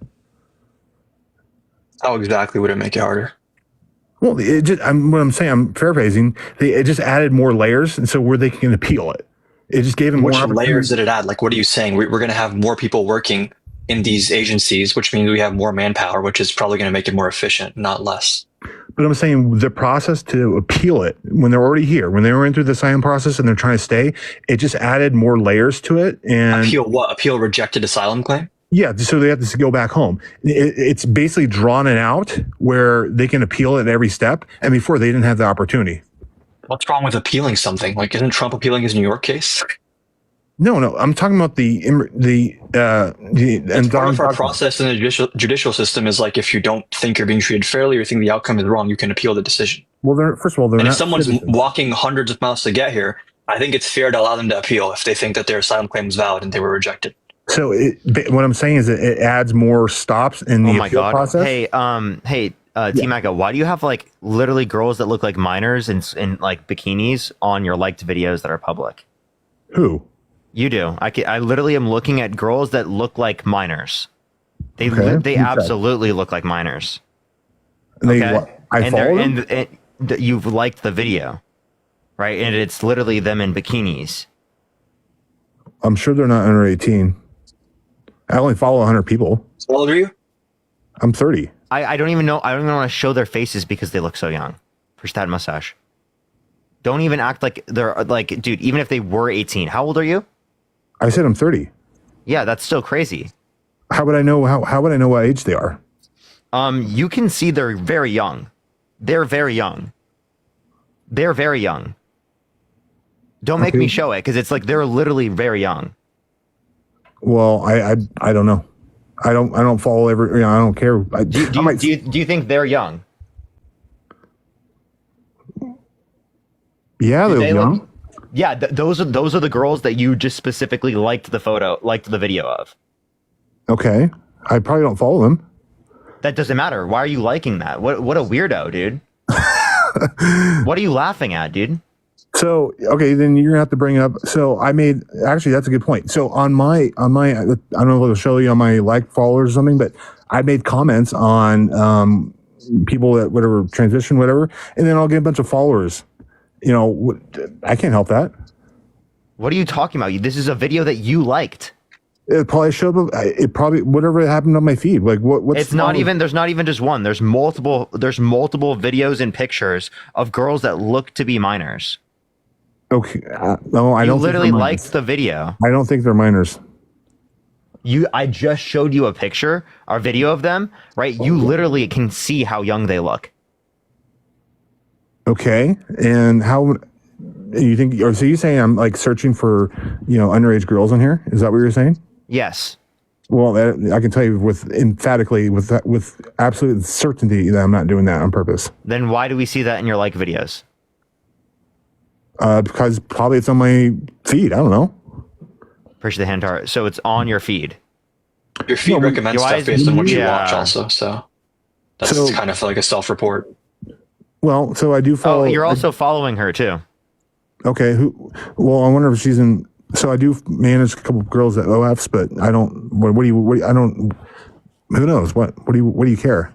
How exactly would it make it harder? Well, I'm paraphrasing. It just added more layers, and so where they can appeal it. It just gave them more layers did it add? Like, what are you saying? We're going to have more people working in these agencies, which means we have more manpower, which is probably going to make it more efficient, not less. But I'm saying the process to appeal it when they're already here, when they were in through the asylum process and they're trying to stay, it just added more layers to it. And appeal what? Appeal rejected asylum claim? Yeah, so they have to go back home. It's basically drawn it out where they can appeal at every step, and before they didn't have the opportunity. What's wrong with appealing something? Like, isn't Trump appealing his New York case? No. I'm talking about part of our process in the judicial system is like if you don't think you're being treated fairly or think the outcome is wrong, you can appeal the decision. Well, first of all, and if someone's walking hundreds of miles to get here, I think it's fair to allow them to appeal if they think that their asylum claim is valid and they were rejected. So what I'm saying is that it adds more stops in the appeal process. Hey, T-Maca, why do you have literally girls that look like minors in bikinis on your liked videos that are public? Who? You do. I literally am looking at girls that look like minors. They absolutely look like minors. And you've liked the video, right? And it's literally them in bikinis. I'm sure they're not under 18. I only follow 100 people. How old are you? I'm 30. I don't even know. I don't even want to show their faces because they look so young. Push that mustache. Don't even act like they're dude, even if they were 18. How old are you? I said I'm 30. Yeah, that's still crazy. How would I know? How would I know what age they are? You can see they're very young. They're very young. They're very young. Don't make me show it because it's like they're literally very young. Well, I don't know. I don't follow every. I don't care. Do you think they're young? Yeah, Do they're they young. look- yeah, those are the girls that you just specifically liked the video of. Okay, I probably don't follow them. That doesn't matter. Why are you liking that? What a weirdo, dude. What are you laughing at, dude? So okay, then you're gonna have to bring up. So I made actually that's a good point. So on my I don't know if it'll show you on my like followers or something, but I made comments on people that whatever transition whatever, and then I'll get a bunch of followers. You know, I can't help that. What are you talking about? This is a video that you liked. It probably showed up. It probably whatever happened on my feed. Like what's It's not even. There's not even just one. There's multiple. There's multiple videos and pictures of girls that look to be minors. Okay, no, I You don't. think literally they're minors. liked the video. I don't think they're minors. I just showed you a picture or video of them, right? You literally can see how young they look. Okay, and how you think? Or so you saying I'm like searching for underage girls on here? Is that what you're saying? Yes. Well, I can tell you with absolute certainty that I'm not doing that on purpose. Then why do we see that in your like videos? Because probably it's on my feed. I don't know. Appreciate the hand art. So it's on your feed. Your feed recommends stuff based on what you watch, also. So that's kind of like a self-report. Well, so I do follow. Oh, you're also following her too. Okay. Well, I wonder if she's in. So I do manage a couple of girls at OFs, but I don't. What do you? I don't. Who knows? What do you care?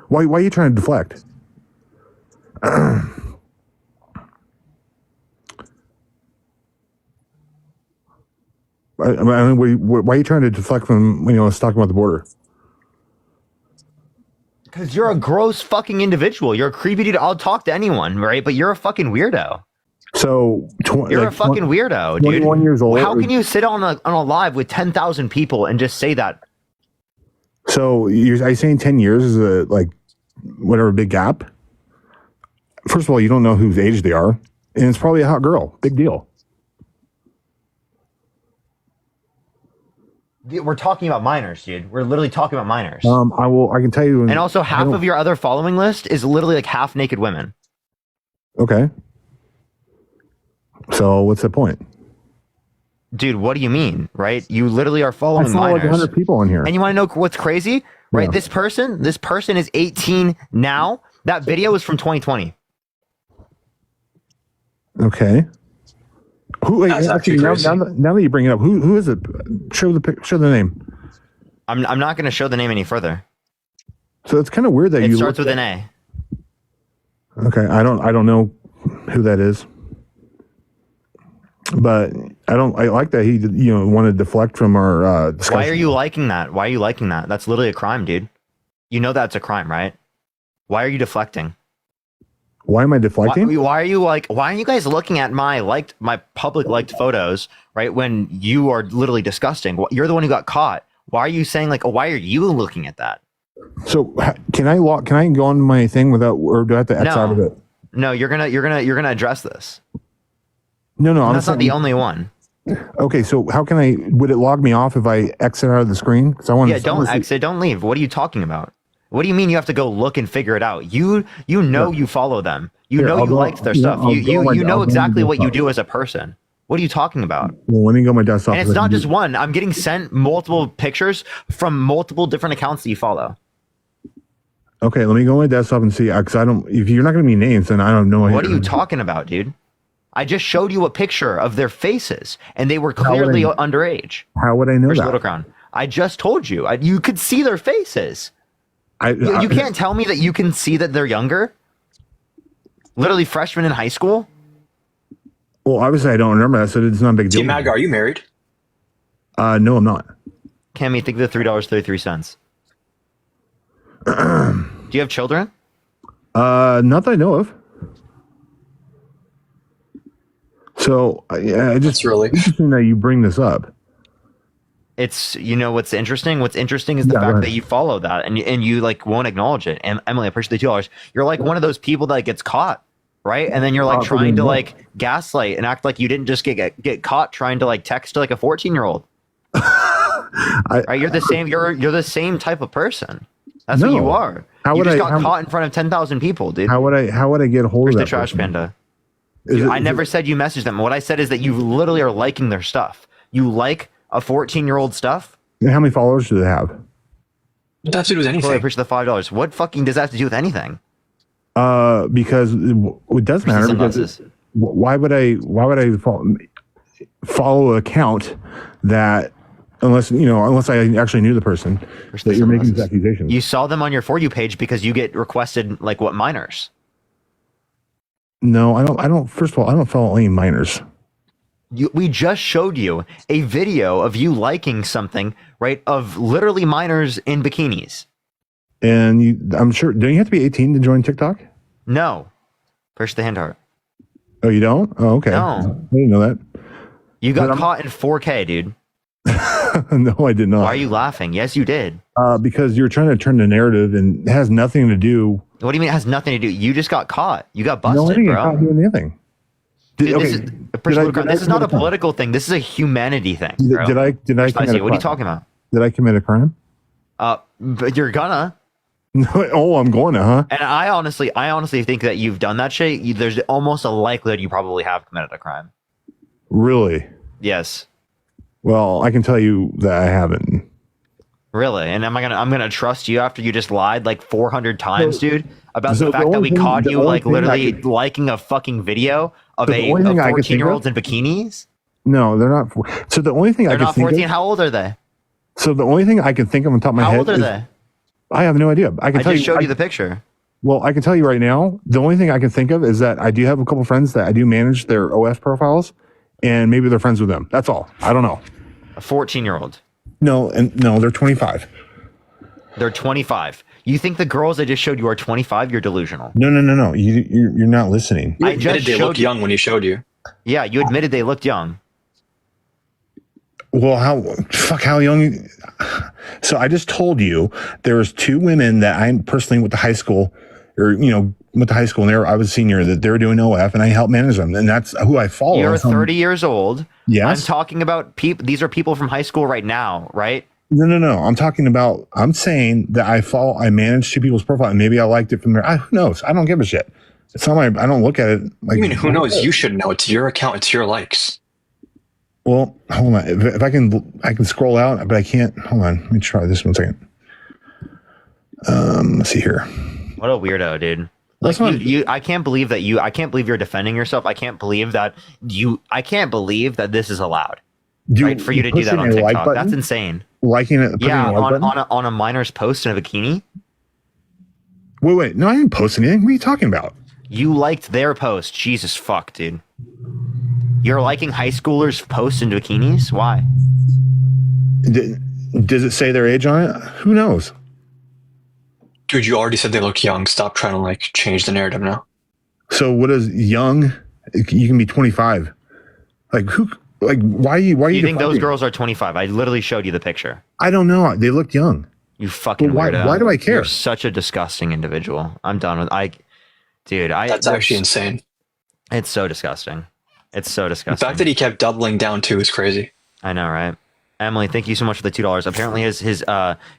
Why are you trying to deflect? I mean, why are you trying to deflect from us talking about the border? Because you're a gross fucking individual. You're a creepy dude. I'll talk to anyone, right? But you're a fucking weirdo. So you're a fucking weirdo, dude. 21 years old. How can you sit on a live with 10,000 people and just say that? So are you saying 10 years is a whatever big gap? First of all, you don't know whose age they are, and it's probably a hot girl. Big deal. We're talking about minors, dude. We're literally talking about minors. I can tell you. And also, half of your other following list is literally like half naked women. Okay. So what's the point? Dude, what do you mean, right? You literally are following I follow minors. like 100 people on here. And you want to know what's crazy? Right? Yeah. This person is 18 now. That video is from 2020. Okay. Who? That's Actually, actually now that you bring it up, who is it? Show the name. I'm not going to show the name any further. So it's kind of weird that It you starts looked with at- an A. Okay, I don't know who that is, but I like that he wanted to deflect from our discussion. Why are you liking that? Why are you liking that? That's literally a crime, dude. You know that's a crime, right? Why are you deflecting? Why am I deflecting? Why are you guys looking at my public liked photos, right? When you are literally disgusting. You're the one who got caught. Why are you saying why are you looking at that? So can I go on my thing without, or do I have to X out of it? No, you're gonna address this. No, I'm That's not the only one. Okay, so how can would it log me off if I exit out of the screen? Because I want Don't exit, don't leave. What are you talking about? What do you mean you have to go look and figure it out? You follow them. You liked their stuff. You know exactly what you do as a person. What are you talking about? Well, let me go on my desktop. And it's not just one. I'm getting sent multiple pictures from multiple different accounts that you follow. Okay, let me go on my desktop and see. Because I don't. If you're not going to be names, then I don't know. What are you talking about, dude? I just showed you a picture of their faces, and they were clearly underage. How would I know Where's that? Little Crown? I just told you. You could see their faces. You can't tell me that you can see that they're younger. Literally freshmen in high school. Well, obviously I don't remember that, so it's not a big deal. Mag, are you married? No, I'm not. Cammy, think of the $3.33. Do you have children? Not that I know of. So I just really interesting that you bring this up. It's, you know, what's interesting? What's interesting is the fact that you follow that and you like won't acknowledge it. And Emily, I appreciate the $2. You're like one of those people that gets caught, right? And then you're like trying to like gaslight and act like you didn't just get caught trying to like text like a 14-year-old. Right? You're the same. You're the same type of person. That's what you are. You just got caught in front of 10,000 people, dude. How would I get a hold of that the trash person? panda? I never said you messaged them. What I said is that you literally are liking their stuff. You like a 14-year-old stuff. And how many followers do they have? What does that have to do with anything? I appreciate the $5. What fucking does that have to do with anything? Because it does matter. Because why would I follow an account that unless I actually knew the person that you're making these accusations? You saw them on your For You page because you get requested like what minors? No, I don't. First of all, I don't follow any minors. We just showed you a video of you liking something, right? Of literally minors in bikinis. And I'm sure, don't you have to be 18 to join TikTok? No. Push the hand heart. Oh, you don't? Oh, okay. No. I didn't know that. You got caught in 4K, dude. No, I did not. Why are you laughing? Yes, you did. Because you're trying to turn the narrative and it has nothing to do. What do you mean it has nothing to do? You just got caught. You got busted, No, I didn't get bro. caught doing anything. This is not a political thing. This is a humanity thing. Bro. Did I commit a crime? What are you talking about? Did I commit a crime? But you're gonna. No, I'm going to, huh? And I honestly think that you've done that shit. There's almost a likelihood you probably have committed a crime. Really? Yes. Well, I can tell you that I haven't. Really? And I'm gonna trust you after you just lied like 400 times, dude, about the fact that we caught you like literally liking a fucking video of 14-year-olds in bikinis? No, they're not. So the only thing They're I can not think 14. of, How old are they? So the only thing I can think of on top of my head. How old are is, they? I have no idea. I just showed you the picture. Well, I can tell you right now, the only thing I can think of is that I do have a couple friends that I do manage their OF profiles, and maybe they're friends with them. That's all. I don't know. A 14-year-old. No, they're 25. They're 25. You think the girls I just showed you are 25? You're delusional. No. You're not listening. You admitted they looked young when he showed you. Yeah, you admitted they looked young. Well, how young? So I just told you there was two women that I personally went to high school, or went to high school, and I was a senior, that they were doing OF, and I helped manage them, and that's who I follow. You're 30 years old. Yes. I'm talking about people. These are people from high school right now, right? No. I'm saying that I managed two people's profile, and maybe I liked it from there. Who knows? I don't give a shit. It's not I don't look at it like. I mean, who knows? You should know. It's your account. It's your likes. Well, hold on. If I can scroll out, but I can't. Hold on. Let me try this 1 second. Let's see here. What a weirdo, dude. Like I can't believe that I can't believe you're defending yourself. I can't believe that this is allowed. Right? For you to do that on TikTok. That's insane. Liking it. Yeah, on a minor's post in a bikini. Wait. No, I didn't post anything. What are you talking about? You liked their post. Jesus fuck, dude. You're liking high schoolers' posts in bikinis? Why? Does it say their age on it? Who knows? Dude, you already said they look young. Stop trying to like change the narrative now. So what is young? You can be 25. Like who? Like why? Why you think those girls are 25? I literally showed you the picture. I don't know. They looked young. You fucking weirdo. Why do I care? You're such a disgusting individual. I'm done with That's actually insane. It's so disgusting. It's so disgusting. The fact that he kept doubling down too is crazy. I know, right? Emily, thank you so much for the $2. Apparently his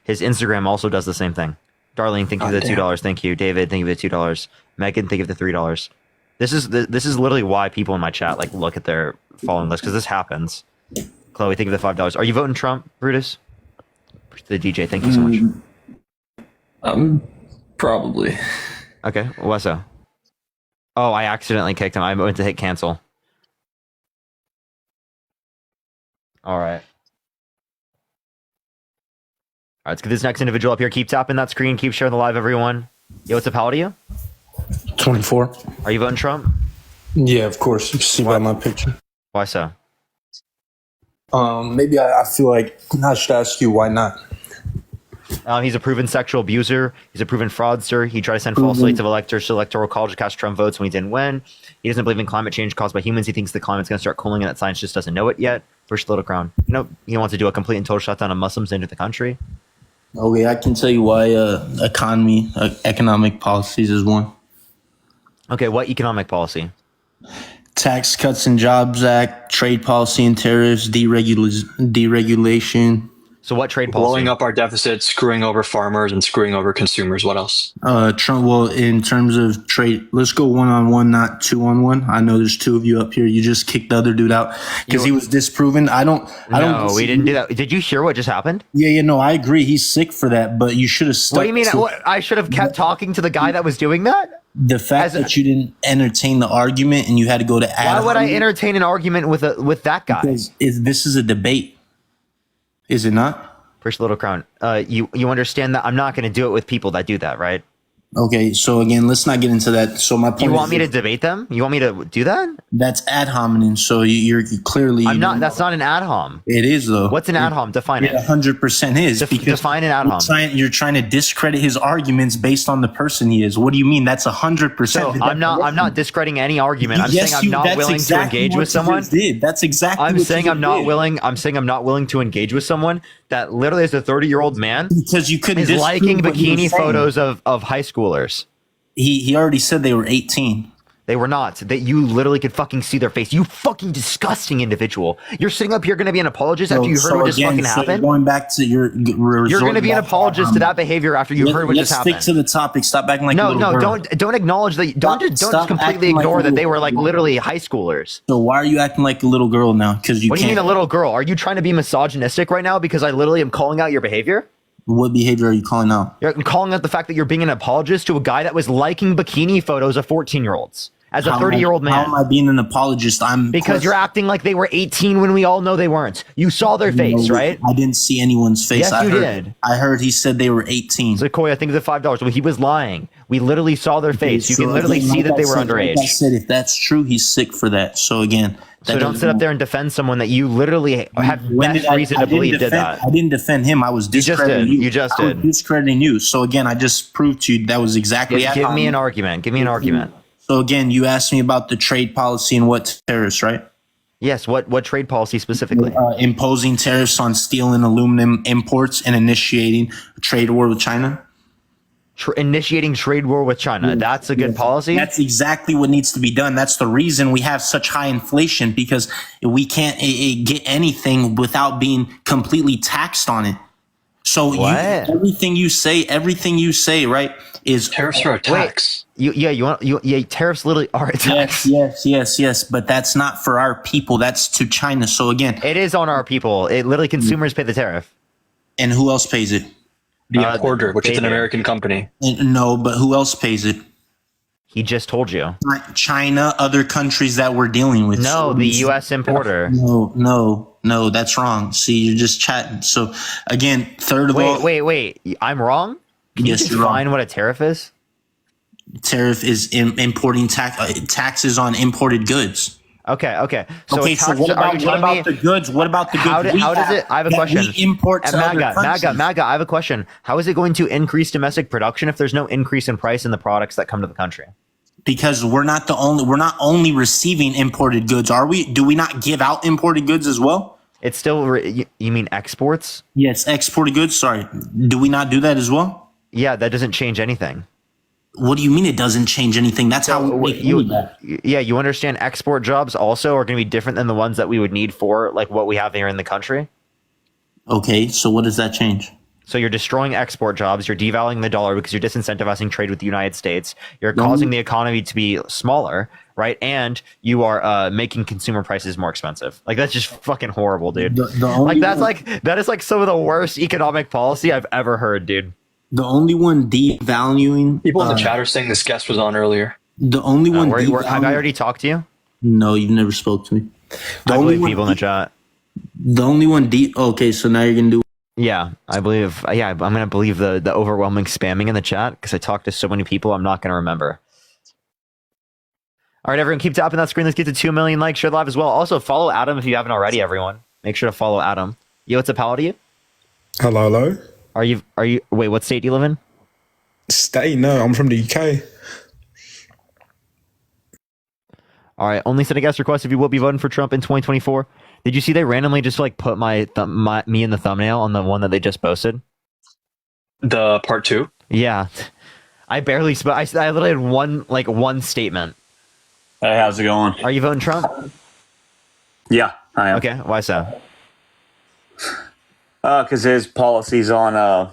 Instagram also does the same thing. Darlene, thank you for the $2. Thank you. David, thank you for the $2. Megan, thank you for the $3. This is literally why people in my chat like look at their following list, because this happens. Chloe, thank you for the $5. Are you voting Trump, Brutus? The DJ, thank you so much. Probably. Okay, Wesso. Oh, I accidentally kicked him. I went to hit cancel. All right. All right, let's get this next individual up here. Keep tapping that screen. Keep sharing the live, everyone. Yo, what's up? How old are you? 24. Are you voting Trump? Yeah, of course. You can see by my picture. Why so? Maybe I feel like I should ask you why not. He's a proven sexual abuser. He's a proven fraudster. He tried to send false slates of electors to electoral college to cast Trump votes when he didn't win. He doesn't believe in climate change caused by humans. He thinks the climate's going to start cooling and that science just doesn't know it yet. First Little Crown. He wants to do a complete and total shutdown of Muslims into the country. Okay, I can tell you why economic policies is one. Okay, what economic policy? Tax Cuts and Jobs Act, trade policy and tariffs, deregulation. So what trade policy? Blowing up our deficits, screwing over farmers, and screwing over consumers. What else? Trump. Well, in terms of trade, let's go 1-on-1, not 2-on-1. I know there's two of you up here. You just kicked the other dude out because he was disproven. No, we didn't do that. Did you hear what just happened? Yeah, no, I agree. He's sick for that, but you should have stuck. What do you mean? I should have kept talking to the guy that was doing that? The fact that you didn't entertain the argument and you had to go to why would I entertain an argument with that guy? Because this is a debate, is it not? First Little Crown, you understand that I'm not going to do it with people that do that, right? Okay, so again, let's not get into that. So my point. You want me to debate them? You want me to do that? That's ad hominem. So you're clearly. I'm not. That's not an ad hom. It is though. What's an ad hom? Define it. 100% is. Define an ad hom. You're trying to discredit his arguments based on the person he is. What do you mean? That's 100%. So I'm not discrediting any argument. I'm saying I'm not willing to engage with someone. That's exactly. I'm saying I'm not willing. I'm saying I'm not willing to engage with someone that literally is a 30-year-old man because you couldn't is liking bikini photos of high schoolers. He already said they were 18. They were not. That you literally could fucking see their face. You fucking disgusting individual. You're sitting up here going to be an apologist after you heard what just fucking happened? Going back to you're going to be an apologist to that behavior after you heard what just happened. Let's stick to the topic. Stop acting like a little girl. Don't acknowledge that. Don't just completely ignore that they were like literally high schoolers. So why are you acting like a little girl now? Because What do you mean a little girl? Are you trying to be misogynistic right now because I literally am calling out your behavior? What behavior are you calling out? You're calling out the fact that you're being an apologist to a guy that was liking bikini photos of 14-year-olds as a 30-year-old man. How am I being an apologist? Because you're acting like they were 18 when we all know they weren't. You saw their face, right? I didn't see anyone's face. Yes, you did. I heard he said they were 18. So, Coy, I think it's $5. Well, he was lying. We literally saw their face. You can literally see that they were underage. Like I said, if that's true, he's sick for that. So, again... So don't sit up there and defend someone that you literally have best reason to believe did that. I didn't defend him. I was discrediting you. You just did. I was discrediting you. So again, I just proved to you that was exactly. Give me an argument. Give me an argument. So again, you asked me about the trade policy and what tariffs, right? Yes. What trade policy specifically? Imposing tariffs on steel and aluminum imports and initiating a trade war with China. Initiating trade war with China. That's a good policy. That's exactly what needs to be done. That's the reason we have such high inflation, because we can't get anything without being completely taxed on it. So everything you say, right, is tariffs are a tax. Tariffs literally are a tax. Yes. But that's not for our people. That's to China. So again, it is on our people. It literally consumers pay the tariff. And who else pays it? The importer, which is an American company. No, but who else pays it? He just told you. China, other countries that we're dealing with. No, the U.S. importer. No, that's wrong. See, you're just chatting. So, again, third of all... Wait. I'm wrong? Can you define what a tariff is? Tariff is importing taxes on imported goods. Okay. So what about the goods? What about the goods? How does it? I have a question. We import to other countries. MAGA, I have a question. How is it going to increase domestic production if there's no increase in price in the products that come to the country? Because we're not only receiving imported goods, are we? Do we not give out imported goods as well? It's still, you mean exports? Yes, exported goods. Sorry. Do we not do that as well? Yeah, that doesn't change anything. What do you mean it doesn't change anything? That's how we make money back. Yeah, you understand export jobs also are going to be different than the ones that we would need for like what we have here in the country. Okay, so what does that change? So you're destroying export jobs. You're devaluing the dollar because you're disincentivizing trade with the United States. You're causing the economy to be smaller, right? And you are making consumer prices more expensive. Like that's just fucking horrible, dude. That is like some of the worst economic policy I've ever heard, dude. The only one devaluing... People in the chat are saying this guest was on earlier. The only one... Have I already talked to you? No, you've never spoke to me. I believe people in the chat. The only one... Okay, so now you're going to do... Yeah, I believe... Yeah, I'm going to believe the overwhelming spamming in the chat because I talked to so many people I'm not going to remember. All right, everyone, keep tapping that screen. Let's get to 2 million likes. Share live as well. Also, follow Adam if you haven't already, everyone. Make sure to follow Adam. Yo, what's up? How old are you? Hello. Are you? Wait, what state do you live in? State? No, I'm from the UK. All right. Only send a guest request if you will be voting for Trump in 2024. Did you see they randomly just like put me in the thumbnail on the one that they just posted? The part 2? Yeah. I barely spoke. I literally had one statement. Hey, how's it going? Are you voting Trump? Yeah, I am. Okay. Why so? Because his policies on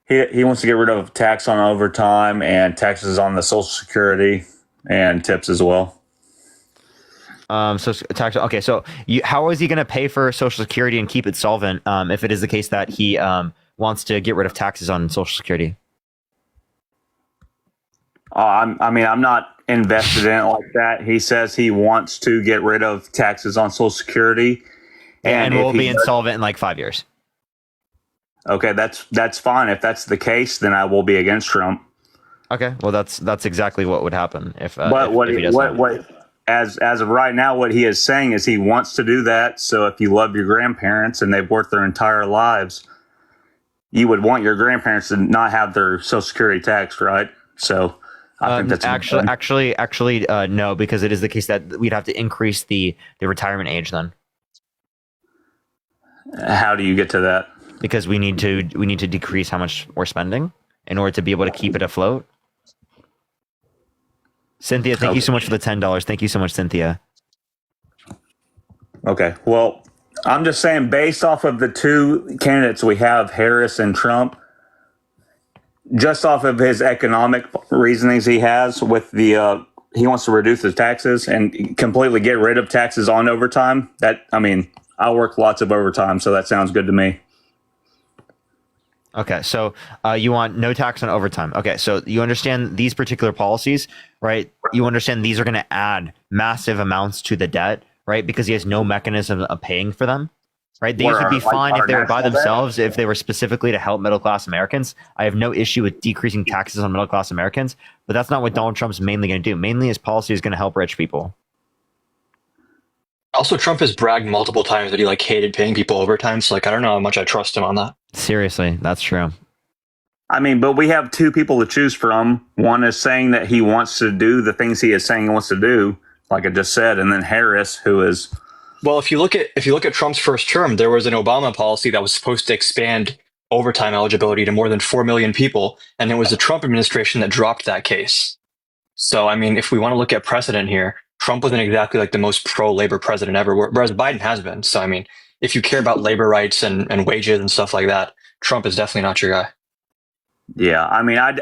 he wants to get rid of tax on overtime and taxes on the Social Security and tips as well. So tax. Okay. So how is he going to pay for Social Security and keep it solvent? If it is the case that he wants to get rid of taxes on Social Security. I'm not invested in it like that. He says he wants to get rid of taxes on Social Security, and will be insolvent in like 5 years. Okay, that's fine. If that's the case, then I will be against Trump. Okay, well that's exactly what would happen if. As of right now, what he is saying is he wants to do that. So if you love your grandparents and they've worked their entire lives, you would want your grandparents to not have their Social Security taxed, right? So I think that's actually no, because it is the case that we'd have to increase the retirement age then. How do you get to that? Because we need to decrease how much we're spending in order to be able to keep it afloat. Cynthia, thank you so much for the $10. Thank you so much, Cynthia. Okay, well, I'm just saying, based off of the two candidates we have, Harris and Trump, just off of his economic reasonings he has with the he wants to reduce his taxes and completely get rid of taxes on overtime. I work lots of overtime, so that sounds good to me. Okay, so you want no tax on overtime. Okay, so you understand these particular policies, right? You understand these are going to add massive amounts to the debt, right? Because he has no mechanism of paying for them, right? These would be fine if they were by themselves, if they were specifically to help middle-class Americans. I have no issue with decreasing taxes on middle-class Americans, but that's not what Donald Trump's mainly going to do. Mainly his policy is going to help rich people. Also, Trump has bragged multiple times that he hated paying people overtime. So I don't know how much I trust him on that. Seriously, that's true. But we have two people to choose from. One is saying that he wants to do the things he is saying he wants to do, like I just said, and then Harris, who is. Well, if you look at Trump's first term, there was an Obama policy that was supposed to expand overtime eligibility to more than 4 million people, and it was the Trump administration that dropped that case. So, if we want to look at precedent here, Trump wasn't exactly the most pro-labor president ever, whereas Biden has been. So, if you care about labor rights and wages and stuff like that, Trump is definitely not your guy. Yeah,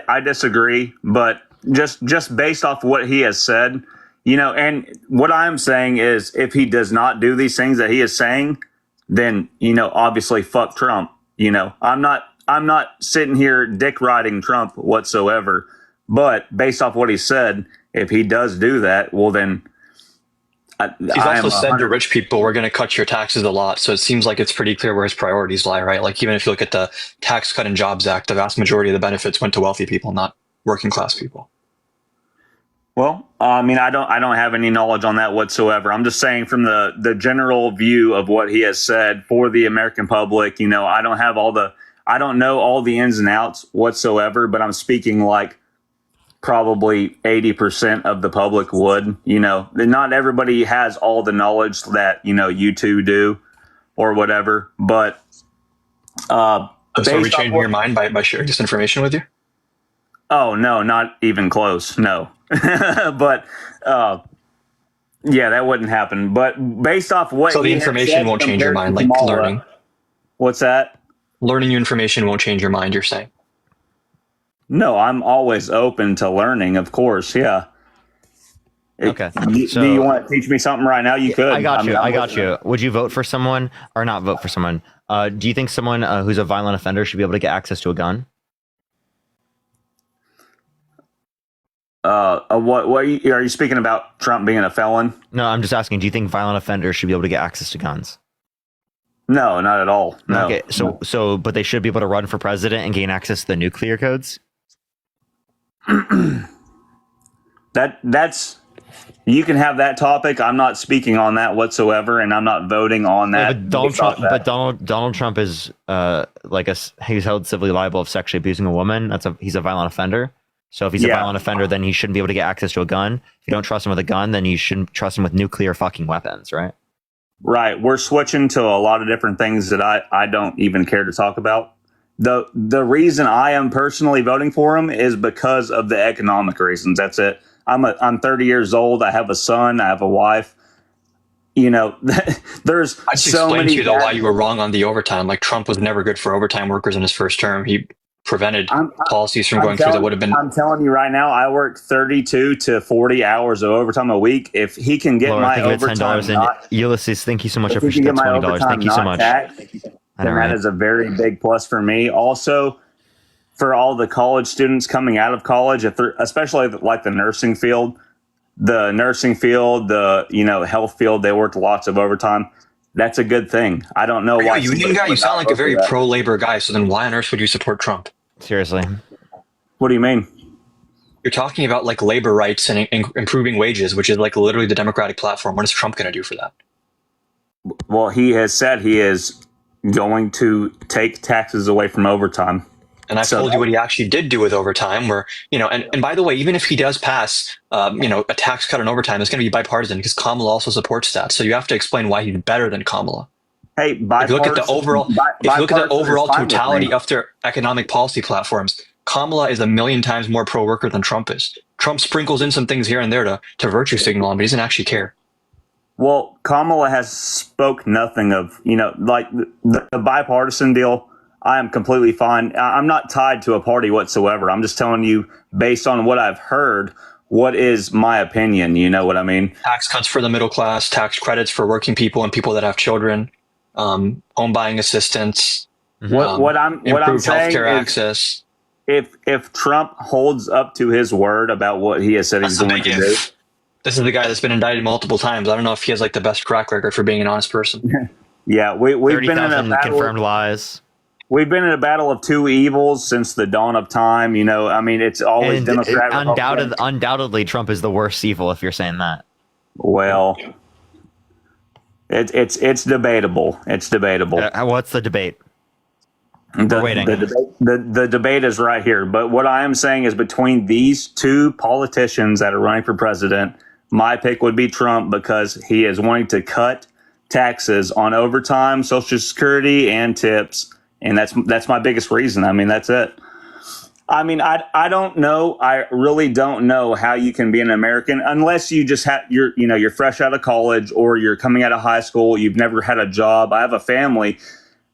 I disagree, but just based off what he has said, and what I'm saying is if he does not do these things that he is saying, then, obviously fuck Trump. I'm not sitting here dick riding Trump whatsoever, but based off what he said, if he does do that, well then. He's also said to rich people, we're going to cut your taxes a lot. So it seems like it's pretty clear where his priorities lie, right? Even if you look at the Tax Cut and Jobs Act, the vast majority of the benefits went to wealthy people, not working class people. Well, I don't have any knowledge on that whatsoever. I'm just saying from the general view of what he has said for the American public, I don't know all the ins and outs whatsoever, but I'm speaking probably 80% of the public would, not everybody has all the knowledge that, you two do or whatever, but, so are we changing your mind by sharing this information with you? Oh, no, not even close. No, but, yeah, that wouldn't happen. But based off what, so the information won't change your mind, learning. What's that? Learning new information won't change your mind, you're saying? No, I'm always open to learning, of course. Yeah. Okay. Do you want to teach me something right now? You could. I got you. Would you vote for someone or not vote for someone? Do you think someone who's a violent offender should be able to get access to a gun? What are you speaking about? Trump being a felon? No, I'm just asking. Do you think violent offenders should be able to get access to guns? No, not at all. No. Okay. But they should be able to run for president and gain access to the nuclear codes. That's You can have that topic. I'm not speaking on that whatsoever, and I'm not voting on that. But Donald Trump is he's held civilly liable of sexually abusing a woman. He's a violent offender. So if he's a violent offender, then he shouldn't be able to get access to a gun. If you don't trust him with a gun, then you shouldn't trust him with nuclear fucking weapons, right? Right. We're switching to a lot of different things that I don't even care to talk about. The reason I am personally voting for him is because of the economic reasons. That's it. I'm 30 years old. I have a son. I have a wife. You know, there's I just so explained many. to you though why you were wrong on the overtime. Like Trump was never good for overtime workers in his first term. He prevented policies from going through that would have been. I'm telling you right now, I work 32 to 40 hours of overtime a week. If he can get Laura, my I think overtime, $10 Ulysses, thank you so much. I if he appreciate can that get my $20. Thank you so overtime much. not taxed, then that is a very big plus for me. Also, for all the college students coming out of college, if they're, especially like the nursing field, the health field, they worked lots of overtime. That's a good thing. I don't know why. You union guy, you sound like a very pro-labor guy. So then why on earth would you support Trump? Seriously. What do you mean? You're talking about like labor rights and improving wages, which is like literally the Democratic platform. What is Trump going to do for that? Well, he has said he is going to take taxes away from overtime. And I've told you what he actually did do with overtime, where, and by the way, even if he does pass, a tax cut on overtime, it's going to be bipartisan because Kamala also supports that. So you have to explain why he's better than Kamala. Hey, if you look at the overall totality of their economic policy platforms, Kamala is a million times more pro-worker than Trump is. Trump sprinkles in some things here and there to virtue signal him, but he doesn't actually care. Well, Kamala has spoke nothing of, like the bipartisan deal. I am completely fine. I'm not tied to a party whatsoever. I'm just telling you, based on what I've heard, what is my opinion. You know what I mean? Tax cuts for the middle class, tax credits for working people and people that have children, home buying assistance, what I'm saying healthcare is, access. If Trump holds up to his word about what he has said he's going to do. This is the guy that's been indicted multiple times. I don't know if he has like the best track record for being an honest person. Yeah, we've been in a battle. Confirmed lies. We've been in a battle of two evils since the dawn of time. It's always Democrat. Undoubtedly, Trump is the worst evil. If you're saying that, well, it's debatable. It's debatable. What's the debate? We're waiting. The debate is right here. But what I am saying is between these two politicians that are running for president, my pick would be Trump because he is wanting to cut taxes on overtime, Social Security, and tips. And that's my biggest reason. That's it. I don't know. I really don't know how you can be an American unless you just you're fresh out of college or you're coming out of high school. You've never had a job. I have a family.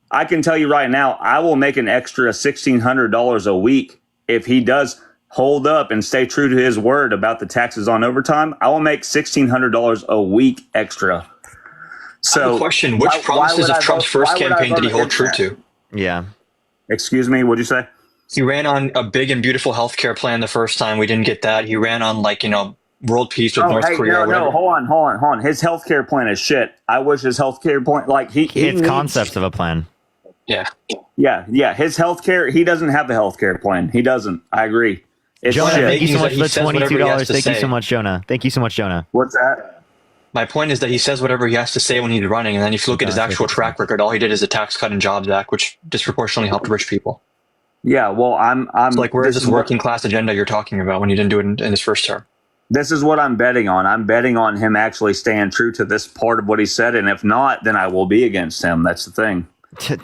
I can tell you right now, I will make an extra $1,600 a week if he does hold up and stay true to his word about the taxes on overtime. I will make $1,600 a week extra. So, I have a question: which promises of Trump's first campaign did he hold true to? Yeah. Excuse me, what'd you say? He ran on a big and beautiful healthcare plan the first time. We didn't get that. He ran on world peace with North Korea. No, hold on. His healthcare plan is shit. I wish his healthcare plan, it's concepts of a plan. Yeah. His healthcare, he doesn't have the healthcare plan. He doesn't. I agree. It's Jonah, shit. thank you so much for the $22. Thank you so much, Jonah. Thank you so much, Jonah. What's that? My point is that he says whatever he has to say when he's running, and then if you look at his actual track record, all he did is a Tax Cut and Jobs Act, which disproportionately helped rich people. Yeah, well, I'm where is this working class agenda you're talking about when you didn't do it in his first term? This is what I'm betting on. I'm betting on him actually staying true to this part of what he said, and if not, then I will be against him. That's the thing.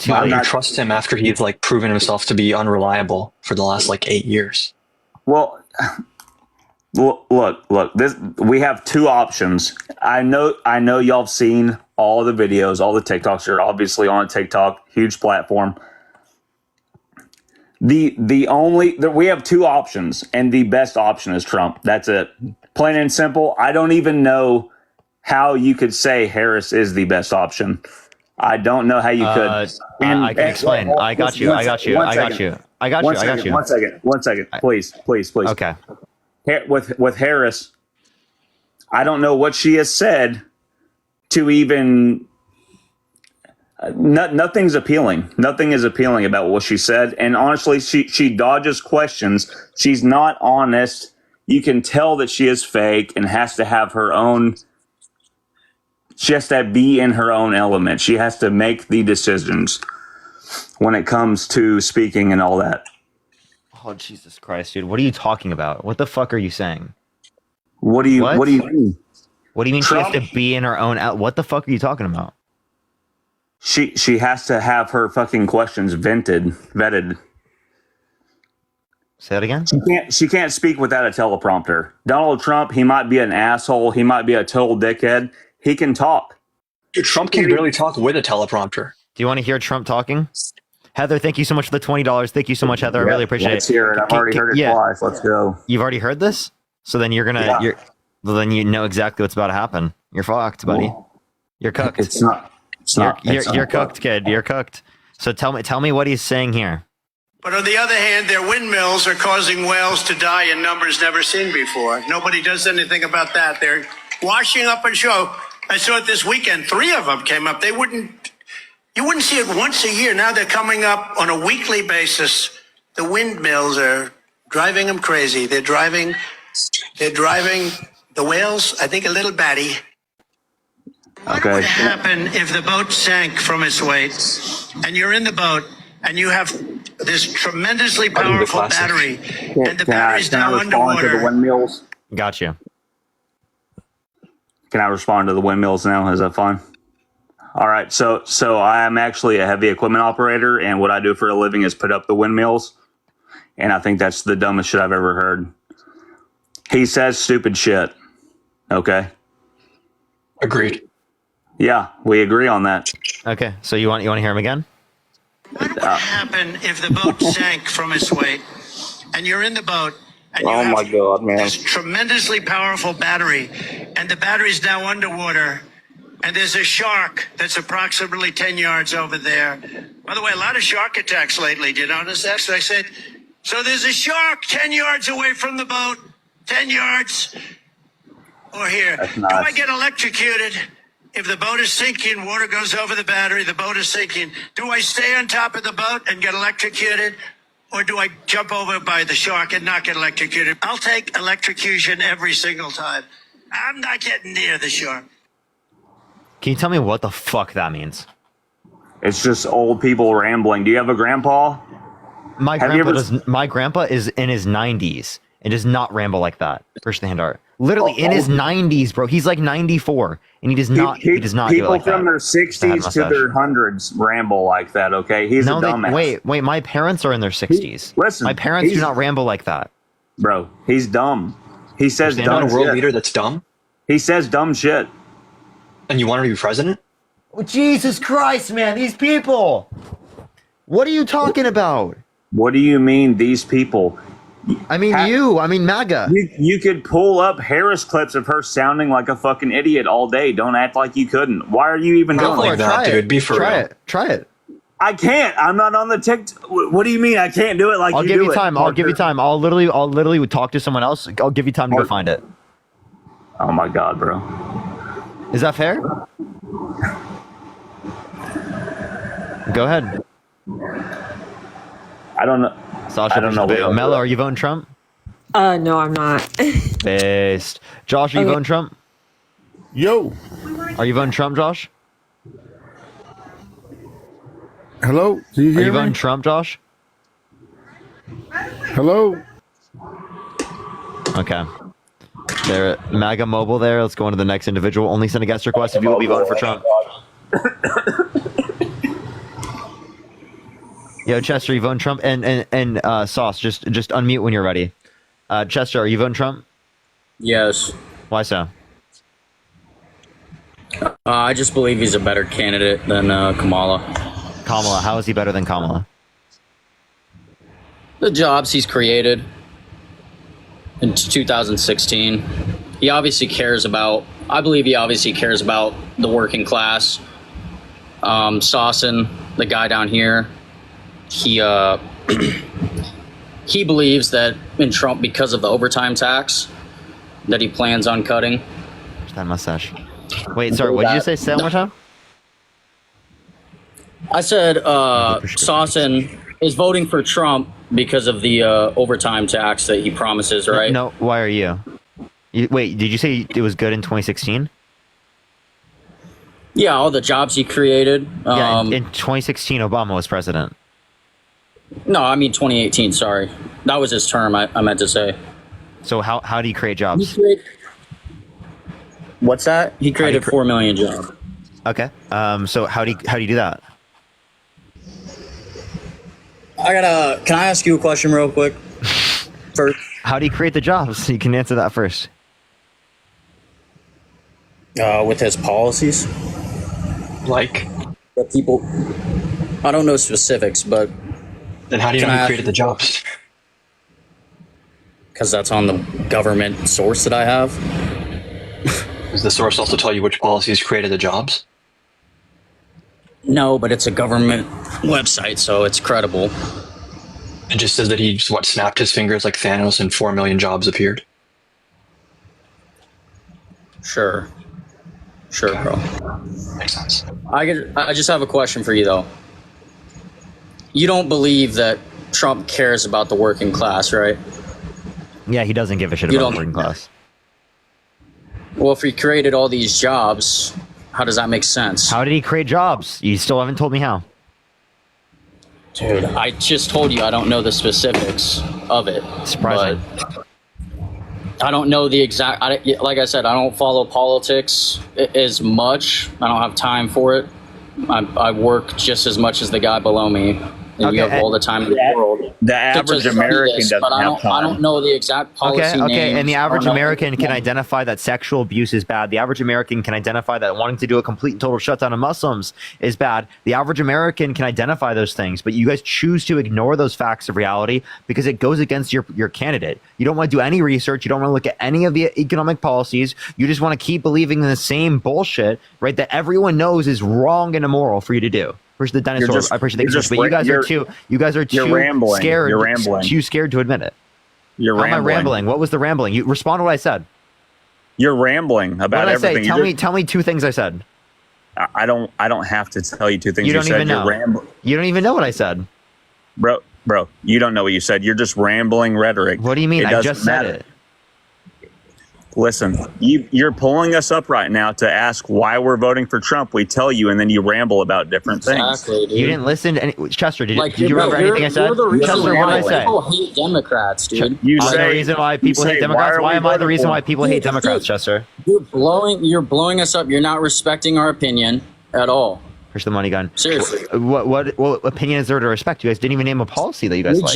Why do you trust him after he's proven himself to be unreliable for the last 8 years? Well, look. We have two options. I know y'all have seen all the videos, all the TikToks. You're obviously on TikTok, huge platform. We have two options, and the best option is Trump. That's it. Plain and simple. I don't even know how you could say Harris is the best option. I don't know how you could. I can explain. I got you. One second. Please. Okay. With Harris, I don't know what she has said to even. Nothing's appealing. Nothing is appealing about what she said. And honestly, she dodges questions. She's not honest. you can tell that she is fake and has to have her own. She has to be in her own element. She has to make the decisions when it comes to speaking and all that. Oh, Jesus Christ, dude. What are you talking about? What the fuck are you saying? What do you mean? What do you mean Trump? she has to be in her own what the fuck are you talking about? She has to have her fucking questions vetted. Say that again? She can't speak without a teleprompter. Donald Trump, he might be an asshole, he might be a total dickhead. He can talk. Dude, Trump can barely talk with a teleprompter. Do you want to hear Trump talking? Heather, thank you so much for the $20. Thank you so much, Heather. I really appreciate Let's it. hear it. I've already heard it twice. Let's go. You've already heard this? So then you're gonna well, then you know exactly what's about to happen. You're fucked, buddy. You're cooked. It's not. You're cooked, kid. You're cooked. So tell me what he's saying here. But on the other hand, their windmills are causing whales to die in numbers never seen before. Nobody does anything about that. They're washing up on show. I saw it this weekend. 3 of them came up. You wouldn't see it once a year. Now they're coming up on a weekly basis. The windmills are driving them crazy. They're driving the whales, I think, a little batty. What would happen if the boat sank from its weight and you're in the boat and you have this tremendously powerful battery and the battery's now underwater? The windmills? Got you. Can I respond to the windmills now? Is that fine? All right. So I am actually a heavy equipment operator, and what I do for a living is put up the windmills. And I think that's the dumbest shit I've ever heard. He says stupid shit. Okay. Agreed. Yeah, we agree on that. Okay. So you want to hear him again? What would happen if the boat sank from its weight and you're in the boat and you have God, man. this tremendously powerful battery and the battery's now underwater and there's a shark that's approximately 10 yards over there. By the way, a lot of shark attacks lately. Did you notice that? So I said, so there's a shark 10 yards away from the boat, 10 yards. Or here, do I get electrocuted? If the boat is sinking, water goes over the battery, the boat is sinking. Do I stay on top of the boat and get electrocuted? Or do I jump over by the shark and not get electrocuted? I'll take electrocution every single time. I'm not getting near the shark. Can you tell me what the fuck that means? It's just old people rambling. Do you have a grandpa? My grandpa is in his 90s and does not ramble like that. Push the hand art. Literally in his 90s, bro. He's like 94, and he does not. He does not do it like that. People from their 60s to their hundreds ramble like that. Okay, he's a dumbass. Wait. My parents are in their 60s. Listen, my parents do not ramble like that, bro. He's dumb. He says dumb not a world shit. leader that's dumb. He says dumb shit. And you want to be president? Oh, Jesus Christ, man! These people. What are you talking about? What do you mean, these people? I mean MAGA. You could pull up Harris clips of her sounding like a fucking idiot all day. Don't act like you couldn't. Why are you even doing like that, dude? Be for real. Try it. I can't. I'm not on the TikTok. What do you mean I can't do it like I'll you give do you it, time. I'll give you time. I'll literally talk to someone else. I'll give you time to go find it. Oh my God, bro. Is that fair? Go ahead. I don't know. Sasha, I don't know. Mello, are you voting Trump? No, I'm not. Based. Josh, are you voting Trump? Yo. Are you voting Trump, Josh? Hello? Do you hear Are you me? voting Trump, Josh? Hello? Okay. There, MAGA Mobile there. Let's go on to the next individual. Only send a guest request if you will be voting for Trump. Yo, Chester, you voting Trump? And Sauce, just unmute when you're ready. Chester, are you voting Trump? Yes. Why so? I just believe he's a better candidate than Kamala. Kamala, how is he better than Kamala? The jobs he's created in 2016. He obviously cares about, I believe he obviously cares about the working class. Sawson, the guy down here, he believes that in Trump, because of the overtime tax that he plans on cutting. That mustache. Wait, sorry, what did you say? Say it one more time? I said Sawson is voting for Trump because of the overtime tax that he promises, right? No, why are you? Wait, did you say it was good in 2016? Yeah, all the jobs he created. Yeah, in 2016, Obama was president. No, I mean 2018. Sorry, that was his term. I meant to say. So how do you create jobs? What's that? He created 4 million jobs. Okay. So how do you do that? Can I ask you a question real quick? First, how do you create the jobs? You can answer that first. With his policies, like the people. I don't know specifics, but then how do you know he created the jobs? Because that's on the government source that I have. Does the source also tell you which policies created the jobs? No, but it's a government website, so it's credible. It just says that he snapped his fingers like Thanos and 4 million jobs appeared. Sure, bro. Makes sense. I just have a question for you though. You don't believe that Trump cares about the working class, right? Yeah, he doesn't give a shit about the working class. Well, if he created all these jobs, how does that make sense? How did he create jobs? You still haven't told me how. Dude, I just told you I don't know the specifics of it. Surprising. But I don't know the exact. Like I said, I don't follow politics as much. I don't have time for it. I work just as much as the guy below me. And you have all the time in the world. The average American doesn't have time. I don't know the exact policy names. And the average American can identify that sexual abuse is bad. The average American can identify that wanting to do a complete and total shutdown of Muslims is bad. The average American can identify those things, but you guys choose to ignore those facts of reality because it goes against your candidate. You don't want to do any research. You don't want to look at any of the economic policies. You just want to keep believing in the same bullshit, right? That everyone knows is wrong and immoral for you to do. Appreciate the dinosaur. I appreciate the research, but you guys are too. You guys are too rambling. scared. You're rambling. Too scared to admit it. You're How rambling. am I rambling? What was the rambling? You respond to what I said. You're rambling about everything. Tell me 2 things I said. I don't have to tell you 2 things You don't said. even know. You don't even know what I said. Bro, you don't know what you said. You're just rambling rhetoric. What do you mean? I just said it. Listen, you're pulling us up right now to ask why we're voting for Trump. We tell you, and then you ramble about different things. Dude. You didn't listen to any. Chester, did you remember you're- anything I said? you're the reason Chester, what did I say? People hate Democrats, dude. You I'm say the reason why people hate Democrats. Why am I the reason why people hate Democrats, Chester? You're blowing us up. You're not respecting our opinion at all. Here's the money gun. Seriously. What opinion is there to respect? You guys didn't even name a policy that you guys like.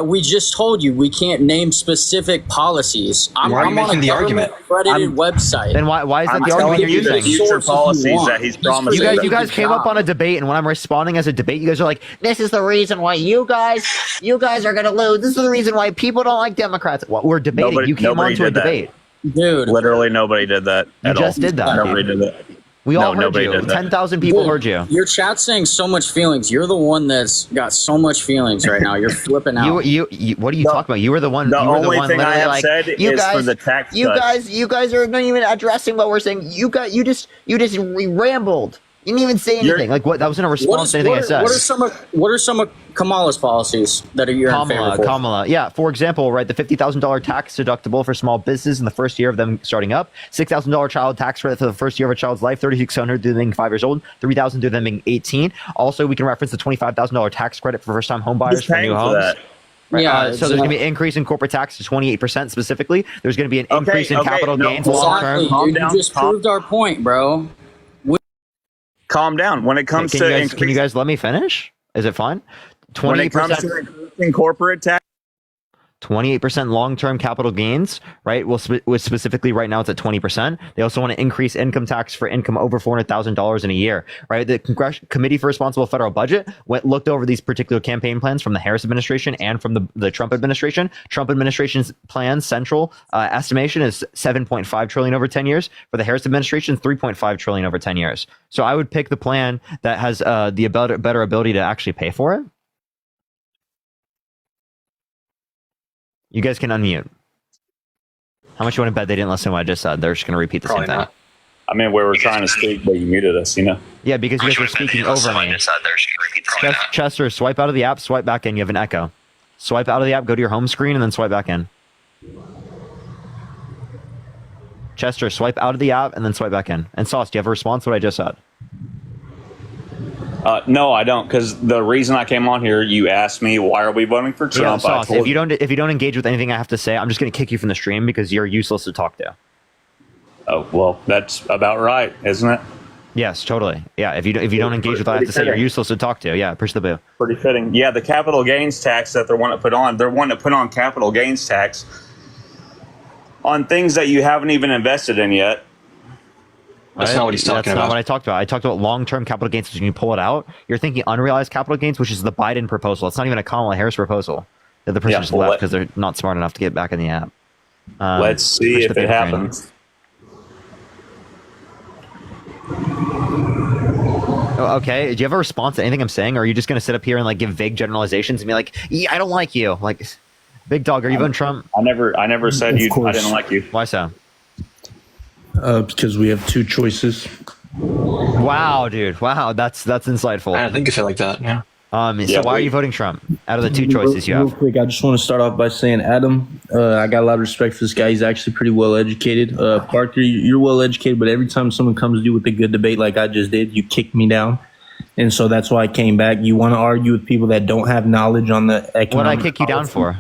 We just told you we can't name specific policies. I'm on a government accredited website. Then why is that the argument you're using? Future policies that he's promising. You guys came up on a debate, and when I'm responding as a debate, you guys are like, "This is the reason why you guys are gonna lose. This is the reason why people don't like Democrats." Well, we're debating. You came on to a debate, dude. Literally nobody did that. You just did that. Nobody did that. We all heard nobody you. did that. 10,000 people heard you. Your chat's saying so much feelings. You're the one that's got so much feelings right now. You're flipping out. What are you talking about? You were the one. The you were only thing I have like, said you is guys, for the tax you cuts. guys are not even addressing what we're saying. You just rambled. You didn't even say anything. Like what? That wasn't a response to anything I said. What are some of Kamala's policies that you're in favor for? Kamala. Yeah. For example, right, the $50,000 tax deductible for small business in the first year of them starting up, $6,000 child tax credit for the first year of a child's life, $3,600 to them being 5 years old, $3,000 to them being 18. Also, we can reference the $25,000 tax credit for first-time home buyers for new homes. Right. Yeah, So there's going to be an increase in corporate tax to 28% specifically. There's going to be an increase in capital gains long term. Exactly, dude. You just proved our point, bro. Calm down. When it comes can you guys let me finish? Is it fine? 28%. When it comes to increasing corporate tax. 28% long-term capital gains, right? Well, specifically right now it's at 20%. They also want to increase income tax for income over $400,000 in a year, right? The Committee for Responsible Federal Budget looked over these particular campaign plans from the Harris administration and from the Trump administration. Trump administration's plan central estimation is $7.5 trillion over 10 years. For the Harris administration, $3.5 trillion over 10 years. So I would pick the plan that has the better ability to actually pay for it. You guys can unmute. How much you want to bet they didn't listen to what I just said? They're just going to repeat the same thing. I mean, we were trying to speak, but you muted us, you know? Yeah, because you guys were speaking over me. Chester, swipe out of the app, swipe back in. You have an echo. Swipe out of the app, go to your home screen, and then swipe back in. Chester, swipe out of the app, and then swipe back in. And Sauce, do you have a response to what I just said? No, I don't, because the reason I came on here, you asked me, why are we voting for Trump? Yeah, Sauce, if you don't engage with anything I have to say, I'm just going to kick you from the stream because you're useless to talk to. Oh, well, that's about right, isn't it? Yes, totally. Yeah, if you don't engage with what I have to say, you're useless to talk to. Yeah, push the boo. Pretty fitting. Yeah, the capital gains tax that they're wanting to put on capital gains tax on things that you haven't even invested in yet. That's not what he's talking about. That's not what I talked about. I talked about long-term capital gains. When you pull it out, you're thinking unrealized capital gains, which is the Biden proposal. It's not even a Kamala Harris proposal. The other person just left because they're not smart enough to get back in the app. Let's see if it happens. Oh, okay. Do you have a response to anything I'm saying, or are you just going to sit up here and like give vague generalizations and be like, "Yeah, I don't like you"? Like, Big Dog, are you voting Trump? I never said I didn't like you. Why so? Because we have two choices. Wow, dude. Wow, that's insightful. I don't think of it like that. Yeah. So why are you voting Trump out of the two choices you Real have? quick, I just want to start off by saying, Adam, I got a lot of respect for this guy. He's actually pretty well educated. Parker, you're well educated, but every time someone comes to you with a good debate like I just did, you kick me down. And so that's why I came back. You want to argue with people that don't have knowledge on the economic What did I kick you down for?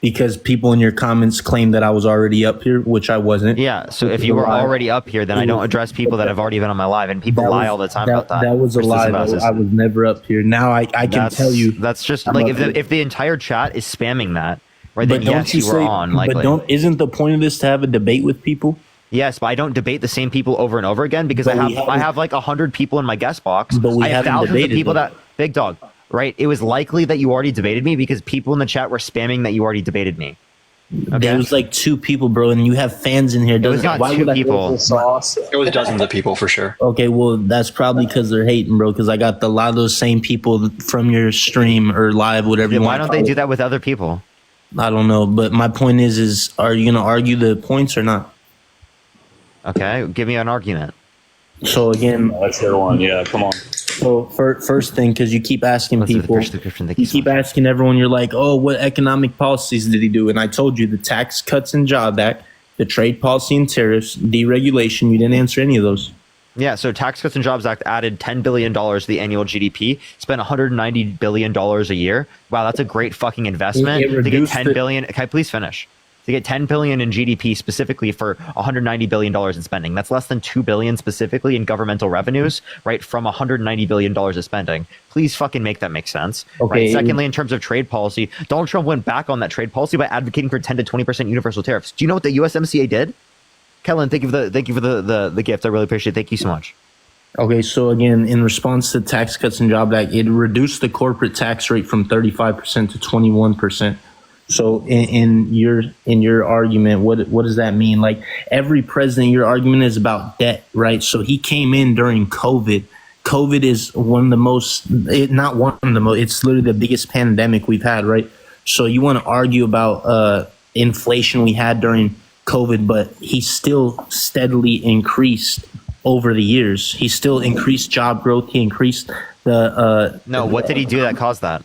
Because people in your comments claim that I was already up here, which I wasn't. Yeah, so if you were already up here, then I don't address people that have already been on my live, and people lie all the time about that. That was a lie. I was never up here. Now I can tell you. That's just like if the entire chat is spamming that, right? Then yes, you were on. But isn't the point of this to have a debate with people? Yes, but I don't debate the same people over and over again because I have like 100 people in my guest box. But we I have haven't thousands of debated people them. that Big Dog, right? It was likely that you already debated me because people in the chat were spamming that you already debated me. Okay. There was like 2 people, bro, and you have fans in here. It was not 2 people. It was dozens of people for sure. Okay, well, that's probably because they're hating, bro, because I got a lot of those same people from your stream or live, whatever you want. Why don't they do that with other people? I don't know, but my point is are you going to argue the points or not? Okay, give me an argument. So again, let's hear one. Yeah, come on. So first thing, because you keep asking people, you keep asking everyone, you're like, oh, what economic policies did he do? And I told you the Tax Cuts and Job Act, the trade policy and tariffs, deregulation. You didn't answer any of those. Yeah, so Tax Cuts and Jobs Act added $10 billion to the annual GDP, spent $190 billion a year. Wow, that's a great fucking investment. To get $10 billion, can I please finish? To get $10 billion in GDP specifically for $190 billion in spending. That's less than $2 billion specifically in governmental revenues, right? From $190 billion of spending. Please fucking make that make sense. Okay. Right? Secondly, in terms of trade policy, Donald Trump went back on that trade policy by advocating for 10 to 20% universal tariffs. Do you know what the USMCA did? Kellen, thank you for the gift. I really appreciate it. Thank you so much. Okay, so again, in response to the Tax Cuts and Job Act, it reduced the corporate tax rate from 35% to 21%. So in your argument, what does that mean? Like every president, your argument is about debt, right? So he came in during COVID. COVID is one of the most, not one of the most, it's literally the biggest pandemic we've had, right? So you want to argue about inflation we had during COVID, but he still steadily increased over the years. He still increased job growth. He increased the. No, what did he do that caused that?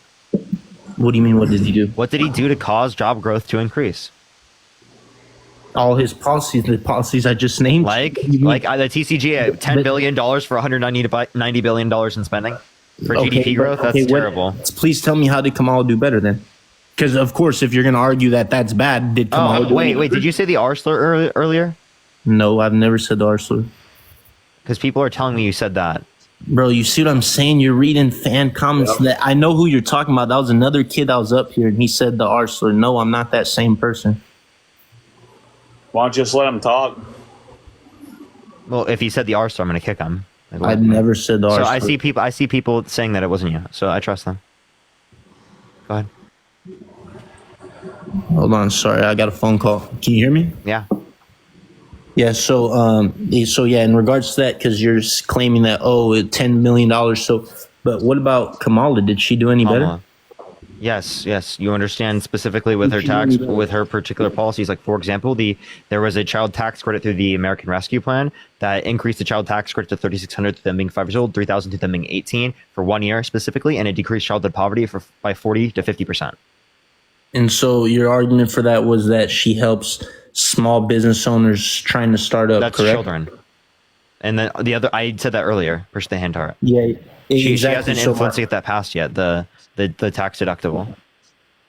What do you mean? What did he do? What did he do to cause job growth to increase? All his policies, the policies I just named. Like the TCG at $10 billion for $190 billion in spending for GDP growth. That's terrible. Please tell me how did Kamala do better then? Because of course, if you're going to argue that that's bad, did Kamala? Wait, did you say the R slur earlier? No, I've never said the R slur. Because people are telling me you said that. Bro, you see what I'm saying? You're reading fan comments that I know who you're talking about. That was another kid that was up here and he said the R slur. No, I'm not that same person. Why don't you just let him talk? Well, if he said the R slur, I'm going to kick him. I never said the R slur. So I see people saying that it wasn't you. So I trust them. Go ahead. Hold on, sorry, I got a phone call. Can you hear me? Yeah. Yeah, so yeah, in regards to that, because you're claiming that $10 million. So, but what about Kamala? Did she do any better? Yes, yes. You understand specifically with her particular policies. Like, for example, there was a child tax credit through the American Rescue Plan that increased the child tax credit to $3,600 to them being 5 years old, $3,000 to them being 18 for 1 year specifically, and it decreased childhood poverty by 40 to 50%. And so your argument for that was that she helps small business owners trying to start up. That's correct? children. And then the other, I said that earlier. Push the hand tart. Yeah, She exactly. hasn't influenced to get that passed yet. The tax deductible.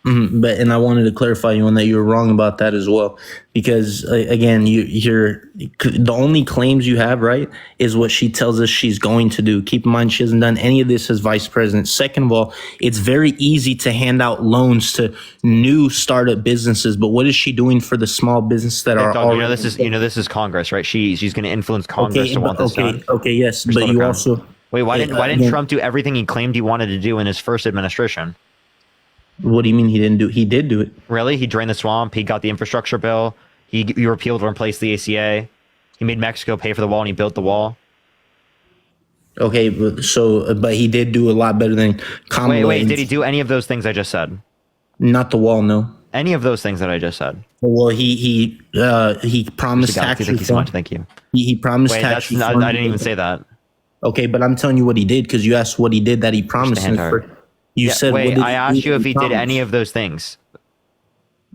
And I wanted to clarify you on that. You were wrong about that as well, because again, you're the only claims you have, right, is what she tells us she's going to do. Keep in mind, she hasn't done any of this as vice president. Second of all, it's very easy to hand out loans to new startup businesses, but what is she doing for the small business that are already? This is Congress, right? She's going to influence Congress to want this done. Okay, yes, but you also wait. Why didn't Trump do everything he claimed he wanted to do in his first administration? What do you mean he didn't do? He did do it. Really? He drained the swamp. He got the infrastructure bill. He repealed and replaced the ACA. He made Mexico pay for the wall, and he built the wall. Okay, but he did do a lot better than Kamala. Wait, did he do any of those things I just said? Not the wall, no. Any of those things that I just said? Well, he promised tax reform. Thank you so much. Thank you. He promised tax reform. I didn't even say that. Okay, but I'm telling you what he did, because you asked what he did that he promised. You said, wait, I asked you if he did any of those things.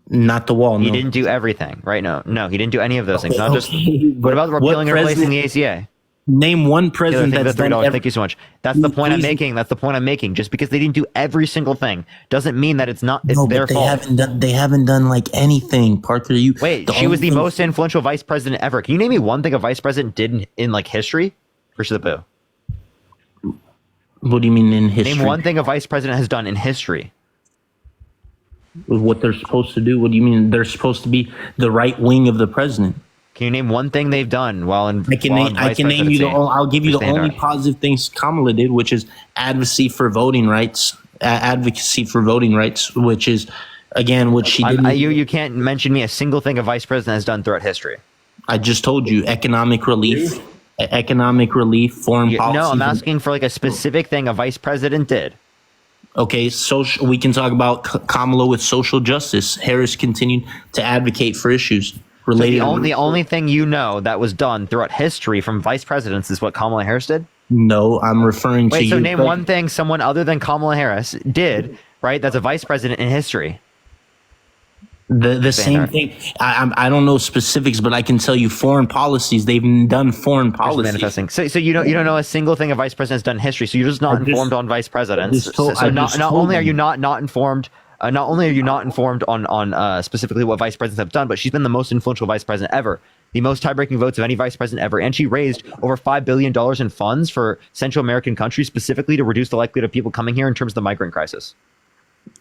Not the wall, no. He didn't do everything, right? No, he didn't do any of those things. Not just. What about repealing and replacing the ACA? Name one president that's done everything. Thank you so much. That's the point I'm making. That's the point I'm making. Just because they didn't do every single thing doesn't mean that it's their fault. They haven't done like anything. Parker, she was the most influential vice president ever. Can you name me one thing a vice president did in like history? Versus the boo. What do you mean in history? Name one thing a vice president has done in history. What they're supposed to do? What do you mean? They're supposed to be the right wing of the president. Can you name one thing they've done while in? I can name you I'll give you the only positive things Kamala did, which is advocacy for voting rights. Which is again what she did. You can't mention me a single thing a vice president has done throughout history. I just told you economic relief. Foreign policy. No, I'm asking for like a specific thing a vice president did. Okay, we can talk about Kamala with social justice. Harris continued to advocate for issues related. So the only thing you know that was done throughout history from vice presidents is what Kamala Harris did? No, I'm referring to. Wait, so name one thing someone other than Kamala Harris did, right? That's a vice president in history. The same thing. I don't know specifics, but I can tell you foreign policies. They've done foreign policies. Manifesting. So you don't know a single thing a vice president's done in history. So you're just not informed on vice presidents. Not only are you not informed on specifically what vice presidents have done, but she's been the most influential vice president ever, the most tie-breaking votes of any vice president ever, and she raised over $5 billion in funds for Central American countries specifically to reduce the likelihood of people coming here in terms of the migrant crisis.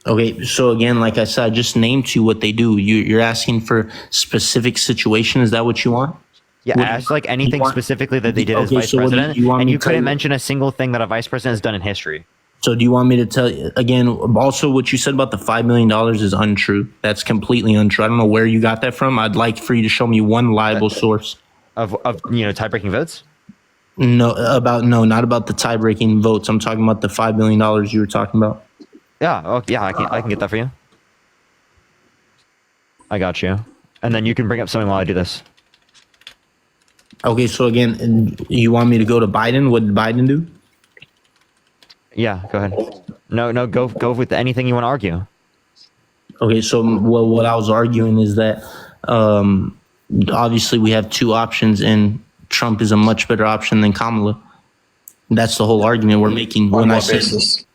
Okay, so again, like I said, I just named you what they do. You're asking for specific situation. Is that what you want? Yeah, ask like anything specifically that they did as vice president, and you couldn't mention a single thing that a vice president has done in history. So do you want me to tell you again? Also, what you said about the $5 million is untrue. That's completely untrue. I don't know where you got that from. I'd like for you to show me one reliable source of tie-breaking votes. No, not about the tie-breaking votes. I'm talking about the $5 million you were talking about. Yeah, I can get that for you. I got you. And then you can bring up something while I do this. Okay, so again, you want me to go to Biden? What did Biden do? Yeah, go ahead. No, go with anything you want to argue. Okay, so what I was arguing is that obviously we have two options, and Trump is a much better option than Kamala. That's the whole argument we're making. When I say this.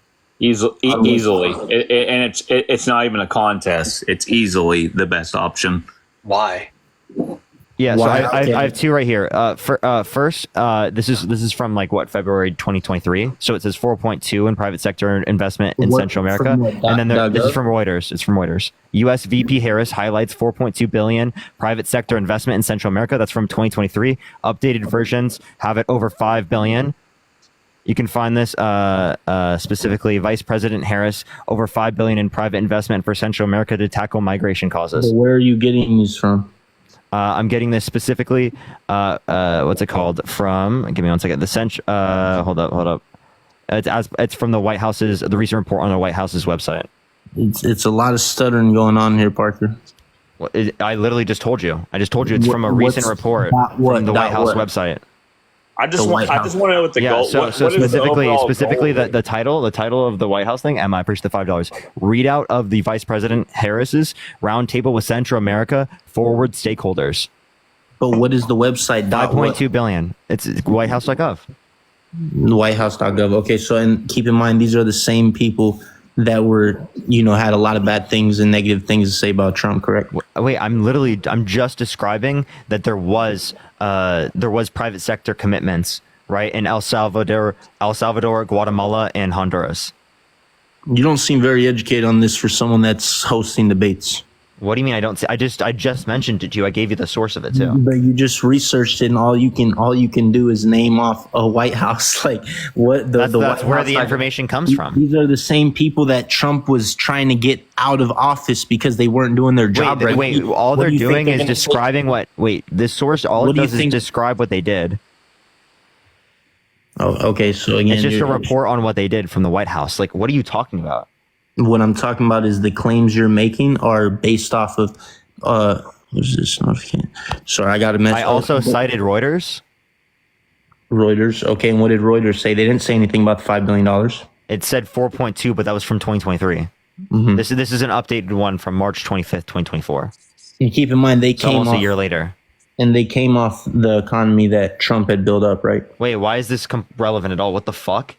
Easily, and it's not even a contest. It's easily the best option. Why? Yeah, so I have two right here. First, this is from like February 2023. So it says 4.2 in private sector investment in Central America, and then this is from Reuters. It's from Reuters. U.S. VP Harris highlights 4.2 billion private sector investment in Central America. That's from 2023. Updated versions have it over 5 billion. You can find this specifically. Vice President Harris over $5 billion in private investment for Central America to tackle migration causes. Where are you getting these from? I'm getting this specifically. What's it called? From? Give me 1 second. Hold up. It's from the White House's the recent report on the White House's website. It's a lot of stuttering going on here, Parker. Well, I literally just told you. I just told you it's from a recent report from the White House website. I just want to know what the goal. So what is the specifically overall goal? the title of the White House thing. Emma, I appreciate the $5. Readout of the Vice President Harris's roundtable with Central America forward stakeholders. But what is the website? 5.2 billion. It's whitehouse.gov. Whitehouse.gov. Okay, so and keep in mind these are the same people that were, had a lot of bad things and negative things to say about Trump, correct? Wait, I'm just describing that there was private sector commitments, right, in El Salvador, Guatemala, and Honduras. You don't seem very educated on this for someone that's hosting debates. What do you mean I don't see? I just mentioned it to you. I gave you the source of it too. But you just researched it, and all you can do is name off a White House. Like what that's where the information comes from. These are the same people that Trump was trying to get out of office because they weren't doing their job right. Wait, all they're doing is describing what? Wait, this source all it does is describe what they did. Oh, okay. So again, it's just a report on what they did from the White House. Like, what are you talking about? What I'm talking about is the claims you're making are based off of what's this notification? Sorry, I got a message. I also cited Reuters. Reuters, okay, and what did Reuters say? They didn't say anything about the $5 billion. It said 4.2, but that was from 2023. Mm-hmm. This is an updated one from March 25th, 2024. And keep in mind they came almost off a year later. And they came off the economy that Trump had built up, right? Wait, why is this relevant at all? What the fuck?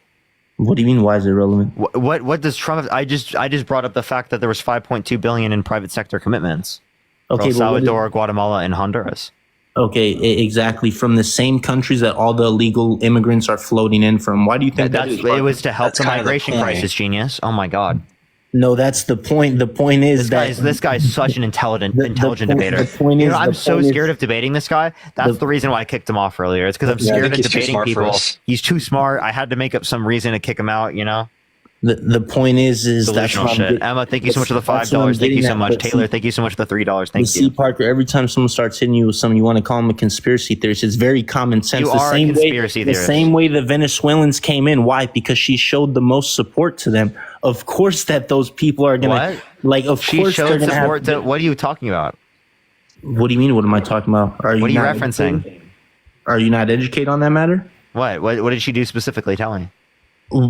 What do you mean? Why is it relevant? What does Trump? I just brought up the fact that there was 5.2 billion in private sector commitments. Okay, El Salvador, Guatemala, and Honduras. Okay, exactly. From the same countries that all the illegal immigrants are floating in from. Why do you think it was to help the migration crisis? Genius! Oh my god. No, that's the point. The point is this guy's such an intelligent debater. The point is, I'm so scared of debating this guy. That's the reason why I kicked him off earlier. It's because I'm scared of debating people. He's too smart. I had to make up some reason to kick him out. The point is delusional shit. Emma, thank you so much for the $5. Thank you so much. Taylor, thank you so much for the $3. Thank you. See, Parker, every time someone starts hitting you with something, you want to call them a conspiracy theorist. It's very common sense. You are a conspiracy theorist. The same way the Venezuelans came in. Why? Because she showed the most support to them. Of course that those people are going to... Like, of course they're going to have... What are you talking about? What do you mean, what am I talking about? What are you referencing? Are you not educated on that matter? What did she do specifically? Tell me.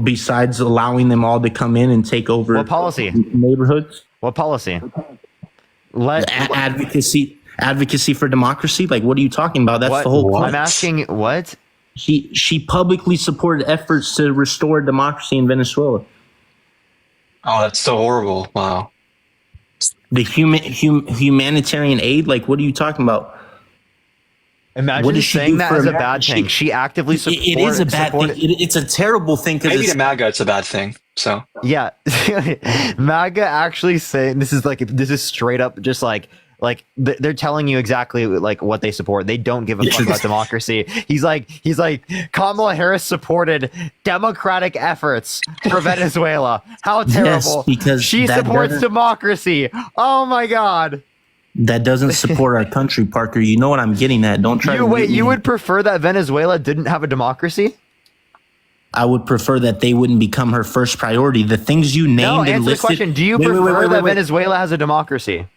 Besides allowing them all to come in and take over what policy neighborhoods? What policy? Advocacy for democracy. Like, what are you talking about? That's the whole point. I'm asking what she publicly supported efforts to restore democracy in Venezuela. Oh, that's so horrible! Wow. The humanitarian aid. Like, what are you talking about? Imagine saying that as a bad thing. She actively supported. It is a bad thing. It's a terrible thing. Maybe to MAGA, it's a bad thing. So yeah, MAGA actually saying this is straight up just like they're telling you exactly like what they support. They don't give a fuck about democracy. He's like Kamala Harris supported democratic efforts for Venezuela. How terrible! Yes, because she supports democracy. Oh my god. That doesn't support our country, Parker. You know what I'm getting at. Don't try to you would prefer that Venezuela didn't have a democracy? I would prefer that they wouldn't become her first priority. The things you named and listed. The question. Do you prefer that Venezuela has a democracy?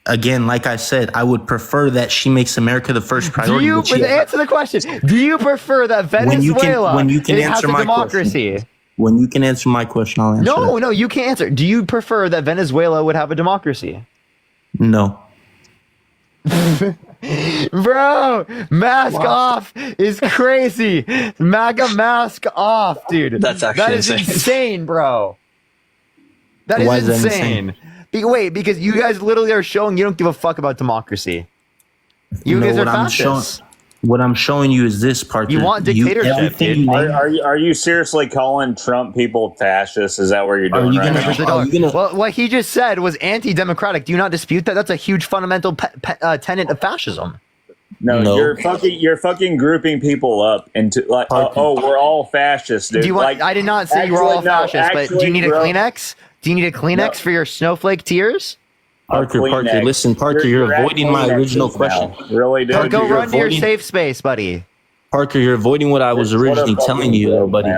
Again, like I said, I would prefer that she makes America the first priority. Answer the question. Do you prefer that Venezuela has a democracy? When you can answer my question, I'll answer. No, you can't answer. Do you prefer that Venezuela would have a democracy? No. Bro, mask off is crazy. MAGA mask off, dude. That is insane, bro. That is insane. Wait, because you guys literally are showing you don't give a fuck about democracy. You guys are fascists. What I'm showing you is this, Parker. You want dictatorship, dude. Are you seriously calling Trump people fascists? Is that what you're doing Well, what he just said was anti-democratic. Do you not dispute that? That's a huge fundamental tenet of fascism. No, you're fucking grouping people up into like, we're all fascists, dude. I did not say you were all fascists, but do you need a Kleenex? Do you need a Kleenex for your snowflake tears? Parker, listen, Parker, you're avoiding my original question. Really, dude? Go run to your safe space, buddy. Parker, you're avoiding what I was originally telling you, buddy.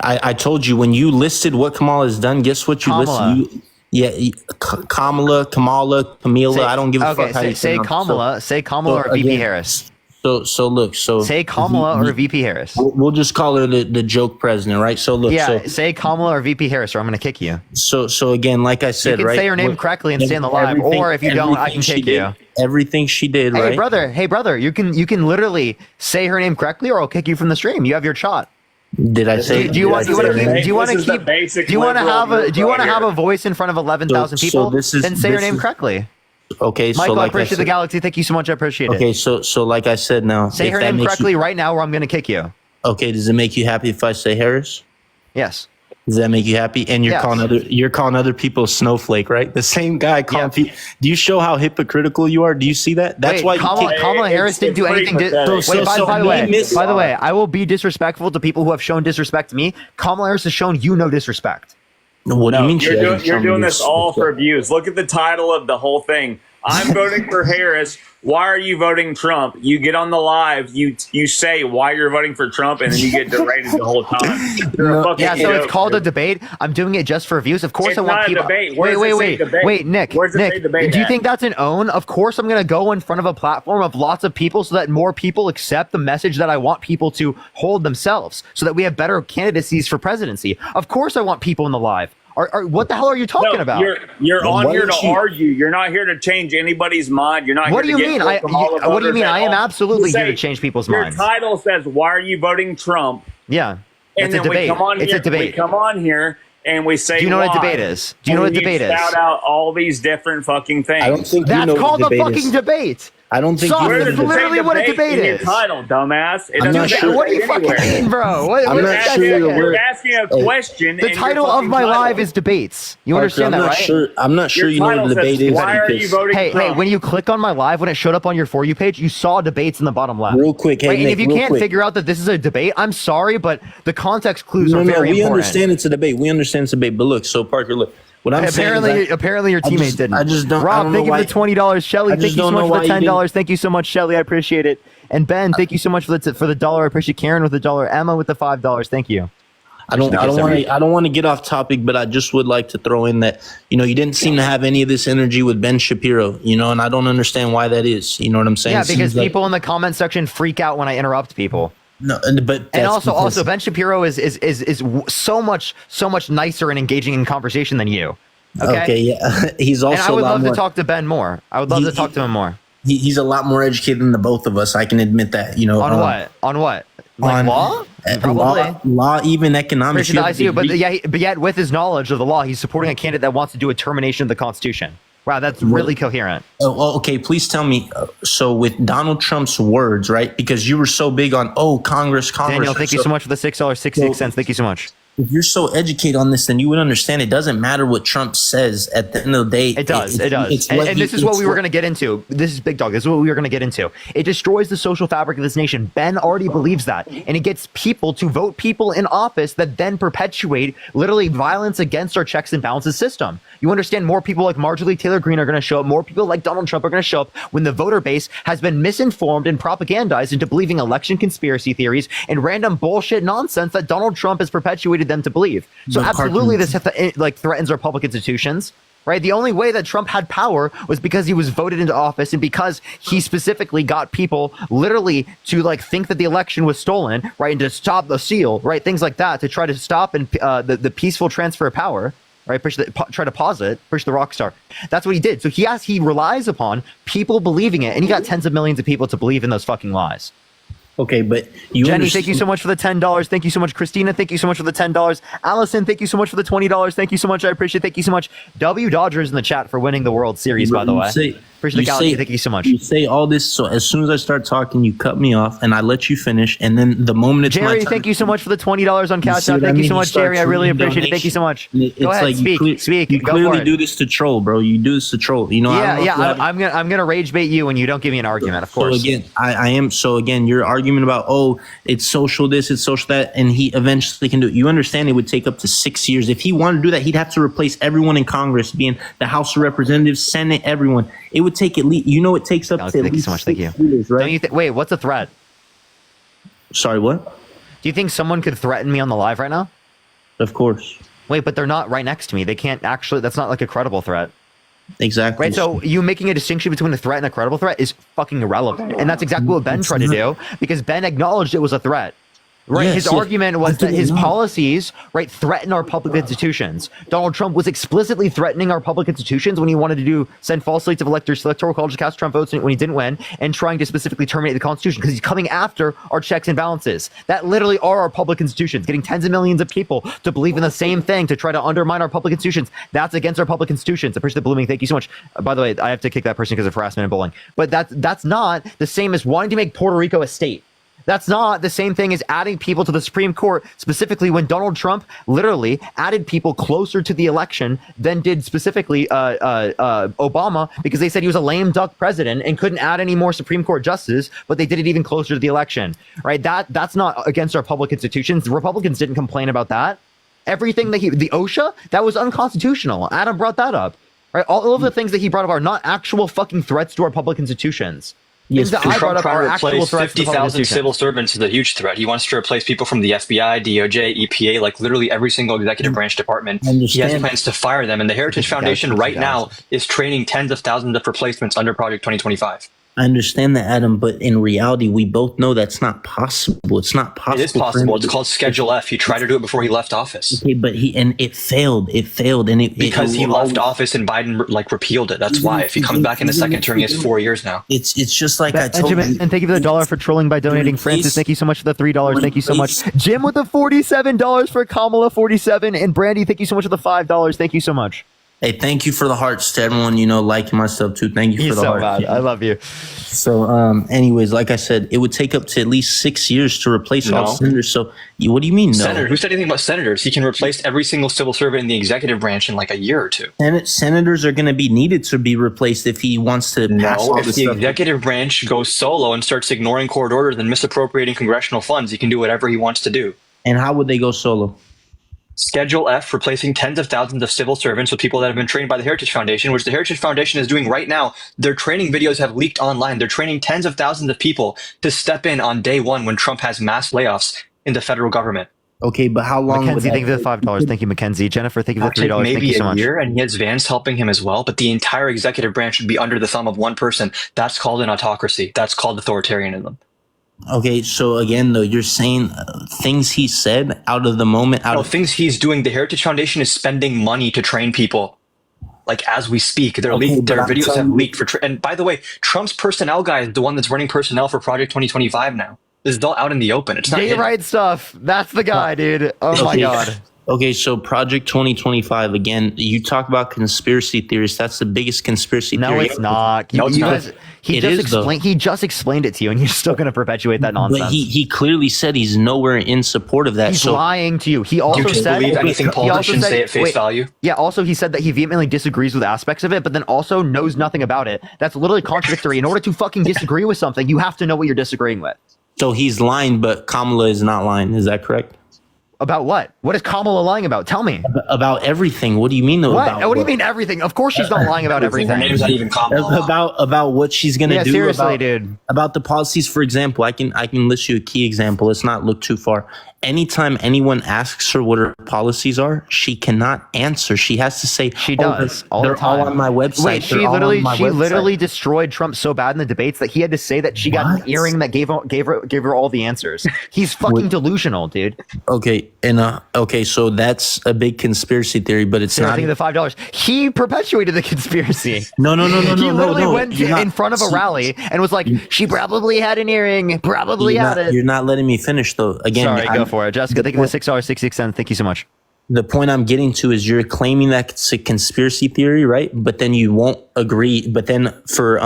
I told you when you listed what Kamala has done. Guess what you Kamala. listed? Kamala. I don't give a fuck how you say it. Kamala. Say Kamala or VP again, Harris. So look. So say Kamala or VP Harris. We'll just call her the joke president, right? So look. Yeah. So, say Kamala or VP Harris, or I'm going to kick you. So again, like I said, you can right? say her name correctly and stay on the live, or if you don't, I can kick you. Everything she did, Hey right? brother, you can literally say her name correctly, or I'll kick you from the stream. You have your shot. Did I say? Do you want to have a voice in front of 11,000 people? Then say her name correctly. Okay, Michael, so I like appreciate the galaxy. Thank you so much. I appreciate it. Okay, so like I said, now say her name correctly right now, or I'm going to kick you. Okay, does it make you happy if I say Harris? Yes. Does that make you happy? And you're calling other people snowflake, right? The same guy calling people. Do you show how hypocritical you are? Do you see that? That's why Kamala Harris didn't do anything. By the way, I will be disrespectful to people who have shown disrespect to me. Kamala Harris has shown you no disrespect. What do you mean? You're doing this all for views. Look at the title of the whole thing. I'm voting for Harris. Why are you voting Trump? You get on the live, you say why you're voting for Trump, and then you get berated the whole time. It's called a debate. I'm doing it just for views. Of course, I want people. Wait, Nick. Do you think that's an own? Of course, I'm gonna go in front of a platform of lots of people so that more people accept the message that I want people to hold themselves, so that we have better candidacies for presidency. Of course, I want people in the live. What the hell are you talking about? You're on here to argue. You're not here to change anybody's mind. You're not. What do here you to mean? What do you mean? I am absolutely here to change people's minds. Your title says, "Why are you voting Trump?" Yeah, and then we come on here. We come on here and we say, "Do you know what a debate is? Do you know what a debate is?" Shout out all these different fucking things. I don't think that's called a fucking debate. I don't think that's literally what a debate is. Title, dumbass. I'm not sure. What do you fucking mean, bro? I'm not sure you're asking a question. The title of my live is debates. You understand that, right? I'm not sure you know what a debate is. Why are you voting Trump? Hey, when you click on my live, when it showed up on your For You page, you saw debates in the bottom left. Real quick, hey, and Nick, if you can't figure out that this is a debate, I'm sorry, but the context clues are very important. We understand it's a debate. But look, so Parker, look. What I'm apparently your teammate didn't. I just don't. Rob, thank you for the $20. Shelly, thank you so much for the $10. Thank you so much, Shelly. I appreciate it. And Ben, thank you so much for the dollar. I appreciate Karen with the $1. Emma with the $5. Thank you. I don't want to get off topic, but I just would like to throw in that, you didn't seem to have any of this energy with Ben Shapiro, and I don't understand why that is. You know what I'm saying? Yeah, because people in the comment section freak out when I interrupt people. No, but also Ben Shapiro is so much nicer and engaging in conversation than you. Okay, yeah, he's also. And I would love to talk to Ben more. I would love to talk to him more. He's a lot more educated than the both of us. I can admit that. On what? Like law? Probably. Law, even economics. But yet with his knowledge of the law, he's supporting a candidate that wants to do a termination of the Constitution. Wow, that's really coherent. Oh, okay. Please tell me. So with Donald Trump's words, right? Because you were so big on, Congress. Daniel, thank you so much for the $6.66. Thank you so much. If you're so educated on this, then you would understand it doesn't matter what Trump says at the end of the day. It does. And this is what we were going to get into. This is Big Dog. This is what we were going to get into. It destroys the social fabric of this nation. Ben already believes that. And it gets people to vote people in office that then perpetuate literally violence against our checks and balances system. You understand more people like Marjorie Taylor Greene are going to show up. More people like Donald Trump are going to show up when the voter base has been misinformed and propagandized into believing election conspiracy theories and random bullshit nonsense that Donald Trump has perpetuated them to believe. So absolutely this threatens our public institutions, right? The only way that Trump had power was because he was voted into office and because he specifically got people literally to think that the election was stolen, right? And to stop the seal, right? Things like that to try to stop the peaceful transfer of power. Right, try to pause it, push the rock star. That's what he did. So he relies upon people believing it, and he got tens of millions of people to believe in those fucking lies. Okay, but Jenny, thank you so much for the $10. Thank you so much, Christina. Thank you so much for the $10. Allison, thank you so much for the $20. Thank you so much. I appreciate it. Thank you so much. W Dodgers in the chat for winning the World Series, by the way. Appreciate the galaxy. Thank you so much. You say all this, so as soon as I start talking, you cut me off, and I let you finish, and then the moment it's Jerry, my turn, thank you so much for the $20 on Cash App. Thank you so much, Jerry. I really appreciate it. Thank you so much. Go ahead, speak. You clearly do this to troll, bro. You do this to troll. I'm gonna rage bait you when you don't give me an argument. Of course. So again, I am. So again, your argument about it's social this, it's social that, and he eventually can do it. You understand it would take up to 6 years. If he wanted to do that, he'd have to replace everyone in Congress, being the House of Representatives, Senate, everyone. It would take at least, it takes up to at least 6 years, right? Wait, what's a threat? Sorry, what? Do you think someone could threaten me on the live right now? Of course. Wait, but they're not right next to me. They can't actually. That's not like a credible threat. Exactly. Right, so you making a distinction between a threat and a credible threat is fucking irrelevant. And that's exactly what Ben tried to do, because Ben acknowledged it was a threat. Right, Yes, his yes. argument was that his policies, right, threaten our public institutions. Donald Trump was explicitly threatening our public institutions when he wanted to send false slates of electoral college to cast Trump votes when he didn't win, and trying to specifically terminate the Constitution because he's coming after our checks and balances. That literally are our public institutions, getting tens of millions of people to believe in the same thing to try to undermine our public institutions. That's against our public institutions. I appreciate the blooming. Thank you so much. By the way, I have to kick that person because of harassment and bullying. But that's not the same as wanting to make Puerto Rico a state. That's not the same thing as adding people to the Supreme Court, specifically when Donald Trump literally added people closer to the election than did specifically Obama, because they said he was a lame duck president and couldn't add any more Supreme Court justices, but they did it even closer to the election, right? That's not against our public institutions. The Republicans didn't complain about that. Everything that the OSHA, that was unconstitutional. Adam brought that up, right? All of the things that he brought up are not actual fucking threats to our public institutions. Yes, Things that I brought up are Trying to actual replace threats to public 50,000 institutions. civil servants is a huge threat. He wants to replace people from the FBI, DOJ, EPA, like literally every single executive branch department. He has understand. plans to fire them, and the Heritage Foundation right now is training tens of thousands of replacements under Project 2025. I understand that, Adam, but in reality, we both know that's not possible. It's not possible. It is possible. It's called Schedule F. He tried to do it before he left office. Okay, but it failed. It failed, and Because he left office and Biden repealed it. That's why. If he comes back in the second term, he has 4 years now. It's just like I told Benjamin, you. and thank you for the $1 for trolling by donating. Francis, thank you so much for the $3. Thank you so much. Jim with the $47 for Kamala 47, and Brandy, thank you so much for the $5. Thank you so much. Hey, thank you for the hearts to everyone, liking my stuff too. Thank you for the hearts. Bad. I love you. So, anyways, like I said, it would take up to at least 6 years to replace all senators. So, what do you mean, no? Senator, who said anything about senators? He can replace every single civil servant in the executive branch in like a year or two. Senators are going to be needed to be replaced if he wants to pass all If this the stuff. executive branch goes solo and starts ignoring court orders and misappropriating congressional funds, he can do whatever he wants to do. And how would they go solo? Schedule F, replacing tens of thousands of civil servants with people that have been trained by the Heritage Foundation, which the Heritage Foundation is doing right now. Their training videos have leaked online. They're training tens of thousands of people to step in on day one when Trump has mass layoffs in the federal government. Okay, but how long Mackenzie, thank you for the $5. Thank you, Mackenzie. Jennifer, thank you for the $3. Thank Maybe you so a much. year, and he has Vance helping him as well, but the entire executive branch should be under the thumb of one person. That's called an autocracy. That's called authoritarianism. Okay, so again, though, you're saying things he said out of the moment. Things he's doing. The Heritage Foundation is spending money to train people. Like as we speak, their videos have leaked for. And by the way, Trump's personnel guy is the one that's running personnel for Project 2025 now. This is all out in the open. It's not Gay hidden. right stuff. That's the guy, dude. Oh my God. Okay, so Project 2025, again, you talk about conspiracy theories. That's the biggest conspiracy theory. No, it's not. No, it's not. He just explained it to you, and you're still going to perpetuate that nonsense. But he clearly said he's nowhere in support of that. He's so lying to you. He also You can said believe anything he also politicians said- say at face wait, value. Yeah. Also, he said that he vehemently disagrees with aspects of it, but then also knows nothing about it. That's literally contradictory. In order to fucking disagree with something, you have to know what you're disagreeing with. So he's lying, but Kamala is not lying. Is that correct? About what? What is Kamala lying about? Tell me. About everything. What do you mean though? What? About What do you mean everything? Of course she's not lying about everything. Her name's not even Kamala. About what she's gonna Yeah, do. seriously, dude. About the policies, for example, I can list you a key example. Let's not look too far. Anytime anyone asks her what her policies are, she cannot answer. She has to say she does all they're the time. all on my website. Wait, she literally destroyed Trump so bad in the debates that he had to say that she got an earring that gave her all the answers. He's fucking delusional, dude. Okay, and okay, so that's a big conspiracy theory, but it's not. I think the $5. He perpetuated the conspiracy. No. He literally went You're not- in front of a rally and was like, "She probably had an earring. Probably had it." You're not letting me finish though. Again, Sorry, go for it, Jessica. Thank you for the $6.66. Thank you so much. The point I'm getting to is you're claiming that it's a conspiracy theory, right? But then you won't agree. But then for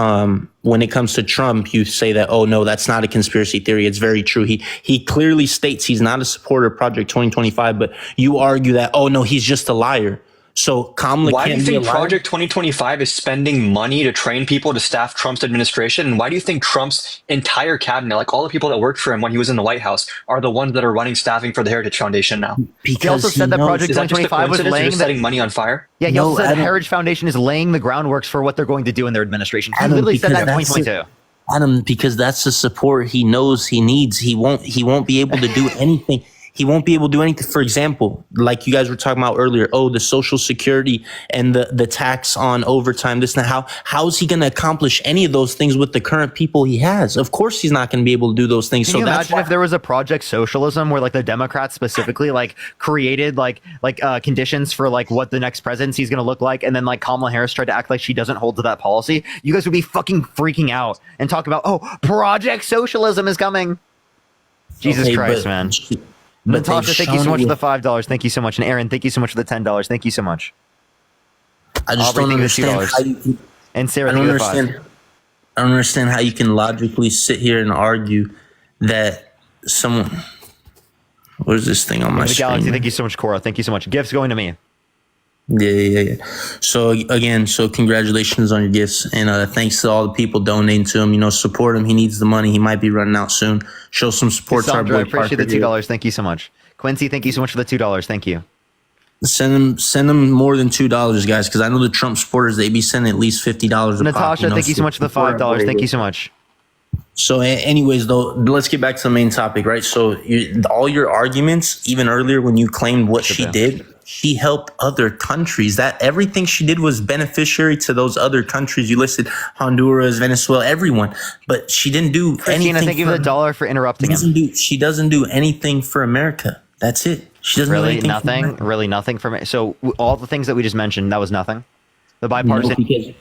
when it comes to Trump, you say that, oh no, that's not a conspiracy theory. It's very true. He clearly states he's not a supporter of Project 2025, but you argue that, oh no, he's just a liar. So Kamala Why do you can't be a think liar. Project 2025 is spending money to train people to staff Trump's administration? And why do you think Trump's entire cabinet, like all the people that worked for him when he was in the White House, are the ones that are running staffing for the Heritage Foundation now? He also said that Project Is that just a 2025 was coincidence? You're laying just setting money on fire. Yeah, he also said the Heritage Foundation is laying the groundworks for what they're going to do in their administration. He Adam, literally said that in because that's 2022. Adam, because that's the support he knows he needs. He won't be able to do anything. He won't be able to do anything. For example, like you guys were talking about earlier, the Social Security and the tax on overtime, this and that. How is he going to accomplish any of those things with the current people he has? Of course, he's not going to be able to do those things. Can you imagine if there was a Project Socialism where like the Democrats specifically like created like conditions for like what the next presidency is going to look like, and then like Kamala Harris tried to act like she doesn't hold to that policy? You guys would be fucking freaking out and talk about, Project Socialism is coming. Jesus Christ, man. Natasha, thank you so much for the $5. Thank you so much. And Aaron, thank you so much for the $10. Thank you so much. I just don't understand how you can, and Sarah, I don't understand how you can logically sit here and argue that someone. What is this thing on my screen? Galaxy, thank you so much, Cora. Thank you so much. Gifts going to me. Yeah. So again, congratulations on your gifts, and thanks to all the people donating to him. Support him. He needs the money. He might be running out soon. Show some support to our boy. I appreciate the $2. Thank you so much. Quincy, thank you so much for the $2. Thank you. Send them more than $2, guys, because I know the Trump supporters, they be sending at least $50 a Natasha, thank you so much for the $5. Thank you so much. So anyways, though, let's get back to the main topic, right? So all your arguments, even earlier when you claimed what she did, she helped other countries. That everything she did was beneficiary to those other countries you listed: Honduras, Venezuela, everyone. But she didn't do anything. Thank you for the $1 for interrupting him. She doesn't do anything for America. That's it. She doesn't really do anything. Nothing. Really nothing for me. So all the things that we just mentioned, that was nothing. The bipartisan.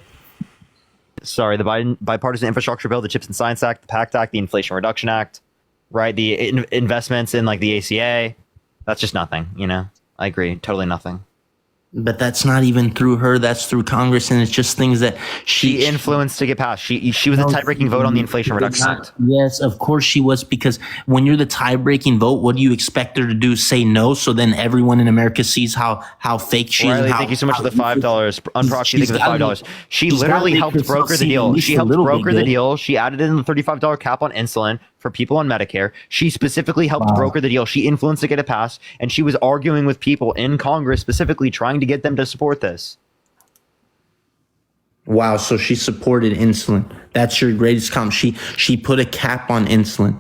The bipartisan infrastructure bill, the CHIPS and Science Act, the PACT Act, the Inflation Reduction Act, right? The investments in like the ACA. That's just nothing. I agree. Totally nothing. But that's not even through her. That's through Congress, and it's just things that she influenced to get passed. She was the tie-breaking vote on the Inflation Reduction Act. Yes, of course she was, because when you're the tie-breaking vote, what do you expect her to do? Say no, so then everyone in America sees how fake she is. Thank you so much for the $5. Unproxy, thank you for the $5. She literally helped broker the deal. She helped broker the deal. She added in the $35 cap on insulin for people on Medicare. She specifically helped broker the deal. She influenced to get it passed, and she was arguing with people in Congress specifically trying to get them to support this. Wow, so she supported insulin. That's your greatest comment. She put a cap on insulin.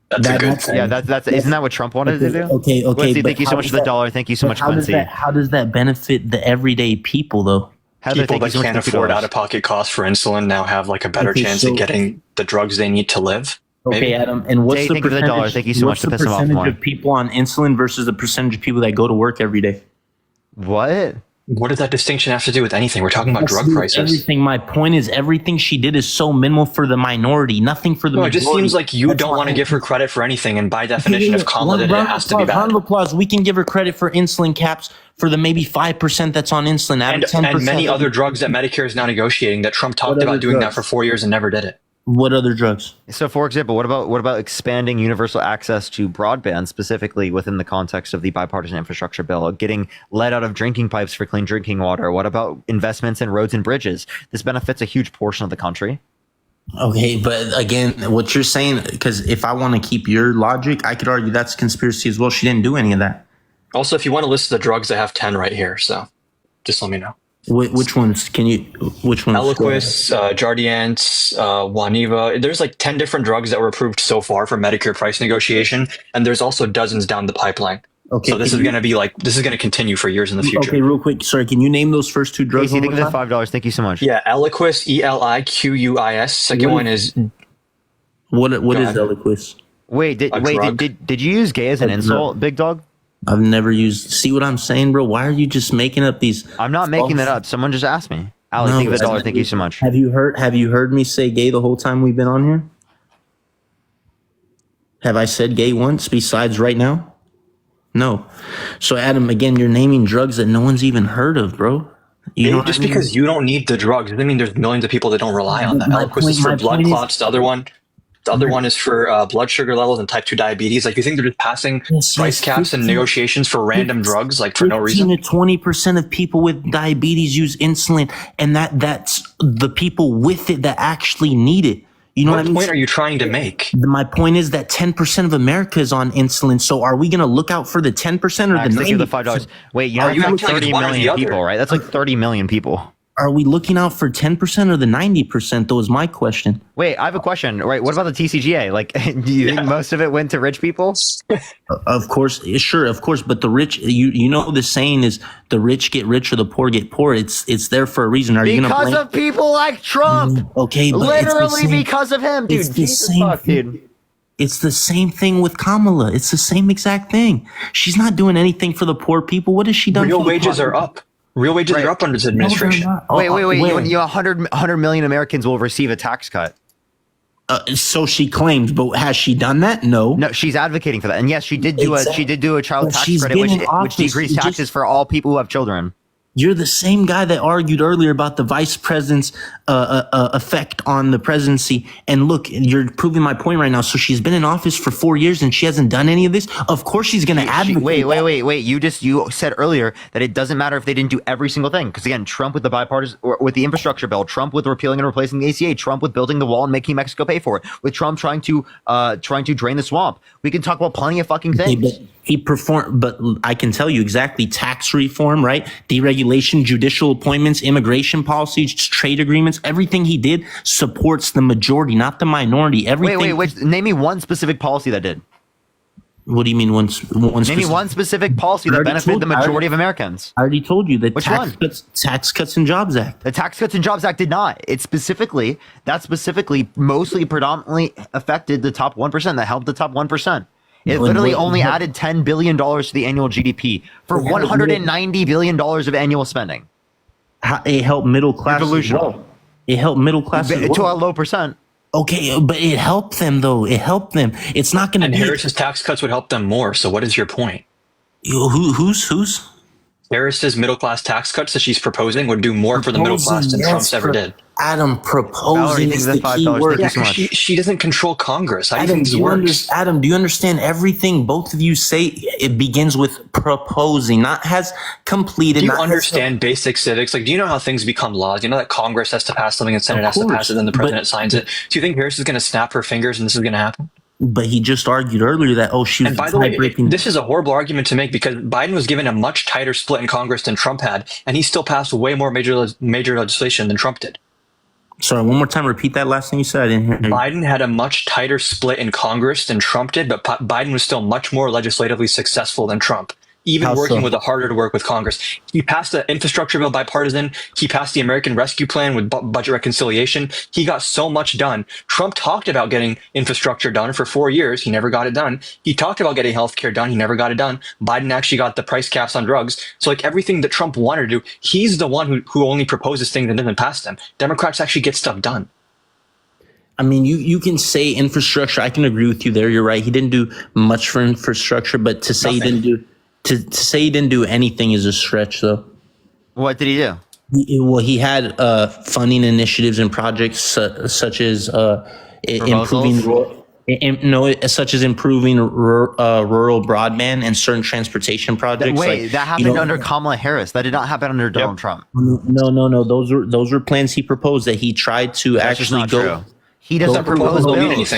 That's a good thing. Yeah, that's isn't that what Trump wanted to do? Okay. Quincy, thank you so much for the $1. Thank you so much, Quincy. How does that benefit the everyday people, though? People that can't afford out-of-pocket costs for insulin now have like a better chance at getting the drugs they need to live. Maybe. Okay, Adam. And what's the percentage? Thank you so much to piss him off more. Of people on insulin versus the percentage of people that go to work every day? What? What does that distinction have to do with anything? We're talking about drug prices. Everything. My point is, everything she did is so minimal for the minority, nothing for the majority. It just seems like you don't want to give her credit for anything, and by definition, if Kamala did it, it has to be bad. Round of applause. We can give her credit for insulin caps for the maybe 5% that's on insulin, out of 10%. And many other drugs that Medicare is now negotiating that Trump talked about doing that for 4 years and never did it. What other drugs? So, for example, what about expanding universal access to broadband, specifically within the context of the bipartisan infrastructure bill, getting lead out of drinking pipes for clean drinking water? What about investments in roads and bridges? This benefits a huge portion of the country. Okay, but again, what you're saying, because if I want to keep your logic, I could argue that's conspiracy as well. She didn't do any of that. Also, if you want to list the drugs, I have 10 right here, so just let me know. Which ones? Which ones? Eliquis, Jardiance, Waniva. There's like 10 different drugs that were approved so far for Medicare price negotiation, and there's also dozens down the pipeline. Okay, so this is going to continue for years in the future. Okay, real quick. Sorry, can you name those first two drugs? Thank you for the $5. Thank you so much. Yeah, Eliquis, Eliquis. Second one is. What is Eliquis? Wait, did you use gay as an insult, Big Dog? I've never used. See what I'm saying, bro? Why are you just making up these? I'm not making that up. Someone just asked me. Ali, thank you for the $1. Thank you so much. Have you heard me say gay the whole time we've been on here? Have I said gay once besides right now? No. So Adam, again, you're naming drugs that no one's even heard of, bro. Just because you don't need the drugs doesn't mean there's millions of people that don't rely on that. Eliquis is for blood clots. The other one is for blood sugar levels and type 2 diabetes. Like, you think they're just passing price caps and negotiations for random drugs, like for no reason? 15 to 20% of people with diabetes use insulin, and that's the people with it that actually need it. You know what I mean? What point are you trying to make? My point is that 10% of America is on insulin. So are we going to look out for the 10% or the 90%? $5. Wait, you have like 30 million people, right? That's like 30 million people. Are we looking out for 10% or the 90%? Though is my question. Wait, I have a question. Right, what about the TCGA? Like, do you think most of it went to rich people? Of course, sure, of course. But the rich, you know, the saying is the rich get richer, the poor get poor. It's there for a reason. Are you going to Because of people like Trump. Okay, but literally because of him, dude. It's the Jesus same fuck, dude. It's the same thing with Kamala. It's the same exact thing. She's not doing anything for the poor people. What has she done? Real for the wages poor? are up. Real wages are up under this administration. Wait. Where? You 100 million Americans will receive a tax cut. So she claims, but has she done that? No. No, she's advocating for that. And yes, she did do a child But tax she's credit, been in which office. decreased You taxes just- for all people who have children. You're the same guy that argued earlier about the vice president's effect on the presidency. And look, you're proving my point right now. So she's been in office for 4 years and she hasn't done any of this. Of course she's going to advocate. Wait. You said earlier that it doesn't matter if they didn't do every single thing. Because again, Trump with the bipartisan, or with the infrastructure bill, Trump with repealing and replacing the ACA, Trump with building the wall and making Mexico pay for it, with Trump trying to drain the swamp. We can talk about plenty of fucking things. But he performed, but I can tell you exactly: tax reform, right? Deregulation, judicial appointments, immigration policies, trade agreements. Everything he did supports the majority, not the minority. Everything. Wait. Name me one specific policy that did. What do you mean one? Name me one specific policy that benefited the majority of Americans. I already told you the Which Tax Cuts and Jobs Act. The Tax Cuts and Jobs Act did not. It specifically mostly predominantly affected the top 1%. That helped the top 1%. It literally only added $10 billion to the annual GDP for $190 billion of annual spending. It helped middle class as well. It helped middle class as well. To a low percent. Okay, but it helped them though. It helped them. It's not going to And be. Harris's tax cuts would help them more. So what is your point? Who's? Harris's middle class tax cuts that she's proposing would do more for the middle class than Trump's ever did. Adam, proposing is the key word. Yeah, she doesn't control Congress. How do you think this works? Adam, do you understand everything both of you say? It begins with proposing, not has completed. Do you not understand basic civics? Like, do you know how things become laws? You know that Congress has to pass something and Senate has to pass it, then the president signs it. Do you think Harris is going to snap her fingers and this is going to happen? But he just argued earlier that, she was. And by the way, this is a horrible argument to make because Biden was given a much tighter split in Congress than Trump had, and he still passed way more major legislation than Trump did. Sorry, one more time. Repeat that last thing you said. I didn't hear you. Biden had a much tighter split in Congress than Trump did, but Biden was still much more legislatively successful than Trump, even How working so? with a harder to work with Congress. He passed the infrastructure bill bipartisan. He passed the American Rescue Plan with budget reconciliation. He got so much done. Trump talked about getting infrastructure done for 4 years. He never got it done. He talked about getting healthcare done. He never got it done. Biden actually got the price caps on drugs. So like everything that Trump wanted to do, he's the one who only proposes things and doesn't pass them. Democrats actually get stuff done. I mean, you can say infrastructure. I can agree with you there. You're right. He didn't do much for infrastructure, but to say he didn't do to say he didn't do anything is a stretch, though. What did he do? He had funding initiatives and projects such as improving rural broadband and certain transportation projects. That happened under Kamala Harris. That did not happen under Donald Trump. No. Those were plans he proposed that he tried to actually go. True. He doesn't propose bills.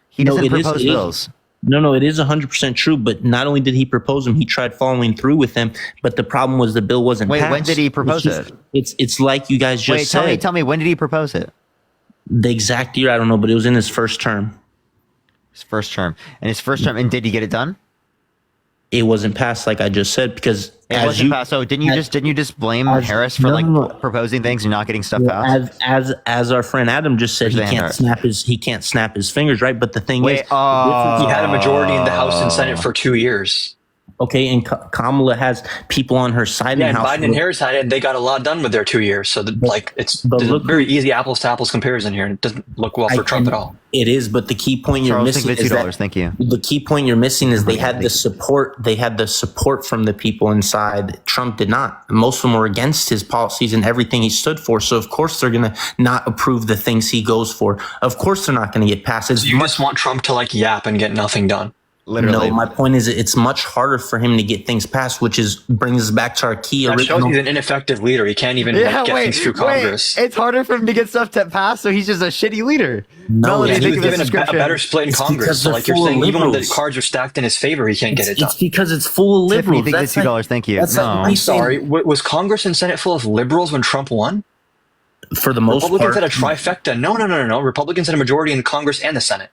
He doesn't propose bills. No, it is 100% true. But not only did he propose them, he tried following through with them. But the problem was the bill wasn't passed. When did he propose it? It's like you guys just said. Tell me, when did he propose it? The exact year, I don't know, but it was in his first term. And did he get it done? It wasn't passed, like I just said, because it wasn't passed. So didn't you just blame Harris for proposing things and not getting stuff passed? As our friend Adam just said, he can't snap his fingers, right? But the thing is, he had a majority in the House and Senate for 2 years. Okay, and Kamala has people on her side. Yeah, and Biden and Harris had it, and they got a lot done with their 2 years. So, it's a very easy apples to apples comparison here, and it doesn't look well for Trump at all. It is, but the key point you're missing is that thank you. The key point you're missing is they had the support. They had the support from the people inside. Trump did not. Most of them were against his policies and everything he stood for. So of course they're gonna not approve the things he goes for. Of course they're not going to get passed. So you just want Trump to yap and get nothing done. Literally. No, my point is it's much harder for him to get things passed, which brings us back to our key That original. shows he's an ineffective leader. He can't even get things through Congress. It's harder for him to get stuff to pass, so he's just a shitty leader. No, he was given a better split in Congress. So you're saying, even when the cards are stacked in his favor, he can't get it done. It's because it's full of liberals. Tiffany, $2. Thank you. I'm sorry. Was Congress and Senate full of liberals when Trump won? for the most Republicans part. had a trifecta. No. Republicans had a majority in Congress and the Senate.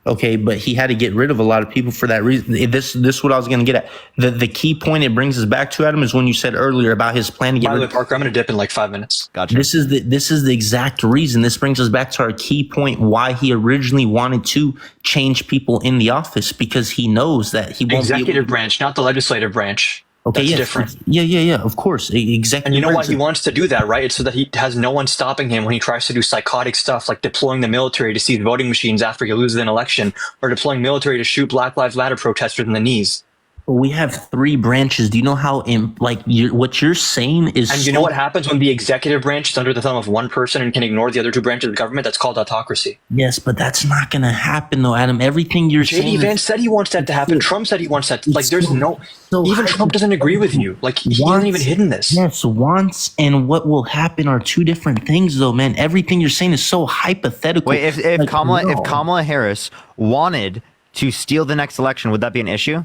Okay, but he had to get rid of a lot of people for that reason. This is what I was going to get at. The key point it brings us back to, Adam, is when you said earlier about his plan to get By the rid way, Parker, I'm going to dip in like 5 minutes. Gotcha. This is the exact reason. This brings us back to our key point why he originally wanted to change people in the office, because he knows that he won't Executive branch, not the legislative branch. Okay, That's yes, different. Yeah, of course. Exactly. And you know why he wants to do that, right? It's so that he has no one stopping him when he tries to do psychotic stuff like deploying the military to seize voting machines after he loses an election, or deploying military to shoot Black Lives Matter protesters in the knees. We have 3 branches. Do you know how, what you're saying is... And you know what happens when the executive branch is under the thumb of one person and can ignore the other 2 branches of government? That's called autocracy. Yes, but that's not going to happen, though, Adam. Everything you're saying... J.D. Vance said he wants that to happen. Trump said he wants that. Like, there's no... Even Trump doesn't agree with you. Like, he hasn't even hidden this. Yes, wants and what will happen are 2 different things, though, man. Everything you're saying is so hypothetical. Wait, if Kamala Harris wanted to steal the next election, would that be an issue?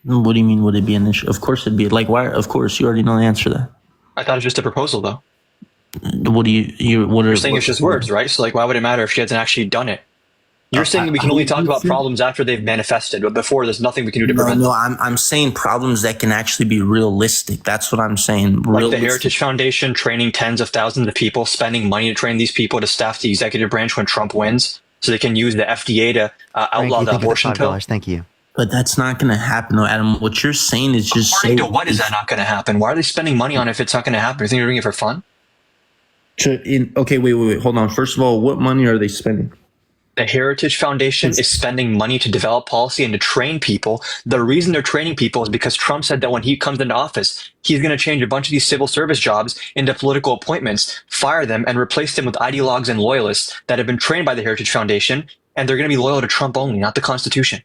What do you mean, would it be an issue? Of course it'd be. Like, why? Of course, you already know the answer to that. I thought it was just a proposal, though. What do You're saying it's just words, right? So, like, why would it matter if she hasn't actually done it? You're saying that we can only talk about problems after they've manifested, but before there's nothing we can do to prevent them. No, I'm saying problems that can actually be realistic. That's what I'm saying. Like the Heritage Foundation training tens of thousands of people, spending money to train these people to staff the executive branch when Trump wins, so they can use the FDA to outlaw the abortion pill. Thank you. But that's not going to happen, though, Adam. What you're saying is just... According to what is that not going to happen? Why are they spending money on it if it's not going to happen? You think they're doing it for fun? Okay, wait. Hold on. First of all, what money are they spending? The Heritage Foundation is spending money to develop policy and to train people. The reason they're training people is because Trump said that when he comes into office, he's going to change a bunch of these civil service jobs into political appointments, fire them, and replace them with ideologues and loyalists that have been trained by the Heritage Foundation, and they're going to be loyal to Trump only, not the Constitution.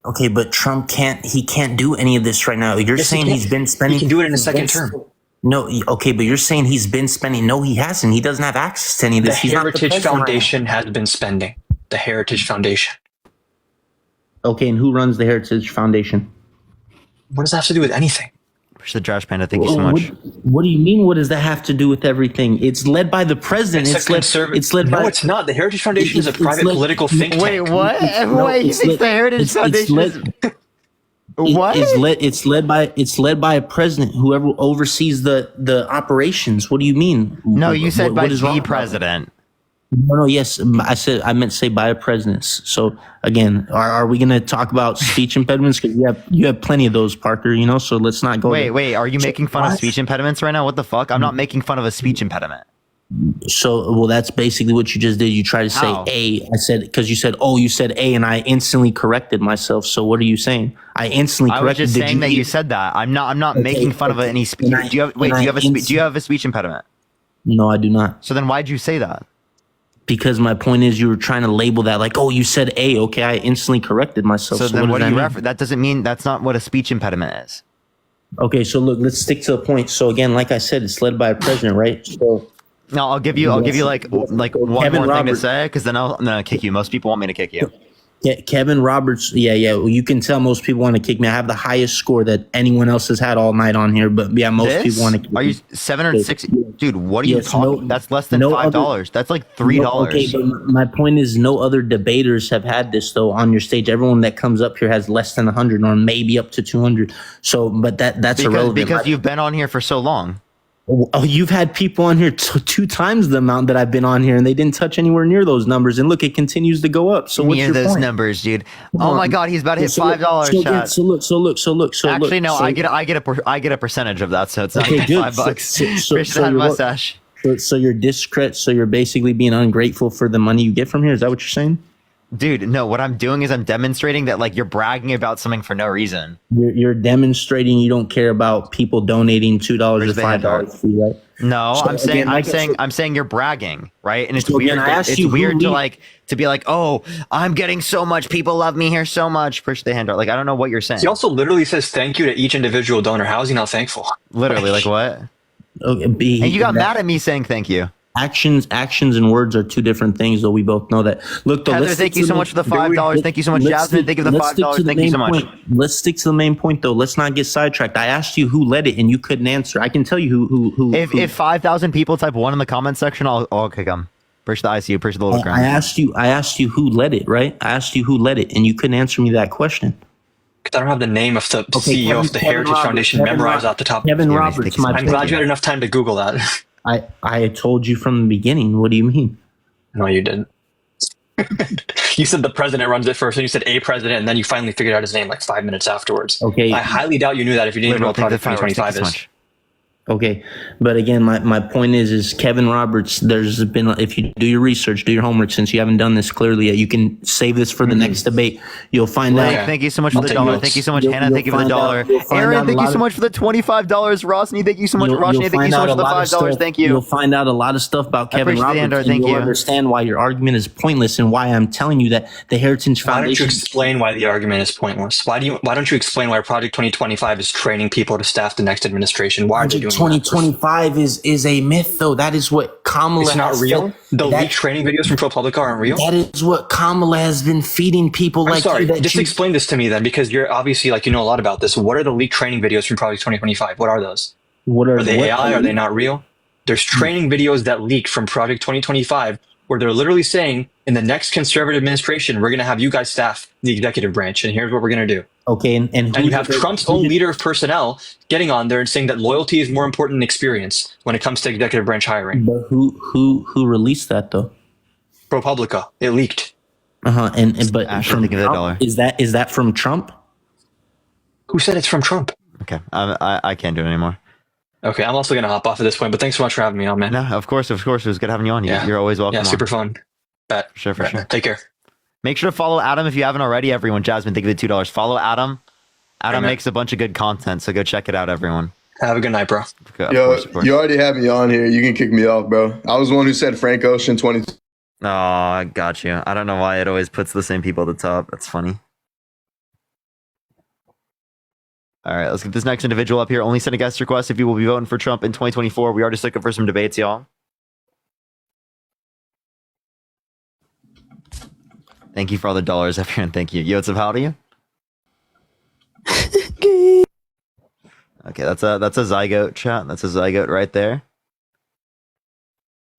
Okay, but Trump can't do any of this right now. You're saying he's been spending... He can do it in a second term. No, okay, but you're saying he's been spending... No, he hasn't. He doesn't have access to any of this. The Heritage Foundation has been spending. The Heritage Foundation. Okay, and who runs the Heritage Foundation? What does that have to do with anything? The Josh Panda, thank you so much. What do you mean? What does that have to do with everything? It's led by the president. It's led by. No, it's not. The Heritage Foundation is a private political think tank. Wait, what? Wait, you think the Heritage Foundation is... What? It's led by a president, whoever oversees the operations. What do you mean? No, you said by the president. No, yes, I meant to say by a president. So again, are we going to talk about speech impediments? Because you have plenty of those, Parker. You know, so let's not go. Wait, are you making fun of speech impediments right now? What the fuck? I'm not making fun of a speech impediment. So, well, that's basically what you just did. You tried to say A. I said, because you said A, and I instantly corrected myself. So what are you saying? I instantly corrected. I was just saying that you said that. I'm not making fun of any speech. Do you have a speech impediment? No, I do not. So then why'd you say that? Because my point is you were trying to label that like, oh, you said A. Okay, I instantly corrected myself. So then what do you refer? That doesn't mean, that's not what a speech impediment is. Okay, so look, let's stick to the point. So again, like I said, it's led by a president, right? So no, I'll give you like one Kevin more thing to Roberts. say, because then I'm gonna kick you. Most people want me to kick you. Yeah, Kevin Roberts. Yeah. Well, you can tell most people want to kick me. I have the highest score that anyone else has had all night on here. But yeah, most people want to kick me. Are you 760? Dude, what are you talking? That's less than $5. That's like $3. Okay, but my point is, no other debaters have had this though on your stage. Everyone that comes up here has less than 100 or maybe up to 200. So, but that's irrelevant. Because you've been on here for so long. Oh, you've had people on here 2 times the amount that I've been on here, and they didn't touch anywhere near those numbers. And look, it continues to go up. So what's your those point? numbers, dude? Oh my God, he's about to hit $5. Chat. So look. Actually, no, I get a percentage of that, so it's not Okay, good. $5. So you're discredit. So you're basically being ungrateful for the money you get from here. Is that what you're saying? Dude, no. What I'm doing is I'm demonstrating that like you're bragging about something for no reason. You're demonstrating you don't care about people donating $2 or $5 for you, right? No, So I'm saying you're bragging, right? And it's So weird. again, I asked It's you who weird to lead- be like, oh, I'm getting so much. People love me here so much. Push the hand out. Like I don't know what you're saying. He also literally says thank you to each individual donor. How is he not thankful? Literally, like what? Okay, and you got mad at me saying thank you. actions and words are two different things, though. We both know that. Look, though, Heather, thank you so much for the $5. Thank you so much, Jasmine. Thank you for the $5. Thank you so much. Let's stick to the main point, though. Let's not get sidetracked. I asked you who led it, and you couldn't answer. I can tell you who. If 5,000 people type one in the comment section, I'll kick them. Push the ICU. Push the little ground. I asked you who led it, right? I asked you who led it, and you couldn't answer me that question. Because I don't have the name of the CEO of the Heritage Foundation memorized off the top. Kevin Roberts. I'm glad you had enough time to Google that. I told you from the beginning. What do you mean? No, you didn't. You said the president runs it first, and you said a president, and then you finally figured out his name like 5 minutes afterwards. Okay. I highly doubt you knew that if you didn't know what Project 2025 is. Okay, but again, my point is Kevin Roberts. There's been, if you do your research, do your homework, since you haven't done this clearly yet, you can save this for the next debate. You'll find out. Thank you so much for the $1. Thank you so much, Hannah. Thank you for the $1. Aaron, thank you so much for the $25. Rosny, thank you so much. Roshni, thank you so much for the $5. Thank you. You'll find out a lot of stuff about Kevin Roberts. Thank you'll you. understand why your argument is pointless and why I'm telling you that the Heritage Why Foundation. don't you explain why the argument is pointless? Why don't you explain why Project 2025 is training people to staff the next administration? Why are they doing 2025 is a myth, though. That is what Kamala. It's not has real. said. The leaked training videos from ProPublica aren't real. That is what Kamala has been feeding people. I'm sorry. Just explain this to me then, because you're obviously you know a lot about this. What are the leaked training videos from Project 2025? What are those? Are they AI? Are they not real? There's training videos that leaked from Project 2025 where they're literally saying, in the next conservative administration, we're going to have you guys staff the executive branch, and here's what we're going to do. Okay, and you have Trump's own leader of personnel getting on there and saying that loyalty is more important than experience when it comes to executive branch hiring. But who released that though? ProPublica. It leaked. But Ashley, from think of that Trump? $1. Is that from Trump? Who said it's from Trump? Okay, I can't do it anymore. Okay, I'm also going to hop off at this point, but thanks so much for having me on, man. No, of course. It was good having you on. You're always welcome. Yeah, super on. fun. Bet. For sure. Take care. Make sure to follow Adam if you haven't already, everyone. Jasmine, thank you for the $2. Follow Adam. Adam Amen. makes a bunch of good content, so go check it out, everyone. Have a good night, bro. Yo, you already have me on here. You can kick me off, bro. I was the one who said Frank Ocean 20. Oh, I got you. I don't know why it always puts the same people at the top. That's funny. All right, let's get this next individual up here. Only send a guest request if you will be voting for Trump in 2024. We are just looking for some debates, y'all. Thank you for all the dollars, everyone. Thank you. Yo, what's up? How old are you? Okay, that's a zygote chat. That's a zygote right there.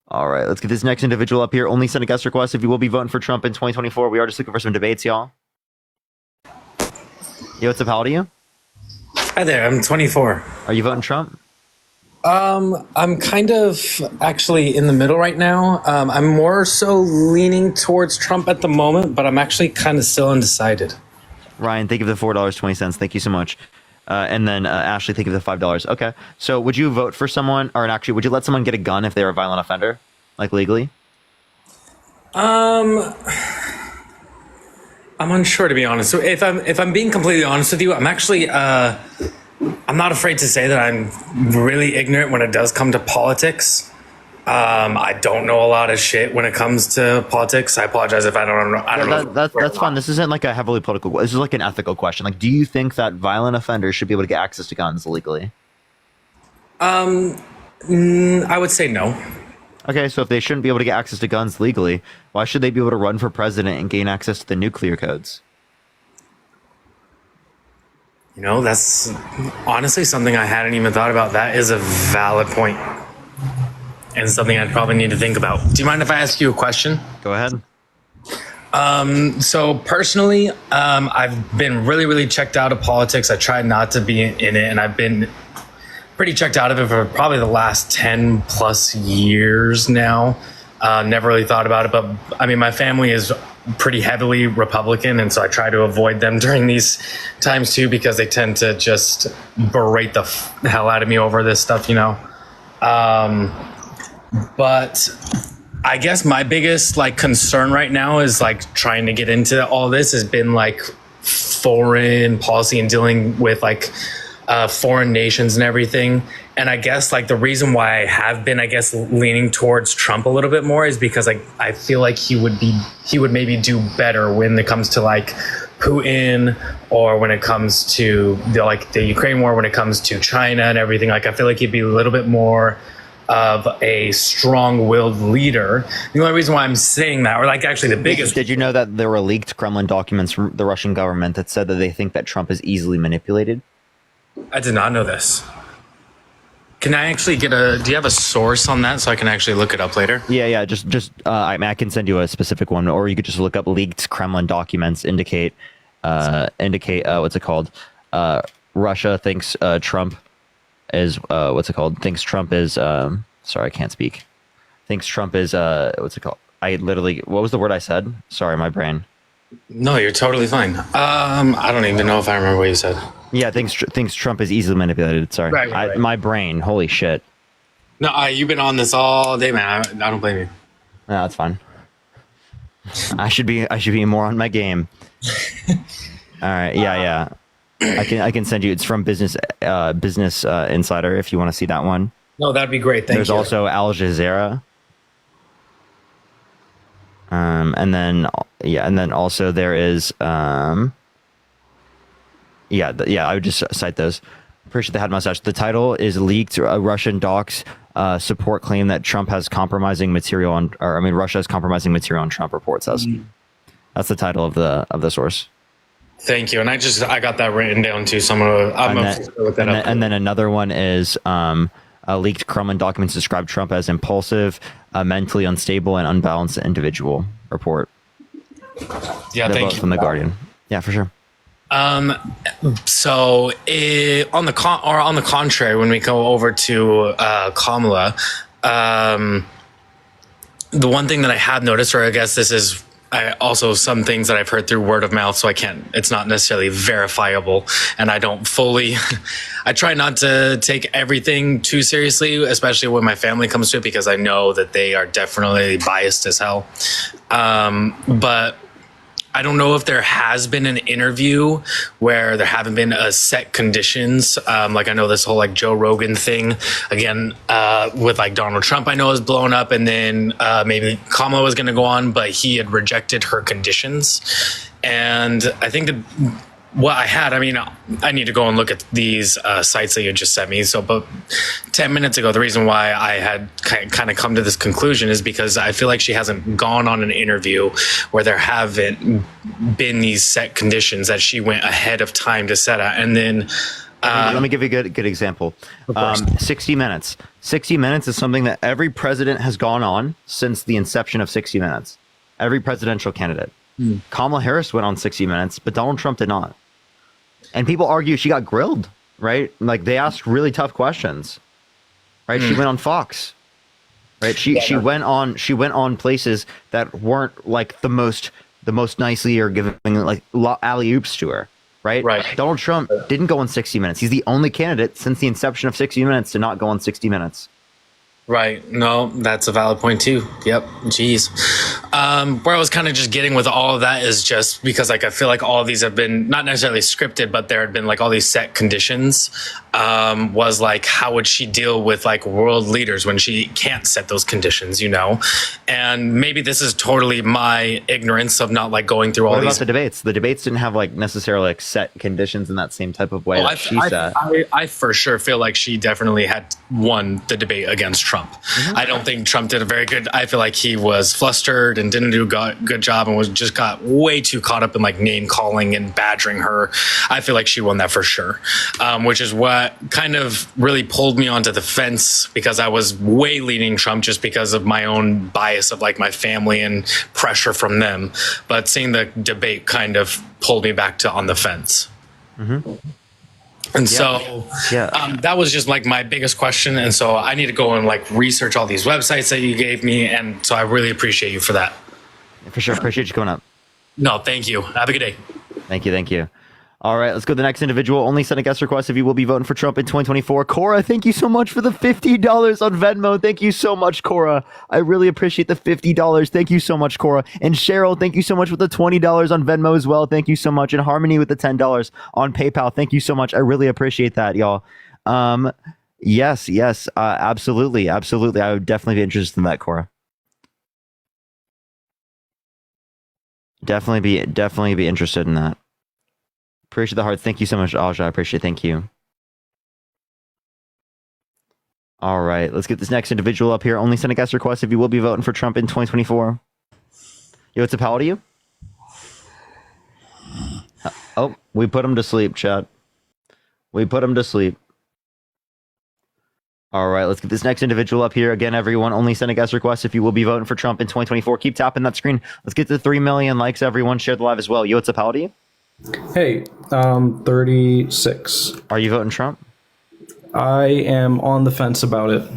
All right, let's get this next individual up here. Only send a guest request if you will be voting for Trump in 2024. We are just looking for some debates, y'all. Yo, what's up? How old are you? Hi there, I'm 24. Are you voting Trump? I'm kind of actually in the middle right now. I'm more so leaning towards Trump at the moment, but I'm actually kind of still undecided. Ryan, thank you for the $4.20. Thank you so much. And then Ashley, thank you for the $5. Okay. So would you vote for someone, or actually, would you let someone get a gun if they're a violent offender, like legally? I'm unsure, to be honest. So if I'm being completely honest with you, I'm actually I'm not afraid to say that I'm really ignorant when it does come to politics. I don't know a lot of shit when it comes to politics. I apologize if I don't know. That's fine. This isn't like a heavily political. This is like an ethical question. Like, do you think that violent offenders should be able to get access to guns legally? I would say no. Okay, so if they shouldn't be able to get access to guns legally, why should they be able to run for president and gain access to the nuclear codes? You know, that's honestly something I hadn't even thought about. That is a valid point. And something I'd probably need to think about. Do you mind if I ask you a question? Go ahead. So personally, I've been really checked out of politics. I tried not to be in it, and I've been pretty checked out of it for probably the last 10 plus years now. Never really thought about it, but I mean, my family is pretty heavily Republican, and so I try to avoid them during these times too, because they tend to just berate the hell out of me over this stuff, you know. But I guess my biggest like concern right now is like trying to get into all this has been like foreign policy and dealing with like foreign nations and everything. And I guess like the reason why I have been, I guess, leaning towards Trump a little bit more is because like I feel like he would maybe do better when it comes to like Putin, or when it comes to the Ukraine war, when it comes to China and everything. Like I feel like he'd be a little bit more of a strong-willed leader. The only reason why I'm saying that, or like actually the biggest. Did you know that there were leaked Kremlin documents from the Russian government that said that they think that Trump is easily manipulated? I did not know this. Can I actually do you have a source on that so I can actually look it up later? Yeah. I can send you a specific one, or you could just look up leaked Kremlin documents indicate what's it called? Russia thinks Trump is thinks Trump is sorry, I can't speak. Thinks Trump is what's it called? What was the word I said? Sorry, my brain. No, you're totally fine. I don't even know if I remember what you said. Yeah, thinks Trump is easily manipulated. Sorry. Right. My brain. Holy shit. No, you've been on this all day, man. I don't blame you. No, that's fine. I should be more on my game. All right. Yeah. I can send you. It's from Business Insider if you want to see that one. No, that'd be great. Thank you. There's also Al Jazeera. And then also there is I would just cite those. Appreciate the head mustache. The title is leaked. Russian docs support claim that Trump has compromising material on, Russia has compromising material on Trump, report says. That's the title of the source. Thank you. And I got that written down too. So I'm gonna look that up. And then another one is leaked Kremlin documents describe Trump as impulsive, mentally unstable, and unbalanced individual. Report. Yeah, They're thank both you. from the Guardian. Yeah, for sure. So on the contrary, when we go over to Kamala, the one thing that I have noticed, or I guess this is also some things that I've heard through word of mouth, so it's not necessarily verifiable, and I try not to take everything too seriously, especially when my family comes to it, because I know that they are definitely biased as hell. But I don't know if there has been an interview where there haven't been a set conditions. Like I know this whole like Joe Rogan thing again, with like Donald Trump, I know is blown up, and then maybe Kamala was going to go on, but he had rejected her conditions. And I think that what I need to go and look at these sites that you just sent me. So, but 10 minutes ago, the reason why I had kind of come to this conclusion is because I feel like she hasn't gone on an interview where there haven't been these set conditions that she went ahead of time to set out. And then let me give you a good example. 60 Minutes. 60 Minutes is something that every president has gone on since the inception of 60 Minutes. Every presidential candidate. Kamala Harris went on 60 Minutes, but Donald Trump did not. And people argue she got grilled, right? Like they asked really tough questions, right? She went on Fox, right? She went on places that weren't like the most nicely or giving like alley oops to her, right? Right. Donald Trump didn't go on 60 Minutes. He's the only candidate since the inception of 60 Minutes to not go on 60 Minutes. Right. No, that's a valid point too. Yep. Jeez. Where I was kind of just getting with all of that is just because like I feel like all of these have been not necessarily scripted, but there had been like all these set conditions. Was like how would she deal with like world leaders when she can't set those conditions, you know? And maybe this is totally my ignorance of not like going through all What about these. the debates? The debates didn't have like necessarily like set conditions in that same type of way that she said. I for sure feel like she definitely had won the debate against Trump. I don't think Trump did a very good. I feel like he was flustered and didn't do a good job and got way too caught up in like name calling and badgering her. I feel like she won that for sure, which is what kind of really pulled me onto the fence because I was way leaning Trump just because of my own bias of like my family and pressure from them. But seeing the debate kind of pulled me back to on the fence. And so that was just like my biggest question. And so I need to go and like research all these websites that you gave me. And so I really appreciate you for that. For sure. Appreciate you coming up. No, thank you. Have a good day. Thank you. All right, let's go to the next individual. Only send a guest request if you will be voting for Trump in 2024. Cora, thank you so much for the $50 on Venmo. Thank you so much, Cora. I really appreciate the $50. Thank you so much, Cora. And Cheryl, thank you so much with the $20 on Venmo as well. Thank you so much. And Harmony with the $10 on PayPal. Thank you so much. I really appreciate that, y'all. Yes, absolutely. I would definitely be interested in that, Cora. Definitely be interested in that. Appreciate the heart. Thank you so much, Aja. I appreciate it. Thank you. All right, let's get this next individual up here. Only send a guest request if you will be voting for Trump in 2024. Yo, what's a pal to you? Oh, we put him to sleep, chat. We put him to sleep. All right, let's get this next individual up here. Again, everyone, only send a guest request if you will be voting for Trump in 2024. Keep tapping that screen. Let's get to 3 million likes, everyone. Share the live as well. Yo, what's a pal to you? Hey, 36. Are you voting Trump? I am on the fence about it.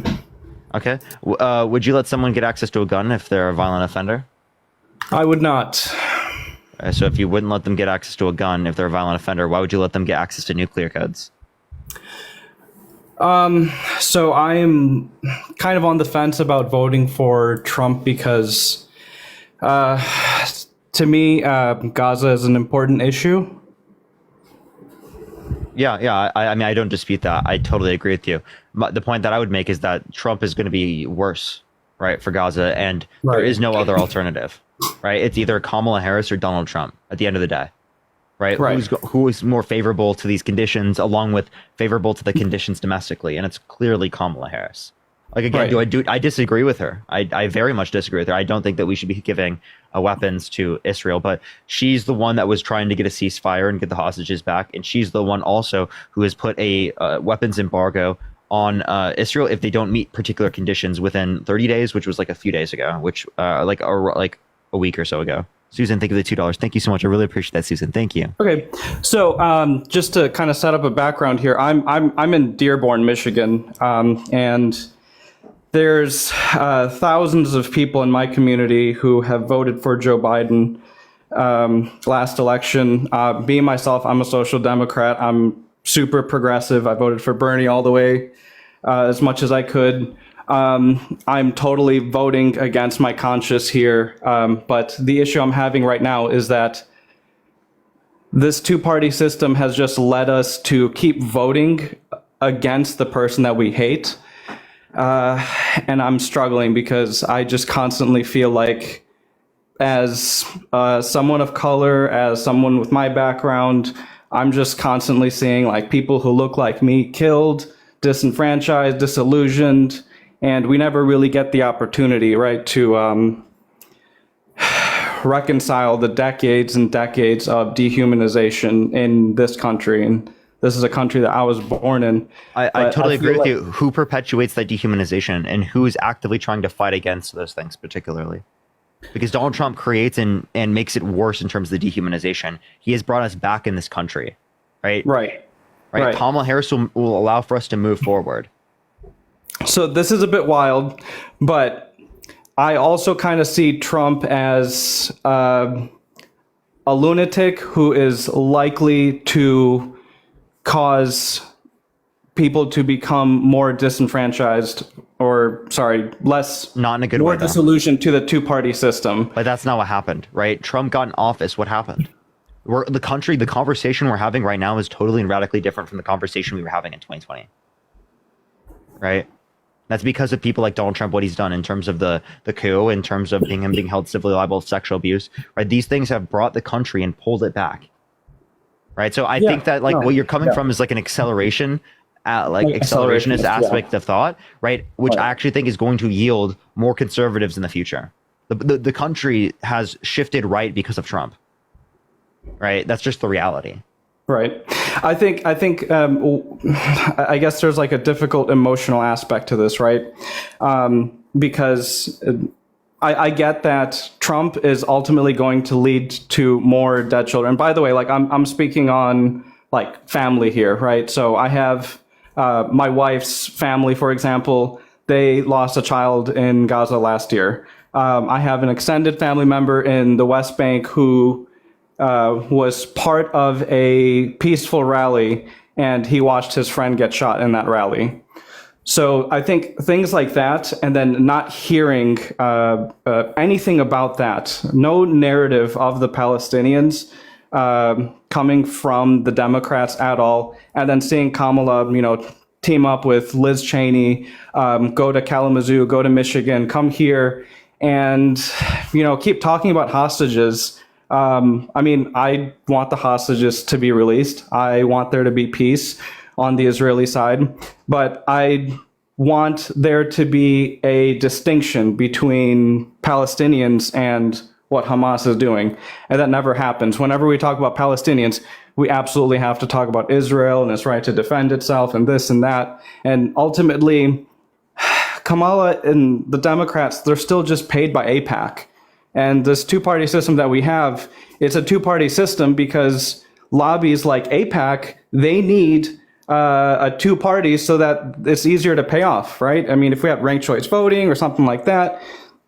Okay. Would you let someone get access to a gun if they're a violent offender? I would not. So if you wouldn't let them get access to a gun if they're a violent offender, why would you let them get access to nuclear codes? So I am kind of on the fence about voting for Trump because, to me, Gaza is an important issue. Yeah. I mean, I don't dispute that. I totally agree with you. But the point that I would make is that Trump is going to be worse, right, for Gaza, and there is no other alternative, right? It's either Kamala Harris or Donald Trump at the end of the day, right? Who is more favorable to these conditions, along with favorable to the conditions domestically, and it's clearly Kamala Harris. Like, again, I disagree with her. I very much disagree with her. I don't think that we should be giving weapons to Israel, but she's the one that was trying to get a ceasefire and get the hostages back, and she's the one also who has put a weapons embargo on Israel if they don't meet particular conditions within 30 days, which was like a few days ago, which like a week or so ago. Susan, thank you for the $2. Thank you so much. I really appreciate that, Susan. Thank you. Okay, so just to kind of set up a background here, I'm in Dearborn, Michigan, and there's thousands of people in my community who have voted for Joe Biden last election. Me, myself, I'm a social democrat. I'm super progressive. I voted for Bernie all the way as much as I could. I'm totally voting against my conscience here. But the issue I'm having right now is that this two-party system has just led us to keep voting against the person that we hate. And I'm struggling because I just constantly feel like, as someone of color, as someone with my background, I'm just constantly seeing like people who look like me killed, disenfranchised, disillusioned, and we never really get the opportunity, right, to reconcile the decades and decades of dehumanization in this country. And this is a country that I was born in. I totally agree with you. Who perpetuates that dehumanization and who is actively trying to fight against those things particularly? Because Donald Trump creates and makes it worse in terms of the dehumanization. He has brought us back in this country, right? Right. Kamala Harris will allow for us to move forward. So this is a bit wild, but I also kind of see Trump as a lunatic who is likely to cause people to become more disenfranchised, or less, not in a good more way, though. disillusioned to the two-party system. But that's not what happened, right? Trump got in office. What happened? The conversation we're having right now is totally and radically different from the conversation we were having in 2020, right? That's because of people like Donald Trump, what he's done in terms of the coup, in terms of him being held civilly liable for sexual abuse, right? These things have brought the country and pulled it back, right? So I think that what you're coming from is like an acceleration, accelerationist aspect of thought, right? Which I actually think is going to yield more conservatives in the future. The country has shifted right because of Trump, right? That's just the reality. Right. I guess there's like a difficult emotional aspect to this, right? Because I get that Trump is ultimately going to lead to more dead children. By the way, like I'm speaking on like family here, right? So I have my wife's family, for example, they lost a child in Gaza last year. I have an extended family member in the West Bank who was part of a peaceful rally, and he watched his friend get shot in that rally. So I think things like that, and then not hearing anything about that, no narrative of the Palestinians coming from the Democrats at all, and then seeing Kamala, team up with Liz Cheney, go to Kalamazoo, go to Michigan, come here, and keep talking about hostages. I want the hostages to be released. I want there to be peace on the Israeli side, but I want there to be a distinction between Palestinians and what Hamas is doing. And that never happens. Whenever we talk about Palestinians, we absolutely have to talk about Israel and its right to defend itself and this and that. And ultimately, Kamala and the Democrats, they're still just paid by AIPAC. And this two-party system that we have, it's a two-party system because lobbies like AIPAC, they need a two parties so that it's easier to pay off, right? I mean, if we have ranked choice voting or something like that,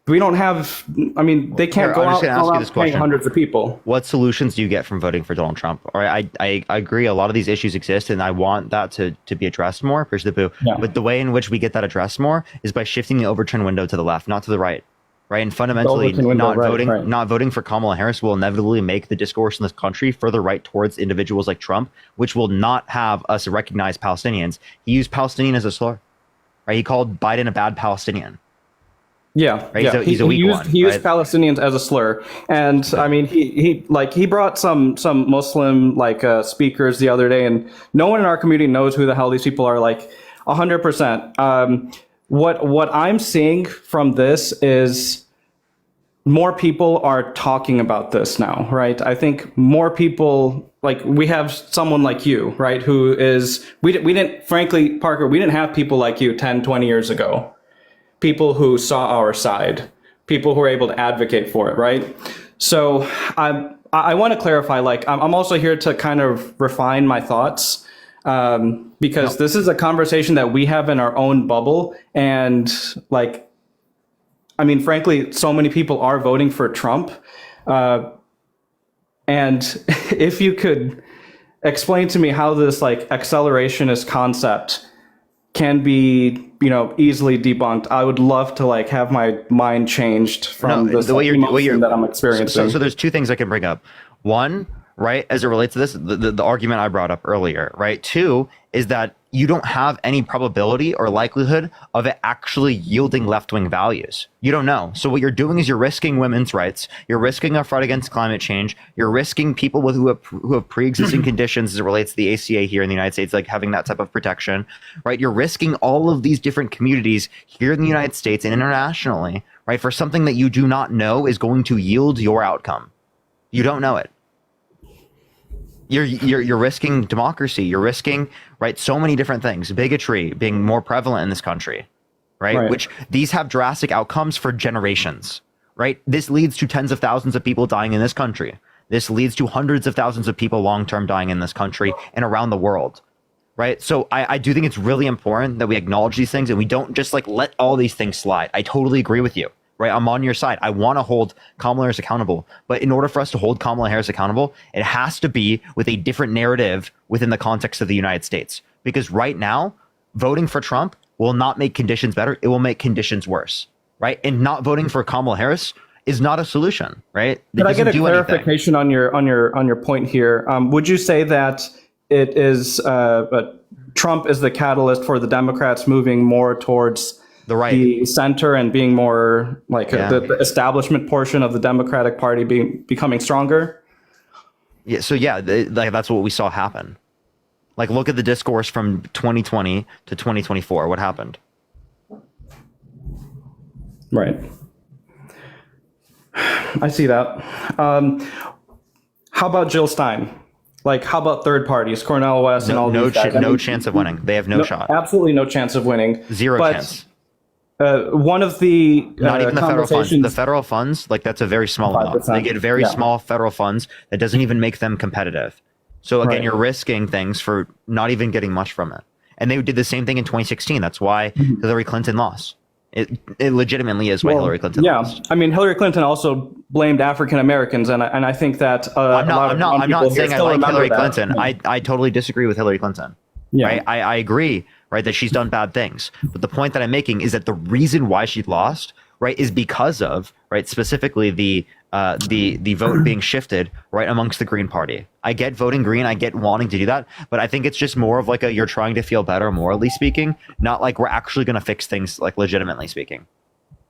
we don't have, I mean, they can't go out and paying hundreds of people. What solutions do you get from voting for Donald Trump? All right, I agree a lot of these issues exist, and I want that to be addressed more. Push the boo. Yeah. But the way in which we get that addressed more is by shifting the overturn window to the left, not to the right. Right, and fundamentally, not voting for Kamala Harris will inevitably make the discourse in this country further right towards individuals like Trump, which will not have us recognize Palestinians. He used Palestinian as a slur, right? He called Biden a bad Palestinian. Yeah, right? yeah. He's a weak one. He used Palestinians as a slur, and I mean, he brought some Muslim speakers the other day, and no one in our community knows who the hell these people are. 100%. What I'm seeing from this is more people are talking about this now, right? I think more people, we have someone like you, right? Who is, we didn't, frankly, Parker, we didn't have people like you 10, 20 years ago. People who saw our side, people who were able to advocate for it, right? So I want to clarify, I'm also here to kind of refine my thoughts. Because this is a conversation that we have in our own bubble. And frankly, so many people are voting for Trump. And if you could explain to me how this accelerationist concept can be, easily debunked, I would love to have my mind changed from the way that I'm experiencing. So there's two things I can bring up. One, right, as it relates to this, the argument I brought up earlier, right? Two is that you don't have any probability or likelihood of it actually yielding left-wing values. You don't know. So what you're doing is you're risking women's rights. You're risking a fight against climate change. You're risking people who have pre-existing conditions as it relates to the ACA here in the United States, having that type of protection, right? You're risking all of these different communities here in the United States and internationally, right, for something that you do not know is going to yield your outcome. You don't know it. You're risking democracy. You're risking, right, so many different things. Bigotry being more prevalent in this country, right? Which these have drastic outcomes for generations, right? This leads to tens of thousands of people dying in this country. This leads to hundreds of thousands of people long-term dying in this country and around the world, right? So I do think it's really important that we acknowledge these things and we don't just let all these things slide. I totally agree with you. Right, I'm on your side. I want to hold Kamala Harris accountable. But in order for us to hold Kamala Harris accountable, it has to be with a different narrative within the context of the United States. Because right now, voting for Trump will not make conditions better. It will make conditions worse. Right? And not voting for Kamala Harris is not a solution. Right? Could I get a clarification on your point here? Would you say that it is Trump is the catalyst for the Democrats moving more towards the center and being more the establishment portion of the Democratic Party becoming stronger? Yeah. So that's what we saw happen. Look at the discourse from 2020 to 2024. What happened? Right. I see that. How about Jill Stein? How about third parties, Cornel West and all these guys? No chance of winning. They have no shot. Absolutely no chance of winning. Zero chance. One of the not even the federal funds. The federal funds, that's a very small amount. They get very small federal funds that doesn't even make them competitive. So again, you're risking things for not even getting much from it. And they did the same thing in 2016. That's why Hillary Clinton lost. It legitimately is why Hillary Clinton lost. I mean, Hillary Clinton also blamed African Americans, and I think that I'm not saying I like Hillary Clinton. I totally disagree with Hillary Clinton. Yeah, right? I agree, right, that she's done bad things. But the point that I'm making is that the reason why she lost, right, is because of, right, specifically the vote being shifted, right, amongst the Green Party. I get voting Green, I get wanting to do that, but I think it's just more of you're trying to feel better, morally speaking, not we're actually going to fix things, legitimately speaking.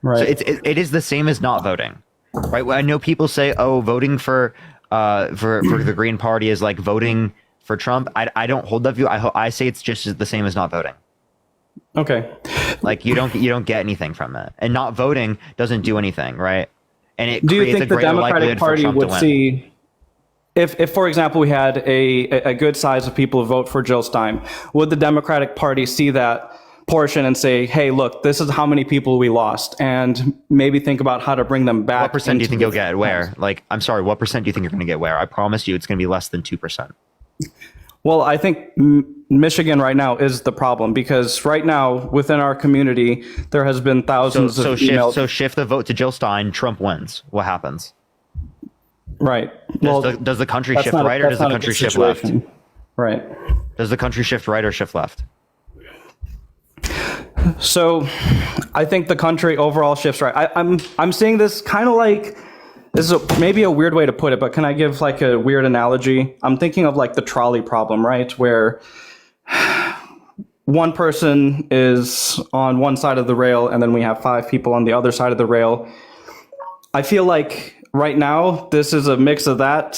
Right. So it is the same as not voting, right? I know people say, oh, voting for the Green Party is like voting for Trump. I don't hold that view. I say it's just the same as not voting. Okay. Like you don't get anything from it, and not voting doesn't do anything, right? And it Do you creates think a the greater Democratic likelihood for Party Trump to would win. see, if for example we had a good size of people vote for Jill Stein, would the Democratic Party see that portion and say, hey, look, this is how many people we lost, and maybe think about how to bring them back? What percent do you into think the you'll get? Where? Like, I'm sorry, what percent do you think you're going to get? Where? I promise you, it's going to be less than 2%. Well, I think Michigan right now is the problem, because right now within our community there has been thousands of emails. So shift the vote to Jill Stein. Trump wins. What happens? Right. Does the country that's shift not a- right, or that's does the not a country good shift left? situation. Right. Does the country shift right or shift left? So I think the country overall shifts right. I'm seeing this kind of like, this is maybe a weird way to put it, but can I give like a weird analogy? I'm thinking of like the trolley problem, right? Where one person is on one side of the rail and then we have 5 people on the other side of the rail. I feel like right now this is a mix of that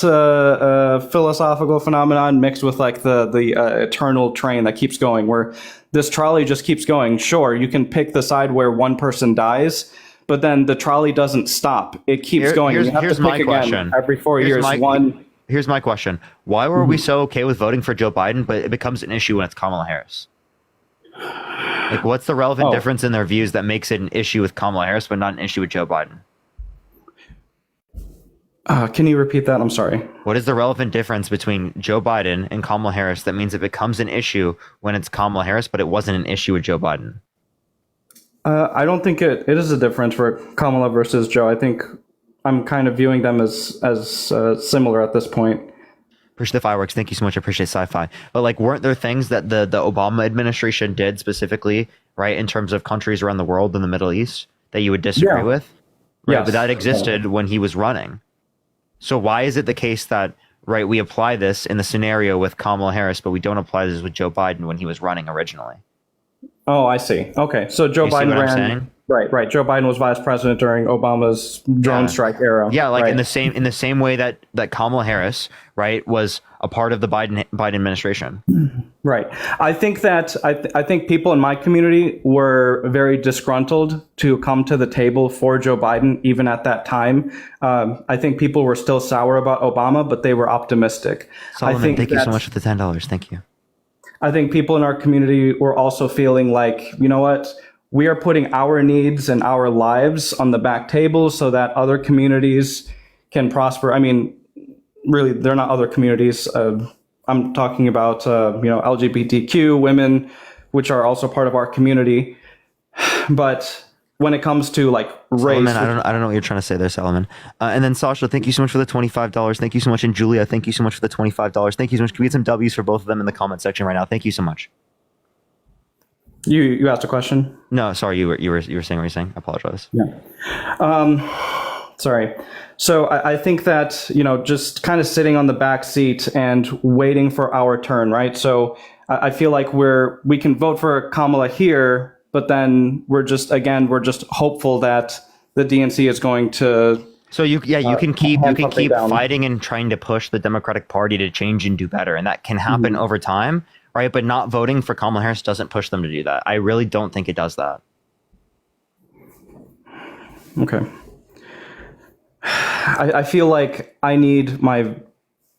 philosophical phenomenon mixed with like the eternal train that keeps going, where this trolley just keeps going. Sure, you can pick the side where one person dies, but then the trolley doesn't stop. It keeps going. You have Here's to my pick again question. every 4 years. Here's my question. Why were we so okay with voting for Joe Biden, but it becomes an issue when it's Kamala Harris? Like, what's the relevant difference in their views that makes it an issue with Kamala Harris, but not an issue with Joe Biden? Can you repeat that? I'm sorry. What is the relevant difference between Joe Biden and Kamala Harris that means it becomes an issue when it's Kamala Harris, but it wasn't an issue with Joe Biden? I don't think it is a difference for Kamala versus Joe. I think I'm kind of viewing them as similar at this point. Appreciate the fireworks. Thank you so much. I appreciate sci-fi. But like, weren't there things that the Obama administration did specifically, right, in terms of countries around the world in the Middle East that you would disagree with? Right? Yes. But that existed when he was running. So why is it the case that, right, we apply this in the scenario with Kamala Harris, but we don't apply this with Joe Biden when he was running originally? Oh, I see. Okay, so Joe You see Biden what I'm ran. saying? Right. Joe Biden was vice president during Obama's drone strike era. Yeah, like right. in the same way that Kamala Harris, right, was a part of the Biden administration. Right. I think that I think people in my community were very disgruntled to come to the table for Joe Biden, even at that time. I think people were still sour about Obama, but they were optimistic. Solomon, thank you so much for the $10. Thank you. I think people in our community were also feeling like, you know what? We are putting our needs and our lives on the back table so that other communities can prosper. I mean, really, they're not other communities. I'm talking about, LGBTQ women, which are also part of our community. But when it comes to like race, Solomon, I don't know what you're trying to say there, Solomon. And then Sasha, thank you so much for the $25. Thank you so much. And Julia, thank you so much for the $25. Thank you so much. Can we get some W's for both of them in the comment section right now? Thank you so much. You asked a question? No, sorry, you were saying what you're saying. I apologize. Yeah. Sorry. So I think that, just kind of sitting on the back seat and waiting for our turn, right? So I feel like we can vote for Kamala here, but then we're just hopeful that the DNC is going to. So you can keep fighting and trying to push the Democratic Party to change and do better, and that can happen over time, right? But not voting for Kamala Harris doesn't push them to do that. I really don't think it does that. Okay. I feel like I need my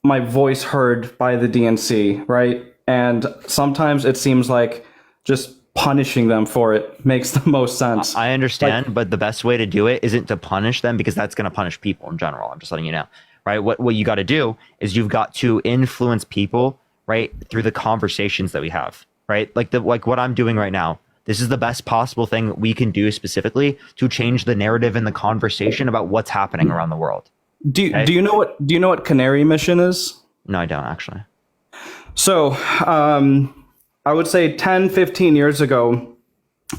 voice heard by the DNC, right? And sometimes it seems like just punishing them for it makes the most sense. I understand, but the best way to do it isn't to punish them, because that's going to punish people in general. I'm just letting you know, right? What you got to do is you've got to influence people, right, through the conversations that we have, right? Like what I'm doing right now. This is the best possible thing we can do specifically to change the narrative and the conversation about what's happening around the world. Do you know what Canary Mission is? No, I don't actually. So I would say 10, 15 years ago,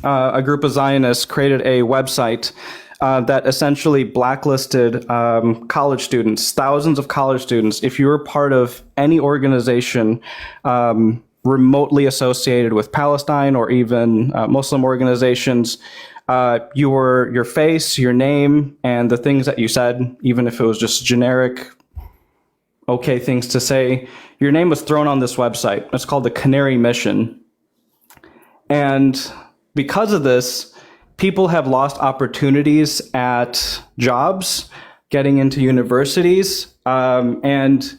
a group of Zionists created a website that essentially blacklisted college students, thousands of college students. If you were part of any organization remotely associated with Palestine or even Muslim organizations, your face, your name, and the things that you said, even if it was just generic, okay things to say, your name was thrown on this website. It's called the Canary Mission. And because of this, people have lost opportunities at jobs, getting into universities, and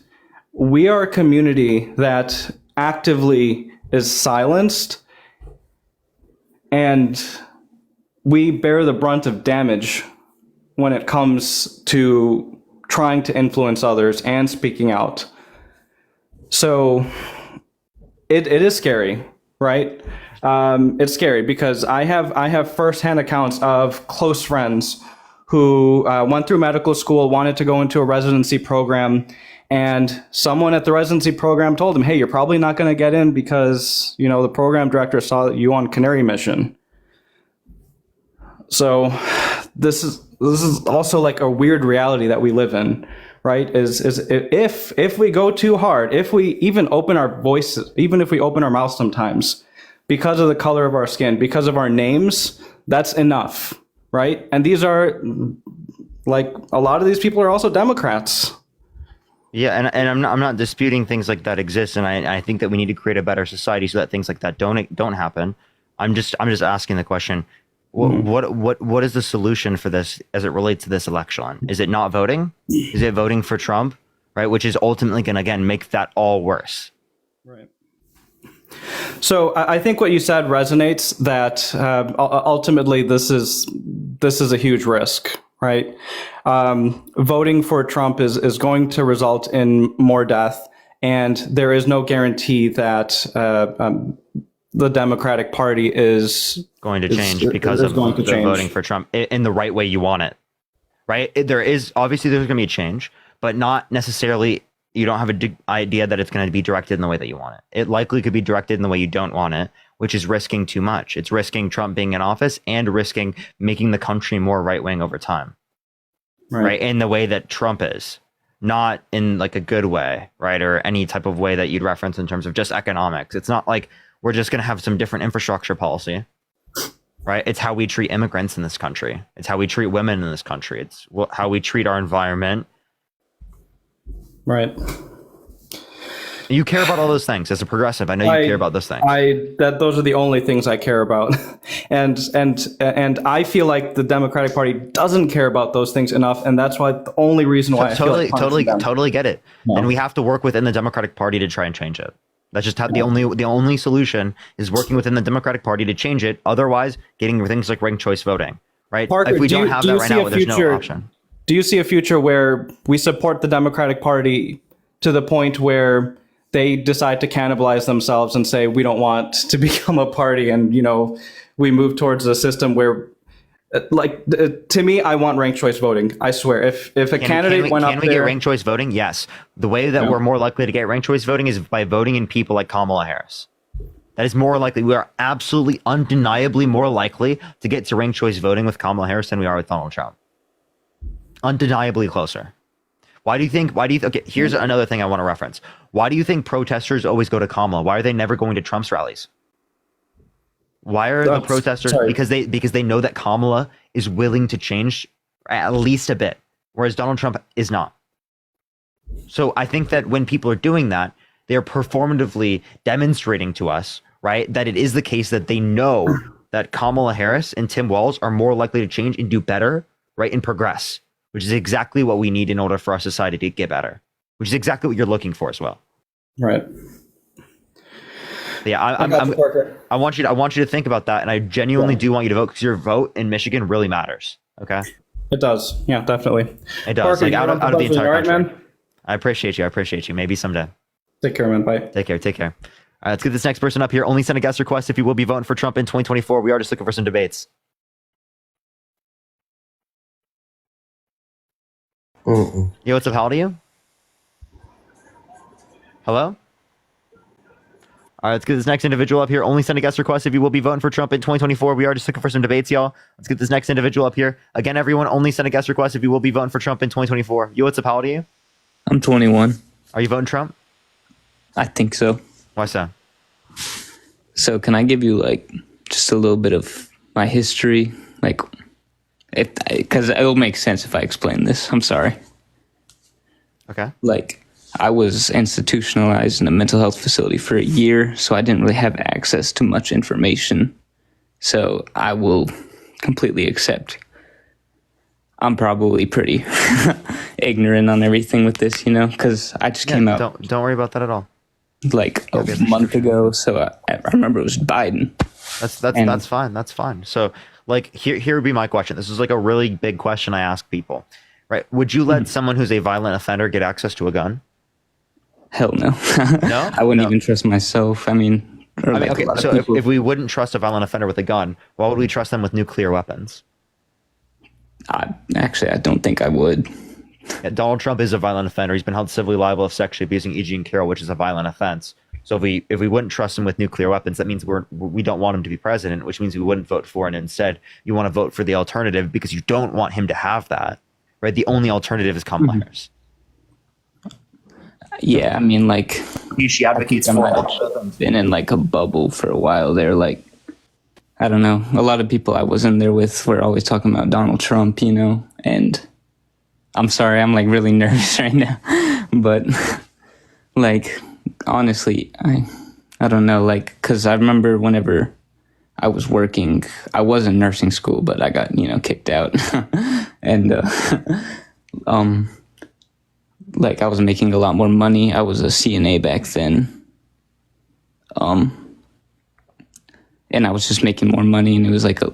we are a community that actively is silenced, and we bear the brunt of damage when it comes to trying to influence others and speaking out. So it is scary, right? It's scary because I have firsthand accounts of close friends who went through medical school, wanted to go into a residency program, and someone at the residency program told them, hey, you're probably not going to get in because, you know, the program director saw you on Canary Mission. So this is also like a weird reality that we live in, right? Is if we go too hard, if we even open our voices, even if we open our mouths sometimes, because of the color of our skin, because of our names, that's enough, right? And these are, like, a lot of these people are also Democrats. Yeah, and I'm not disputing things like that exist, and I think that we need to create a better society so that things like that don't happen. I'm just asking the question: what is the solution for this as it relates to this election? Is it not voting? Is it voting for Trump? Right, which is ultimately going to again make that all worse. Right. So I think what you said resonates. That ultimately this is a huge risk, right? Voting for Trump is going to result in more death, and there is no guarantee that the Democratic Party is going to change because of voting for Trump in the right way you want it, right? There's going to be a change, but not necessarily. You don't have an idea that it's going to be directed in the way that you want it. It likely could be directed in the way you don't want it, which is risking too much. It's risking Trump being in office and risking making the country more right-wing over time. Right. In the way that Trump is, not in like a good way, right? Or any type of way that you'd reference in terms of just economics. It's not like we're just going to have some different infrastructure policy, right? It's how we treat immigrants in this country. It's how we treat women in this country. It's how we treat our environment. Right. You care about all those things as a progressive. I know you care about those things. Those are the only things I care about, and I feel like the Democratic Party doesn't care about those things enough, and that's why the only reason why I totally get it. No. And we have to work within the Democratic Party to try and change it. That's just how the only solution is working within the Democratic Party to change it. Otherwise, getting things like ranked choice voting, right? Parker, if we don't have that right now, there's no option. Do you see a future where we support the Democratic Party to the point where they decide to cannibalize themselves and say, we don't want to become a party, and, you know, we move towards a system where, like, to me, I want ranked choice voting. I swear, if a candidate went up there... Can we get ranked choice voting? Yes. The way that we're more likely to get ranked choice voting is by voting in people like Kamala Harris. That is more likely. We are absolutely, undeniably more likely to get to ranked choice voting with Kamala Harris than we are with Donald Trump. Undeniably closer. Why do you think, okay, here's another thing I want to reference. Why do you think protesters always go to Kamala? Why are they never going to Trump's rallies? Why are the protesters? Because they know that Kamala is willing to change at least a bit, whereas Donald Trump is not. So I think that when people are doing that, they're performatively demonstrating to us, right, that it is the case that they know that Kamala Harris and Tim Walz are more likely to change and do better, right, and progress, which is exactly what we need in order for our society to get better, which is exactly what you're looking for as well. Right. Yeah, I want you to think about that, and I genuinely do want you to vote, because your vote in Michigan really matters. Okay. It does. Yeah, definitely. It does. Parker, like out of the entire country. Man? I appreciate you. Maybe someday. Take care, man. Bye. Take care. All right, let's get this next person up here. Only send a guest request if you will be voting for Trump in 2024. We are just looking for some debates. Yo, what's up? How old are you? Hello? All right, let's get this next individual up here. Only send a guest request if you will be voting for Trump in 2024. We are just looking for some debates, y'all. Let's get this next individual up here. Again, everyone, only send a guest request if you will be voting for Trump in 2024. Yo, what's up? How old are you? I'm 21. Are you voting Trump? I think so. Why so? So can I give you like just a little bit of my history? Like, because it will make sense if I explain this. I'm sorry. Okay. Like, I was institutionalized in a mental health facility for a year, so I didn't really have access to much information So I will completely accept. I'm probably pretty ignorant on everything with this, you know, because I just came out Don't worry about that at all. like a month ago. So I remember it was Biden. That's fine. That's fine. So like here would be my question. This is like a really big question I ask people, right? Would you let someone who's a violent offender get access to a gun? Hell no. No? I wouldn't even trust myself. I mean, Okay. So if we wouldn't trust a violent offender with a gun, why would we trust them with nuclear weapons? I don't think I would. Yeah, Donald Trump is a violent offender. He's been held civilly liable of sexually abusing E. Jean Carroll, which is a violent offense. So if we wouldn't trust him with nuclear weapons, that means we don't want him to be president, which means we wouldn't vote for it. And instead, you want to vote for the alternative because you don't want him to have that, right? The only alternative is Kamala Harris. Yeah, I mean, like, she advocates for been in like a bubble for a while. They're like, I don't know. A lot of people I was in there with were always talking about Donald Trump, you know, and I'm sorry, I'm like really nervous right now. But like, honestly, I don't know, like, because I remember whenever I was working, I was in nursing school, but I got, you know, kicked out. And like I was making a lot more money. I was a CNA back then. And I was just making more money, and it was like a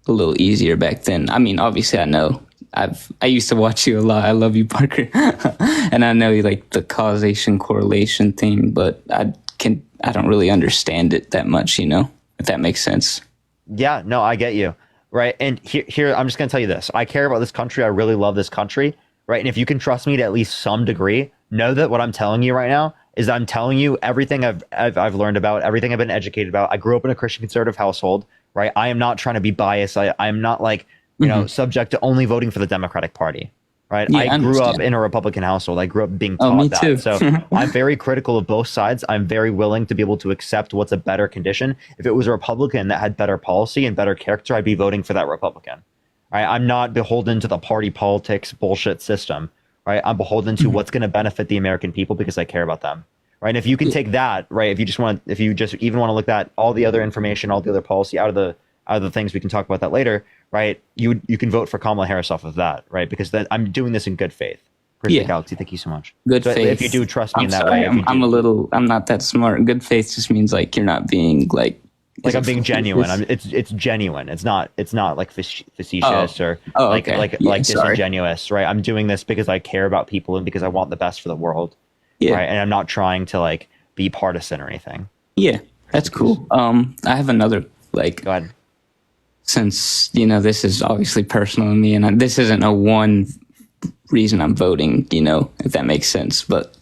little easier back then. I mean, obviously I know I used to watch you a lot. I love you, Parker. And I know like the causation correlation thing, but I don't really understand it that much, you know, if that makes sense. Yeah, no, I get you. Right. And here, I'm just going to tell you this. I care about this country. I really love this country. Right. And if you can trust me to at least some degree, know that what I'm telling you right now is I'm telling you everything I've learned about, everything I've been educated about. I grew up in a Christian conservative household. Right. I am not trying to be biased. I'm not like, you know, subject to only voting for the Democratic Party. Right. Yeah, I grew up in a Republican household. I grew up being taught me that. too. So I'm very critical of both sides. I'm very willing to be able to accept what's a better condition. If it was a Republican that had better policy and better character, I'd be voting for that Republican. Right. I'm not beholden to the party politics bullshit system. Right. I'm beholden to what's going to benefit the American people because I care about them. Right. And if you can take that, right, if you just even want to look at all the other information, all the other policy out of the things, we can talk about that later. Right. You can vote for Kamala Harris off of that. Right. Because I'm doing this in good faith. Appreciate Galaxy. Thank you so much. Good so faith. If you do trust me in that sorry, way. I'm not that smart. Good faith just means like you're not being like I'm being genuine. It's genuine. It's not like facetious or disingenuous, right? I'm doing this because I care about people and because I want the best for the world. Yeah. Right. And I'm not trying to like be partisan or anything. Yeah, that's cool. I have another like. Go ahead. Since you know this is obviously personal to me, and this isn't a one reason I'm voting, you know, if that makes sense. But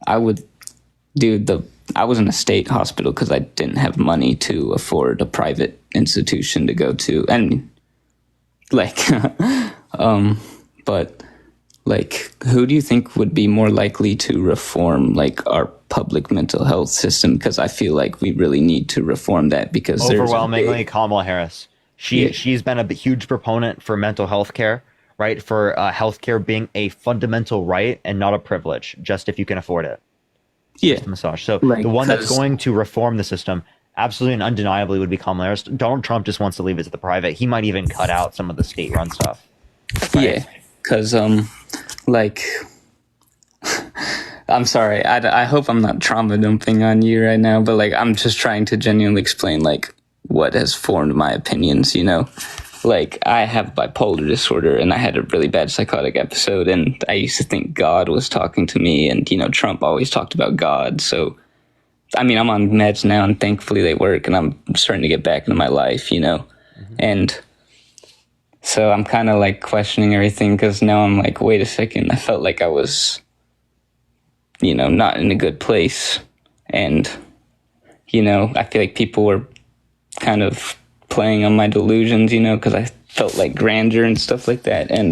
I would I was in a state hospital because I didn't have money to afford a private institution to go to, and like, but like, who do you think would be more likely to reform like our public mental health system? Because I feel like we really need to reform that because overwhelmingly Kamala Harris. She's been a huge proponent for mental health care, right? For healthcare being a fundamental right and not a privilege, just if you can afford it. Yeah. Massage. So the one that's going to reform the system absolutely and undeniably would be Kamala Harris. Donald Trump just wants to leave it to the private. He might even cut out some of the state-run stuff. Right? Yeah, because like, I'm sorry. I hope I'm not trauma dumping on you right now, but like, I'm just trying to genuinely explain like what has formed my opinions, you know? Like, I have bipolar disorder, and I had a really bad psychotic episode, and I used to think God was talking to me, and, you know, Trump always talked about God, so, I mean, I'm on meds now, and thankfully they work, and I'm starting to get back into my life, you know? And so I'm kind of, like, questioning everything, because now I'm like, wait a second, I felt like I was, you know, not in a good place, and, you know, I feel like people were kind of playing on my delusions, you know, because I felt like grandeur and stuff like that. And,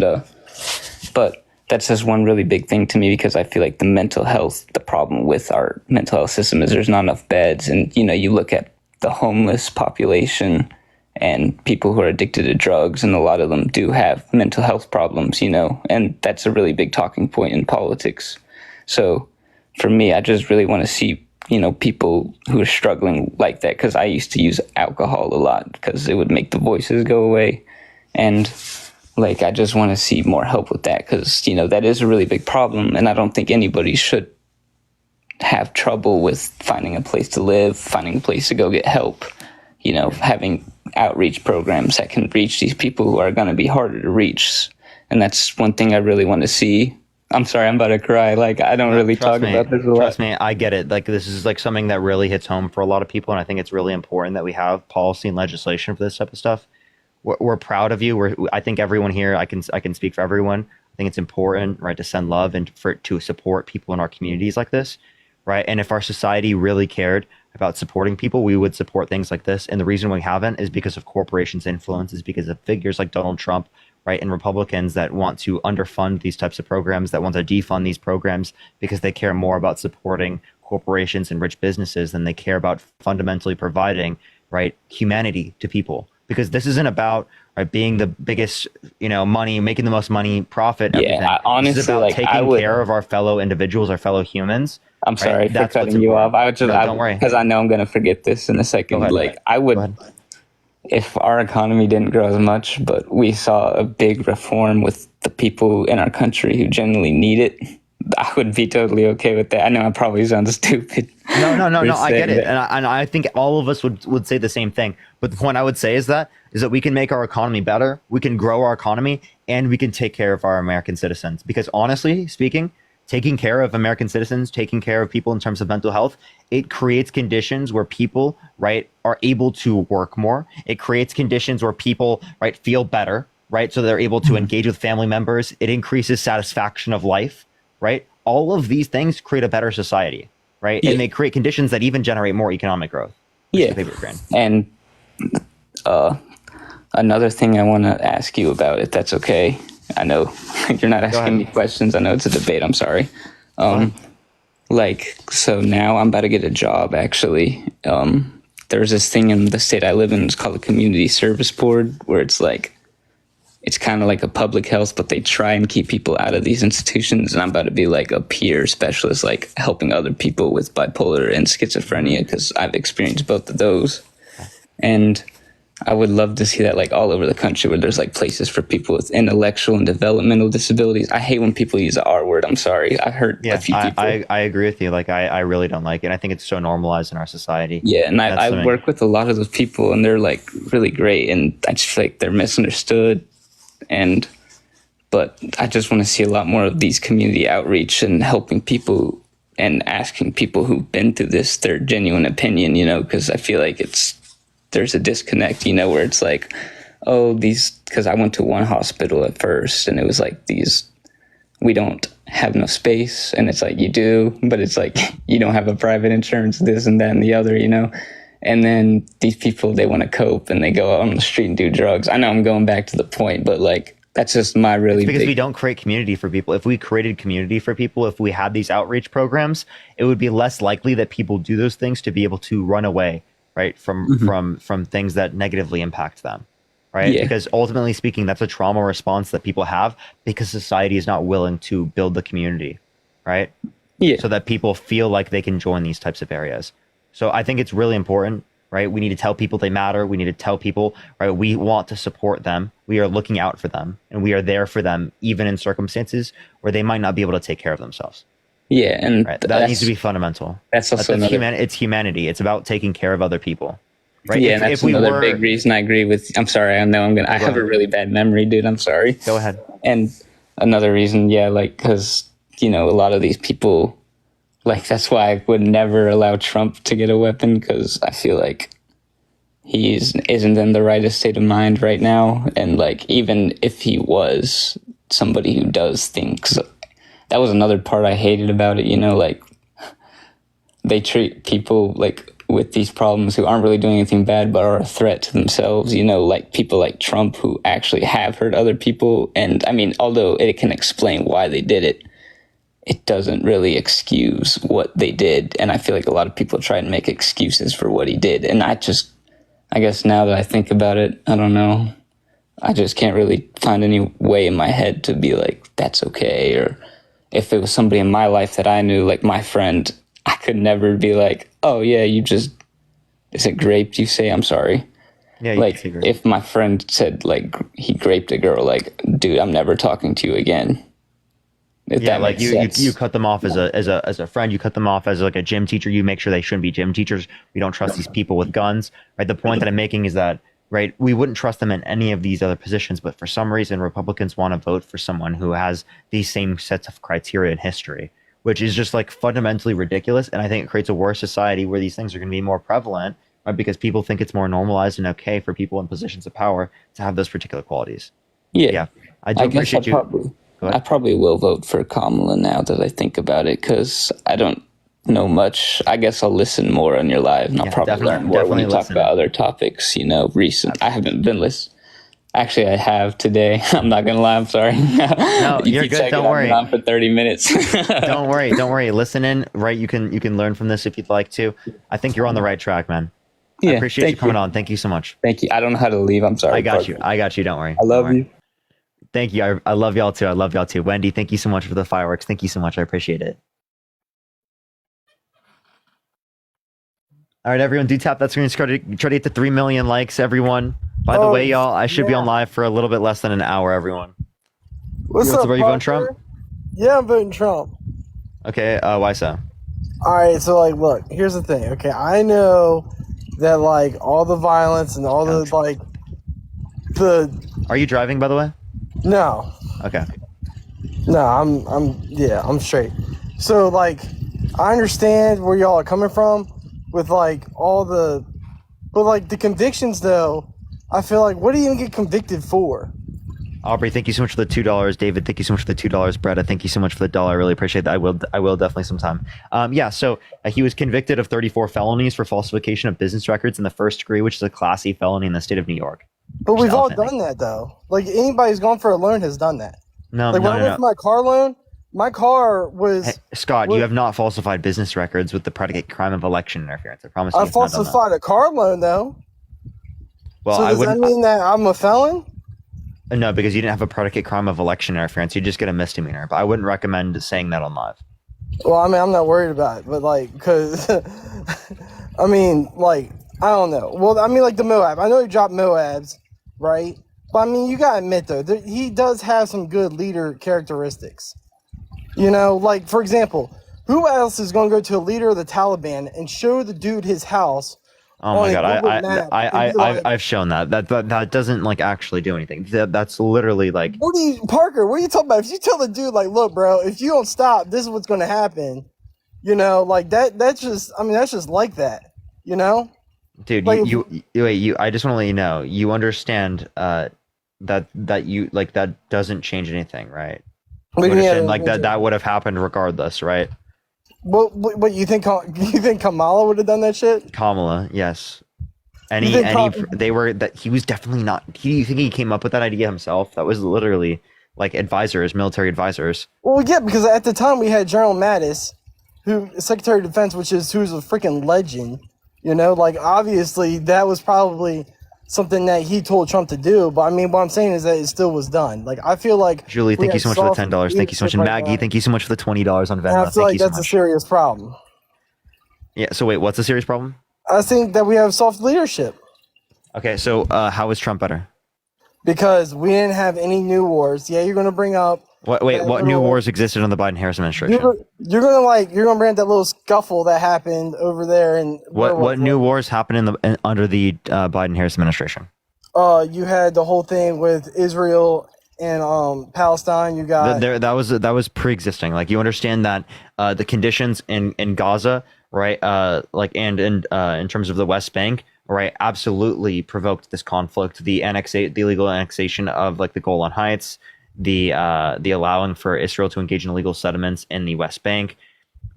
but that's just one really big thing to me because I feel like the problem with our mental health system is there's not enough beds. And, you know, you look at the homeless population and people who are addicted to drugs, and a lot of them do have mental health problems, you know, and that's a really big talking point in politics. So for me, I just really want to see people who are struggling like that, because I used to use alcohol a lot because it would make the voices go away. And like, I just want to see more help with that, because, that is a really big problem. And I don't think anybody should have trouble with finding a place to live, finding a place to go get help, having outreach programs that can reach these people who are going to be harder to reach. And that's one thing I really want to see. I'm sorry, I'm about to cry. Like, I don't really talk about this a lot. Trust me, I get it. Like, this is like something that really hits home for a lot of people, and I think it's really important that we have policy and legislation for this type of stuff. We're proud of you. I think everyone here, I can speak for everyone. I think it's important, right, to send love and to support people in our communities like this, right? And if our society really cared about supporting people, we would support things like this. And the reason we haven't is because of corporations' influence, is because of figures like Donald Trump, right, and Republicans that want to underfund these types of programs, that want to defund these programs because they care more about supporting corporations and rich businesses than they care about fundamentally providing, right, humanity to people. Because this isn't about, right, being the biggest, money, making the most money, profit. Yeah, honestly, this is about taking care of our fellow individuals, our fellow humans. I'm sorry for cutting you off. Don't worry, because I know I'm going to forget this in a second. I would, if our economy didn't grow as much, but we saw a big reform with the people in our country who genuinely need it, I would be totally okay with that. I know I probably sound stupid. No, I get it. And I think all of us would say the same thing. But the point I would say is that we can make our economy better, we can grow our economy, and we can take care of our American citizens. Because honestly speaking, taking care of American citizens, taking care of people in terms of mental health, it creates conditions where people, right, are able to work more. It creates conditions where people, right, feel better, right? So they're able to engage with family members. It increases satisfaction of life, right? All of these things create a better society, right? Yeah. And they create conditions that even generate more economic growth. Yeah. And another thing I want to ask you about, if that's okay. I know you're not asking me questions. I know it's a debate. I'm sorry. So now I'm about to get a job, actually. There's this thing in the state I live in. It's called a community service board, where it's kind of like a public health, but they try and keep people out of these institutions. And I'm about to be like a peer specialist, like helping other people with bipolar and schizophrenia, because I've experienced both of those. And I would love to see that like all over the country, where there's like places for people with intellectual and developmental disabilities. I hate when people use the R word. I'm sorry. I've heard a few people. I agree with you. Like, I really don't like it. I think it's so normalized in our society. Yeah. And I work with a lot of those people, and they're like really great. And I just feel like they're misunderstood. But I just want to see a lot more of these community outreach and helping people and asking people who've been through this their genuine opinion, because I feel like there's a disconnect, where it's like, because I went to one hospital at first, and it was like we don't have no space, and it's like, you do, but it's like, you don't have a private insurance, this and that and the other, and then these people, they want to cope, and they go out on the street and do drugs. I know I'm going back to the point, but like, that's just my because we don't create community for people. If we created community for people, if we had these outreach programs, it would be less likely that people do those things to be able to run away, right, from things that negatively impact them, right? Yeah. Because ultimately speaking, that's a trauma response that people have because society is not willing to build the community, right? Yeah. So that people feel like they can join these types of areas. So I think it's really important, right? We need to tell people they matter. We need to tell people, right, we want to support them. We are looking out for them, and we are there for them, even in circumstances where they might not be able to take care of themselves. Yeah, and right? That needs to be fundamental. That's also it's humanity. It's about taking care of other people, right? Yeah, and that's another big reason I agree with. I'm sorry, I know I have a really bad memory, dude. I'm sorry. Go ahead. And another reason, because a lot of these people, like, that's why I would never allow Trump to get a weapon, because I feel like he isn't in the rightest state of mind right now, and like, even if he was somebody who does things. That was another part I hated about it, like, they treat people like with these problems who aren't really doing anything bad but are a threat to themselves, like people like Trump who actually have hurt other people. And I mean, although it can explain why they did it, it doesn't really excuse what they did. And I feel like a lot of people try and make excuses for what he did. And I guess now that I think about it, I don't know. I just can't really find any way in my head to be like, that's okay. Or if it was somebody in my life that I knew, like my friend, I could never be like, oh yeah, is it grape? You say I'm sorry. Yeah, you like if my friend said like he graped a girl, like, dude, I'm never talking to you again. If Yeah, that like makes you sense. cut them off as a friend. You cut them off as like a gym teacher. You make sure they shouldn't be gym teachers. We don't trust these people with guns. Right. The point that I'm making is that right, we wouldn't trust them in any of these other positions, but for some reason, Republicans want to vote for someone who has these same sets of criteria in history, which is just like fundamentally ridiculous. And I think it creates a worse society where these things are going to be more prevalent. Right, because people think it's more normalized and okay for people in positions of power to have those particular qualities. Yeah, I do guess appreciate you. I probably will vote for Kamala now that I think about it, because I don't know much. I guess I'll listen more on your live, and I'll probably learn more when you talk about other topics. Recent. I haven't been listening. Actually, I have today. I'm not gonna lie. I'm sorry. No, you're good. Don't worry. I've been on for 30 minutes. Don't worry. Listen in. Right, you can learn from this if you'd like to. I think you're on the right track, man. I appreciate you coming on. Thank you so much. Thank you. I don't know how to leave. I'm sorry. I got you. Don't worry. I love you. Thank you. I love y'all too. Wendy, thank you so much for the fireworks. Thank you so much. I appreciate it. All right, everyone, do tap that screen. Try to get to 3 million likes, everyone. By the way, y'all, I should be on live for a little bit less than an hour, everyone. What's up, Are you voting Trump? Yeah, I'm voting Trump. Okay, why so? All right, so like, look, here's the thing. Okay, I know that like all the violence and all the like the. Are you driving, by the way? No. Okay. No, I'm straight. So like, I understand where y'all are coming from with like all the, but like the convictions though, I feel like, what do you even get convicted for? Aubrey, thank you so much for the $2. David, thank you so much for the $2. Bretta, thank you so much for the $1. I really appreciate that. I will definitely sometime. So he was convicted of 34 felonies for falsification of business records in the first degree, which is a Class C felony in the state of New York. But we've all done that though. Like anybody who's gone for a loan has done that. No, like when I went for my car loan, my car was. Hey, Scott, you have not falsified business records with the predicate crime of election interference. I promise you. I falsified a car loan though. Well, so does that mean that I'm a felon? No, because you didn't have a predicate crime of election interference. You just get a misdemeanor. But I wouldn't recommend saying that on live. Well, I mean, I'm not worried about it, but like, because, I mean, like, I don't know. Well, I mean, like the Moab. I know he dropped Moabs, right? But I mean, you gotta admit though, he does have some good leader characteristics. Like for example, who else is going to go to a leader of the Taliban and show the dude his house? Oh my god, I've shown that. That doesn't like actually do anything. That's literally like. Parker, what are you talking about? If you tell the dude like, look, bro, if you don't stop, this is what's going to happen. Like that's just like that. Dude, like, you I just want to let you know, you understand that you like that doesn't change anything, right? You understand, like that would have happened regardless, right? What you think Kamala would have done that shit? Kamala, yes. He was definitely not. You think he came up with that idea himself? That was literally like military advisors. Well, yeah, because at the time we had General Mattis, who Secretary of Defense, who's a freaking legend. Like obviously that was probably something that he told Trump to do. But I mean, what I'm saying is that it still was done. Like I feel like Julie, thank you so much for the $10. Thank you so much, and Maggie, thank you so much for the $20 on Venmo. I feel like that's a serious problem. Yeah. So wait, what's a serious problem? I think that we have soft leadership. Okay, so how is Trump better? Because we didn't have any new wars. Yeah, you're going to bring up. What new wars existed in the Biden-Harris administration? You're gonna bring up that little scuffle that happened over there, and what new wars happened under the Biden-Harris administration? You had the whole thing with Israel and Palestine. You got that was pre-existing. Like you understand that the conditions in Gaza, right? In terms of the West Bank, right? Absolutely provoked this conflict. The illegal annexation of like the Golan Heights. The allowing for Israel to engage in illegal settlements in the West Bank,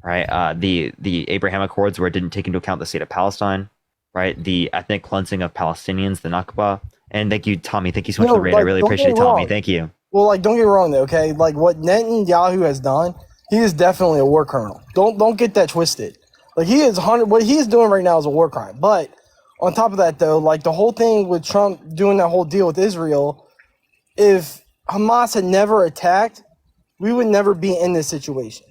right? The Abraham Accords, where it didn't take into account the state of Palestine, right? The ethnic cleansing of Palestinians, the Nakba. And thank you, Tommy. Thank you so much for the raid. I really appreciate it, Tommy. Thank you. Well, like, don't get me wrong, though, okay? Like, what Netanyahu has done, he is definitely a war criminal. Don't get that twisted. Like, what he is doing right now is a war crime. But on top of that, though, like the whole thing with Trump doing that whole deal with Israel, if Hamas had never attacked, we would never be in this situation.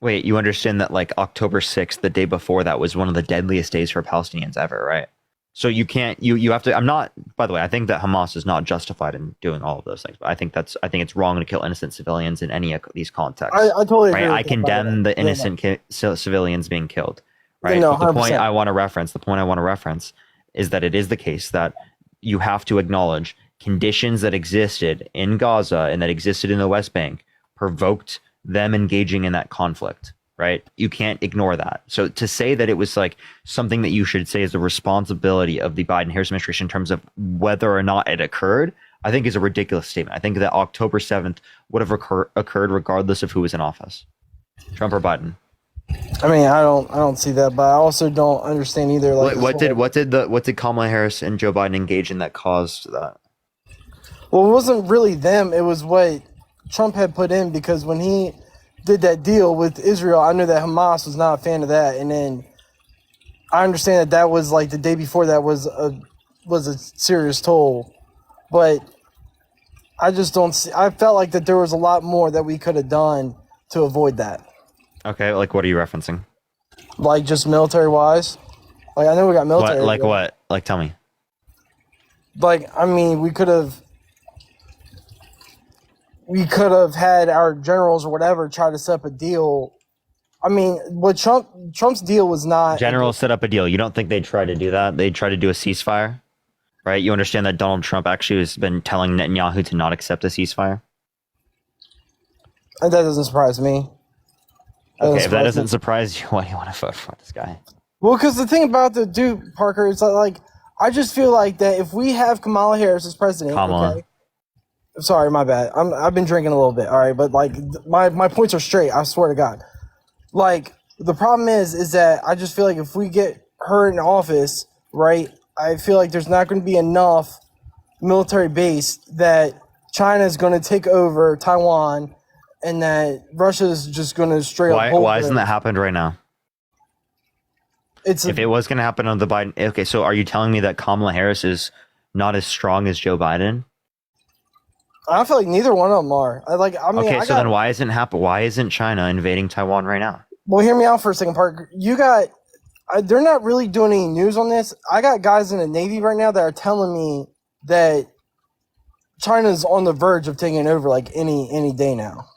Wait, you understand that like October 6th, the day before that, was one of the deadliest days for Palestinians ever, right? So you can't, you have to, I'm not, by the way, I think that Hamas is not justified in doing all of those things. But I think it's wrong to kill innocent civilians in any of these contexts. I totally agree. Right? with I that, condemn by the innocent civilians being killed. Right? No, But the point 100%. I want to reference is that it is the case that you have to acknowledge conditions that existed in Gaza and that existed in the West Bank provoked them engaging in that conflict, right? You can't ignore that. So to say that it was like something that you should say is the responsibility of the Biden-Harris administration in terms of whether or not it occurred, I think is a ridiculous statement. I think that October 7th would have occurred regardless of who was in office, Trump or Biden. I mean, I don't see that, but I also don't understand either. Like, What did Kamala Harris and Joe Biden engage in that caused that? Well, it wasn't really them. It was what Trump had put in, because when he did that deal with Israel, I knew that Hamas was not a fan of that. And then I understand that was like the day before that was a serious toll. But I just don't see, I felt like that there was a lot more that we could have done to avoid that. Okay, like what are you referencing? Like just military wise. Like I know we got military. What, like what? Like tell me. Like, I mean, we could have had our generals or whatever try to set up a deal. I mean, what Trump's deal was not. Generals set up a deal. You don't think they'd try to do that? They'd try to do a ceasefire, right? You understand that Donald Trump actually has been telling Netanyahu to not accept a ceasefire? And that doesn't surprise me. Okay, if that doesn't surprise you, why do you want to vote for this guy? Well, because the thing about the dude, Parker, is like I just feel like that if we have Kamala Harris as president, okay, sorry, my bad. I've been drinking a little bit, all right, but like my points are straight. I swear to God. Like the problem is that I just feel like if we get her in office, right, I feel like there's not going to be enough military base that China is going to take over Taiwan, and that Russia is just going to straight up. Why hasn't that happened right now? If it was going to happen on the Biden, okay, so are you telling me that Kamala Harris is not as strong as Joe Biden? I feel like neither one of them are. Then why isn't China invading Taiwan right now? Well, hear me out for a second, Parker. They're not really doing any news on this. I got guys in the Navy right now that are telling me that China's on the verge of taking over like any day now.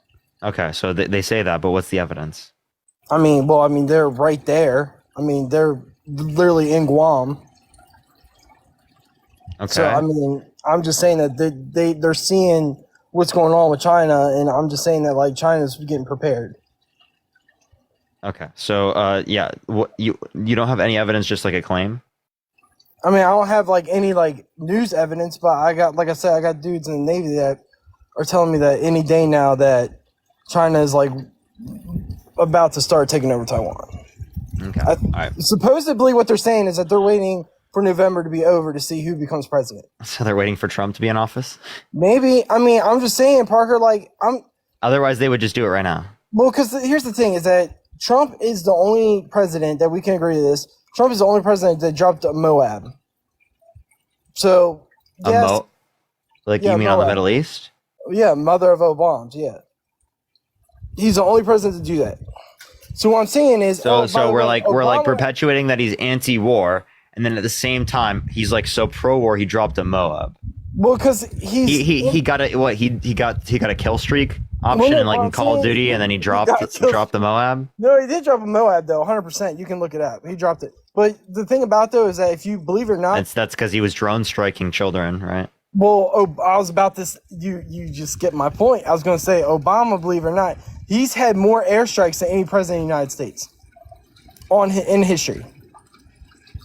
Okay, so they say that, but what's the evidence? I mean, they're right there. I mean, they're literally in Guam. Okay. So, I mean, I'm just saying that they're seeing what's going on with China, and I'm just saying that, like, China's getting prepared. Okay, so, yeah, you don't have any evidence, just like a claim? I mean, I don't have, like, any, like, news evidence, but I got dudes in the Navy that are telling me that any day now that China is, like, about to start taking over Taiwan. Okay. All right. Supposedly what they're saying is that they're waiting for November to be over to see who becomes president. So they're waiting for Trump to be in office? Maybe. I mean, I'm just saying, Parker, like, Otherwise, they would just do it right now. Well, because here's the thing is that Trump is the only president that we can agree to this. Trump is the only president that dropped a Moab. So, yes. You mean Moab. on the Middle East? Yeah, mother of all bombs, yeah. He's the only president to do that. So what I'm saying is, so we're like perpetuating that he's anti-war, and then at the same time he's like so pro-war he dropped a Moab. Well, because he got a kill streak option in Call of Duty, and then he dropped the Moab. No, he did drop a Moab though, 100%. You can look it up. He dropped it. But the thing about though is that if you believe it or not, that's because he was drone striking children, right? Well, I was about this. You just get my point. I was going to say Obama, believe it or not, he's had more airstrikes than any president of the United States in history.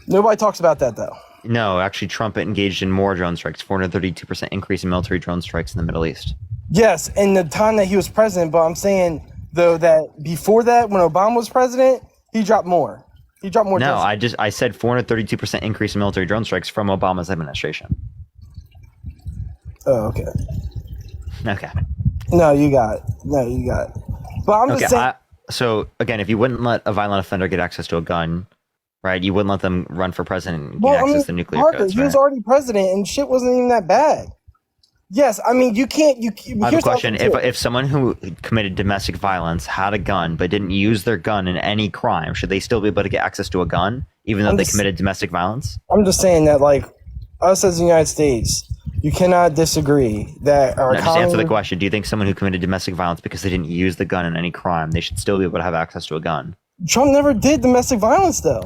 Nobody talks about that though. No, actually, Trump engaged in more drone strikes, 432% increase in military drone strikes in the Middle East. Yes, in the time that he was president, but I'm saying though that before that, when Obama was president, he dropped more. He dropped more. No, I said 432% increase in military drone strikes from Obama's administration. Oh, okay. Okay. No, you got it. But I'm just saying. So again, if you wouldn't let a violent offender get access to a gun, right? You wouldn't let them run for president and gain access to nuclear Parker, codes, he was already president, and shit wasn't even that bad. Yes, I mean you can't. You. I have a here's the question. other thing, If someone who committed domestic violence had a gun but didn't use their gun in any crime, should they still be able to get access to a gun even though they committed domestic violence? I'm just saying that, like, us as the United States, you cannot disagree that our No, just answer the economy. question. Do you think someone who committed domestic violence because they didn't use the gun in any crime, they should still be able to have access to a gun? Trump never did domestic violence, though.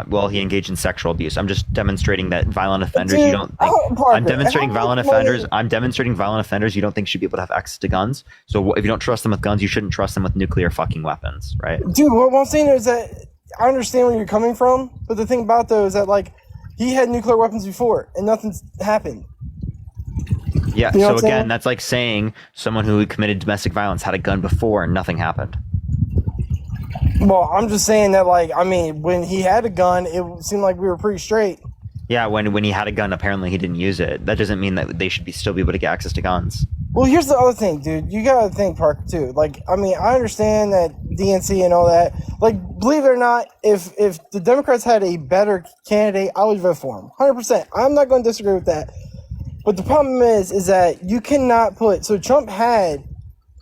Well, he engaged in sexual abuse. I'm just demonstrating that violent offenders. Dude, You don't think Parker, I'm demonstrating how violent much money- offenders. I'm demonstrating violent offenders. You don't think should be able to have access to guns. So if you don't trust them with guns, you shouldn't trust them with nuclear fucking weapons, right? Dude, what I'm saying is that I understand where you're coming from, but the thing about though is that, like, he had nuclear weapons before and nothing's happened. Yeah. You know So what I'm again, saying? that's like saying someone who committed domestic violence had a gun before and nothing happened. Well, I'm just saying that, like, I mean, when he had a gun, it seemed like we were pretty straight. Yeah. When he had a gun, apparently he didn't use it. That doesn't mean that they should still be able to get access to guns. Well, here's the other thing, dude. You gotta think, Parker, too. Like, I mean, I understand that DNC and all that. Like, believe it or not, if the Democrats had a better candidate, I would vote for him, 100%. I'm not going to disagree with that. But the problem is that you cannot put. So Trump had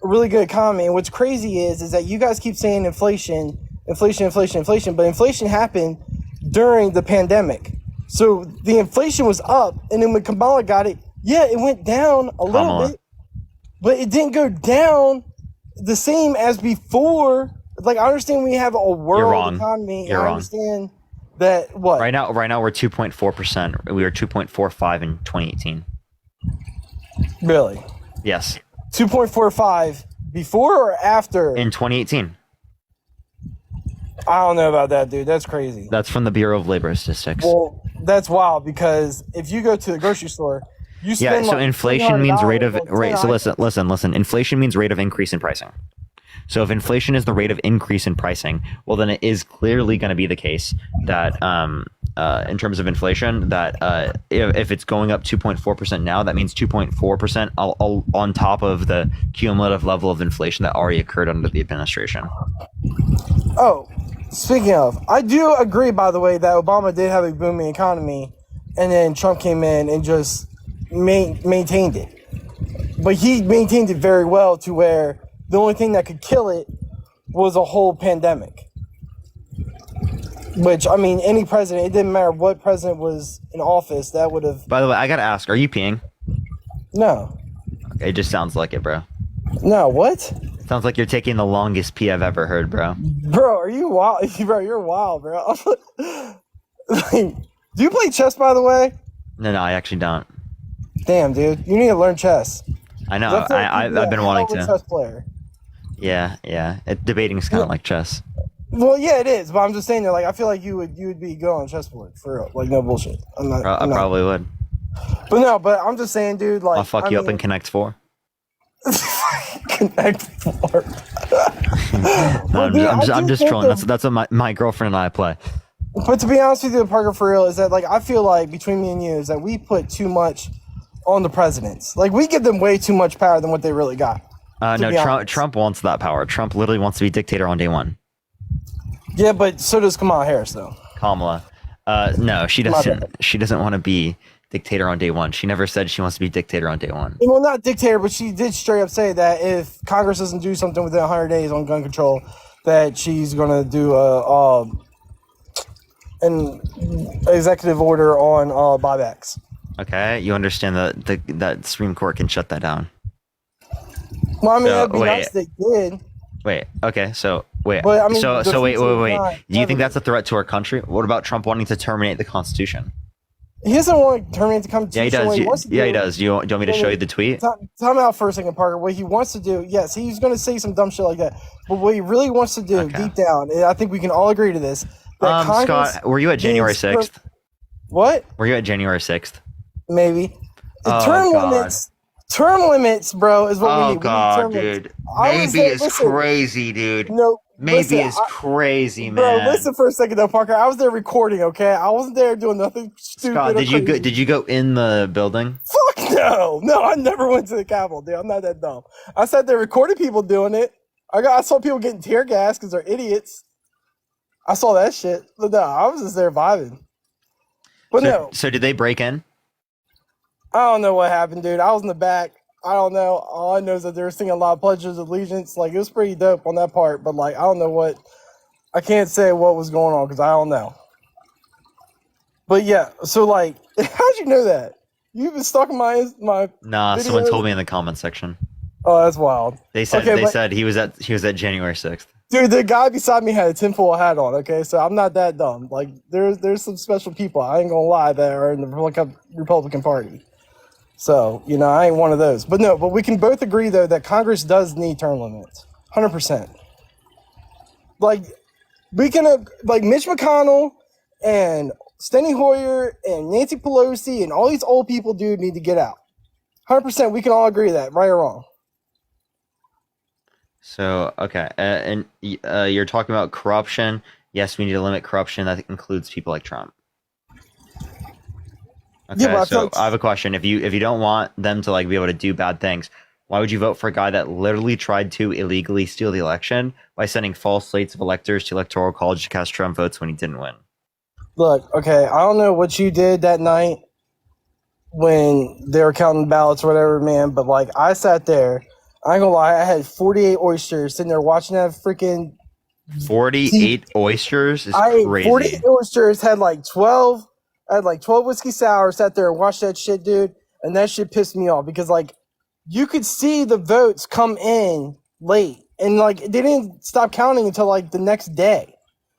a really good economy, and what's crazy is that you guys keep saying inflation, but inflation happened during the pandemic. So the inflation was up, and then when Kamala got it, yeah, it went down a little Kamala. bit. But it didn't go down the same as before. Like, I understand we have a world wrong. economy. You're I wrong. understand that what? Right now we're 2.4%. We were 2.45 in 2018. Really? Yes. 2.45 before or after? In 2018. I don't know about that, dude. That's crazy. That's from the Bureau of Labor Statistics. Well, that's wild because if you go to the grocery store, you spend Yeah, so like inflation means rate of $300 on rate. So 10 listen. Inflation means rate of increase in pricing. So if inflation is the rate of increase in pricing, well, then it is clearly going to be the case that in terms of inflation, that if it's going up 2.4% now, that means 2.4% on top of the cumulative level of inflation that already occurred under the administration. Oh, speaking of, I do agree, by the way, that Obama did have a booming economy, and then Trump came in and just maintained it. But he maintained it very well to where the only thing that could kill it was a whole pandemic. Which, I mean, any president, it didn't matter what president was in office, that would have... By the way, I got to ask, are you peeing? No. Okay, it just sounds like it, bro. No, what? Sounds like you're taking the longest pee I've ever heard, bro. Bro, are you wild? Bro, you're wild, bro. Like, do you play chess, by the way? No, I actually don't. Damn, dude. You need to learn chess. I know. I've been wanting to. Chess player. Yeah. Debating is kind of like chess. Well, yeah, it is, but I'm just saying that, like, I feel like you would be good on chessboard, for real. Like, no bullshit. I'm not. I probably would. But no, but I'm just saying, dude, like, I'll fuck you up in Connect 4. Connect 4. No, Dude, I'm just think trolling. that- That's what my girlfriend and I play. But to be honest with you, Parker, for real, is that, like, I feel like between me and you is that we put too much on the presidents. Like, we give them way too much power than what they really got. No, be honest. Trump wants that power. Trump literally wants to be dictator on day one. Yeah, but so does Kamala Harris, though. Kamala. No, she My doesn't. bad. She doesn't want to be dictator on day one. She never said she wants to be dictator on day one. Well, not dictator, but she did straight up say that if Congress doesn't do something within 100 days on gun control, that she's going to do an executive order on buybacks. Okay, you understand that Supreme Court can shut that down. Well, I mean, So, that'd be wait. nice if they did. Wait. Okay. So wait. But, I mean, so the wait. future is Do not you think that's a threat to our country? What about Trump wanting to terminate the Constitution? He doesn't want to terminate the Constitution. Yeah, he does. What he wants to He do- does. Do you want me to show you the tweet? Time out for a second, Parker. What he wants to do, yes, he's going to say some dumb shit like that. But what he really wants to do deep down, and I think we can all agree to this, that Congress Scott, were you at January is 6th? What? Were you at January 6th? Maybe. The Oh, term God. limits. Term limits, bro, is what we need. Oh We need God, term limits. dude. I would Maybe say- is listen, crazy, dude. No, Maybe listen, is crazy, Bro, man. listen for a second though, Parker. I was there recording, okay? I wasn't there doing nothing stupid. Scott, or did you go? crazy. Did you go in the building? Fuck no. No, I never went to the Capitol, dude. I'm not that dumb. I sat there recording people doing it. I saw people getting tear gas because they're idiots. I saw that shit. But no, I was just there vibing. But no, So did they break in? I don't know what happened, dude. I was in the back. I don't know. All I know is that they were singing a lot of pledges of allegiance. Like, it was pretty dope on that part, but like, I don't know what. I can't say what was going on because I don't know. But yeah, so like, how'd you know that? You've been stalking my Nah, videos? someone told me in the comment section. Oh, that's wild. They said Okay, they but- said he was at January 6th. Dude, the guy beside me had a tinfoil hat on, okay? So I'm not that dumb. Like, there's some special people, I ain't gonna lie, that are in the Republican Party. So, you know, I ain't one of those. But no, but we can both agree, though, that Congress does need term limits. 100%. Like, we can, like, Mitch McConnell and Steny Hoyer and Nancy Pelosi and all these old people, dude, need to get out. 100%, we can all agree that, right or wrong. So, okay. And you're talking about corruption. Yes, we need to limit corruption. That includes people like Trump. Okay, Yeah, but I so thought- I have a question. If you don't want them to like be able to do bad things, why would you vote for a guy that literally tried to illegally steal the election by sending false slates of electors to Electoral College to cast Trump votes when he didn't win? Look, okay, I don't know what you did that night when they were counting ballots or whatever, man, but like I sat there, I ain't gonna lie, I had 48 oysters sitting there watching that freaking 48 oysters is I ate crazy. 48 oysters, had like 12 whiskey sours, sat there and watched that shit, dude, and that shit pissed me off because like you could see the votes come in late and like they didn't stop counting until like the next day.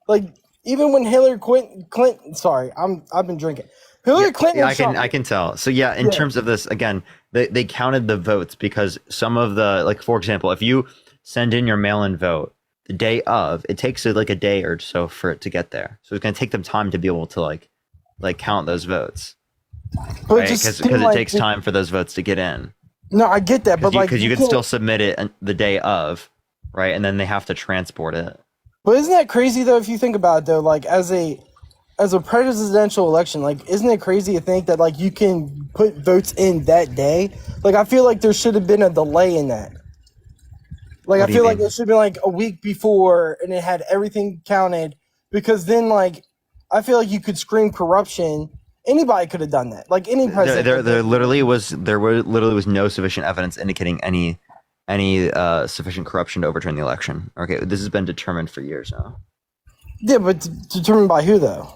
Like even when Hillary Clinton sorry, I've been drinking. Hillary Clinton Yeah, was something. I can tell. So yeah, in Yeah. terms of this, again, they counted the votes because some of the, like, for example, if you send in your mail-in vote the day of, it takes like a day or so for it to get there. So it's going to take them time to be able to like count those votes, But right? just Because seemed it like takes time for those votes to get in. No, I get that, but like Because you could can't- still submit it the day of, right? And then they have to transport it. But isn't that crazy though? If you think about it though, like as a presidential election, like isn't it crazy to think that like you can put votes in that day? Like I feel like there should have been a delay in that. Like What I do you feel like mean? it should have been like a week before, and it had everything counted. Because then, like, I feel like you could scream corruption. Anybody could have done that. Like any president. There literally was no sufficient evidence indicating any sufficient corruption to overturn the election. Okay, this has been determined for years now. Yeah, but determined by who though?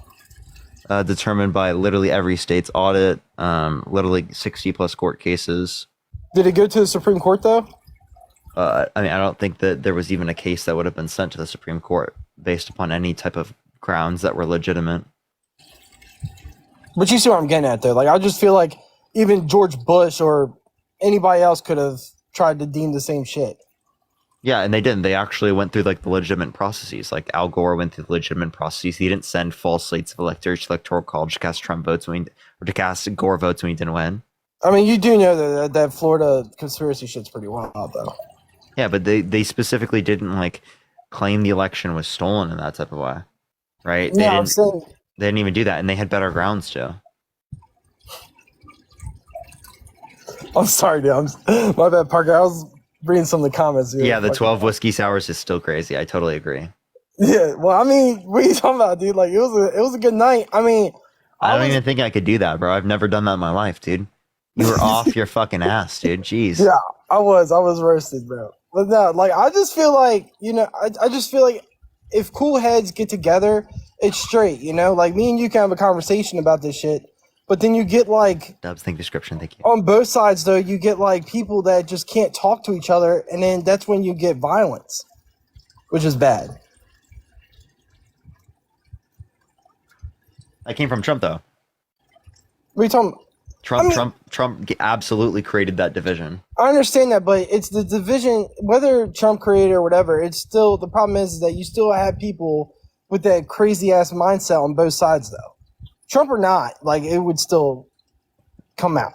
Determined by literally every state's audit, literally 60 plus court cases. Did it go to the Supreme Court though? I mean, I don't think that there was even a case that would have been sent to the Supreme Court based upon any type of grounds that were legitimate. But you see what I'm getting at though. Like I just feel like even George Bush or anybody else could have tried to deem the same shit. Yeah, and they didn't. They actually went through like the legitimate processes. Like Al Gore went through the legitimate processes. He didn't send false slates of electors to Electoral College to cast Trump votes or to cast Gore votes when he didn't win. I mean, you do know that Florida conspiracy shit's pretty wild though. Yeah, but they specifically didn't like claim the election was stolen in that type of way, right? Yeah, I'm saying. They didn't even do that, and they had better grounds to. I'm sorry, dude. My bad, Parker. I was reading some of the comments. Dude. Yeah, the Like, 12 whiskey sours is still crazy. I totally agree. Yeah, well, I mean, what are you talking about, dude? Like, it was a good night. I mean, I don't even think I could do that, bro. I've never done that in my life, dude. You were off your fucking ass, dude. Jeez. yeah, I was roasted, bro. But no, like, I just feel like, you know, I just feel like if cool heads get together, it's straight, you know? Like, me and you can have a conversation about this shit, but then you get, like, Dubs, think description. Thank you. on both sides, though, you get, like, people that just can't talk to each other, and then that's when you get violence, which is bad. I came from Trump, though. What are you talking about? Trump absolutely created that division. I understand that, but it's the division, whether Trump created or whatever, it's still, the problem is that you still have people with that crazy ass mindset on both sides, though. Trump or not, like, it would still come out.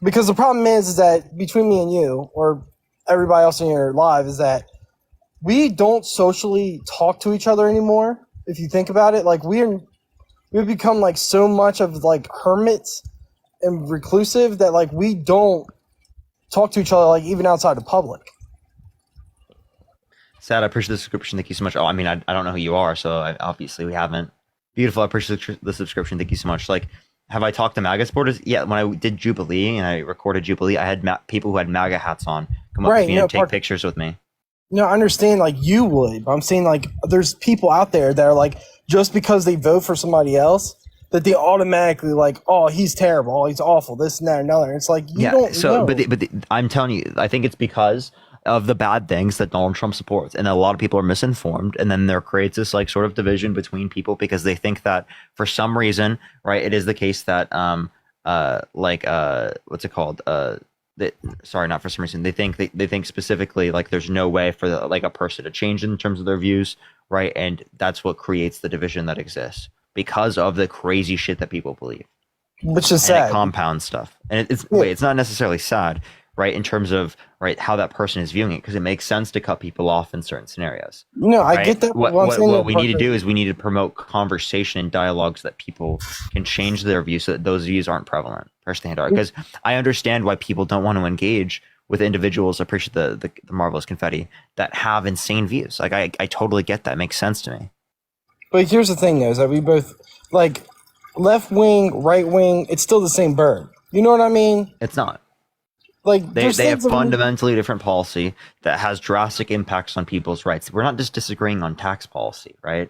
Because the problem is that between me and you, or everybody else in your live, is that we don't socially talk to each other anymore. If you think about it, like, we've become like so much of like hermits and reclusive that like we don't talk to each other like even outside of public. Sad, I appreciate the subscription. Thank you so much. Oh, I mean, I don't know who you are, so obviously we haven't. Beautiful, I appreciate the subscription. Thank you so much. Like, Have I talked to MAGA supporters? Yeah, when I did Jubilee and I recorded Jubilee, I had people who had MAGA hats on come up to me and take pictures with me. No, I understand, like, you would, but I'm saying, like, there's people out there that are like, just because they vote for somebody else, that they automatically like, oh, he's terrible, oh, he's awful, this and that and another. It's like, you don't know. But I'm telling you, I think it's because of the bad things that Donald Trump supports, and a lot of people are misinformed, and then there creates this like sort of division between people because they think that for some reason, right, it is the case that what's it called, sorry, not for some reason, they think specifically like there's no way for like a person to change in terms of their views, right, and that's what creates the division that exists because of the crazy shit that people believe, which is sad. It compounds stuff, and it's not necessarily sad, right, in terms of right how that person is viewing it, because it makes sense to cut people off in certain scenarios. No, right? I get that. What we need to do is we need to promote conversation and dialogues that people can change their views so that those views aren't prevalent. Because I understand why people don't want to engage with individuals. I appreciate the marvelous confetti that have insane views. Like I totally get that. It makes sense to me. But here's the thing, though, is that we both like left wing, right wing. It's still the same bird. You know what I mean? It's not. Like they have fundamentally different policy that has drastic impacts on people's rights. We're not just disagreeing on tax policy, right?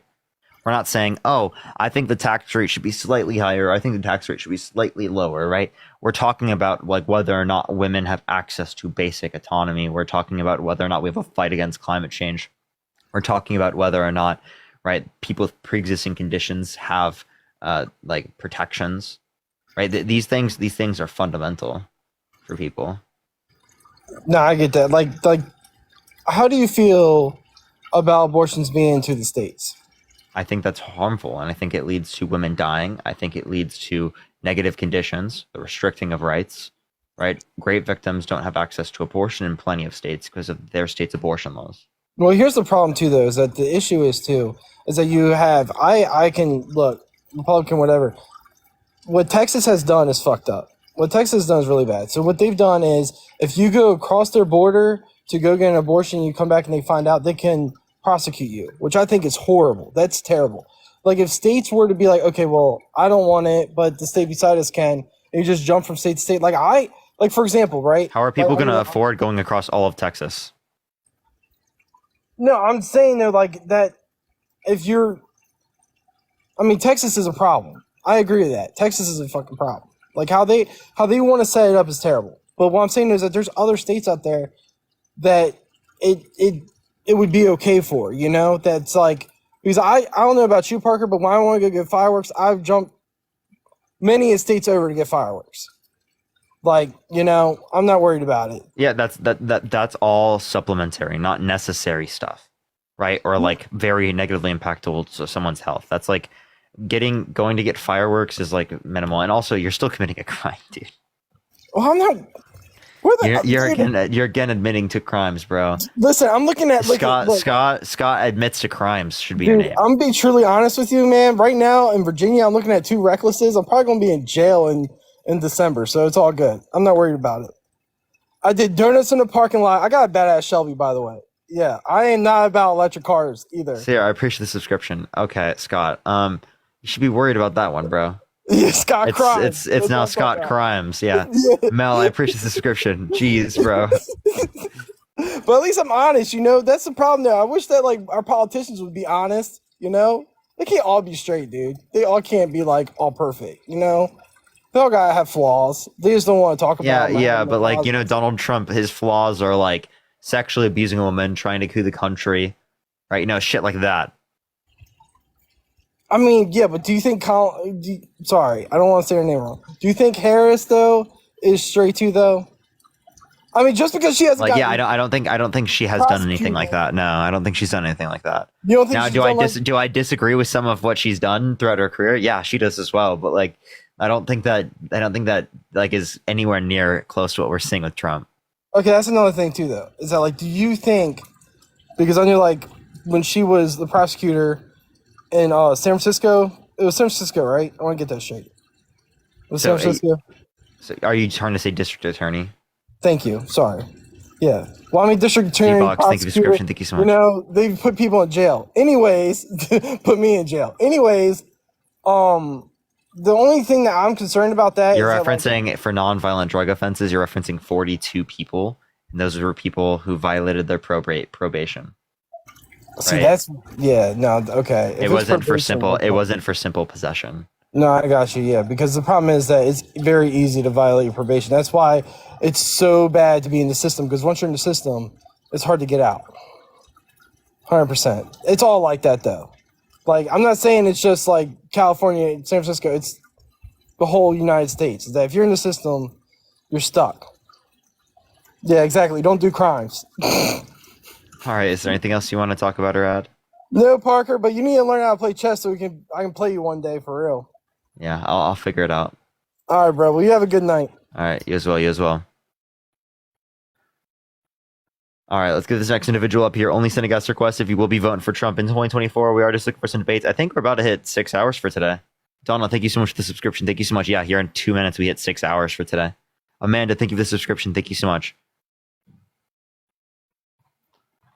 We're not saying, oh, I think the tax rate should be slightly higher. I think the tax rate should be slightly lower, right? We're talking about like whether or not women have access to basic autonomy. We're talking about whether or not we have a fight against climate change. We're talking about whether or not, right, people with pre-existing conditions have like protections, right? These things are fundamental for people. No, I get that. Like, how do you feel about abortions being into the states? I think that's harmful, and I think it leads to women dying. I think it leads to negative conditions, the restricting of rights, right? Rape victims don't have access to abortion in plenty of states because of their state's abortion laws. Well, here's the problem, too, though, is that the issue is, too, is that you have, I can, look, Republican, whatever, what Texas has done is fucked up. What Texas has done is really bad. So what they've done is, if you go across their border to go get an abortion, you come back and they find out, they can prosecute you, which I think is horrible. That's terrible. Like, if states were to be like, okay, well, I don't want it, but the state beside us can, and you just jump from state to state. Like, for example, right? How are people going to afford going across all of Texas? No, I'm saying, though, like, that if you're, I mean, Texas is a problem. I agree with that. Texas is a fucking problem. Like, how they want to set it up is terrible. But what I'm saying is that there's other states out there that it would be okay for, you know? That's like, because I don't know about you, Parker, but when I want to go get fireworks, I've jumped many states over to get fireworks. Like, you know, I'm not worried about it. Yeah, that's all supplementary, not necessary stuff, right? Or like very negatively impactful to someone's health. That's like going to get fireworks is like minimal, and also you're still committing a crime, dude. Well, I'm not. You're again admitting to crimes, bro. Listen, I'm looking at Scott admits to crimes should be your name. I'm being truly honest with you, man. Right now in Virginia, I'm looking at 2 recklesses. I'm probably gonna be in jail in December, so it's all good. I'm not worried about it. I did donuts in the parking lot. I got a badass Shelby, by the way. Yeah, I am not about electric cars either. So yeah, I appreciate the subscription. Okay, Scott. You should be worried about that one, bro. Yeah, Scott Crimes. It's now Scott Crimes. Yeah. Mel, I appreciate the subscription. Jeez, bro. But at least I'm honest, you know? That's the problem there. I wish that like our politicians would be honest, you know? They can't all be straight, dude. They all can't be like all perfect, you know? They all gotta have flaws. They just don't want to talk about it. Yeah, but like, you know, Donald Trump, his flaws are like sexually abusing a woman, trying to coup the country, right? You know, shit like that. I mean, yeah, but do you think sorry, I don't want to say her name wrong. Do you think Harris though is straight too though? I mean, just because she has like, yeah, I don't think she has done anything like that. No, I don't think she's done anything like that. You don't think now, do I disagree with some of what she's done throughout her career? Yeah, she does as well. But like, I don't think that like is anywhere near close to what we're seeing with Trump. Okay, that's another thing too, though. Is that like, do you think, because I knew like when she was the prosecutor in San Francisco, it was San Francisco, right? I want to get that straight. It was San Francisco. So are you trying to say district attorney? Thank you. Sorry. Yeah. Well, I mean, district attorney. Thank you, description. Thank you so much. You know, they put people in jail. Anyways, put me in jail. Anyways, the only thing that I'm concerned about that You're is that, like, referencing for non-violent drug offenses. You're referencing 42 people, and those were people who violated their probation. see, right? that's no, okay. If It it's wasn't for probation, simple. that's It fine. wasn't for simple possession. No, I got you. Yeah, because the problem is that it's very easy to violate your probation. That's why it's so bad to be in the system. Because once you're in the system, it's hard to get out. 100%. It's all like that, though. Like, I'm not saying it's just like California, San Francisco. It's the whole United States. Is that if you're in the system, you're stuck. Yeah, exactly. Don't do crimes. All right. Is there anything else you want to talk about or add? No, Parker, but you need to learn how to play chess so I can play you one day for real. Yeah, I'll figure it out. All right, bro. Well, you have a good night. All right. You as well. You as well. All right, let's get this next individual up here. Only send a guest request if you will be voting for Trump in 2024. We are just looking for some debates. I think we're about to hit 6 hours for today. Donna, thank you so much for the subscription. Thank you so much. Yeah, here in 2 minutes, we hit 6 hours for today. Amanda, thank you for the subscription. Thank you so much.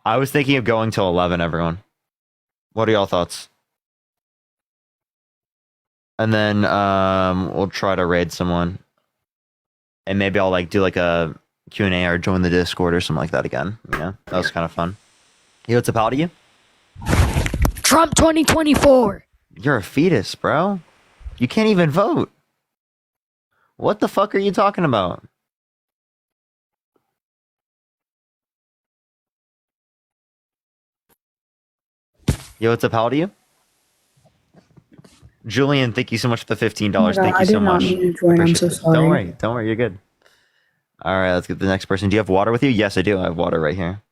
I was thinking of going till 11, everyone. What are y'all thoughts? And then we'll try to raid someone. And maybe I'll like do like a Q&A or join the Discord or something like that again. Yeah, that was kind of fun. Yo, what's up, how do you? Trump 2024. You're a fetus, bro. You can't even vote. What the fuck are you talking about? Yo, what's up, how do you? Julian, thank you so much for the $15. Oh my God, thank you I so did not much. mean to join. I'm so Appreciate it. sorry. Don't worry, you're good. All right, let's get the next person. Do you have water with you? Yes, I do. I have water right here.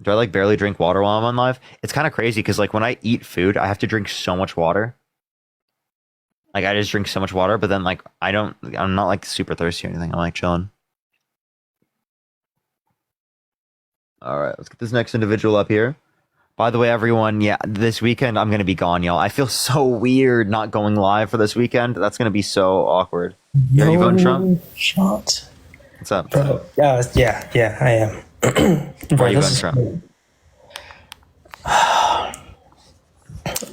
Do I like barely drink water while I'm on live? It's kind of crazy because like when I eat food, I have to drink so much water. Like I just drink so much water, but then like I'm not like super thirsty or anything. I'm like chilling. All right, let's get this next individual up here. By the way, everyone, yeah, this weekend I'm gonna be gone, y'all. I feel so weird not going live for this weekend. That's gonna be so awkward. Yeah, you voting Trump? Shot. What's up? Bro, yeah, I am. Why are you voting Trump?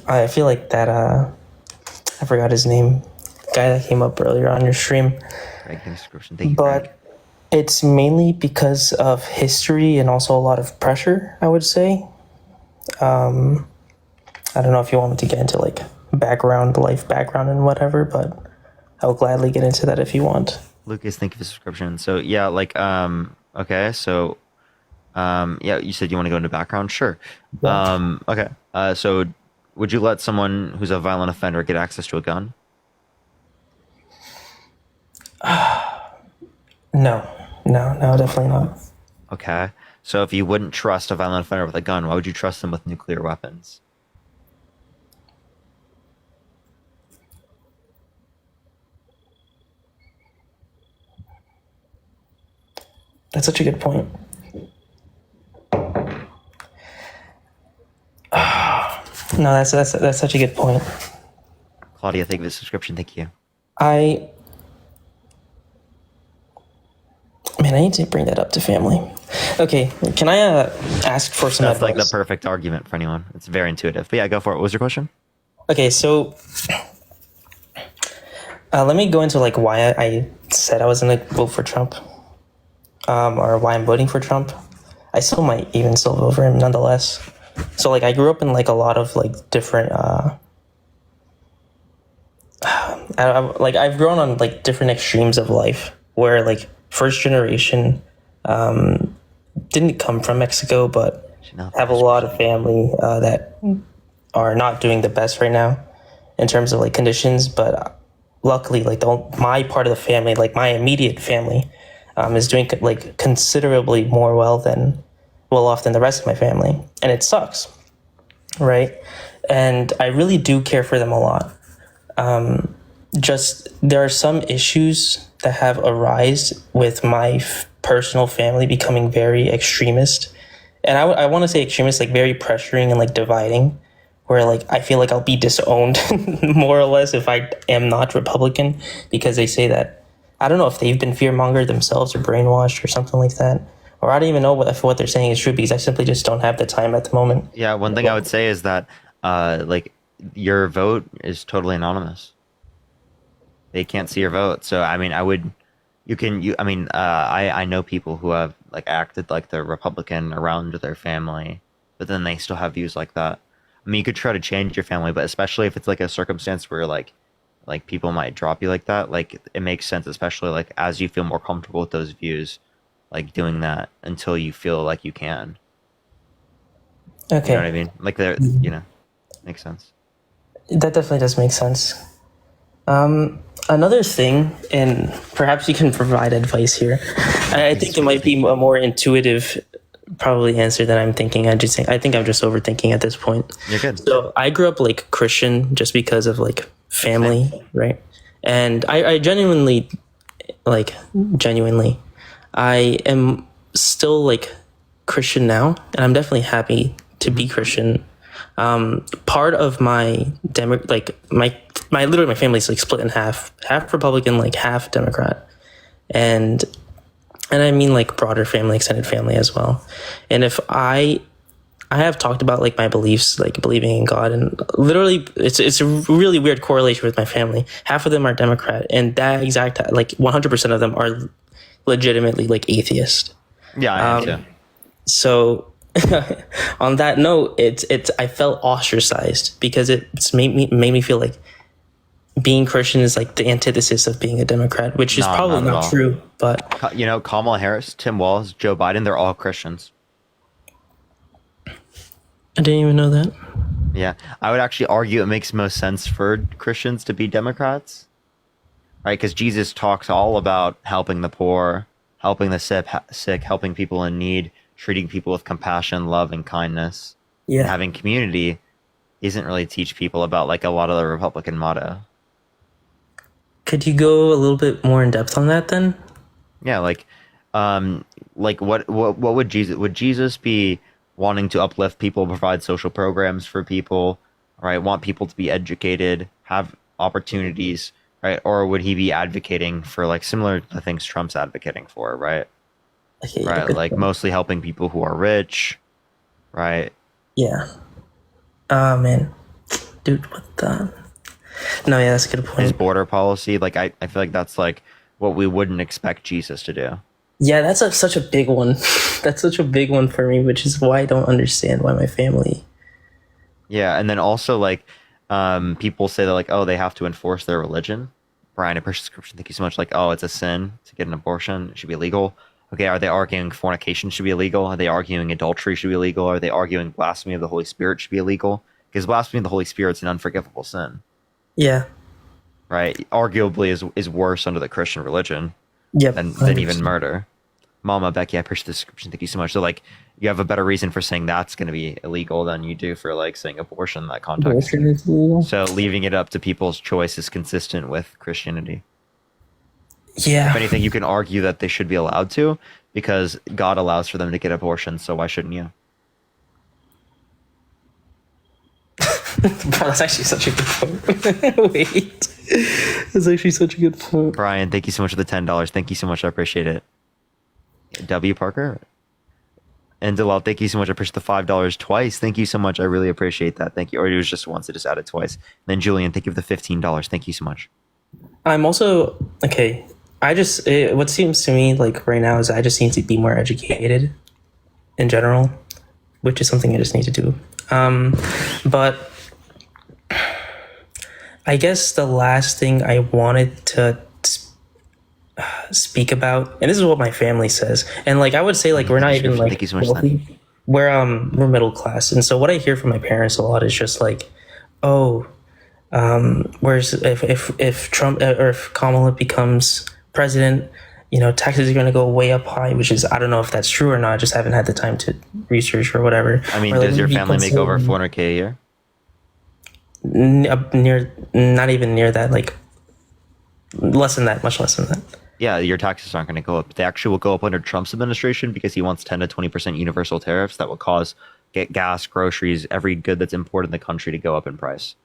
I feel like that, I forgot his name. The guy that came up earlier on your stream. Thank you, but it's mainly because of history and also a lot of pressure, I would say. I don't know if you want me to get into like life background and whatever, but I'll gladly get into that if you want. Lucas, thank you for the subscription. So yeah, like okay, so yeah, you said you want to go into background? Sure. Okay. So would you let someone who's a violent offender get access to a gun? No, definitely not. Okay. So if you wouldn't trust a violent offender with a gun, why would you trust them with nuclear weapons? That's such a good point. No, that's such a good point. Claudia, thank you for the subscription. Thank you. I need to bring that up to family. Okay, can I ask for some That's advice? like the perfect argument for anyone. It's very intuitive. But yeah, go for it. What was your question? Okay, so let me go into like why I said I was gonna vote for Trump, or why I'm voting for Trump. I still might even still vote for him nonetheless. So like I grew up in like a lot of like different I've grown on like different extremes of life where like first generation didn't come from Mexico but have a lot of family that are not doing the best right now in terms of like conditions, but luckily like my part of the family, like my immediate family, is doing like considerably more well off than the rest of my family, and it sucks, right? And I really do care for them a lot. Just there are some issues that have arisen with my personal family becoming very extremist, and I want to say extremist, like very pressuring and like dividing, where like I feel like I'll be disowned more or less if I am not Republican, because they say that, I don't know if they've been fear-mongered themselves or brainwashed or something like that, or I don't even know if what they're saying is true, because I simply just don't have the time at the moment. Yeah, one thing I would say is that like your vote is totally anonymous. They can't see your vote. So I mean, I know people who have like acted like they're Republican around their family, but then they still have views like that. I mean, you could try to change your family, but especially if it's like a circumstance where like people might drop you like that, like it makes sense, especially like as you feel more comfortable with those views, like doing that until you feel like you can. Okay. You know what I mean? Like there, makes sense. That definitely does make sense. Another thing, and perhaps you can provide advice here. I think it might be a more intuitive, probably answer than I'm thinking. I think I'm just overthinking at this point. You're good. So I grew up like Christian just because of like family, right? And I genuinely, I am still like Christian now, and I'm definitely happy to be Christian. Part of my my family's like split in half Republican, like half Democrat, and I mean like broader family, extended family as well. And if I have talked about like my beliefs, like believing in God, and literally it's a really weird correlation with my family. Half of them are Democrat, and that exact like 100% of them are legitimately like atheist. Yeah, I am too. So on that note, I felt ostracized because it's made me feel like being Christian is like the antithesis of being a Democrat, which is probably not true. But Kamala Harris, Tim Walz, Joe Biden, they're all Christians. I didn't even know that. Yeah, I would actually argue it makes most sense for Christians to be Democrats, right? Because Jesus talks all about helping the poor, helping the sick, helping people in need, treating people with compassion, love, and kindness. Yeah. And having community isn't really teach people about like a lot of the Republican motto. Could you go a little bit more in depth on that then? Yeah, like what would Jesus be wanting to uplift people, provide social programs for people, right? Want people to be educated, have opportunities, right? Or would he be advocating for like similar to things Trump's advocating for, right? Okay, right, like mostly helping people who are rich, right? Yeah. Oh man, dude, what the? No, yeah, that's a good point. His border policy, like I feel like that's like what we wouldn't expect Jesus to do. Yeah, that's such a big one. That's such a big one for me, which is why I don't understand why my family. Yeah, and then also like people say that like, oh, they have to enforce their religion. Brian, a prescription, thank you so much. Like, oh, it's a sin to get an abortion. It should be illegal. Okay, are they arguing fornication should be illegal? Are they arguing adultery should be illegal? Are they arguing blasphemy of the Holy Spirit should be illegal? Because blasphemy of the Holy Spirit is an unforgivable sin. Yeah. Right? Arguably is worse under the Christian religion yep, than even murder. Mama, Becky, I appreciate the description. Thank you so much. So, like, you have a better reason for saying that's going to be illegal than you do for, like, saying abortion in that context. Abortion is illegal. So, leaving it up to people's choice is consistent with Christianity. Yeah. If anything, you can argue that they should be allowed to because God allows for them to get abortions, so why shouldn't you? Bro, that's actually such a good point. Wait. That's actually such a good point. Brian, thank you so much for the $10. Thank you so much. I appreciate it. W. Parker. And Delal, thank you so much. I appreciate the $5 twice. Thank you so much. I really appreciate that. Thank you. Or it was just once. I just added twice. And then Julian, thank you for the $15. Thank you so much. I'm also, okay, what seems to me like right now is I just need to be more educated in general, which is something I just need to do. But I guess the last thing I wanted to speak about, and this is what my family says, and like I would say like we're not even like wealthy. We're middle class, and so what I hear from my parents a lot is just like, oh, where's if Trump or if Kamala becomes president, taxes are going to go way up high, which is, I don't know if that's true or not. I just haven't had the time to research or whatever. I mean, does your family make over $400K a year? Not even near that, like less than that, much less than that. Yeah, your taxes aren't going to go up. They actually will go up under Trump's administration because he wants 10 to 20% universal tariffs that will cause gas, groceries, every good that's imported in the country to go up in price.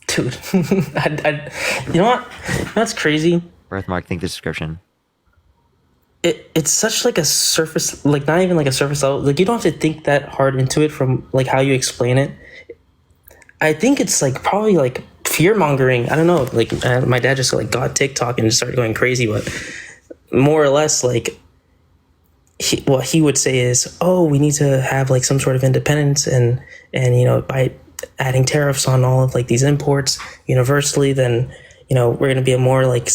Dude, you know what? That's crazy. Birthmark, think the description. it's such like a surface, like not even like a surface level. Like you don't have to think that hard into it from like how you explain it. I think it's like probably like fear mongering. I don't know. Like my dad just like got TikTok and just started going crazy, but more or less like what he would say is, oh, we need to have like some sort of independence and by adding tariffs on all of like these imports universally, then we're going to be a more like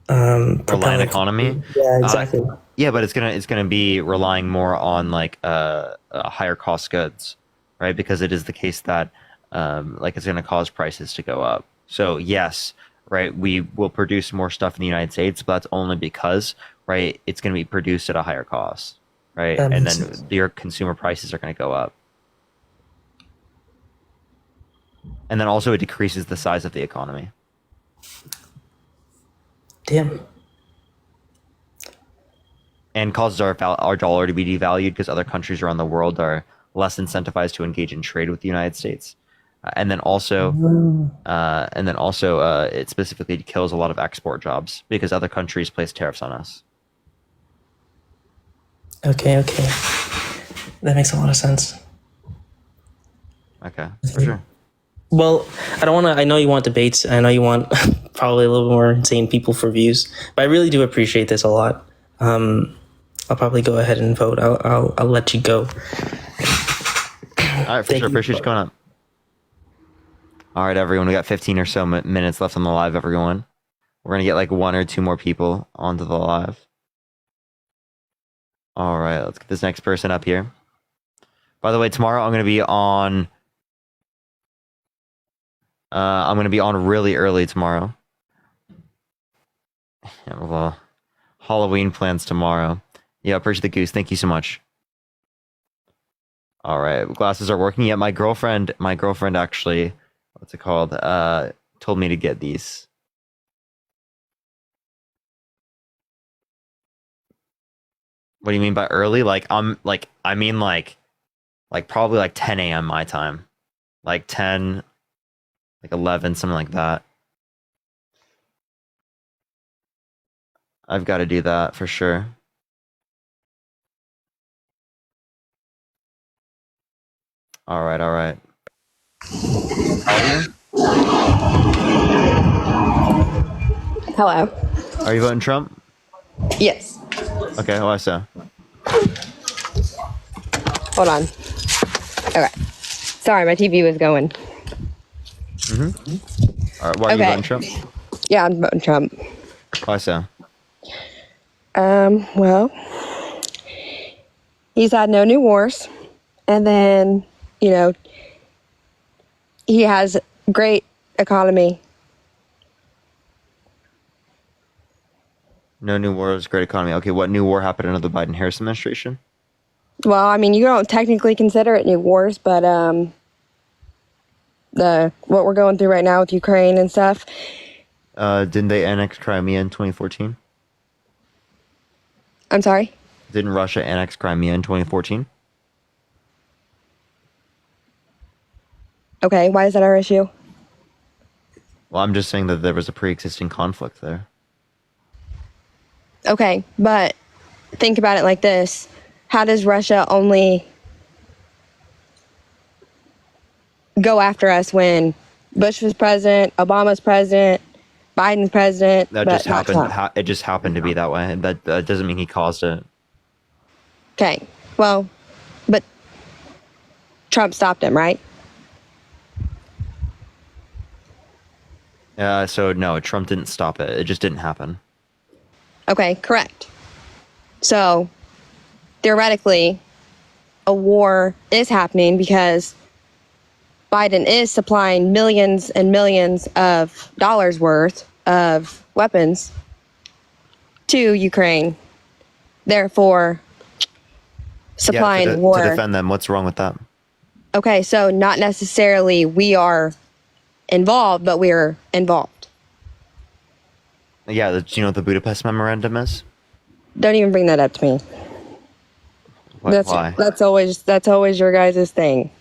reliant economy. Yeah, exactly. Yeah, but it's gonna be relying more on like higher cost goods, right? Because it is the case that it's gonna cause prices to go up. So yes, right, we will produce more stuff in the United States, but that's only because, right, it's gonna be produced at a higher cost, right? That And makes then sense. your consumer prices are gonna go up. And then also it decreases the size of the economy. Damn. And causes our dollar to be devalued because other countries around the world are less incentivized to engage in trade with the United States. And then also, it specifically kills a lot of export jobs because other countries place tariffs on us. Okay. That makes a lot of sense. Okay, for sure. Well, I know you want debates. I know you want probably a little more insane people for views, but I really do appreciate this a lot. I'll probably go ahead and vote. I'll let you go. All right, for sure. Appreciate you coming up. All right, everyone. We got 15 or so minutes left on the live, everyone. We're going to get like 1 or 2 more people onto the live. All right, let's get this next person up here. By the way, tomorrow I'm going to be on... really early tomorrow. Yeah, well, Halloween plans tomorrow. Yeah, appreciate the goose. Thank you so much. All right, glasses are working. Yeah, my girlfriend actually, what's it called? Told me to get these. What do you mean by early? I mean probably like 10 a.m. my time. Like 10, like 11, something like that. I've got to do that for sure. All right. Hello. Are you voting Trump? Yes. Okay, why so? Hold on. Okay. Sorry, my TV was going. All right, why are you voting Trump? Yeah, I'm voting Trump. Why so? Well, he's had no new wars, and then, he has great economy. No new wars, great economy. Okay, what new war happened under the Biden-Harris administration? Well, I mean, you don't technically consider it new wars, but what we're going through right now with Ukraine and stuff. Didn't they annex Crimea in 2014? I'm sorry? Didn't Russia annex Crimea in 2014? Okay, why is that our issue? Well, I'm just saying that there was a pre-existing conflict there. Okay, but think about it like this. How does Russia only go after us when Bush was president, Obama's president, Biden's president? That but just not happened. Trump? It just happened to be that way. That doesn't mean he caused it. Okay, well, but Trump stopped him, right? So no, Trump didn't stop it. It just didn't happen. Okay, correct. So, theoretically, a war is happening because Biden is supplying millions and millions of dollars worth of weapons to Ukraine. Therefore, supplying to war. to defend them. What's wrong with that? Okay, so not necessarily we are involved, but we're involved. Yeah, do you know what the Budapest Memorandum is? Don't even bring that up to me. Why? That's always your guys' thing.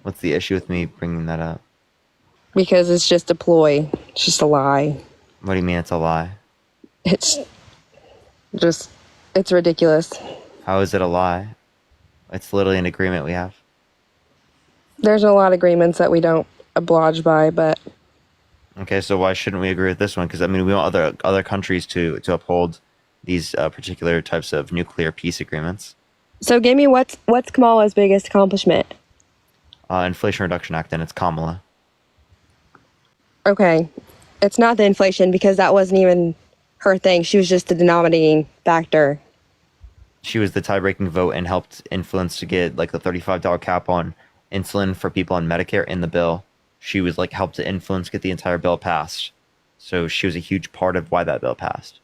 What's the issue with me bringing that up? Because it's just a ploy. It's just a lie. What do you mean it's a lie? It's Just, it's ridiculous. How is it a lie? It's literally an agreement we have. There's a lot of agreements that we don't oblige by, but Okay, so why shouldn't we agree with this one? Because I mean, we want other countries to uphold these particular types of nuclear peace agreements. so give me what's Kamala's biggest accomplishment? Inflation Reduction Act, and it's Kamala. Okay, it's not the inflation because that wasn't even her thing. She was just the denominating factor. She was the tie-breaking vote and helped influence to get like the $35 cap on insulin for people on Medicare in the bill. She was like helped to influence get the entire bill passed. So she was a huge part of why that bill passed.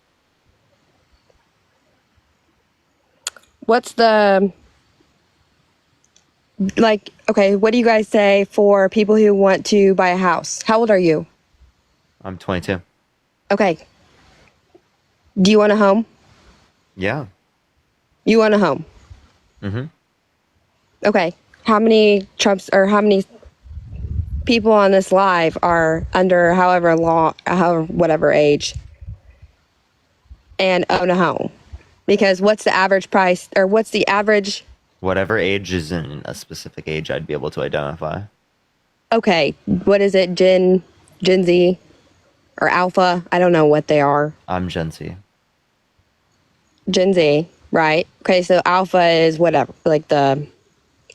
What's the, like, okay, what do you guys say for people who want to buy a house? How old are you? I'm 22. Okay. Do you want a home? Yeah. You want a home? Mm-hmm. Okay. How many people on this live are under whatever age and own a home? Because what's the average price, or what's the average? Whatever age is in a specific age, I'd be able to identify. Okay. What is it? Gen Z or Alpha? I don't know what they are. I'm Gen Z. Gen Z, right? Okay. So Alpha is whatever, like I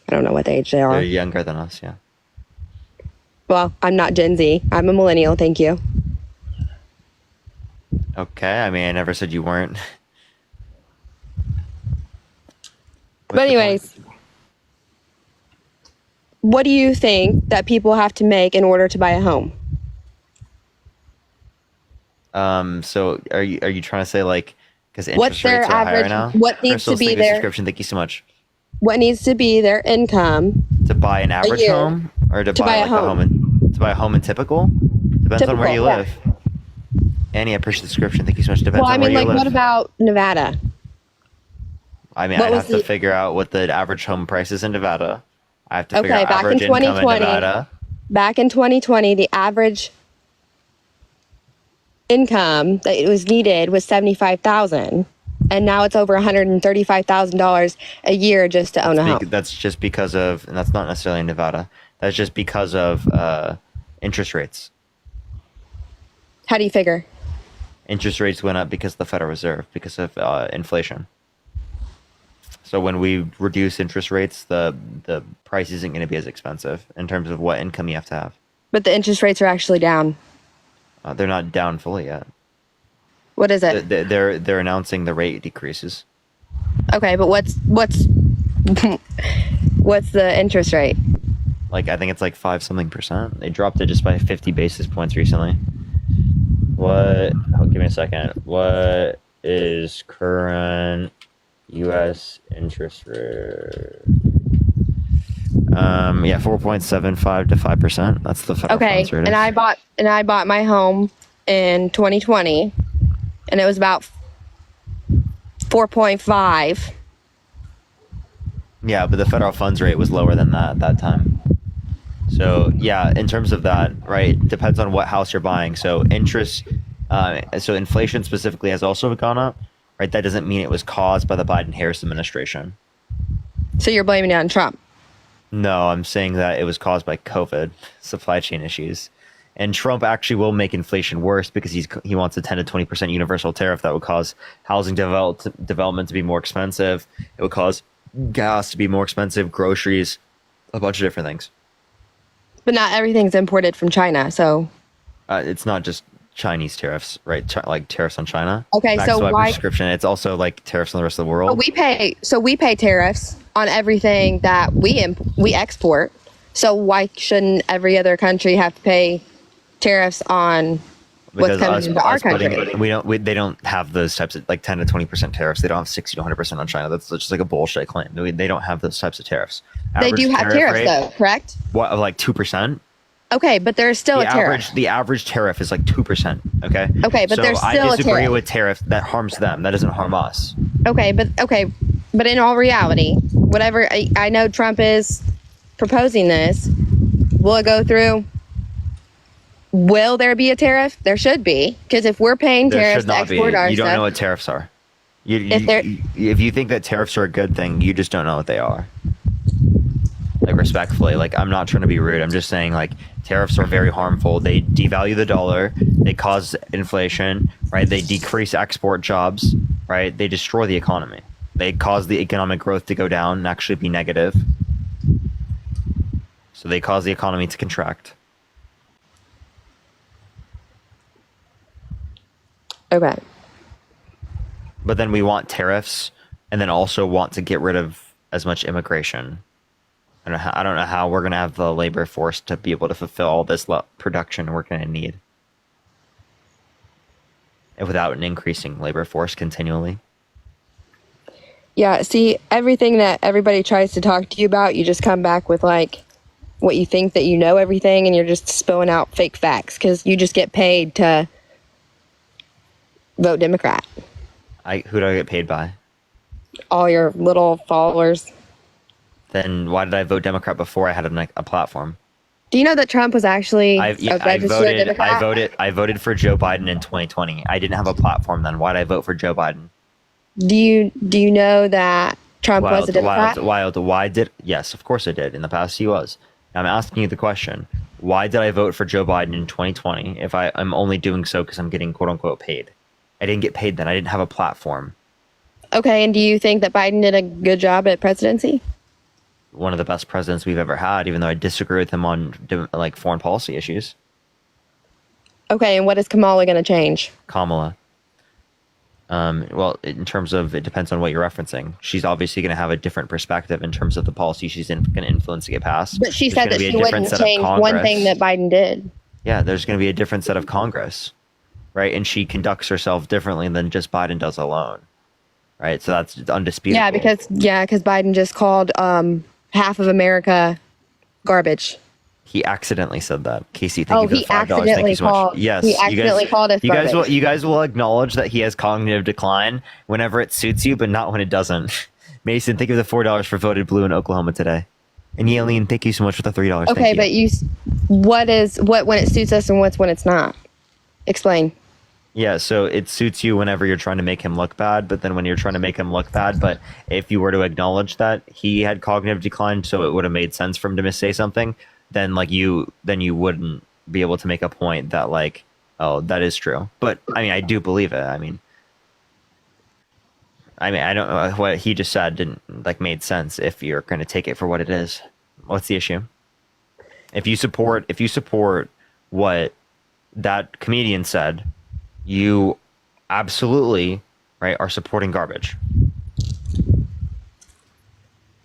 don't know what age they are. They're younger than us, yeah. Well, I'm not Gen Z. I'm a millennial. Thank you. Okay, I mean, I never said you weren't. But anyways, what do you think that people have to make in order to buy a home? So are you trying to say like because What's interest their rates are higher average? now? What needs Crystal, to be thank you for the their subscription. Thank you so much. What needs to be their income To buy an average year home or to to buy buy a like home. to buy a home in typical? Depends on where you Typical, live. Annie, I appreciate the subscription. Thank you so much. Depends Well, I on mean, where like, you live. what about Nevada? I mean, what I'd was have to the- figure out what the average home price is in Nevada. I have to figure Okay, out back in average income in 2020, Nevada. back in 2020, the average income that it was needed was $75,000, and now it's over $135,000 a year just to own a home. That's just because of, and that's not necessarily in Nevada. That's just because of interest rates. How do you figure? Interest rates went up because of the Federal Reserve, because of inflation. So when we reduce interest rates, the price isn't going to be as expensive in terms of what income you have to have. But the interest rates are actually down. They're not down fully yet. What is it? They're announcing the rate decreases. Okay, but what's what's the interest rate? Like I think it's like 5-something%. They dropped it just by 50 basis points recently. What? Oh, give me a second. What is current U.S. interest rate? Yeah, 4.75 to 5%. That's the federal Okay, funds rate. and I bought my home in 2020, and it was about 4.5. Yeah, but the federal funds rate was lower than that at that time. So yeah, in terms of that, right, depends on what house you're buying. So so inflation specifically has also gone up, right? That doesn't mean it was caused by the Biden-Harris administration. So you're blaming it on Trump? No, I'm saying that it was caused by COVID, supply chain issues. And Trump actually will make inflation worse because he wants a 10 to 20% universal tariff that would cause housing development to be more expensive. It would cause gas to be more expensive, groceries, a bunch of different things. But not everything's imported from China, so. It's not just Chinese tariffs, right? Like tariffs on China. Okay, Back so to my why? prescription. It's also like tariffs on the rest of the world. We pay tariffs on everything that we export. So why shouldn't every other country have to pay tariffs on what's coming into our country? They don't have those types of like 10 to 20% tariffs. They don't have 60 to 100% on China. That's just like a bullshit claim. They don't have those types of tariffs. They do have tariffs though, correct? What, like 2%? Okay, but there's still a tariff. The average tariff is like 2%. Okay. Okay, but there's still a tariff. I disagree with tariff that harms them. That doesn't harm us. Okay, but in all reality, whatever I know Trump is proposing this, will it go through? Will there be a tariff? There should be, because if we're paying There tariffs should to not be. export our You don't stuff. know what tariffs are. If you think that tariffs are a good thing, you just don't know what they are. Like, respectfully, like, I'm not trying to be rude. I'm just saying, like, tariffs are very harmful. They devalue the dollar. They cause inflation, right? They decrease export jobs, right? They destroy the economy. They cause the economic growth to go down and actually be negative. So they cause the economy to contract. Okay. But then we want tariffs and then also want to get rid of as much immigration. I don't know how we're going to have the labor force to be able to fulfill all this production we're going to need. And without an increasing labor force continually. Yeah, see, everything that everybody tries to talk to you about, you just come back with, like, what you think that you know everything, and you're just spilling out fake facts because you just get paid to vote Democrat. Who do I get paid by? All your little followers. Then why did I vote Democrat before I had a platform? Do you know that Trump was actually a registered Democrat? I voted for Joe Biden in 2020. I didn't have a platform then. Why did I vote for Joe Biden? Do you know that Trump was a Democrat? Yes, of course I did. In the past he was. I'm asking you the question. Why did I vote for Joe Biden in 2020 if I'm only doing so because I'm getting quote unquote paid? I didn't get paid then. I didn't have a platform. Okay, and do you think that Biden did a good job at presidency? One of the best presidents we've ever had, even though I disagree with him on like foreign policy issues. Okay, and what is Kamala going to change? Kamala. Well, in terms of, it depends on what you're referencing. She's obviously going to have a different perspective in terms of the policy she's going to influence to get passed. But she said that she wouldn't change one thing that Biden did. Yeah, there's going to be a different set of Congress, right? And she conducts herself differently than just Biden does alone, right? So that's undisputed. Yeah, because Biden just called half of America garbage. He accidentally said that. Casey, thank you for the $5. Thank you so much. Yes, he accidentally called us garbage. You guys will acknowledge that he has cognitive decline whenever it suits you, but not when it doesn't. Mason, thank you for the $4 for voted blue in Oklahoma today. And Yaleen, thank you so much for the $3. Okay, but what when it suits us and what's when it's not? Explain. Yeah, so it suits you whenever you're trying to make him look bad, but then when you're trying to make him look bad, but if you were to acknowledge that he had cognitive decline, so it would have made sense for him to missay something, then you wouldn't be able to make a point that like, oh, that is true. But I mean, I do believe it. I mean, I don't know what he just said didn't made sense if you're going to take it for what it is. What's the issue? If you support what that comedian said, you absolutely are supporting garbage.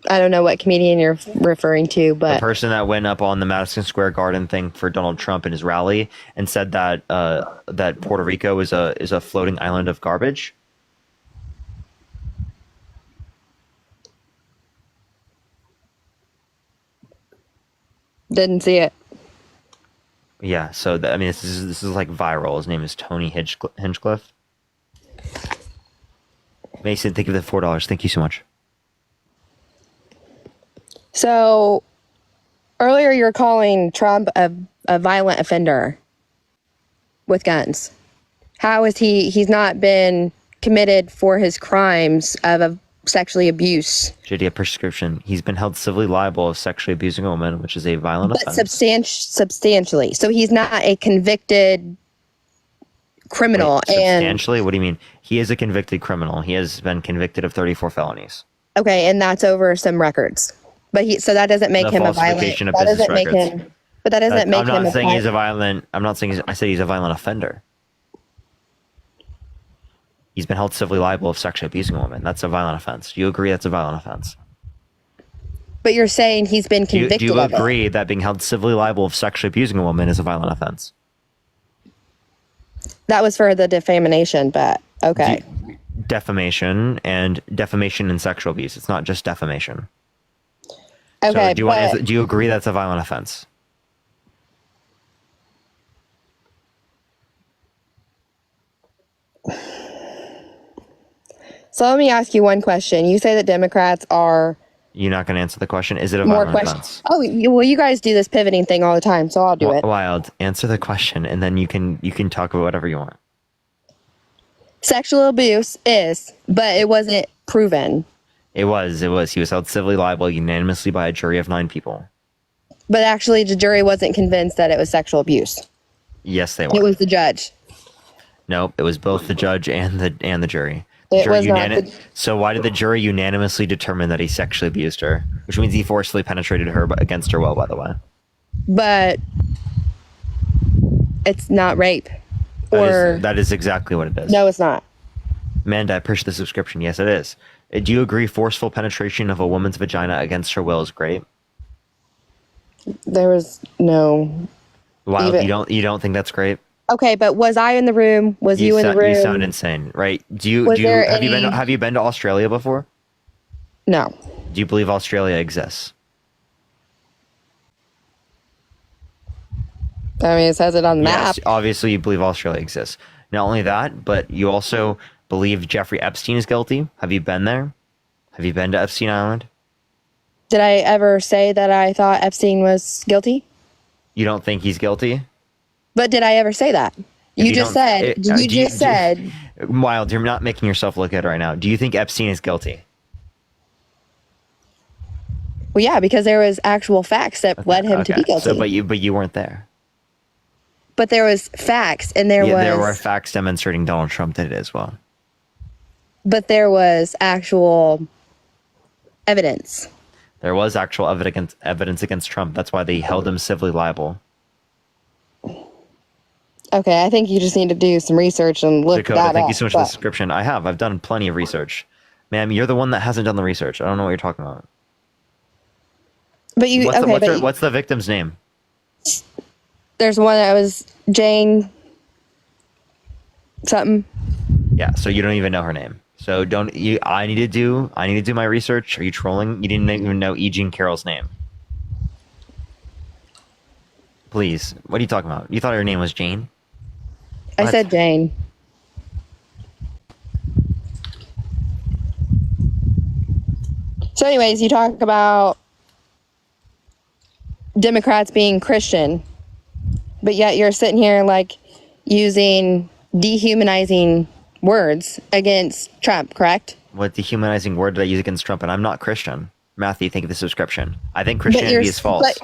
I don't know what comedian you're referring to, but the person that went up on the Madison Square Garden thing for Donald Trump in his rally and said that that Puerto Rico is a floating island of garbage. Didn't see it. Yeah, so this is like viral. His name is Tony Hinchcliffe. Mason, thank you for the $4. Thank you so much. So earlier you were calling Trump a violent offender with guns. How is he's not been committed for his crimes of sexually abuse? JD, a prescription. He's been held civilly liable of sexually abusing a woman, which is a violent offense. Substantially. So he's not a convicted criminal. Wait, substantially? What do you mean? He is a convicted criminal. He has been convicted of 34 felonies. Okay, and that's over some records. But so that doesn't make him a violent. That doesn't make him. But that doesn't make him. I'm not saying he's a violent. I'm not saying. I say he's a violent offender. He's been held civilly liable of sexually abusing a woman. That's a violent offense. Do you agree that's a violent offense? But you're saying he's been convicted. Do you agree that being held civilly liable of sexually abusing a woman is a violent offense? That was for the defamation, but okay. Defamation and sexual abuse. It's not just defamation. Okay. So do you agree that's a violent offense? So let me ask you one question. You say that Democrats are... You're not going to answer the question? Is it a violent offense? Oh, well, you guys do this pivoting thing all the time, so I'll do it. Wild, answer the question, and then you can talk about whatever you want. Sexual abuse is, but it wasn't proven. It was. He was held civilly liable unanimously by a jury of 9 people. But actually, the jury wasn't convinced that it was sexual abuse. Yes, they were. It was the judge. Nope, it was both the judge and the jury. It was not So why did the jury unanimously determine that he sexually abused her? Which means he forcefully penetrated her against her will, by the way. But it's not rape. That is exactly what it is. No, it's not. Amanda, I appreciate the subscription. Yes, it is. Do you agree forceful penetration of a woman's vagina against her will is great? There was no. Wow, you don't think that's great? Okay, but was I in the room? Was you in the room? You sound insane, right? Have you been to Australia before? No. Do you believe Australia exists? I mean, it says it on the map. Yes, obviously you believe Australia exists. Not only that, but you also believe Jeffrey Epstein is guilty. Have you been there? Have you been to Epstein Island? Did I ever say that I thought Epstein was guilty? You don't think he's guilty? But did I ever say that? You just said. Wild, you're not making yourself look good right now. Do you think Epstein is guilty? Well, yeah, because there was actual facts that led him to be guilty. So, but you weren't there. But there was facts, and there were facts demonstrating Donald Trump did it as well. But there was actual evidence. There was actual evidence against Trump. That's why they held him civilly liable. Okay, I think you just need to do some research and look Dakota, that up. thank you so much for the subscription. I've done plenty of research. Ma'am, you're the one that hasn't done the research. I don't know what you're talking about. But you what's the victim's name? There's one that was Jane something. Yeah, so you don't even know her name. So I need to do my research. Are you trolling? You didn't even know E. Jean Carroll's name. Please, what are you talking about? You thought her name was Jane? I said Jane. So anyways, you talk about Democrats being Christian, but yet you're sitting here like using dehumanizing words against Trump, correct? What dehumanizing word did I use against Trump? And I'm not Christian. Matthew, thank you for the subscription. I think Christianity is false.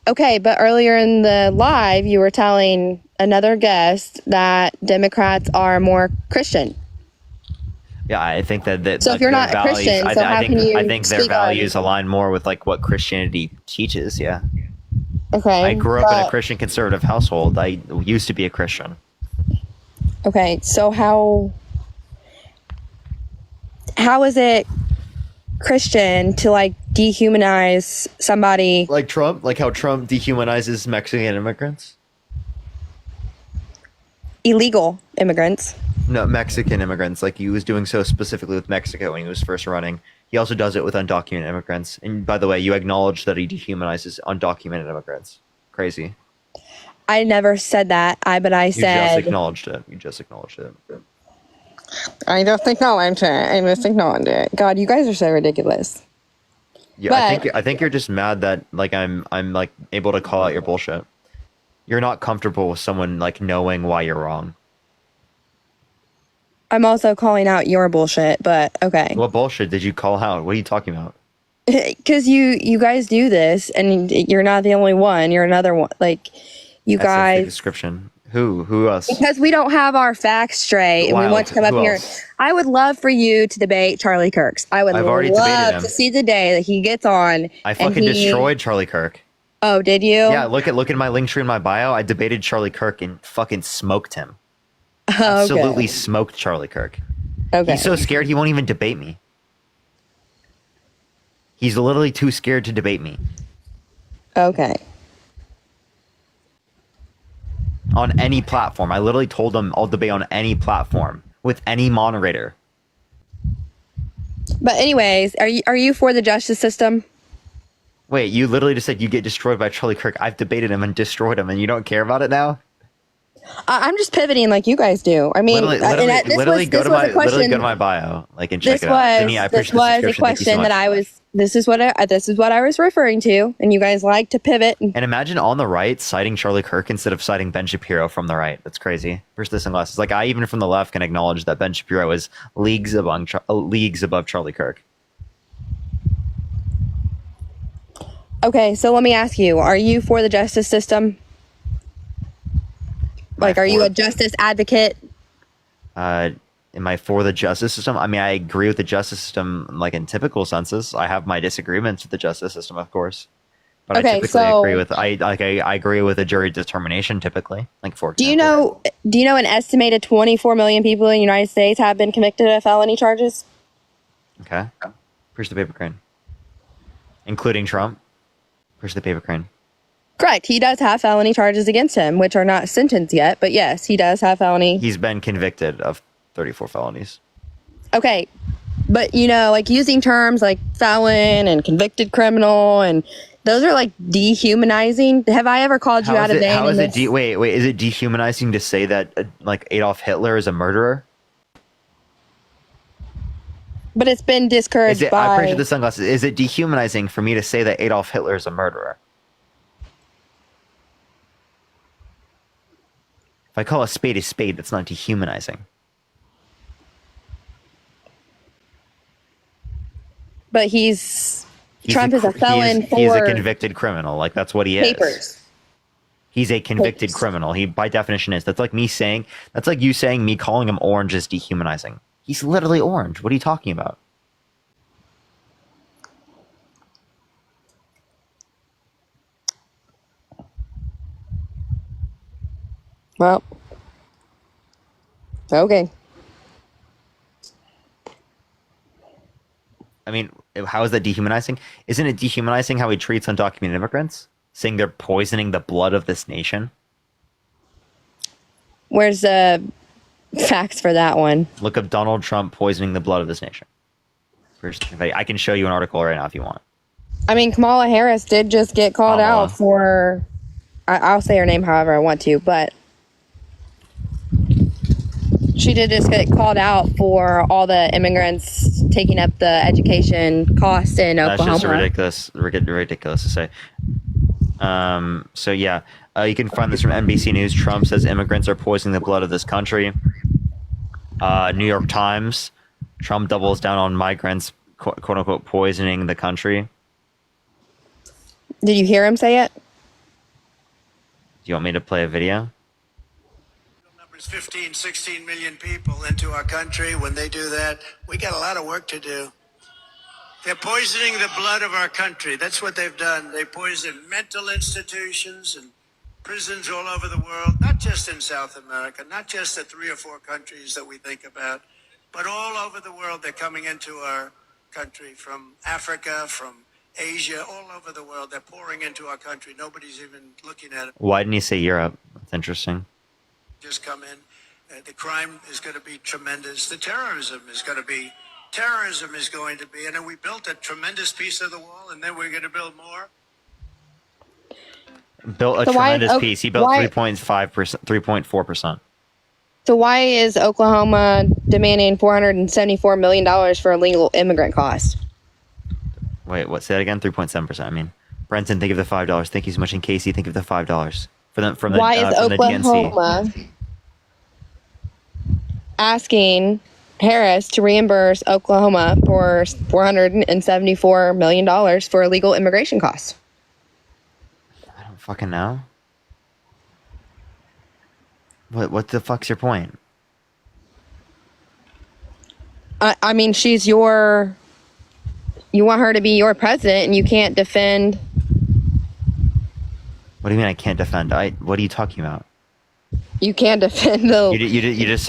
Okay, but earlier in the live, you were telling another guest that Democrats are more Christian. Yeah, I think that so if you're not Christian, so how can you? I think their values align more with like what Christianity teaches. Yeah. Okay. I grew up in a Christian conservative household. I used to be a Christian. Okay, so how is it Christian to like dehumanize somebody like Trump? Like how Trump dehumanizes Mexican immigrants? Illegal immigrants. No, Mexican immigrants. Like he was doing so specifically with Mexico when he was first running. He also does it with undocumented immigrants. And by the way, you acknowledge that he dehumanizes undocumented immigrants. Crazy. I never said that. But I said. You just acknowledged it. I just acknowledged it. God, you guys are so ridiculous. Yeah, I think you're just mad that like I'm like able to call out your bullshit. You're not comfortable with someone like knowing why you're wrong. I'm also calling out your bullshit, but okay. What bullshit did you call out? What are you talking about? Because you guys do this, and you're not the only one. You're another one. Like you That's guys. The description. Who else? Because we don't have our facts straight, and we want to come up here. I would love for you to debate Charlie Kirk. I would love to see the day that he gets on. I fucking destroyed Charlie Kirk. Oh, did you? Yeah, look at my link tree in my bio. I debated Charlie Kirk and fucking smoked him. Absolutely smoked Charlie Kirk. Okay. He's so scared he won't even debate me. He's literally too scared to debate me. Okay. On any platform. I literally told him I'll debate on any platform with any moderator. But anyways, are you for the justice system? Wait, you literally just said you get destroyed by Charlie Kirk. I've debated him and destroyed him and you don't care about it now? I'm just pivoting like you guys do. I mean, literally go to my bio, like, and check This it out. was I this appreciate the was a subscription. Thank you so question much. that I was. This is what I was referring to, and you guys like to pivot. And imagine on the right citing Charlie Kirk instead of citing Ben Shapiro from the right. That's crazy. First, this sunglasses. Like, I even from the left can acknowledge that Ben Shapiro is leagues above Charlie Kirk. Okay, so let me ask you: are you for the justice system? Like, are you a justice advocate? Am I for the justice system? I mean, I agree with the justice system, like in typical senses. I have my disagreements with the justice system, of course, but Okay, I typically so- agree with. I agree with a jury determination, typically. Like, for Do example. you know an estimated 24 million people in the United States have been convicted of felony charges? Okay. Push the paper crane. Including Trump. Push the paper crane. Correct. He does have felony charges against him, which are not sentenced yet, but yes, he does have felony. He's been convicted of 34 felonies. Okay. But, you know, like using terms like felon and convicted criminal, and those are like dehumanizing. Have I ever called you out of name? How is it? Wait. Is it dehumanizing to say that like Adolf Hitler is a murderer? But it's been discouraged I by. appreciate the sunglasses. Is it dehumanizing for me to say that Adolf Hitler is a murderer? If I call a spade, that's not dehumanizing. But Trump is a felon for he's a convicted criminal. Like, that's what he is. papers. He's a convicted criminal. He, by definition, is. That's like you saying me calling him orange is dehumanizing. He's literally orange. What are you talking about? Well, okay. I mean, how is that dehumanizing? Isn't it dehumanizing how he treats undocumented immigrants? Saying they're poisoning the blood of this nation? Where's the facts for that one? Look up Donald Trump poisoning the blood of this nation. First, I can show you an article right now if you want. I mean, Kamala Harris did just get called out for. I'll say her name however I want to, but she did just get called out for all the immigrants taking up the education costs in Oklahoma. That's just ridiculous to say. So yeah, you can find this from NBC News. Trump says immigrants are poisoning the blood of this country. New York Times. Trump doubles down on migrants, quote unquote, poisoning the country. Did you hear him say it? Do you want me to play a video? 15, 16 million people into our country. When they do that, we got a lot of work to do. They're poisoning the blood of our country. That's what they've done. They poison mental institutions and prisons all over the world, not just in South America, not just the 3 or 4 countries that we think about, but all over the world. They're coming into our country from Africa, from Asia, all over the world. They're pouring into our country. Nobody's even looking at it. Why didn't he say Europe? That's interesting. Just come in. The crime is going to be tremendous. The terrorism is going to be. Terrorism is going to be. And then we built a tremendous piece of the wall, and then we're going to build more. Built a tremendous piece. He built 3.5%, 3.4%. So why is Oklahoma demanding $474 million for illegal immigrant costs? Wait, what? Say that again. 3.7%. I mean, Brenton, think of the $5. Thank you so much. And Casey, think of the $5 from the Why is from the DNC. Oklahoma asking Harris to reimburse Oklahoma for $474 million for illegal immigration costs? I don't fucking know. What the fuck's your point? I mean, she's you want her to be your president, and you can't defend. What do you mean I can't defend? What are you talking about? You can't defend the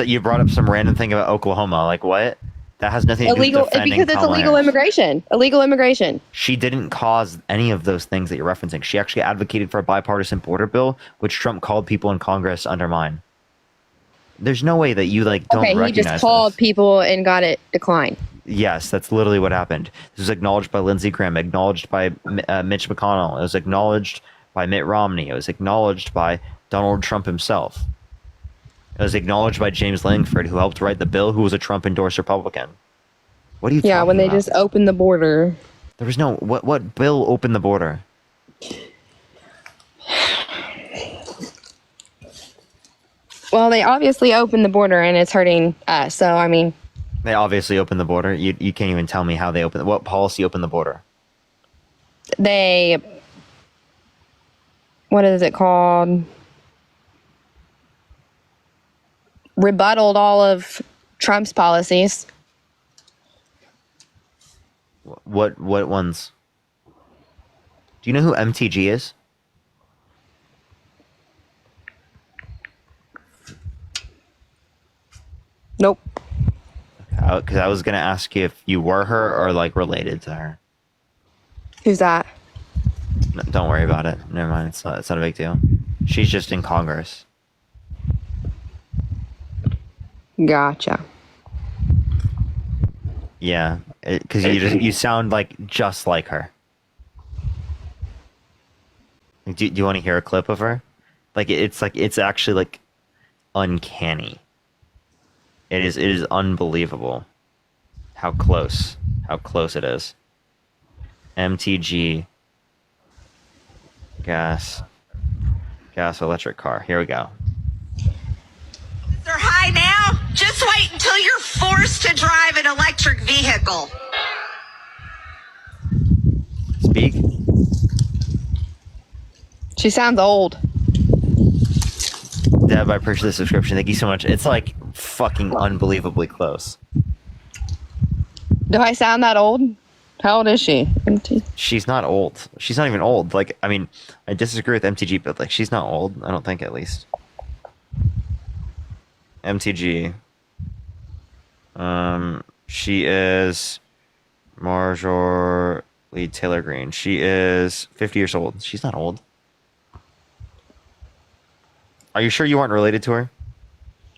You brought up some random thing about Oklahoma. Like what? That has nothing to do with defending because it's Kamala illegal Harris. immigration. Illegal immigration. She didn't cause any of those things that you're referencing. She actually advocated for a bipartisan border bill, which Trump called people in Congress to undermine. There's no way that you don't recognize he just called people and got it declined. Yes, that's literally what happened. This was acknowledged by Lindsey Graham, acknowledged by Mitch McConnell. It was acknowledged by Mitt Romney. It was acknowledged by Donald Trump himself. It was acknowledged by James Langford, who helped write the bill, who was a Trump-endorsed Republican. What are you Yeah, talking when they about? just opened the border. There was no... What bill opened the border? Well, they obviously opened the border and it's hurting us. So, I mean, They obviously opened the border. You can't even tell me how they opened... What policy opened the border? they, what is it called? Rebutted all of Trump's policies. What ones? Do you know who MTG is? Nope. Because I was gonna ask you if you were her or like related to her. Who's that? No, don't worry about it. Never mind. It's not a big deal. She's just in Congress. Gotcha. Yeah, because you sound just like her. Do you want to hear a clip of her? It's actually uncanny. It is unbelievable how close it is. MTG gas electric car. Here we go. They're high now. Just wait until you're forced to drive an electric vehicle. Speak. She sounds old. Deb, I appreciate the subscription. Thank you so much. It's fucking unbelievably close. Do I sound that old? How old is she? She's not old. She's not even old. I disagree with MTG, but she's not old. I don't think, at least. MTG. She is Marjorie Taylor Greene. She is 50 years old. She's not old. Are you sure you aren't related to her?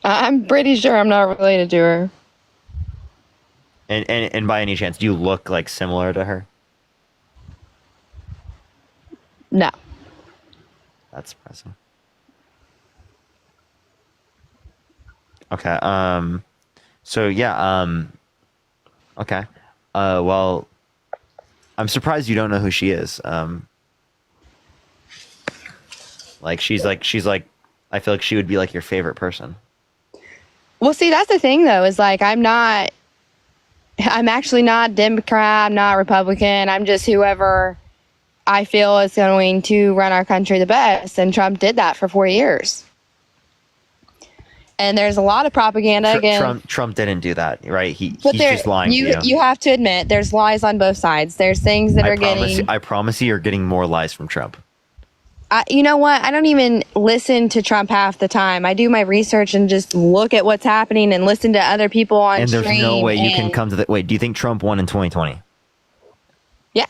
I'm pretty sure I'm not related to her. And by any chance, do you look similar to her? No. That's impressive. Okay. So yeah. Okay. Well, I'm surprised you don't know who she is. She's I feel like she would be your favorite person. Well, see, that's the thing, though, is I'm actually not Democrat, I'm not Republican, I'm just whoever I feel is going to run our country the best. And Trump did that for 4 years. And there's a lot of propaganda against Trump didn't do that, right? He's there, just lying to you. You have to admit, there's lies on both sides. There's things that I promise you, you're getting more lies from Trump. You know what? I don't even listen to Trump half the time. I do my research and just look at what's happening and listen to other people on And there's stream. no way you can come to the... Wait, do you think Trump won in 2020? Yeah.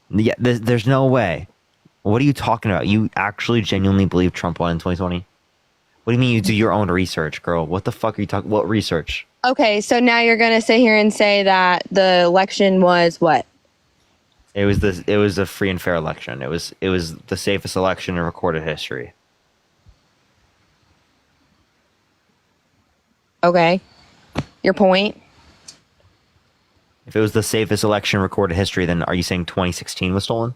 Yeah, there's no way. What are you talking about? You actually genuinely believe Trump won in 2020? What do you mean you do your own research, girl? What the fuck are you talking... What research? Okay, so now you're going to sit here and say that the election was what? It was a free and fair election. It was the safest election in recorded history. Okay. Your point? If it was the safest election in recorded history, then are you saying 2016 was stolen?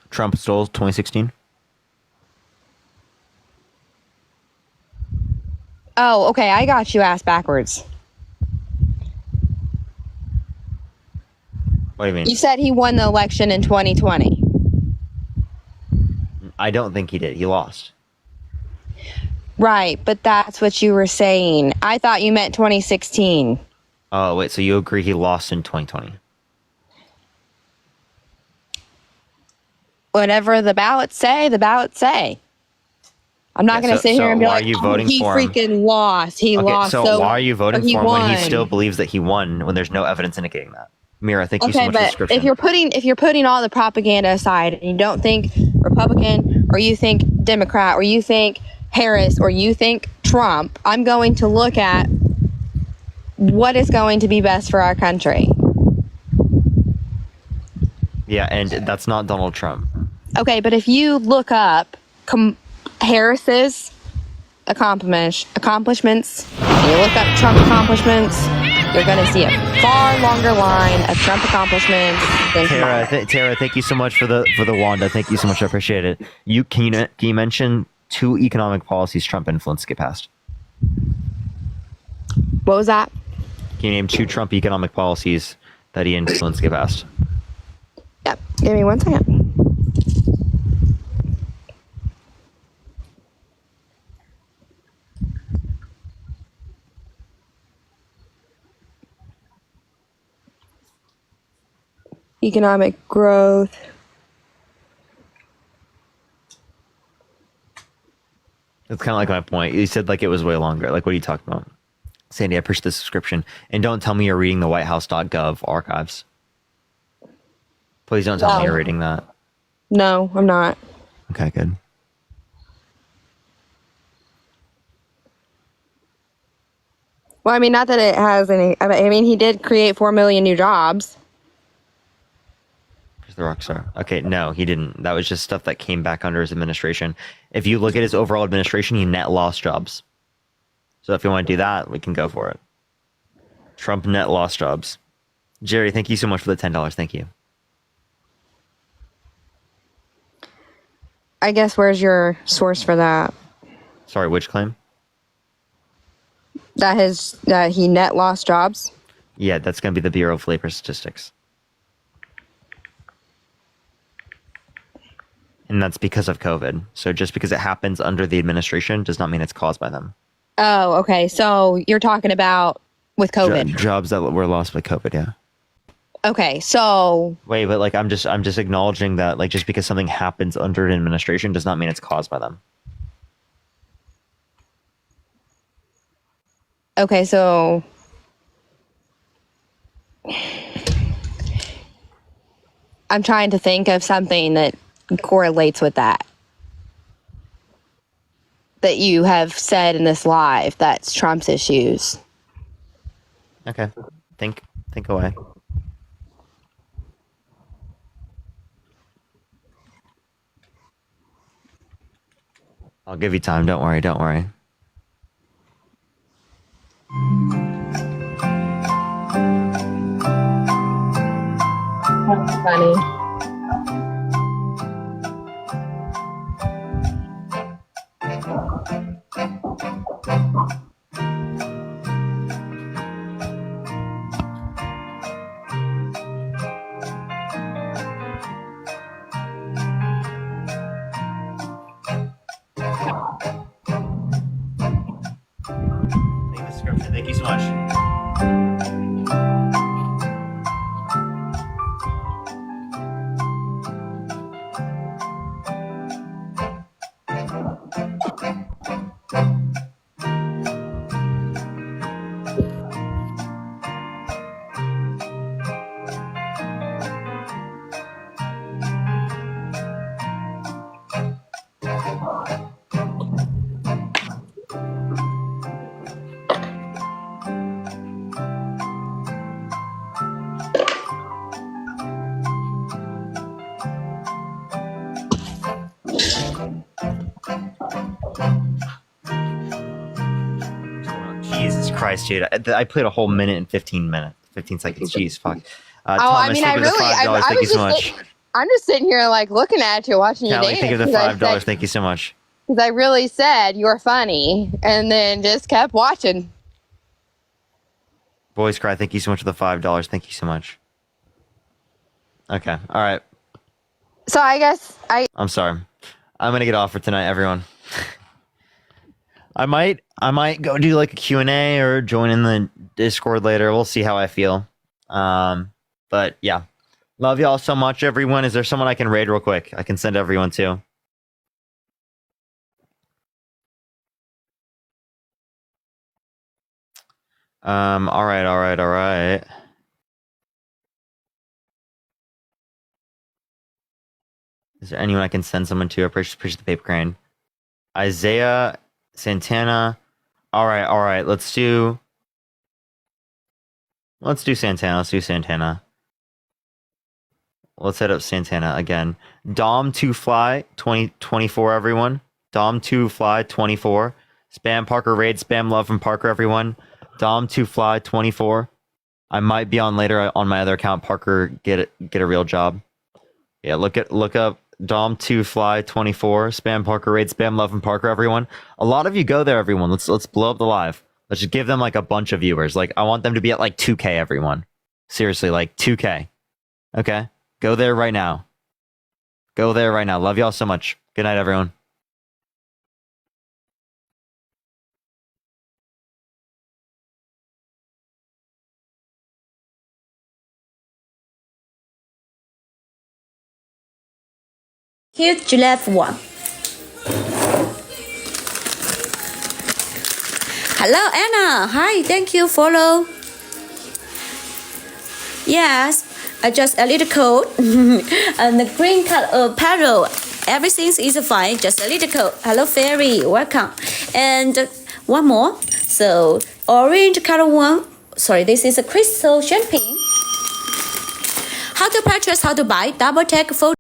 Trump stole 2016? Oh, okay. I got you ass backwards. What do you mean? You said he won the election in 2020. I don't think he did. He lost. Right, but that's what you were saying. I thought you meant 2016. Oh, wait. So you agree he lost in 2020? Whatever the ballots say, the ballots say. I'm not going to sit here and be why like, are you voting he for him? freaking lost. He lost. So why are you voting for him when he won. still believes that he won when there's no evidence indicating that? Mira, thank you so Okay, much for the but description. if you're putting all the propaganda aside and you don't think Republican or you think Democrat or you think Harris or you think Trump, I'm going to look at what is going to be best for our country. Yeah, and that's not Donald Trump. Okay, but if you look up Harris's accomplishments, and you look up Trump accomplishments, you're going to see a far longer line of Trump accomplishments than Tara, thank you so much for the Wanda. Thank you so much. I appreciate it. Can you mention 2 economic policies Trump influenced get passed? What was that? Can you name 2 Trump economic policies that he influenced get passed? Yep. Give me 1 second. Economic growth. That's kind of like my point. You said like it was way longer. Like, what are you talking about? Sandy, I appreciate the subscription. And don't tell me you're reading the whitehouse.gov archives. Please don't tell me you're reading that. No, I'm not. Okay, good. Well, I mean, not that it has any. I mean, he did create 4 million new jobs. The Rockstar. Okay, no, he didn't. That was just stuff that came back under his administration. If you look at his overall administration, he net lost jobs. So if you want to do that, we can go for it. Trump net lost jobs. Jerry, thank you so much for the $10. Thank you. I guess where's your source for that? Sorry, which claim? That he net lost jobs? Yeah, that's going to be the Bureau of Labor Statistics. And that's because of COVID. So just because it happens under the administration does not mean it's caused by them. Oh, okay. So you're talking about with COVID. Jobs that were lost by COVID, yeah. Okay, so wait, but like I'm just acknowledging that like just because something happens under an administration does not mean it's caused by them. Okay, so I'm trying to think of something that correlates with that you have said in this live that's Trump's issues. Okay. Think away. I'll give you time. Don't worry. That's funny. Thank you so much. Jesus Christ, dude! I played a whole minute and 15 seconds. Jeez, fuck. Thomas, I mean, I really, thank you so much. I'm just sitting here like looking at you, watching you Callie, dance. think of the $5. Thank you so much. Because I really said you're funny, and then just kept watching. Boys Cry, thank you so much for the $5. Thank you so much. Okay, all right. So I guess I'm sorry. I'm gonna get off for tonight, everyone. I might go do like a Q&A or join in the Discord later. We'll see how I feel. But yeah, love y'all so much, everyone. Is there someone I can raid real quick? I can send everyone to. All right. Is there anyone I can send someone to? I appreciate the paper crane. Isaiah Santana. All right. Let's do Santana. Let's head up Santana again. Dom2Fly 2024, everyone. Dom2Fly 24. Spam Parker Raid, spam love from Parker, everyone. Dom2Fly24. I might be on later on my other account. Parker, get a real job. Yeah, look up Dom2Fly24. Spam Parker Raid, spam love from Parker, everyone. A lot of you go there, everyone. Let's blow up the live. Let's just give them like a bunch of viewers. Like I want them to be at like 2K, everyone. Seriously, like 2K. Okay, go there right now. Go there right now. Love y'all so much. Good night, everyone. Here's Giraffe 1. Hello, Anna. Hi, thank you. Follow. Yes, I just a little cold. And the green color petal, everything is fine. Just a little cold. Hello, Fairy. Welcome. And one more. So, orange color one. Sorry, this is a crystal champagne. How to purchase, how to buy. Double check photo.